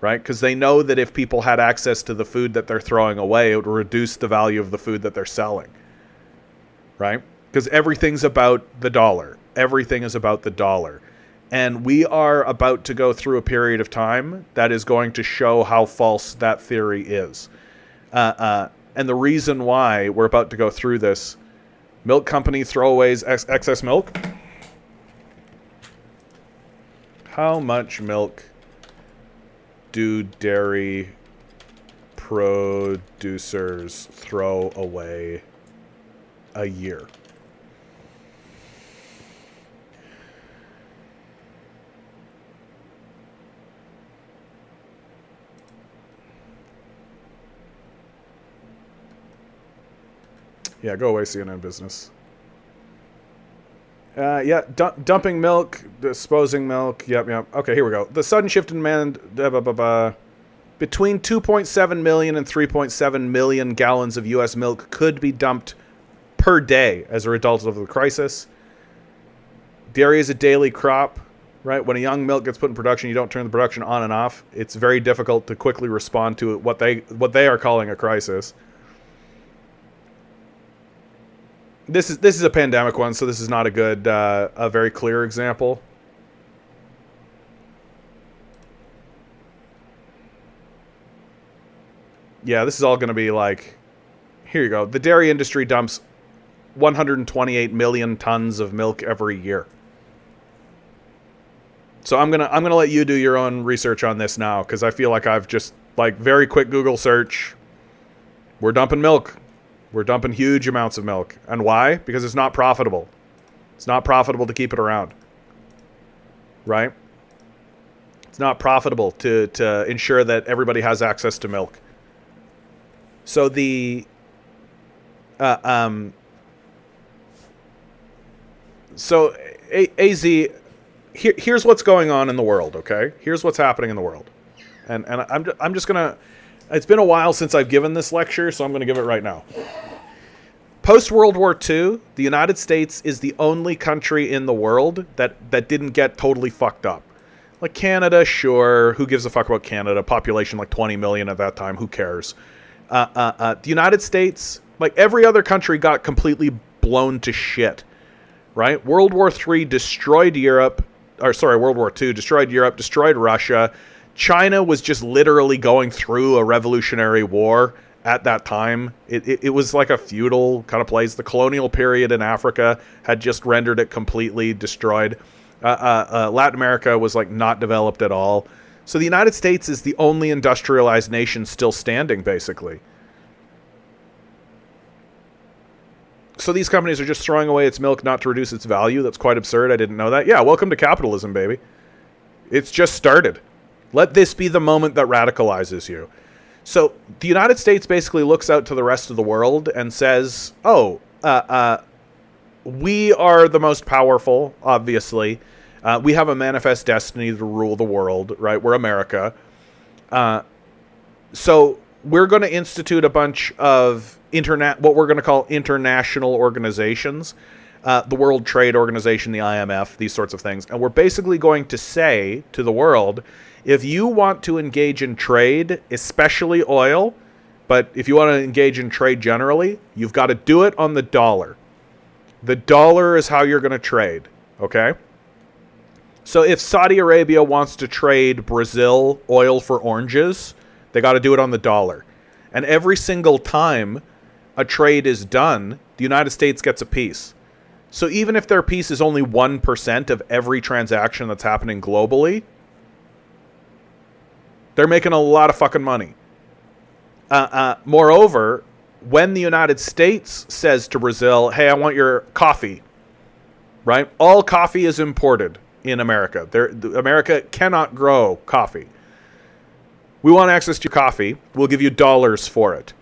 Right? Because they know that if people had access to the food that they're throwing away, it would reduce the value of the food that they're selling. Right? Because everything's about the dollar. Everything is about the dollar. And we are about to go through a period of time that is going to show how false that theory is. And the reason why we're about to go through this, milk company throwaways excess milk. How much milk do dairy producers throw away a year? Yeah, go away, CNN Business. Dumping milk, disposing milk. Yep. Okay, here we go. The sudden shift in demand, between 2.7 million and 3.7 million gallons of U.S. milk could be dumped per day as a result of the crisis. Dairy is a daily crop, right? When a young milk gets put in production, you don't turn the production on and off. It's very difficult to quickly respond to what they are calling a crisis. This is a pandemic one, so this is not a very clear example. Yeah, this is all going to be like, here you go. The dairy industry dumps 128 million tons of milk every year. So I'm gonna let you do your own research on this now, because I feel like I've just like very quick Google search. We're dumping milk. We're dumping huge amounts of milk. And why? Because it's not profitable. It's not profitable to keep it around. Right? It's not profitable to ensure that everybody has access to milk. So the AZ, here's what's going on in the world, okay? Here's what's happening in the world. And I'm just gonna, it's been a while since I've given this lecture, so I'm gonna give it right now. Post-World War II, the United States is the only country in the world that didn't get totally fucked up. Like Canada, sure, who gives a fuck about Canada? Population like 20 million at that time, who cares? The United States, like every other country, got completely blown to shit, right? World War III destroyed Europe, World War II destroyed Europe, destroyed Russia. China was just literally going through a revolutionary war at that time. It was like a feudal kind of place. The colonial period in Africa had just rendered it completely destroyed. Latin America was like not developed at all. So the United States is the only industrialized nation still standing, basically. So these companies are just throwing away its milk not to reduce its value. That's quite absurd. I didn't know that. Yeah, welcome to capitalism, baby. It's just started. Let this be the moment that radicalizes you. So the United States basically looks out to the rest of the world and says, oh, we are the most powerful, obviously. We have a manifest destiny to rule the world, right? We're America. So we're going to institute a bunch of what we're going to call international organizations, the World Trade Organization, the IMF, these sorts of things. And we're basically going to say to the world, if you want to engage in trade, especially oil, but if you want to engage in trade generally, you've got to do it on the dollar. The dollar is how you're going to trade, okay? So if Saudi Arabia wants to trade Brazil oil for oranges, they got to do it on the dollar. And every single time a trade is done, the United States gets a piece. So even if their piece is only 1% of every transaction that's happening globally, they're making a lot of fucking money. Moreover, when the United States says to Brazil, hey, I want your coffee, right? All coffee is imported in America. America cannot grow coffee. We want access to your coffee. We'll give you dollars for it.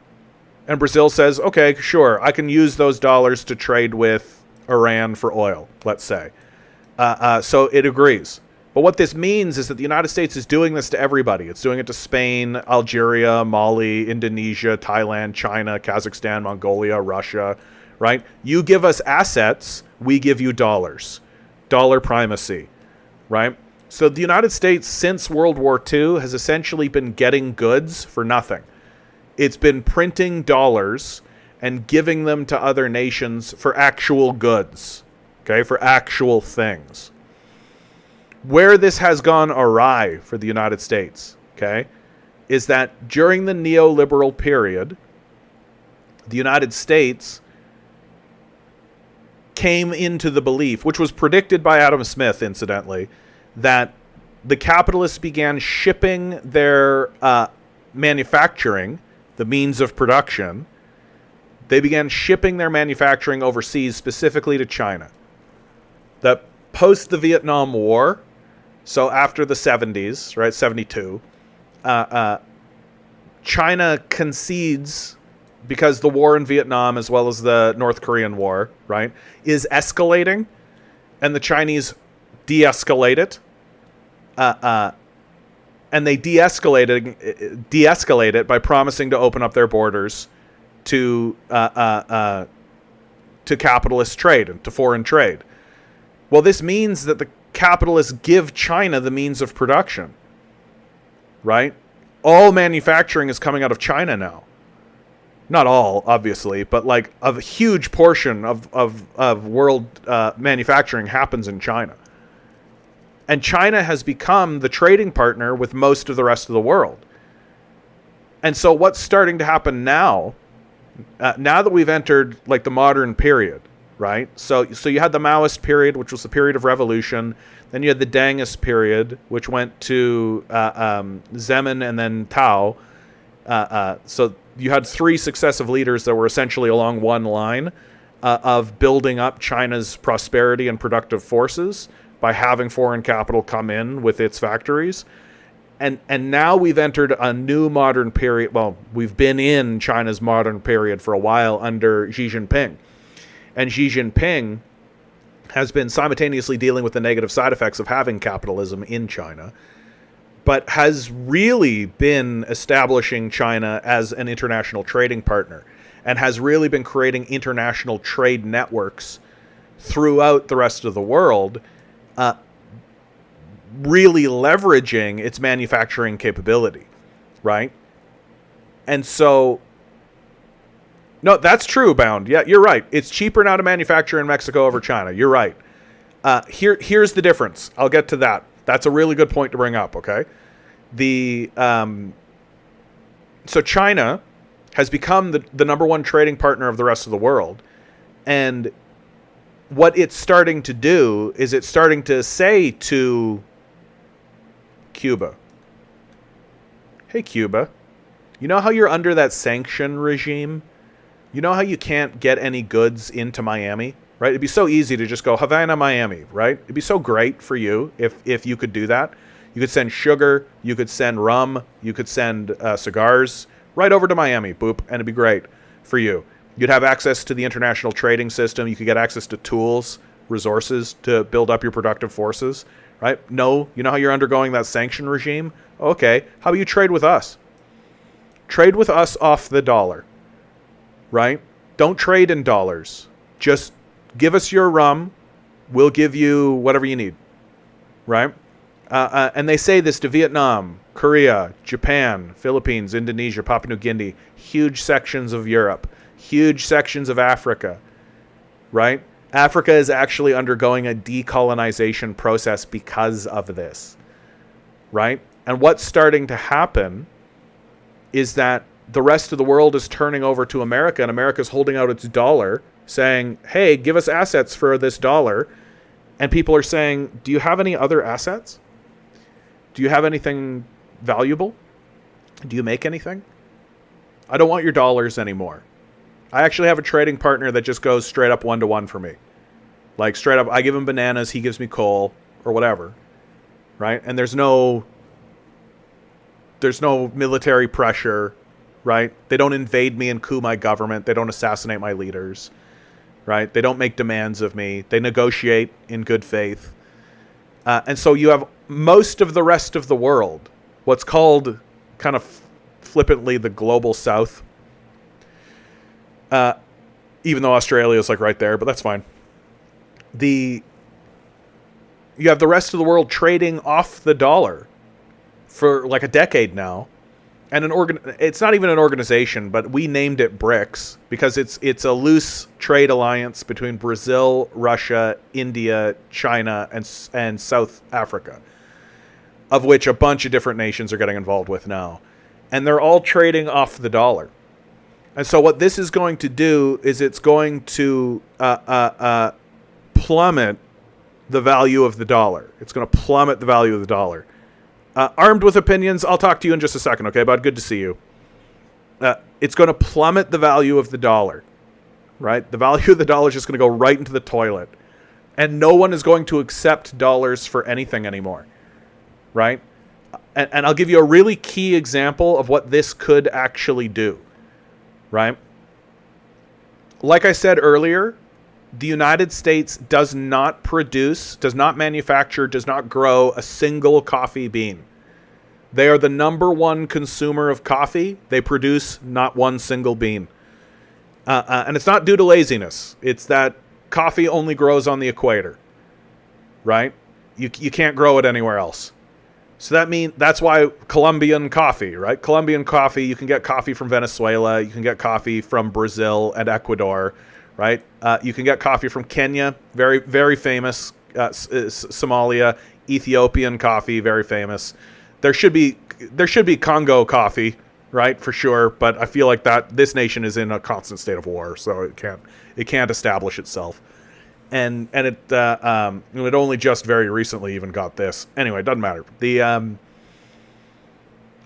And Brazil says, okay, sure, I can use those dollars to trade with Iran for oil, let's say. So it agrees. But what this means is that the United States is doing this to everybody. It's doing it to Spain, Algeria, Mali, Indonesia, Thailand, China, Kazakhstan, Mongolia, Russia, right? You give us assets, we give you dollars. Dollar primacy, right? So the United States, since World War II, has essentially been getting goods for nothing. It's been printing dollars and giving them to other nations for actual goods, okay, for actual things. Where this has gone awry for the United States, okay, is that during the neoliberal period, the United States came into the belief, which was predicted by Adam Smith, incidentally, that the capitalists began shipping their manufacturing, the means of production, they began shipping their manufacturing overseas, specifically to China. That post the Vietnam War, so after the 70s, right, 72, China concedes, because the war in Vietnam, as well as the North Korean War, right, is escalating, and the Chinese de-escalate it, and they de-escalate it by promising to open up their borders to capitalist trade and to foreign trade. Well, this means that the capitalists give China the means of production, right? All manufacturing is coming out of China now. Not all, obviously, but like a huge portion of world manufacturing happens in China. And China has become the trading partner with most of the rest of the world. And so what's starting to happen now, now that we've entered like the modern period, right? So you had the Maoist period, which was the period of revolution. Then you had the Dengist period, which went to Zemin and then Tao. So you had three successive leaders that were essentially along one line of building up China's prosperity and productive forces by having foreign capital come in with its factories. And now we've entered a new modern period. Well, we've been in China's modern period for a while under Xi Jinping. And Xi Jinping has been simultaneously dealing with the negative side effects of having capitalism in China, but has really been establishing China as an international trading partner and has really been creating international trade networks throughout the rest of the world, really leveraging its manufacturing capability, right? And so, no, that's true, Bound. Yeah, you're right. It's cheaper now to manufacture in Mexico over China. You're right. Here's the difference. I'll get to that. That's a really good point to bring up, okay? So China has become the number one trading partner of the rest of the world. And what it's starting to do is it's starting to say to Cuba, hey, Cuba, you know how you're under that sanction regime? You know how you can't get any goods into Miami, right? It'd be so easy to just go Havana, Miami, right? It'd be so great for you if you could do that. You could send sugar, you could send rum, you could send cigars, right over to Miami, boop, and it'd be great for you. You'd have access to the international trading system. You could get access to tools, resources to build up your productive forces, right? No, you know how you're undergoing that sanction regime? Okay, how about you trade with us? Trade with us off the dollar, right? Don't trade in dollars. Just give us your rum. We'll give you whatever you need, right? And they say this to Vietnam, Korea, Japan, Philippines, Indonesia, Papua New Guinea, huge sections of Europe, huge sections of Africa, right? Africa is actually undergoing a decolonization process because of this, right? And what's starting to happen is that the rest of the world is turning over to America, and America's holding out its dollar, saying, hey, give us assets for this dollar. And people are saying, do you have any other assets? Do you have anything valuable? Do you make anything? I don't want your dollars anymore. I actually have a trading partner that just goes straight up 1-to-1 for me. Like straight up, I give him bananas, he gives me coal or whatever, right? And there's no military pressure, right? They don't invade me and coup my government. They don't assassinate my leaders, right? They don't make demands of me. They negotiate in good faith. And so you have most of the rest of the world, what's called kind of flippantly the global south, even though Australia is like right there, but that's fine. You have the rest of the world trading off the dollar for like a decade now. And it's not even an organization, but we named it BRICS because it's a loose trade alliance between Brazil, Russia, India, China, and South Africa, of which a bunch of different nations are getting involved with now. And they're all trading off the dollar. And so what this is going to do is it's going to plummet the value of the dollar. It's going to plummet the value of the dollar. Armed with opinions, I'll talk to you in just a second, okay, bud? Good to see you. It's going to plummet the value of the dollar, right? The value of the dollar is just going to go right into the toilet. And no one is going to accept dollars for anything anymore, right? And I'll give you a really key example of what this could actually do, right? Like I said earlier, the United States does not produce, does not manufacture, does not grow a single coffee bean. They are the number one consumer of coffee. They produce not one single bean. And it's not due to laziness. It's that coffee only grows on the equator, right? You can't grow it anywhere else. So that's why Colombian coffee, right? Colombian coffee, you can get coffee from Venezuela. You can get coffee from Brazil and Ecuador, right? You can get coffee from Kenya, very, very famous. Somalia, Ethiopian coffee, very famous. There should be Congo coffee, right, for sure. But I feel like this nation is in a constant state of war, so it can't establish itself. And it only just very recently even got this. Anyway, it doesn't matter.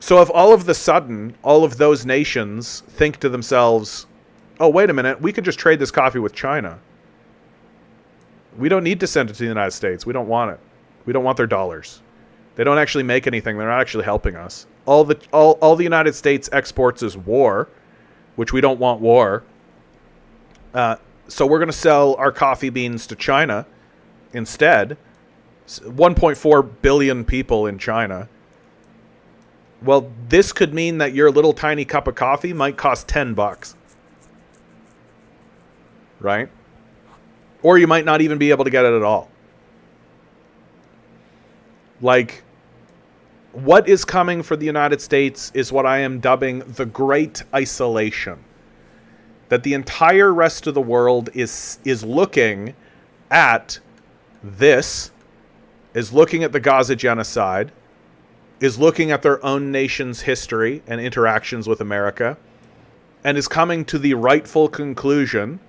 So if all of the sudden all of those nations think to themselves, oh, wait a minute, we could just trade this coffee with China. We don't need to send it to the United States. We don't want it. We don't want their dollars. They don't actually make anything. They're not actually helping us. All the United States exports is war, which we don't want war. So we're going to sell our coffee beans to China instead. 1.4 billion people in China. Well, this could mean that your little tiny cup of coffee might cost $10. Right? Or you might not even be able to get it at all. Like, what is coming for the United States is what I am dubbing the Great Isolation. That the entire rest of the world is looking at this, is looking at the Gaza genocide, is looking at their own nation's history and interactions with America, and is coming to the rightful conclusion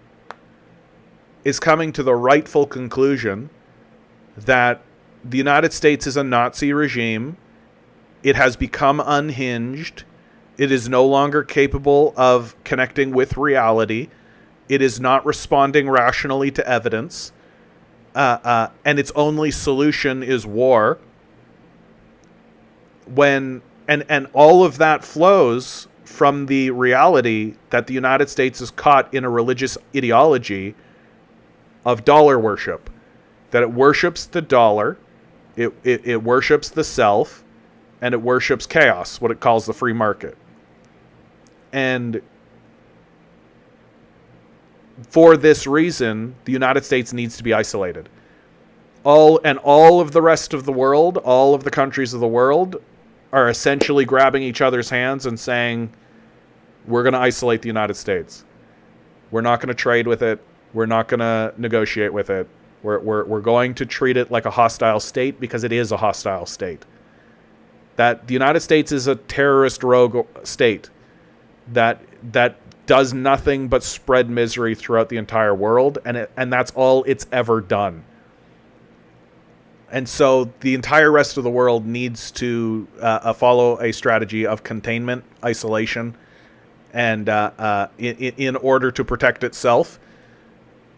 that the United States is a Nazi regime. It has become unhinged. It is no longer capable of connecting with reality. It is not responding rationally to evidence. And its only solution is war. And all of that flows from the reality that the United States is caught in a religious ideology of dollar worship, that it worships the dollar, it worships the self, and it worships chaos, what it calls the free market. And for this reason, the United States needs to be isolated. All of the rest of the world, all of the countries of the world are essentially grabbing each other's hands and saying, we're going to isolate the United States. We're not going to trade with it. We're not going to negotiate with it. We're going to treat it like a hostile state, because it is a hostile state. That the United States is a terrorist rogue state that does nothing but spread misery throughout the entire world, and that's all it's ever done. And so the entire rest of the world needs to follow a strategy of containment, isolation, and in order to protect itself,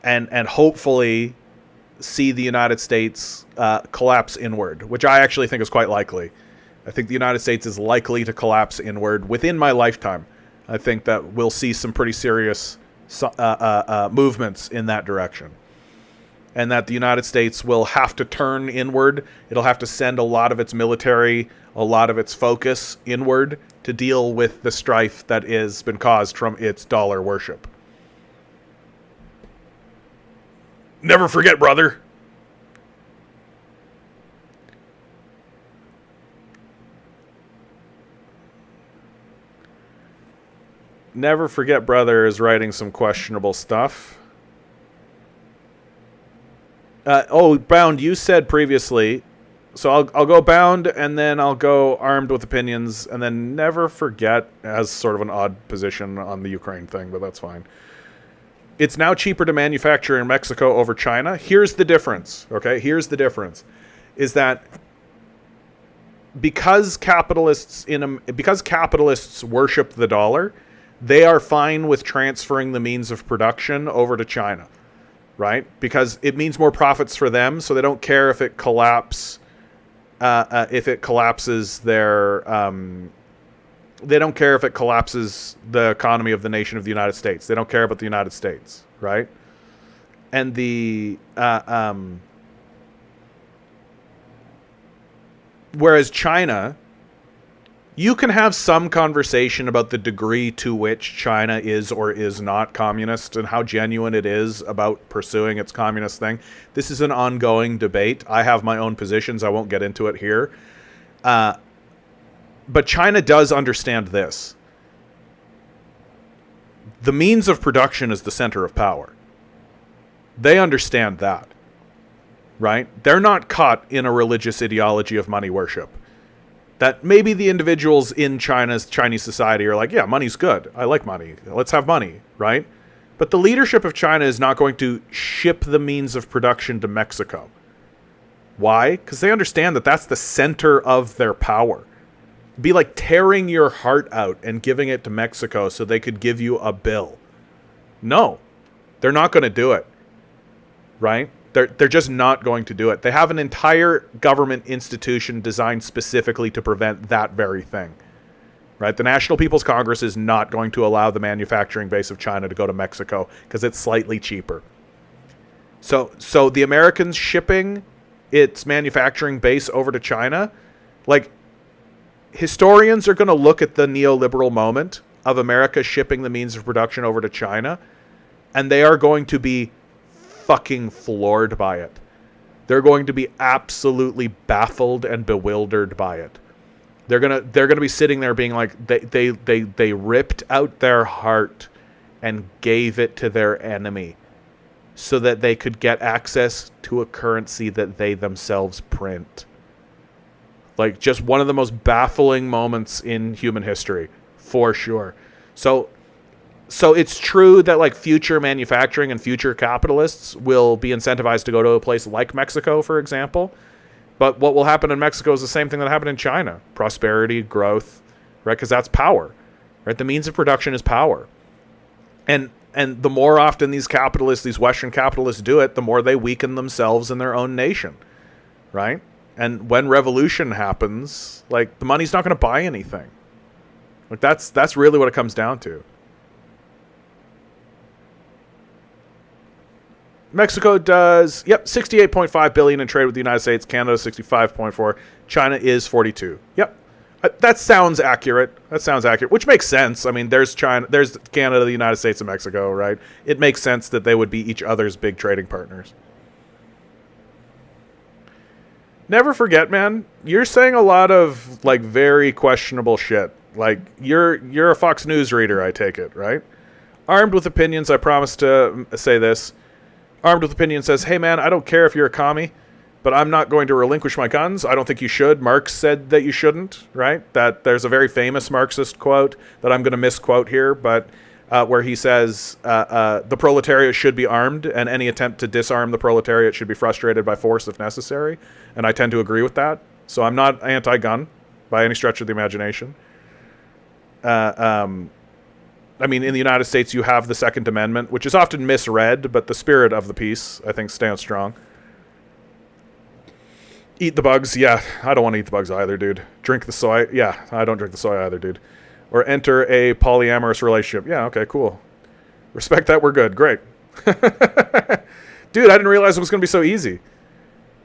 and hopefully see the United States collapse inward, which I actually think is quite likely. I think the United States is likely to collapse inward within my lifetime. I think that we'll see some pretty serious movements in that direction. And that the United States will have to turn inward. It'll have to send a lot of its military, a lot of its focus inward to deal with the strife that has been caused from its dollar worship. Never forget, brother. Never forget, brother is writing some questionable stuff. Bound, you said previously, so I'll go Bound, and then I'll go Armed with Opinions, and then Never Forget has sort of an odd position on the Ukraine thing, but that's fine. It's now cheaper to manufacture in Mexico over China. Here's the difference, okay? Here's the difference, is that because capitalists worship the dollar, they are fine with transferring the means of production over to China. Right? Because it means more profits for them, so they don't care if it collapses their they don't care if it collapses the economy of the nation of the United States. They don't care about the United States, right? And whereas China, you can have some conversation about the degree to which China is or is not communist and how genuine it is about pursuing its communist thing. This is an ongoing debate. I have my own positions. I won't get into it here. But China does understand this. The means of production is the center of power. They understand that, right? They're not caught in a religious ideology of money worship. That maybe the individuals in Chinese society are like, yeah, money's good. I like money. Let's have money, right? But the leadership of China is not going to ship the means of production to Mexico. Why? Because they understand that that's the center of their power. It'd be like tearing your heart out and giving it to Mexico so they could give you a bill. No, they're not going to do it, right? They're just not going to do it. They have an entire government institution designed specifically to prevent that very thing. Right? The National People's Congress is not going to allow the manufacturing base of China to go to Mexico because it's slightly cheaper. So the Americans shipping its manufacturing base over to China, like, historians are going to look at the neoliberal moment of America shipping the means of production over to China, and they are going to be fucking floored by it. They're going to be absolutely baffled and bewildered by it. They're gonna be sitting there being like, they ripped out their heart and gave it to their enemy so that they could get access to a currency that they themselves print. Like, just one of the most baffling moments in human history, for sure. So it's true that, like, future manufacturing and future capitalists will be incentivized to go to a place like Mexico, for example. But what will happen in Mexico is the same thing that happened in China. Prosperity, growth, right? Because that's power, right? The means of production is power. And the more often these Western capitalists do it, the more they weaken themselves and their own nation, right? And when revolution happens, like, the money's not going to buy anything. Like that's really what it comes down to. Mexico does, 68.5 billion in trade with the United States. Canada 65.4. China is 42. Yep. That sounds accurate. Which makes sense. I mean, there's China, there's Canada, the United States, and Mexico, right? It makes sense that they would be each other's big trading partners. Never forget, man, you're saying a lot of like very questionable shit. Like you're a Fox News reader, I take it, right? Armed with opinions, I promise to say this. Armed with opinion says, hey man, I don't care if you're a commie, but I'm not going to relinquish my guns. I don't think you should. Marx said that you shouldn't, right? That there's a very famous Marxist quote that I'm going to misquote here, but where he says the proletariat should be armed, and any attempt to disarm the proletariat should be frustrated by force if necessary. And I tend to agree with that. So I'm not anti-gun by any stretch of the imagination. I mean, in the United States, you have the Second Amendment, which is often misread, but the spirit of the piece, I think, stands strong. Eat the bugs. Yeah, I don't want to eat the bugs either, dude. Drink the soy. Yeah, I don't drink the soy either, dude. Or enter a polyamorous relationship. Yeah, okay, cool. Respect that. We're good. Great. Dude, I didn't realize it was going to be so easy.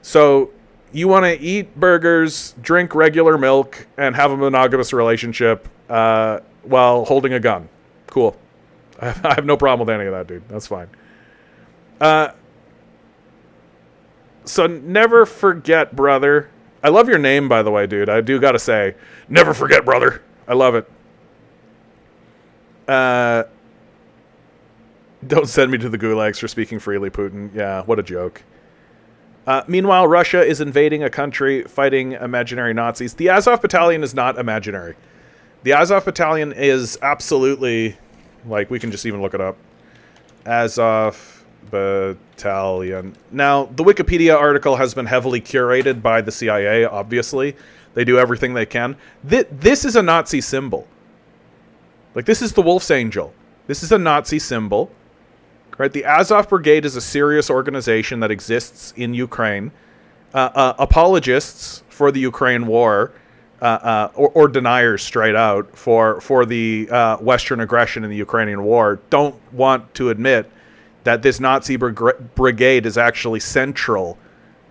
So you want to eat burgers, drink regular milk, and have a monogamous relationship while holding a gun. Cool. I have no problem with any of that, dude. That's fine. So never forget, brother. I love your name, by the way, dude. I do gotta say, never forget, brother. I love it. Don't send me to the gulags for speaking freely, Putin. Yeah, what a joke. Meanwhile, Russia is invading a country fighting imaginary Nazis. The Azov Battalion is not imaginary. The Azov Battalion is absolutely, like, we can just even look it up. Azov Battalion. Now, the Wikipedia article has been heavily curated by the CIA, obviously. They do everything they can. This is a Nazi symbol. Like, this is the Wolf's Angel. This is a Nazi symbol. Right? The Azov Brigade is a serious organization that exists in Ukraine. Apologists for the Ukraine war, or deniers straight out for the Western aggression in the Ukrainian war, don't want to admit that this Nazi brigade is actually central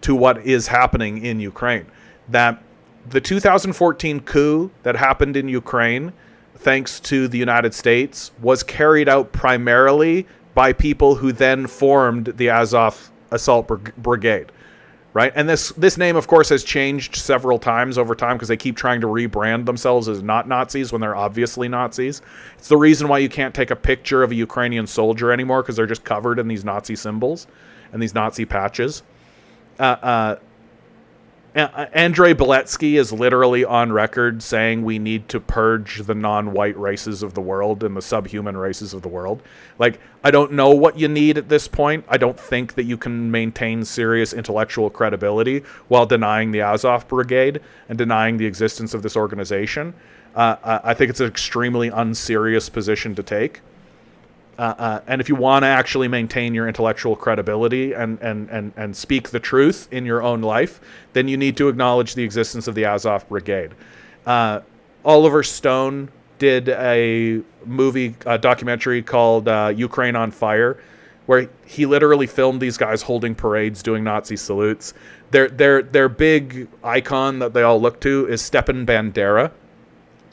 to what is happening in Ukraine. That the 2014 coup that happened in Ukraine, thanks to the United States, was carried out primarily by people who then formed the Azov Assault Brigade. Right? And this name, of course, has changed several times over time because they keep trying to rebrand themselves as not Nazis when they're obviously Nazis. It's the reason why you can't take a picture of a Ukrainian soldier anymore, because they're just covered in these Nazi symbols and these Nazi patches. Andrei Beletsky is literally on record saying we need to purge the non-white races of the world and the subhuman races of the world. Like, I don't know what you need at this point. I don't think that you can maintain serious intellectual credibility while denying the Azov Brigade and denying the existence of this organization. I think it's an extremely unserious position to take. And if you want to actually maintain your intellectual credibility and speak the truth in your own life, then you need to acknowledge the existence of the Azov Brigade. Oliver Stone did a documentary called Ukraine on Fire, where he literally filmed these guys holding parades, doing Nazi salutes. Their big icon that they all look to is Stepan Bandera.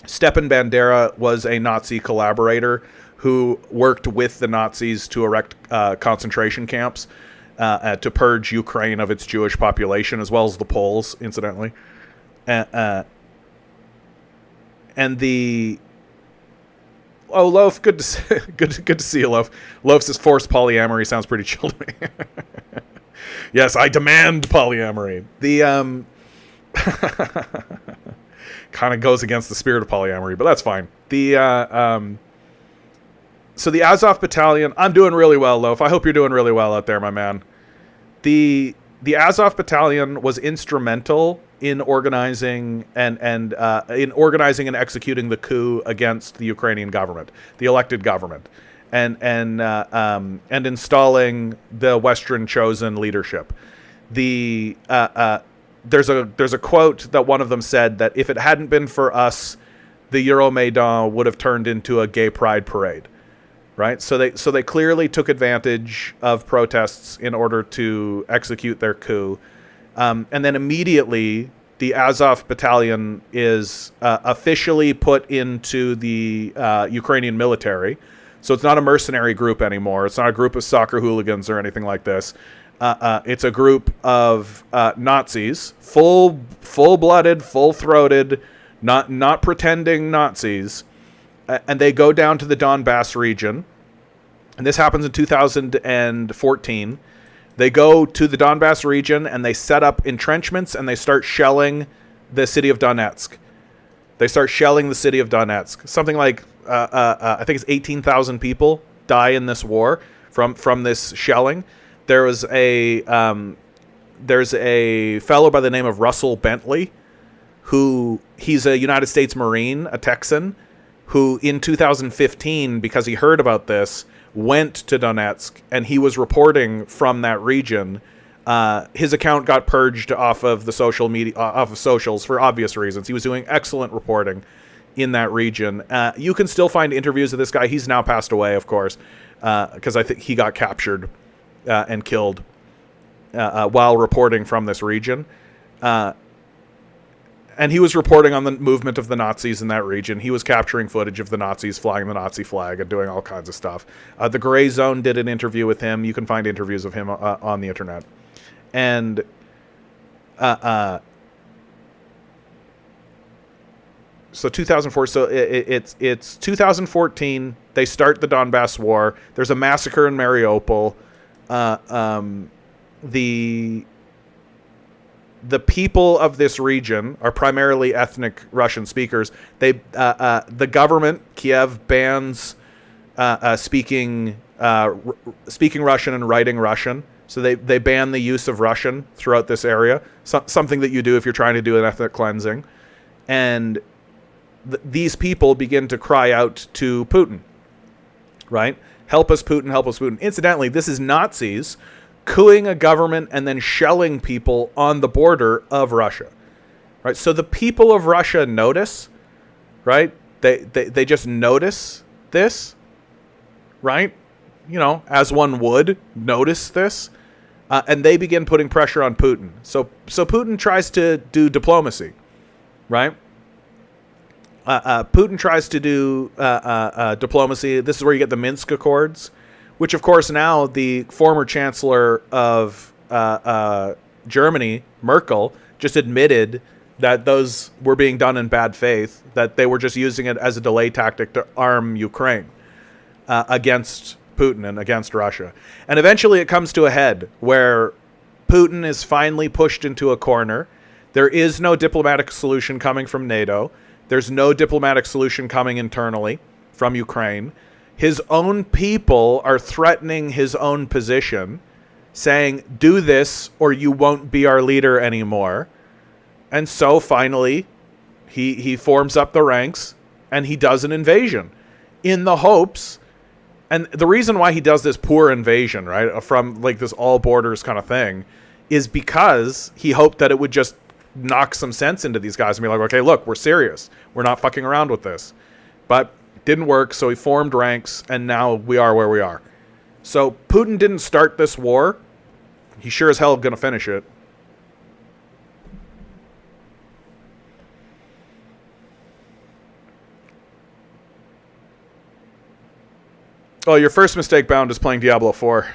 Stepan Bandera was a Nazi collaborator who worked with the Nazis to erect concentration camps to purge Ukraine of its Jewish population, as well as the Poles, incidentally. And the... Oh, Loaf, good to see you, Loaf. Loaf says forced polyamory sounds pretty chill to me. Yes, I demand polyamory. The kind of goes against the spirit of polyamory, but that's fine. So the Azov Battalion, I'm doing really well, Loaf. I hope you're doing really well out there, my man. The Azov Battalion was instrumental in organizing and executing the coup against the Ukrainian government, the elected government, and installing the Western chosen leadership. There's a quote that one of them said that if it hadn't been for us the Euromaidan would have turned into a gay pride parade, right? So they clearly took advantage of protests in order to execute their coup. And then immediately, the Azov battalion is officially put into the Ukrainian military. So it's not a mercenary group anymore. It's not a group of soccer hooligans or anything like this. It's a group of Nazis, full-blooded, full-throated, not pretending Nazis, and they go down to the Donbass region. And this happens in 2014. They go to the Donbass region and they set up entrenchments and they start shelling the city of Donetsk. They start shelling the city of Donetsk. Something like I think it's 18,000 people die in this war from this shelling. There's a fellow by the name of Russell Bentley, who he's a United States Marine, a Texan, who in 2015, because he heard about this, went to Donetsk, and he was reporting from that region. His account got purged off of the social media, off of socials for obvious reasons. He was doing excellent reporting in that region. You can still find interviews of this guy. He's now passed away, of course, because I think he got captured and killed while reporting from this region. And he was reporting on the movement of the Nazis in that region. He was capturing footage of the Nazis flying the Nazi flag and doing all kinds of stuff. The Gray Zone did an interview with him. You can find interviews of him on the internet. And so 2004. So it's 2014. They start the Donbass War. There's a massacre in Mariupol. The people of this region are primarily ethnic Russian speakers. The government, Kiev, bans speaking Russian and writing Russian. So they ban the use of Russian throughout this area. Something that you do if you're trying to do an ethnic cleansing. And these people begin to cry out to Putin, right? Help us, Putin, help us, Putin. Incidentally, this is Nazis couing a government and then shelling people on the border of Russia, right? So the people of Russia notice, right? They just notice this, right? You know, as one would notice this, and they begin putting pressure on Putin. So Putin tries to do diplomacy, right? Putin tries to do diplomacy. This is where you get the Minsk Accords, which, of course, now the former chancellor of Germany, Merkel, just admitted that those were being done in bad faith, that they were just using it as a delay tactic to arm Ukraine against Putin and against Russia. And eventually it comes to a head where Putin is finally pushed into a corner. There is no diplomatic solution coming from NATO. There's no diplomatic solution coming internally from Ukraine. His own people are threatening his own position, saying, do this or you won't be our leader anymore. And so finally, he forms up the ranks and he does an invasion in the hopes. And the reason why he does this poor invasion, right, from like this all borders kind of thing, is because he hoped that it would just knock some sense into these guys and be like, okay, look, we're serious. We're not fucking around with this. But it didn't work, so he formed ranks, and now we are where we are. So Putin didn't start this war. He sure as hell going to finish it. Oh, your first mistake, Bound, is playing Diablo 4.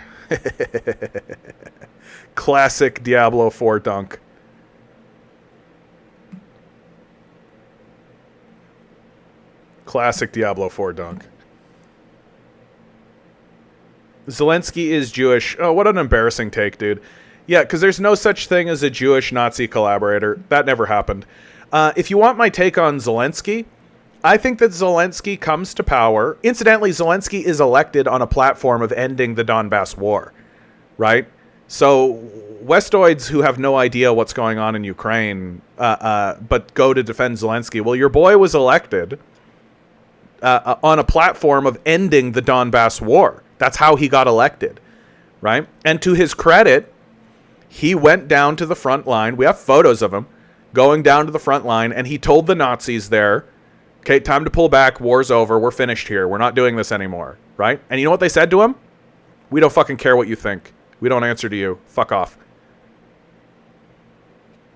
Classic Diablo 4 dunk. Classic Diablo 4 dunk. Zelensky is Jewish. Oh, what an embarrassing take, dude. Yeah, because there's no such thing as a Jewish Nazi collaborator. That never happened. If you want my take on Zelensky, I think that Zelensky comes to power. Incidentally, Zelensky is elected on a platform of ending the Donbass war, right? So Westoids who have no idea what's going on in Ukraine, but go to defend Zelensky, well, your boy was elected on a platform of ending the Donbass war. That's how he got elected, right? And to his credit, he went down to the front line. We have photos of him going down to the front line, and he told the Nazis there, Okay, time to pull back. War's over. We're finished here. We're not doing this anymore, right? And you know what they said to him? We don't fucking care what you think. We don't answer to you. Fuck off.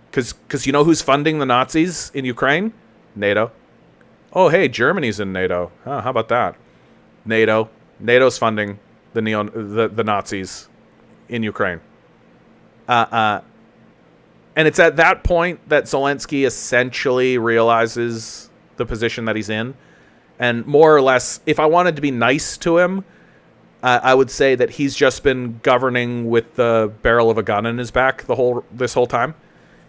Because you know who's funding the Nazis in Ukraine? NATO. Oh, hey, Germany's in NATO. Huh, how about that? NATO. NATO's funding the Nazis in Ukraine. And it's at that point that Zelensky essentially realizes the position that he's in. And more or less, if I wanted to be nice to him, I would say that he's just been governing with the barrel of a gun in his back this whole time.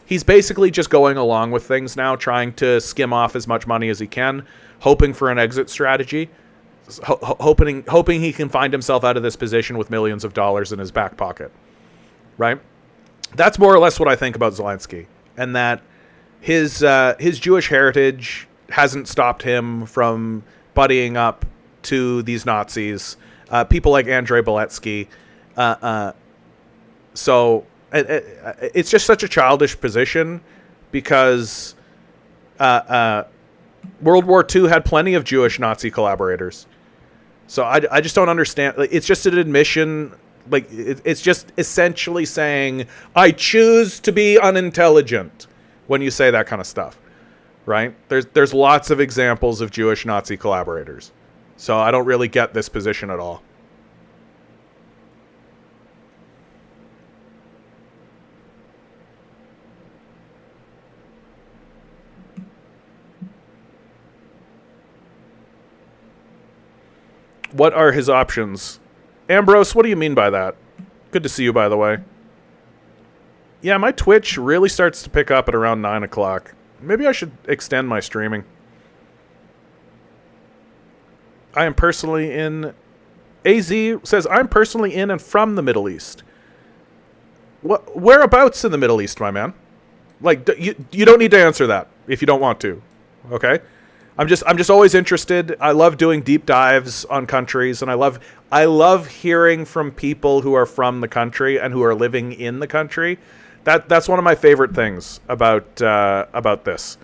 He's basically just going along with things now, trying to skim off as much money as he can, hoping for an exit strategy, hoping he can find himself out of this position with millions of dollars in his back pocket, right? That's more or less what I think about Zelensky, and that his Jewish heritage hasn't stopped him from buddying up to these Nazis, people like Andrei Beletsky. So it's just such a childish position because World War II had plenty of Jewish Nazi collaborators. So I just don't understand. It's just an admission. Like it's just essentially saying, I choose to be unintelligent when you say that kind of stuff. Right? There's lots of examples of Jewish Nazi collaborators. So I don't really get this position at all. What are his options? Ambrose, what do you mean by that? Good to see you, by the way. Yeah, my Twitch really starts to pick up at around 9 o'clock. Maybe I should extend my streaming. I am personally in... AZ says, I'm personally in and from the Middle East. What? Whereabouts in the Middle East, my man? Like, you don't need to answer that if you don't want to. Okay? I'm just always interested. I love doing deep dives on countries, and I love hearing from people who are from the country and who are living in the country. That's one of my favorite things about this.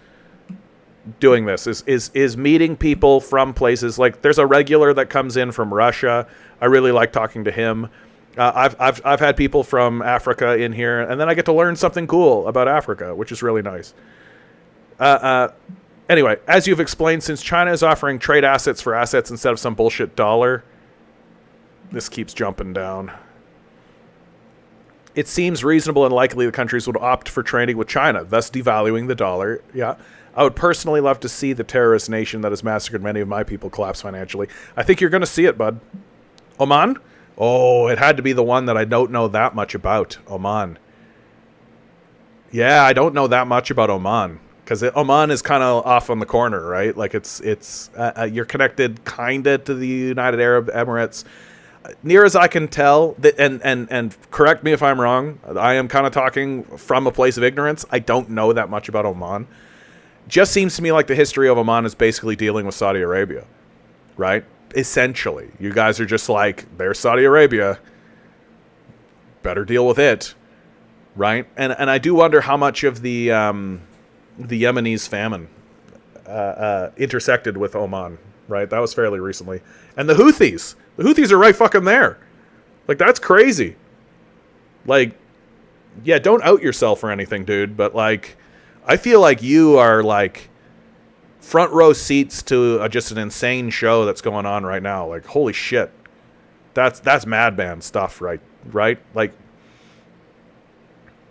Doing this is meeting people from places. Like there's a regular that comes in from Russia. I really like talking to him. I've had people from Africa in here, and then I get to learn something cool about Africa, which is really nice. Anyway, as you've explained, since China is offering trade assets for assets instead of some bullshit dollar, this keeps jumping down. It seems reasonable and likely the countries would opt for trading with China, thus devaluing the dollar. Yeah. I would personally love to see the terrorist nation that has massacred many of my people collapse financially. I think you're going to see it, bud. Oman? Oh, it had to be the one that I don't know that much about. Oman. Yeah, I don't know that much about Oman. Because Oman is kind of off on the corner, right? Like it's you're connected kind of to the United Arab Emirates. Near as I can tell, and correct me if I'm wrong, I am kind of talking from a place of ignorance. I don't know that much about Oman. Just seems to me like the history of Oman is basically dealing with Saudi Arabia, right? Essentially, you guys are just like, there's Saudi Arabia. Better deal with it, right? And I do wonder how much of the Yemenis famine intersected with Oman, right? That was fairly recently. And the Houthis are right fucking there. Like, that's crazy. Like, yeah, don't out yourself or anything, dude, but like, I feel like you are like front row seats to just an insane show that's going on right now. Like, holy shit. That's madman stuff, right? Like,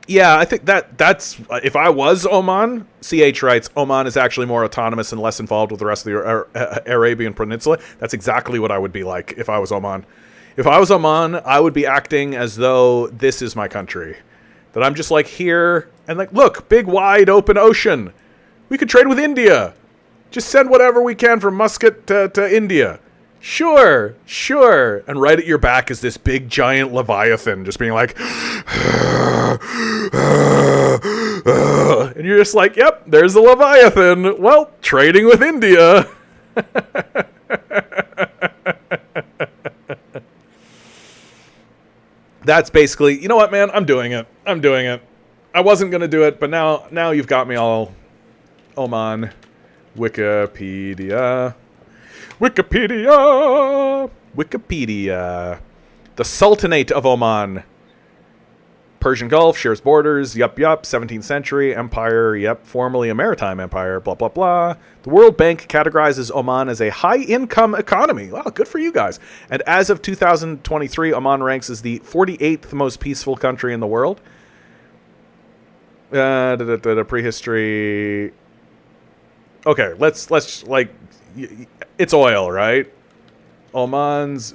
yeah, I think that's if I was Oman, CH writes, Oman is actually more autonomous and less involved with the rest of the Arabian Peninsula. That's exactly what I would be like if I was Oman. If I was Oman, I would be acting as though this is my country. That I'm just like here and like, look, big wide open ocean. We could trade with India. Just send whatever we can from Muscat to India. Sure. And right at your back is this big giant Leviathan just being like, and you're just like, yep, there's the Leviathan. Well, trading with India. That's basically, you know what, man? I'm doing it. I wasn't going to do it, but now you've got me all, Oman. Wikipedia. Wikipedia. Wikipedia. The Sultanate of Oman. Persian Gulf shares borders. Yup. 17th century empire. Yep. Formerly a maritime empire. Blah, blah, blah. The World Bank categorizes Oman as a high-income economy. Wow, good for you guys. And as of 2023, Oman ranks as the 48th most peaceful country in the world. Prehistory. Okay, let's like, it's oil, right? Oman's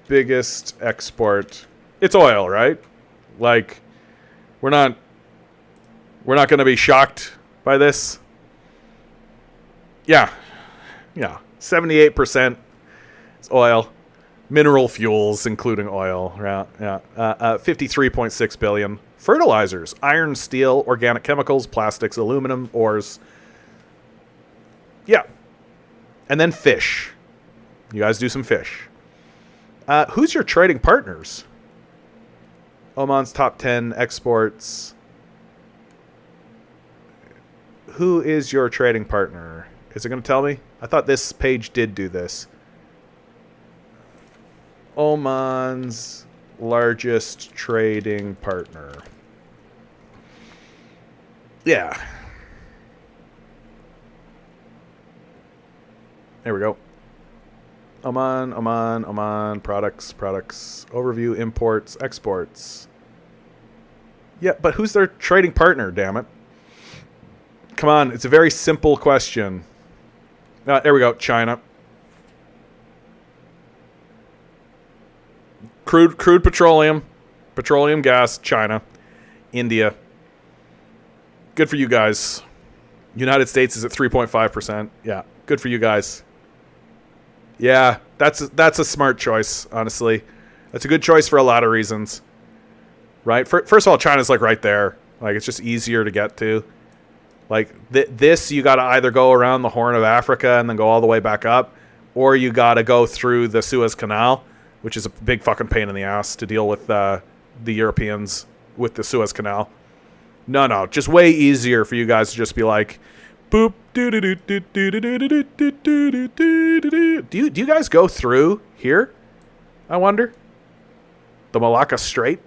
biggest export. It's oil, right? Like, we're not going to be shocked by this. Yeah. 78% is oil. Mineral fuels, including oil. Yeah. 53.6 billion. Fertilizers: iron, steel, organic chemicals, plastics, aluminum, ores. Yeah. And then fish. You guys do some fish. Who's your trading partners? Oman's top 10 exports. Who is your trading partner? Is it going to tell me? I thought this page did do this. Oman's largest trading partner. Yeah. There we go. Oman, products, overview, imports, exports. Yeah, but who's their trading partner, damn it? Come on, it's a very simple question. There we go, China. Crude petroleum, gas, China. India. Good for you guys. United States is at 3.5%. Yeah, good for you guys. Yeah, that's a smart choice, honestly. That's a good choice for a lot of reasons. Right? First of all, China's like right there. Like, it's just easier to get to. Like, this, you got to either go around the Horn of Africa and then go all the way back up, or you got to go through the Suez Canal, which is a big fucking pain in the ass to deal with the Europeans with the Suez Canal. No, just way easier for you guys to just be like, boop, do. Do you guys go through here? I wonder. The Malacca Strait?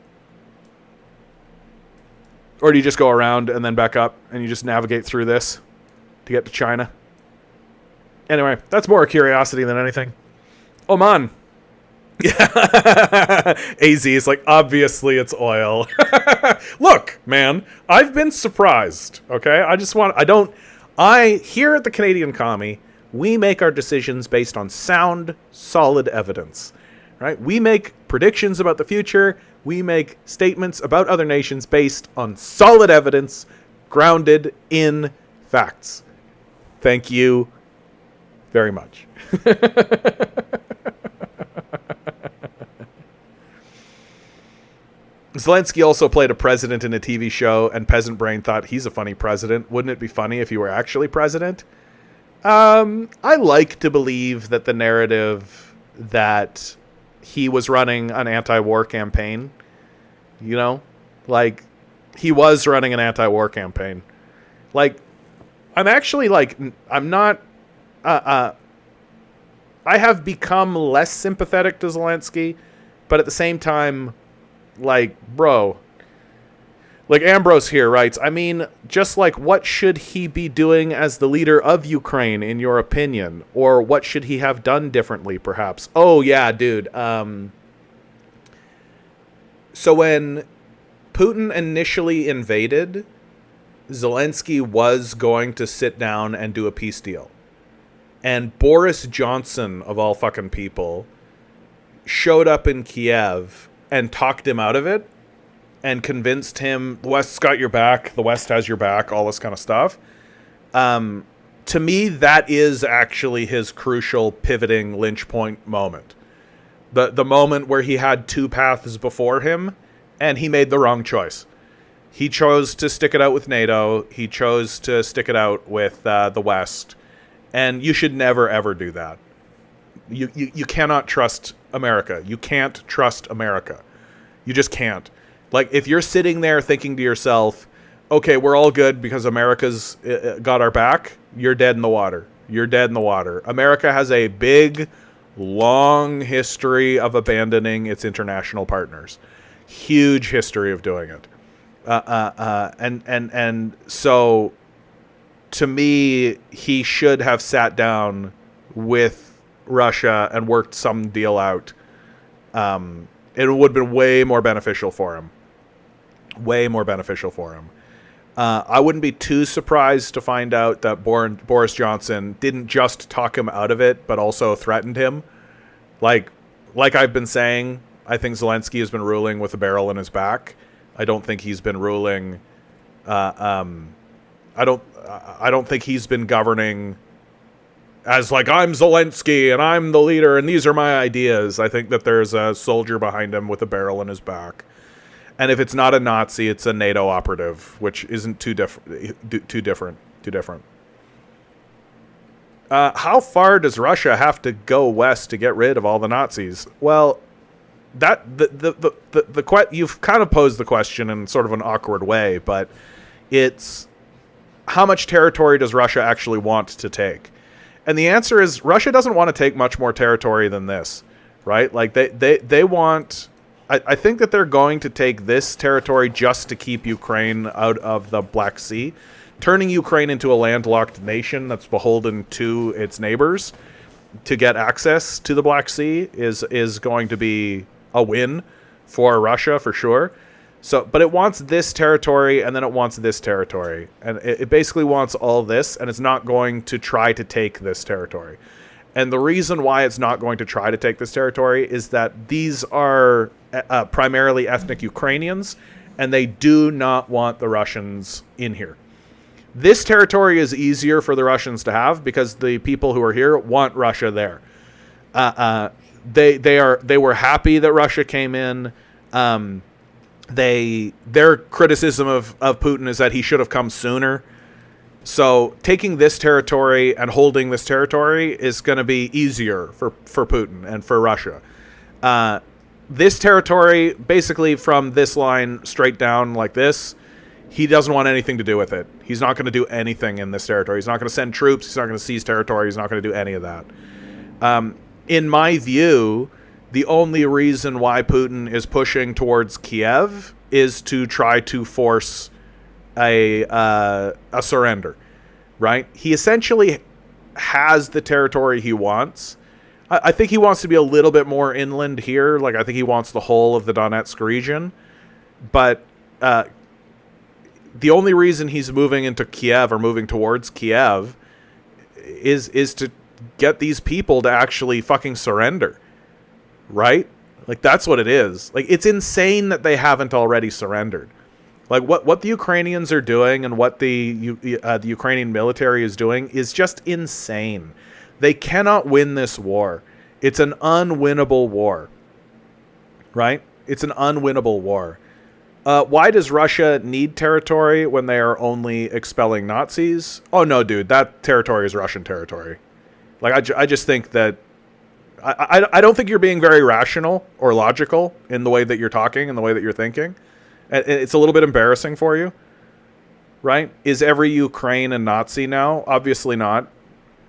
Or do you just go around and then back up and you just navigate through this to get to China? Anyway, that's more a curiosity than anything. Oman. Yeah. AZ is like, obviously it's oil. Look, man, I've been surprised. Okay. Here at the Canadian Commie, we make our decisions based on sound, solid evidence, right? We make predictions about the future. We make statements about other nations based on solid evidence, grounded in facts. Thank you very much. Zelensky also played a president in a TV show, and Peasant Brain thought he's a funny president. Wouldn't it be funny if he were actually president? I like to believe that the narrative that he was running an anti-war campaign, you know? Like, he was running an anti-war campaign. Like, I'm actually, like, I'm not... I have become less sympathetic to Zelensky, but at the same time... Like, bro, like Ambrose here writes, I mean, just like, what should he be doing as the leader of Ukraine, in your opinion? Or what should he have done differently, perhaps? Oh, yeah, dude. So when Putin initially invaded, Zelensky was going to sit down and do a peace deal. And Boris Johnson, of all fucking people, showed up in Kiev and talked him out of it and convinced him the West's got your back, the West has your back, all this kind of stuff. To me, that is actually his crucial pivoting lynch point moment. The moment where he had two paths before him and he made the wrong choice. He chose to stick it out with NATO. He chose to stick it out with the West. And you should never, ever do that. You cannot trust America. You can't trust America. You just can't. Like, if you're sitting there thinking to yourself, okay, we're all good because America's got our back, you're dead in the water. You're dead in the water. America has a big, long history of abandoning its international partners. Huge history of doing it. And so, to me, he should have sat down with Russia and worked some deal out. It would have been way more beneficial for him. Way more beneficial for him. I wouldn't be too surprised to find out that Boris Johnson didn't just talk him out of it, but also threatened him. Like I've been saying, I think Zelensky has been ruling with a barrel in his back. I don't think he's been ruling. I don't think he's been governing as like, I'm Zelensky and I'm the leader and these are my ideas. I think that there's a soldier behind him with a barrel in his back. And if it's not a Nazi, it's a NATO operative, which isn't too different. How far does Russia have to go west to get rid of all the Nazis? Well, that you've kind of posed the question in sort of an awkward way, but it's how much territory does Russia actually want to take? And the answer is Russia doesn't want to take much more territory than this, right? Like they want. I think that they're going to take this territory just to keep Ukraine out of the Black Sea. Turning Ukraine into a landlocked nation that's beholden to its neighbors to get access to the Black Sea is going to be a win for Russia for sure. So, but it wants this territory and then it wants this territory. And it basically wants all this, and it's not going to try to take this territory. And the reason why it's not going to try to take this territory is that these are primarily ethnic Ukrainians, and they do not want the Russians in here. This territory is easier for the Russians to have because the people who are here want Russia there. They were happy that Russia came in. Their criticism of Putin is that he should have come sooner. So taking this territory and holding this territory is going to be easier for Putin and for Russia. This territory, basically from this line straight down like this, he doesn't want anything to do with it. He's not going to do anything in this territory. He's not going to send troops. He's not going to seize territory. He's not going to do any of that. In my view, the only reason why Putin is pushing towards Kiev is to try to force a surrender, right? He essentially has the territory he wants. I think he wants to be a little bit more inland here. Like, I think he wants the whole of the Donetsk region. But the only reason he's moving into Kiev or moving towards Kiev is to get these people to actually fucking surrender, right? Like, that's what it is. Like, it's insane that they haven't already surrendered. Like, what the Ukrainians are doing and what the Ukrainian military is doing is just insane. They cannot win this war. It's an unwinnable war, right? It's an unwinnable war. Why does Russia need territory when they are only expelling Nazis? Oh, no, dude, that territory is Russian territory. Like, I just think that... I don't think you're being very rational or logical in the way that you're talking and the way that you're thinking. It's a little bit embarrassing for you, right? Is every Ukraine a Nazi now? Obviously not,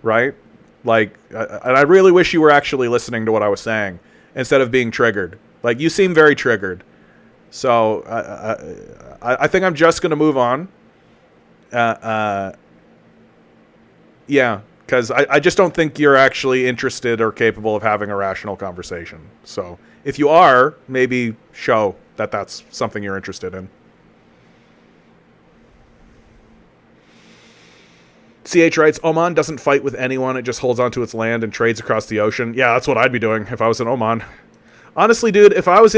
right? Like, and I really wish you were actually listening to what I was saying instead of being triggered. Like, you seem very triggered. So I think I'm just going to move on. Yeah, because I just don't think you're actually interested or capable of having a rational conversation. So if you are, maybe show that that's something you're interested in. CH writes, Oman doesn't fight with anyone. It just holds onto its land and trades across the ocean. Yeah, that's what I'd be doing if I was in Oman. Honestly, dude, if I was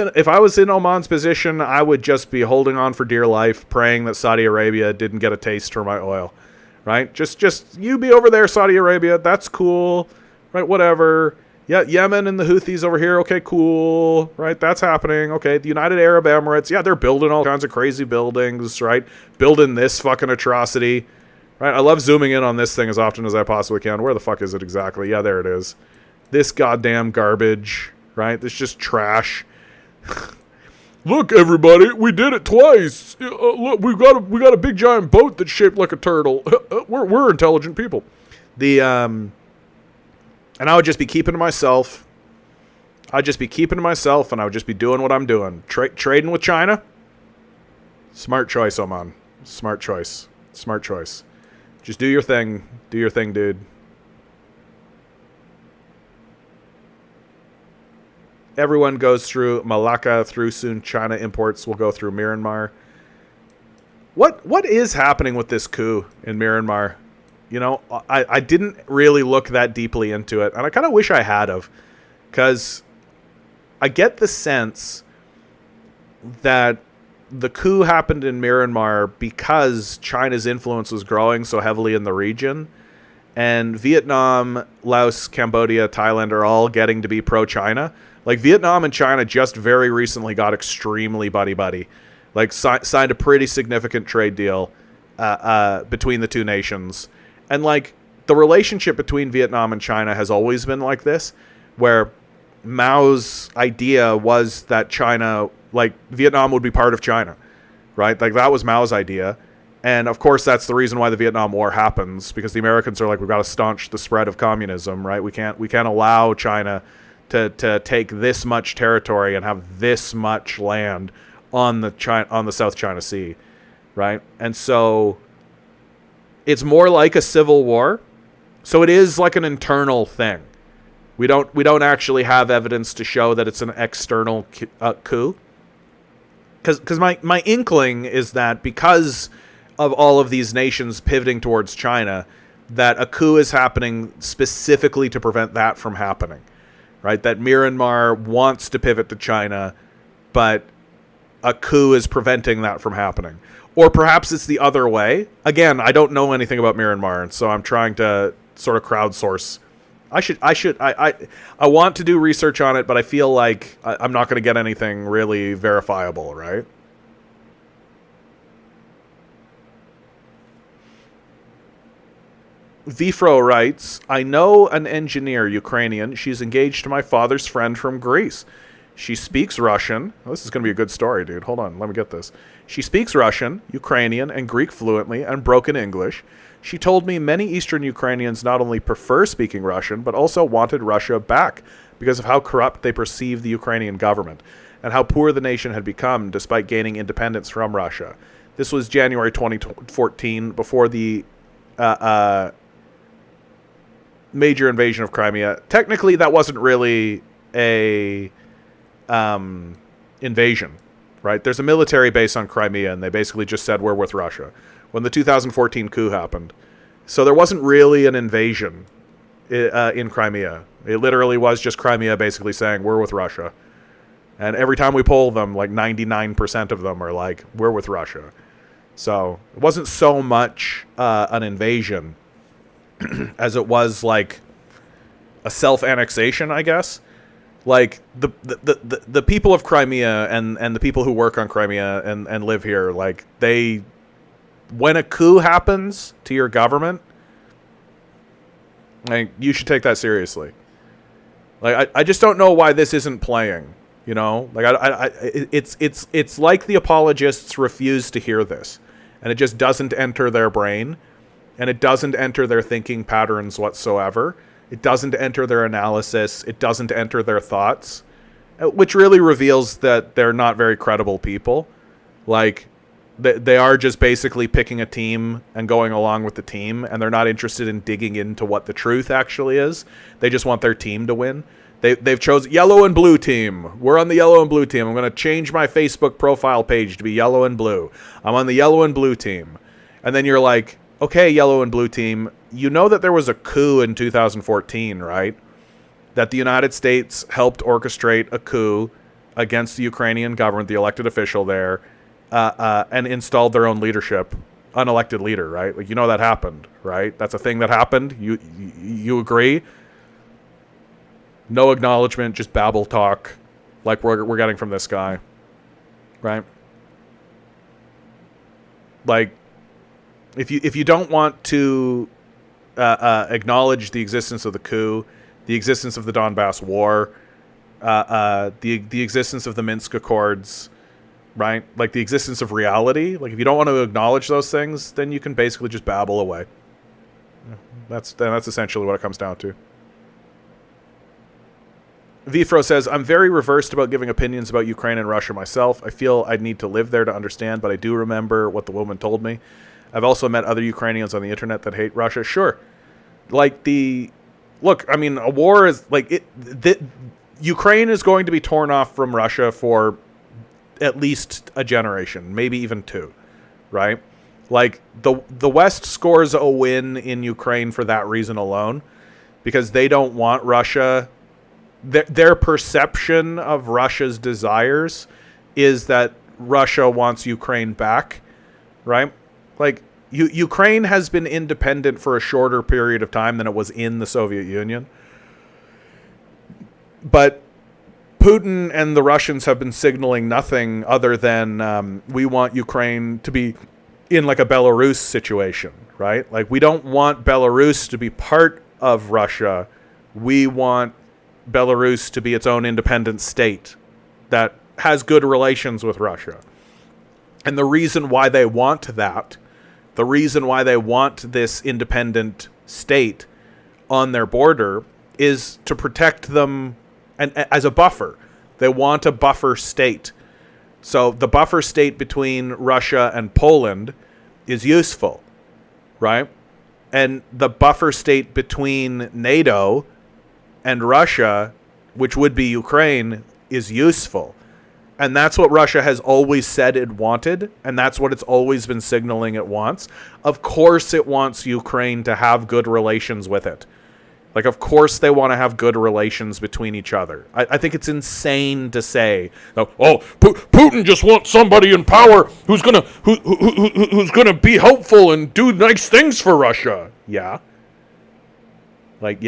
in Oman's position, I would just be holding on for dear life, praying that Saudi Arabia didn't get a taste for my oil. Right? Just you be over there, Saudi Arabia. That's cool. Right? Whatever. Yeah, Yemen and the Houthis over here. Okay, cool. Right? That's happening. Okay, the United Arab Emirates. Yeah, they're building all kinds of crazy buildings, right? Building this fucking atrocity. Right? I love zooming in on this thing as often as I possibly can. Where the fuck is it exactly? Yeah, there it is. This goddamn garbage, right? This just trash. look, everybody, we did it twice. Look, we got a big giant boat that's shaped like a turtle. We're intelligent people. And I would just be keeping to myself. And I would just be doing what I'm doing. Trading with China. Smart choice, Oman. Smart choice. Just do your thing. Do your thing, dude. Everyone goes through Malacca, through soon China imports will go through Myanmar. What is happening with this coup in Myanmar? You know, I didn't really look that deeply into it, and I kind of wish I had of, because I get the sense that the coup happened in Myanmar because China's influence was growing so heavily in the region, and Vietnam, Laos, Cambodia, Thailand are all getting to be pro-China. Like, Vietnam and China just very recently got extremely buddy-buddy. Like, signed a pretty significant trade deal between the two nations. And, like, the relationship between Vietnam and China has always been like this, where Mao's idea was that China, like, Vietnam would be part of China, right? Like, that was Mao's idea. And, of course, that's the reason why the Vietnam War happens, because the Americans are like, we've got to staunch the spread of communism, right? We can't allow China to take this much territory and have this much land on the South China Sea, right? And so it's more like a civil war. So it is like an internal thing. We don't actually have evidence to show that it's an external coup. Because my inkling is that because of all of these nations pivoting towards China, that a coup is happening specifically to prevent that from happening. Right, that Myanmar wants to pivot to China, but a coup is preventing that from happening. Or perhaps it's the other way. Again, I don't know anything about Myanmar, and so I'm trying to sort of crowdsource. I want to do research on it, but I feel like I'm not going to get anything really verifiable, right? Vifro writes, I know an engineer, Ukrainian. She's engaged to my father's friend from Greece. She speaks Russian. Oh, this is going to be a good story, dude. Hold on, let me get this. She speaks Russian, Ukrainian, and Greek fluently, and broken English. She told me many Eastern Ukrainians not only prefer speaking Russian, but also wanted Russia back because of how corrupt they perceive the Ukrainian government, and how poor the nation had become despite gaining independence from Russia. This was January 2014, before the major invasion of Crimea. Technically, that wasn't really a invasion, right? There's a military base on Crimea, and they basically just said we're with Russia when the 2014 coup happened. So there wasn't really an invasion in Crimea. It literally was just Crimea basically saying we're with Russia. And every time we poll them, like 99% of them are like, we're with Russia. So it wasn't so much an invasion as it was like a self-annexation, I guess. Like the people of Crimea and the people who work on Crimea and live here, like when a coup happens to your government, like, you should take that seriously. Like, I just don't know why this isn't playing, you know? Like, it's like the apologists refuse to hear this, and it just doesn't enter their brain. And it doesn't enter their thinking patterns whatsoever. It doesn't enter their analysis. It doesn't enter their thoughts, which really reveals that they're not very credible people. Like, they are just basically picking a team and going along with the team, and they're not interested in digging into what the truth actually is. They just want their team to win. They've chosen yellow and blue team. We're on the yellow and blue team. I'm going to change my Facebook profile page to be yellow and blue. I'm on the yellow and blue team. And then you're like, okay, yellow and blue team, you know that there was a coup in 2014, right? That the United States helped orchestrate a coup against the Ukrainian government, the elected official there, and installed their own leadership, unelected leader, right? Like, you know that happened, right? That's a thing that happened. You agree? No acknowledgement, just babble talk, like we're getting from this guy, right? Like, if you don't want to acknowledge the existence of the coup, the existence of the Donbass War, the existence of the Minsk Accords, right? Like the existence of reality. Like if you don't want to acknowledge those things, then you can basically just babble away. That's essentially what it comes down to. Vifro says, I'm very reversed about giving opinions about Ukraine and Russia myself. I feel I'd need to live there to understand, but I do remember what the woman told me. I've also met other Ukrainians on the internet that hate Russia. Sure. Like look, I mean, a war is like Ukraine is going to be torn off from Russia for at least a generation, maybe even two, right? Like the West scores a win in Ukraine for that reason alone, because they don't want Russia. Their perception of Russia's desires is that Russia wants Ukraine back, right? Like Ukraine has been independent for a shorter period of time than it was in the Soviet Union. But Putin and the Russians have been signaling nothing other than we want Ukraine to be in like a Belarus situation, right? Like we don't want Belarus to be part of Russia. We want Belarus to be its own independent state that has good relations with Russia. And the reason why they want that, the reason why they want this independent state on their border is to protect them and as a buffer. They want a buffer state. So the buffer state between Russia and Poland is useful, right? And the buffer state between NATO and Russia, which would be Ukraine, is useful. And that's what Russia has always said it wanted, and that's what it's always been signaling it wants. Of course it wants Ukraine to have good relations with it. Like, of course they want to have good relations between each other. I think it's insane to say, Putin just wants somebody in power who's gonna be helpful and do nice things for Russia. Yeah. Like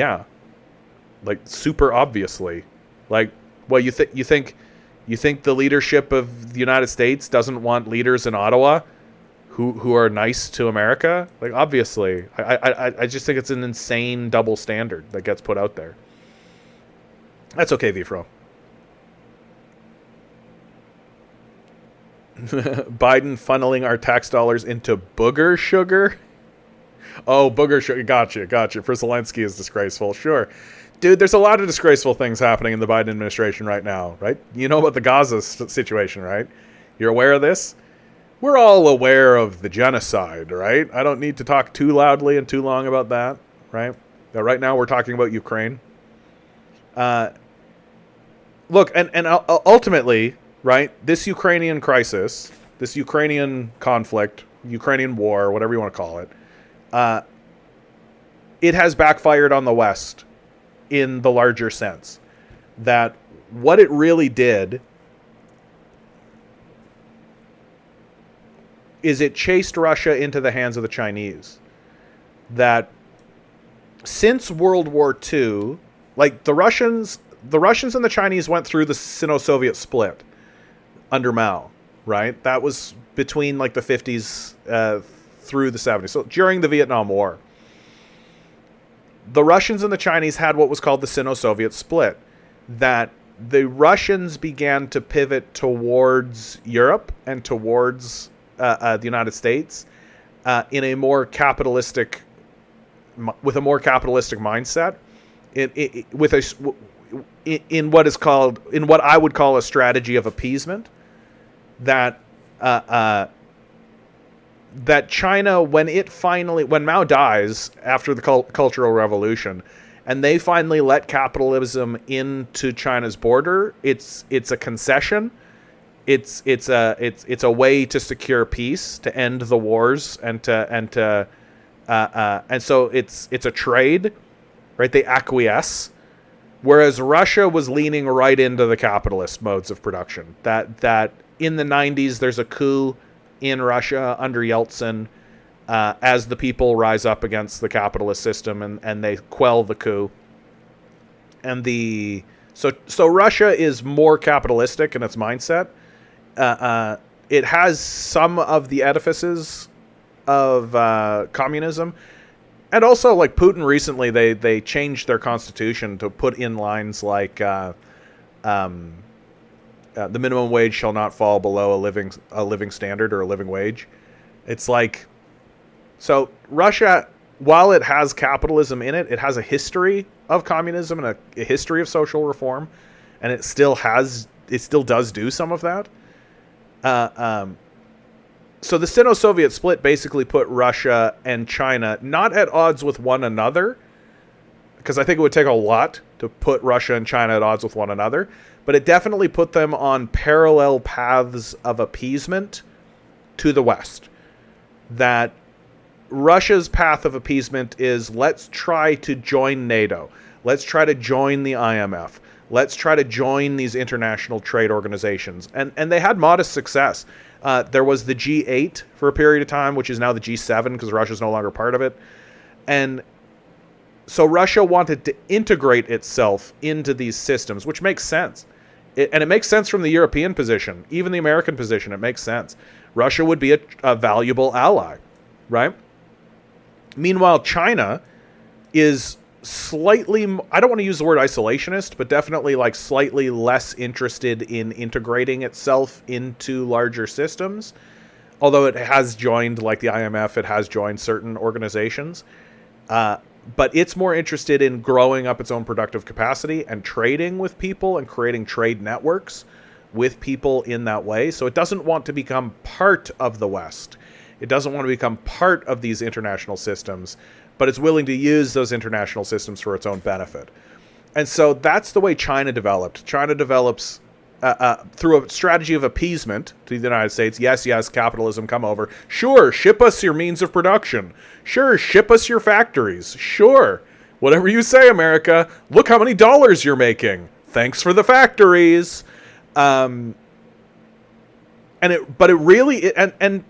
super obviously. Like, well, you think the leadership of the United States doesn't want leaders in Ottawa who are nice to America? Like, obviously. I just think it's an insane double standard that gets put out there. That's okay, Vifro. Biden funneling our tax dollars into booger sugar? Oh, booger sugar. Gotcha. For Zelensky is disgraceful. Sure. Dude, there's a lot of disgraceful things happening in the Biden administration right now, right? You know about the Gaza situation, right? You're aware of this? We're all aware of the genocide, right? I don't need to talk too loudly and too long about that, right? But right now we're talking about Ukraine. Look, and ultimately, right, this Ukrainian crisis, this Ukrainian conflict, Ukrainian war, whatever you want to call it, it has backfired on the West in the larger sense. That what it really did is it chased Russia into the hands of the Chinese. That since World War II, like the Russians and the Chinese went through the Sino-Soviet split under Mao, right? That was between like the 50s through the 70s. So during the Vietnam War, the Russians and the Chinese had what was called the Sino-Soviet split. That the Russians began to pivot towards Europe and towards the United States in a more capitalistic, with a more capitalistic mindset, in what I would call a strategy of appeasement. That that China, when Mao dies after the Cultural Revolution, and they finally let capitalism into China's border, it's a concession. It's a way to secure peace, to end the wars, and so it's a trade, right? They acquiesce, whereas Russia was leaning right into the capitalist modes of production. That in the 90s there's a coup in Russia under Yeltsin, as the people rise up against the capitalist system and they quell the coup. And so Russia is more capitalistic in its mindset. It has some of the edifices of communism. And also, like Putin recently, they changed their constitution to put in lines like the minimum wage shall not fall below a living standard or a living wage. It's like, so Russia, while it has capitalism in it, it has a history of communism and a history of social reform, and it still does do some of that. So the Sino-Soviet split basically put Russia and China not at odds with one another, because I think it would take a lot to put Russia and China at odds with one another, but it definitely put them on parallel paths of appeasement to the West. That Russia's path of appeasement is, let's try to join NATO. Let's try to join the IMF. Let's try to join these international trade organizations. And they had modest success. There was the G8 for a period of time, which is now the G7 because Russia's no longer part of it. And so Russia wanted to integrate itself into these systems, which makes sense. And it makes sense from the European position, even the American position. It makes sense. Russia would be a valuable ally, right? Meanwhile, China is slightly, I don't want to use the word isolationist, but definitely like slightly less interested in integrating itself into larger systems. Although it has joined, like the IMF, it has joined certain organizations. But it's more interested in growing up its own productive capacity and trading with people and creating trade networks with people in that way. So it doesn't want to become part of the West. It doesn't want to become part of these international systems, but it's willing to use those international systems for its own benefit. And so that's the way China developed. China develops through a strategy of appeasement to the United States. Yes, capitalism, come over. Sure, ship us your means of production. Sure, ship us your factories. Sure, whatever you say, America. Look how many dollars you're making. Thanks for the factories. And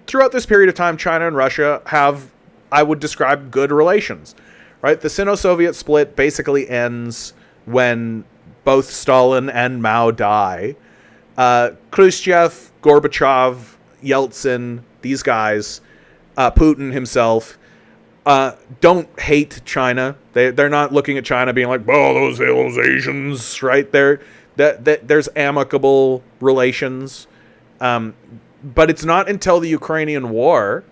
throughout this period of time, China and Russia have, I would describe, good relations, right? The Sino-Soviet split basically ends when both Stalin and Mao die. Khrushchev, Gorbachev, Yeltsin, these guys, Putin himself, don't hate China. They're not looking at China being like, oh, those Asians, right? There's amicable relations. But it's not until the Ukrainian war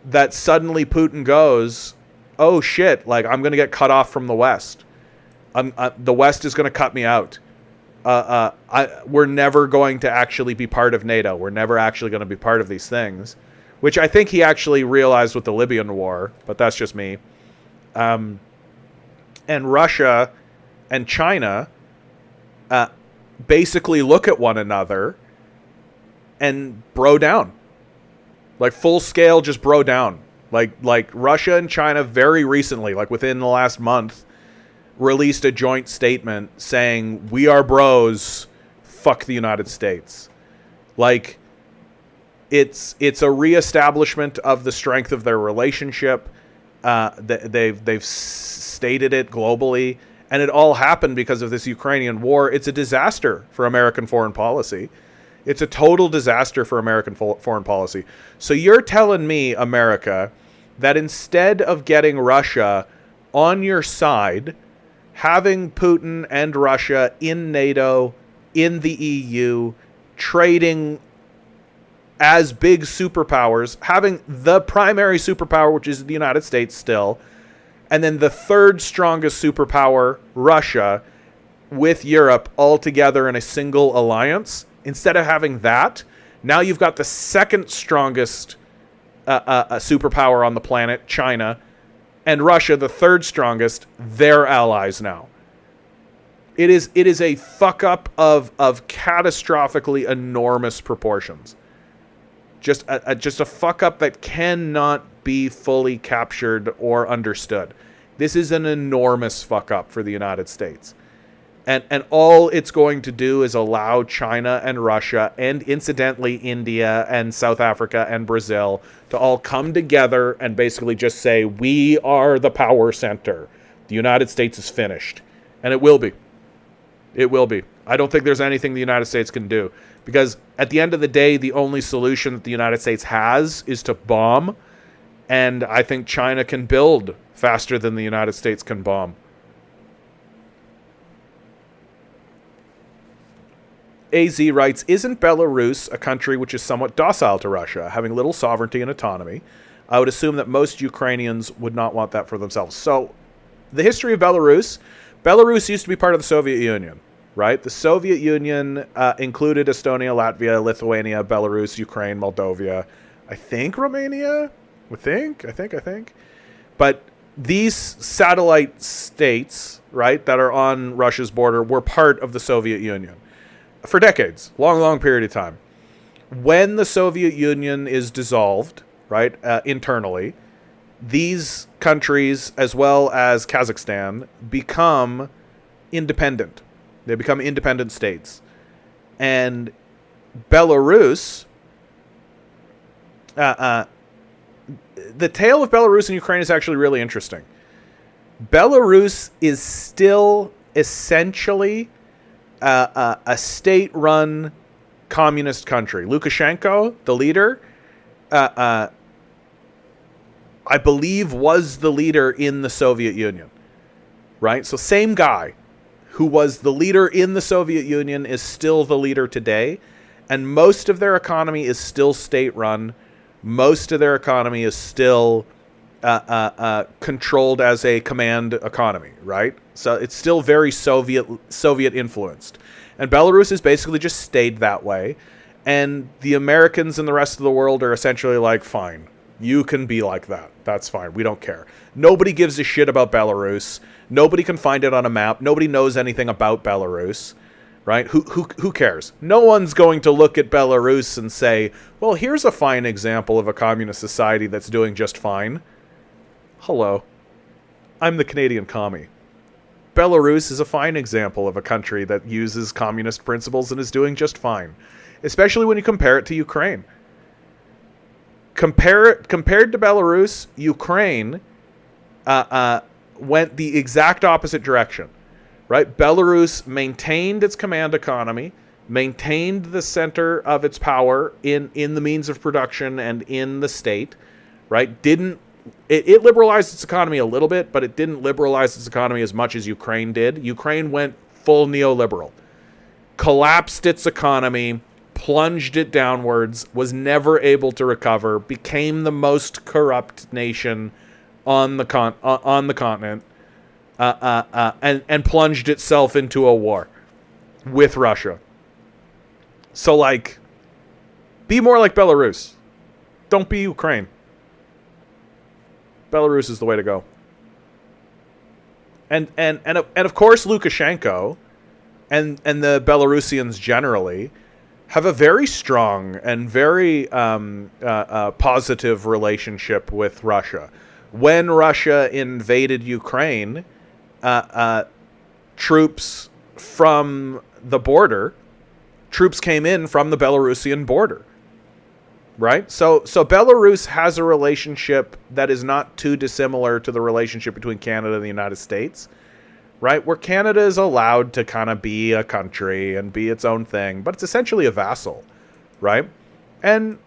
that suddenly Putin goes, oh shit, like I'm going to get cut off from the West. The West is going to cut me out. We're never going to actually be part of NATO. We're never actually going to be part of these things, which I think he actually realized with the Libyan war, but that's just me. And Russia and China basically look at one another and bro down. Like full scale, just bro down. Like Russia and China very recently, like within the last month, released a joint statement saying, we are bros, fuck the United States. Like, it's a reestablishment of the strength of their relationship. They've stated it globally, and it all happened because of this Ukrainian war. It's a disaster for American foreign policy. It's a total disaster for American foreign policy. So you're telling me, America, that instead of getting Russia on your side, having Putin and Russia in NATO, in the EU, trading as big superpowers, having the primary superpower, which is the United States still, and then the third strongest superpower, Russia, with Europe all together in a single alliance, instead of having that, now you've got the second strongest superpower on the planet, China, and Russia, the third strongest, they're allies now. It is a fuck up of catastrophically enormous proportions. Just a fuck up that cannot be fully captured or understood. This is an enormous fuck up for the United States. And all it's going to do is allow China and Russia and incidentally India and South Africa and Brazil to all come together and basically just say, we are the power center. The United States is finished. And it will be. It will be. I don't think there's anything the United States can do. Because at the end of the day, the only solution that the United States has is to bomb. And I think China can build faster than the United States can bomb. AZ writes, isn't Belarus a country which is somewhat docile to Russia, having little sovereignty and autonomy? I would assume that most Ukrainians would not want that for themselves. So, the history of Belarus used to be part of the Soviet Union, right? The Soviet Union included Estonia, Latvia, Lithuania, Belarus, Ukraine, Moldova, I think Romania? I think. But these satellite states, right, that are on Russia's border were part of the Soviet Union for decades, long period of time. When the Soviet Union is dissolved, right, internally, these countries, as well as Kazakhstan, become independent. They become independent states. And Belarus, the tale of Belarus and Ukraine is actually really interesting. Belarus is still essentially a state-run communist country. Lukashenko, the leader, I believe was the leader in the Soviet Union, right? So same guy who was the leader in the Soviet Union is still the leader today, and most of their economy is still state-run. Most of their economy is still controlled as a command economy, right? So it's still very Soviet influenced. And Belarus has basically just stayed that way. And the Americans and the rest of the world are essentially like, fine, you can be like that. That's fine. We don't care. Nobody gives a shit about Belarus. Nobody can find it on a map. Nobody knows anything about Belarus, right? Who cares? No one's going to look at Belarus and say, well, here's a fine example of a communist society that's doing just fine. Hello. I'm the Canadian commie. Belarus is a fine example of a country that uses communist principles and is doing just fine. Especially when you compare it to Ukraine. Compared to Belarus, Ukraine went the exact opposite direction. Right? Belarus maintained its command economy, maintained the center of its power in the means of production and in the state, right? It liberalized its economy a little bit, but it didn't liberalize its economy as much as Ukraine did. Ukraine went full neoliberal, collapsed its economy, plunged it downwards, was never able to recover, became the most corrupt nation on the continent. And plunged itself into a war with Russia. So, like, be more like Belarus. Don't be Ukraine. Belarus is the way to go. And of course, Lukashenko and the Belarusians generally have a very strong and very positive relationship with Russia. When Russia invaded Ukraine, troops from the border, troops came in from the Belarusian border, right? So Belarus has a relationship that is not too dissimilar to the relationship between Canada and the United States, right? Where Canada is allowed to kind of be a country and be its own thing, but it's essentially a vassal, right? And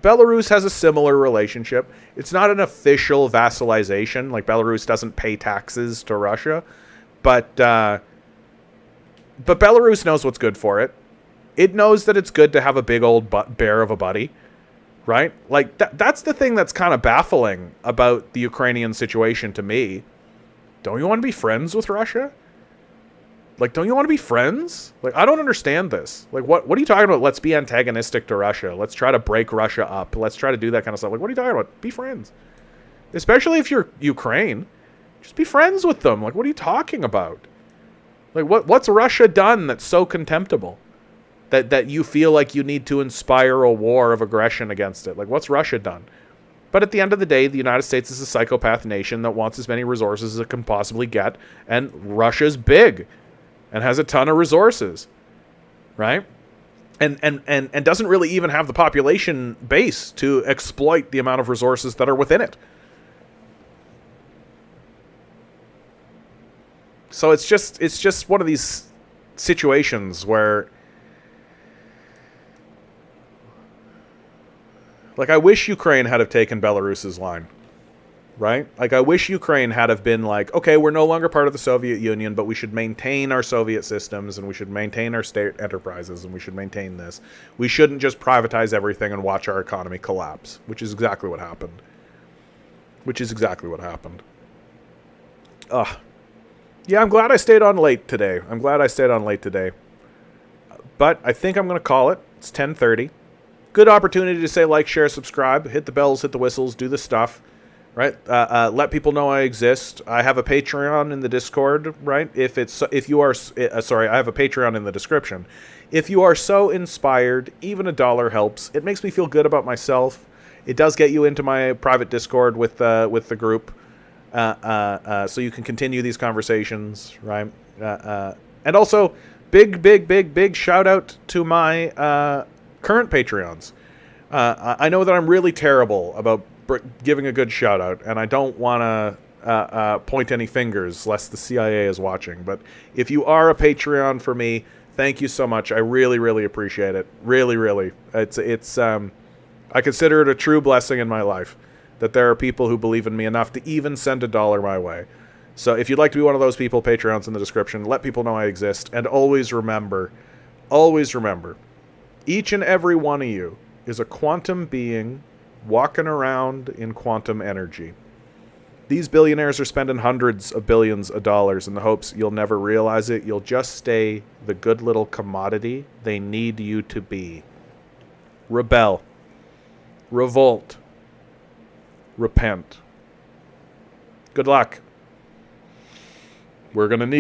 Belarus has a similar relationship. It's not an official vassalization. Like, Belarus doesn't pay taxes to Russia, but Belarus knows what's good for it. It knows that it's good to have a big old bear of a buddy, right? Like, that's the thing that's kind of baffling about the Ukrainian situation to me. Don't you want to be friends with Russia? Like, don't you want to be friends? Like, I don't understand this. Like, what are you talking about? Let's be antagonistic to Russia. Let's try to break Russia up. Let's try to do that kind of stuff. Like, what are you talking about? Be friends. Especially if you're Ukraine. Just be friends with them. Like, what are you talking about? Like, what's Russia done that's so contemptible? That you feel like you need to inspire a war of aggression against it? Like, what's Russia done? But at the end of the day, the United States is a psychopath nation that wants as many resources as it can possibly get. And Russia's big and has a ton of resources, right? And doesn't really even have the population base to exploit the amount of resources that are within it. So it's just one of these situations where, like, I wish Ukraine had have taken Belarus's line, right? Like, I wish Ukraine had have been like, okay, we're no longer part of the Soviet Union, but we should maintain our Soviet systems, and we should maintain our state enterprises, and we should maintain this. We shouldn't just privatize everything and watch our economy collapse, which is exactly what happened. Yeah, I'm glad I stayed on late today. But I think I'm going to call it. It's 10:30. Good opportunity to say like, share, subscribe, hit the bells, hit the whistles, do the stuff. Right, let people know I exist. I have a Patreon in the Discord. Right, I have a Patreon in the description. If you are so inspired, even $1 helps. It makes me feel good about myself. It does get you into my private Discord with the group, so you can continue these conversations. Right, and also big shout out to my current Patreons. I know that I'm really terrible about giving a good shout out, and I don't want to point any fingers lest the CIA is watching, but if you are a Patreon for me, thank you so much. I really appreciate it. Really. It's I consider it a true blessing in my life that there are people who believe in me enough to even send $1 my way. So if you'd like to be one of those people, Patreon's in the description. Let people know I exist, and always remember, each and every one of you is a quantum being walking around in quantum energy. These billionaires are spending hundreds of billions of dollars in the hopes you'll never realize it. You'll just stay the good little commodity they need you to be. Rebel. Revolt. Repent. Good luck. We're going to need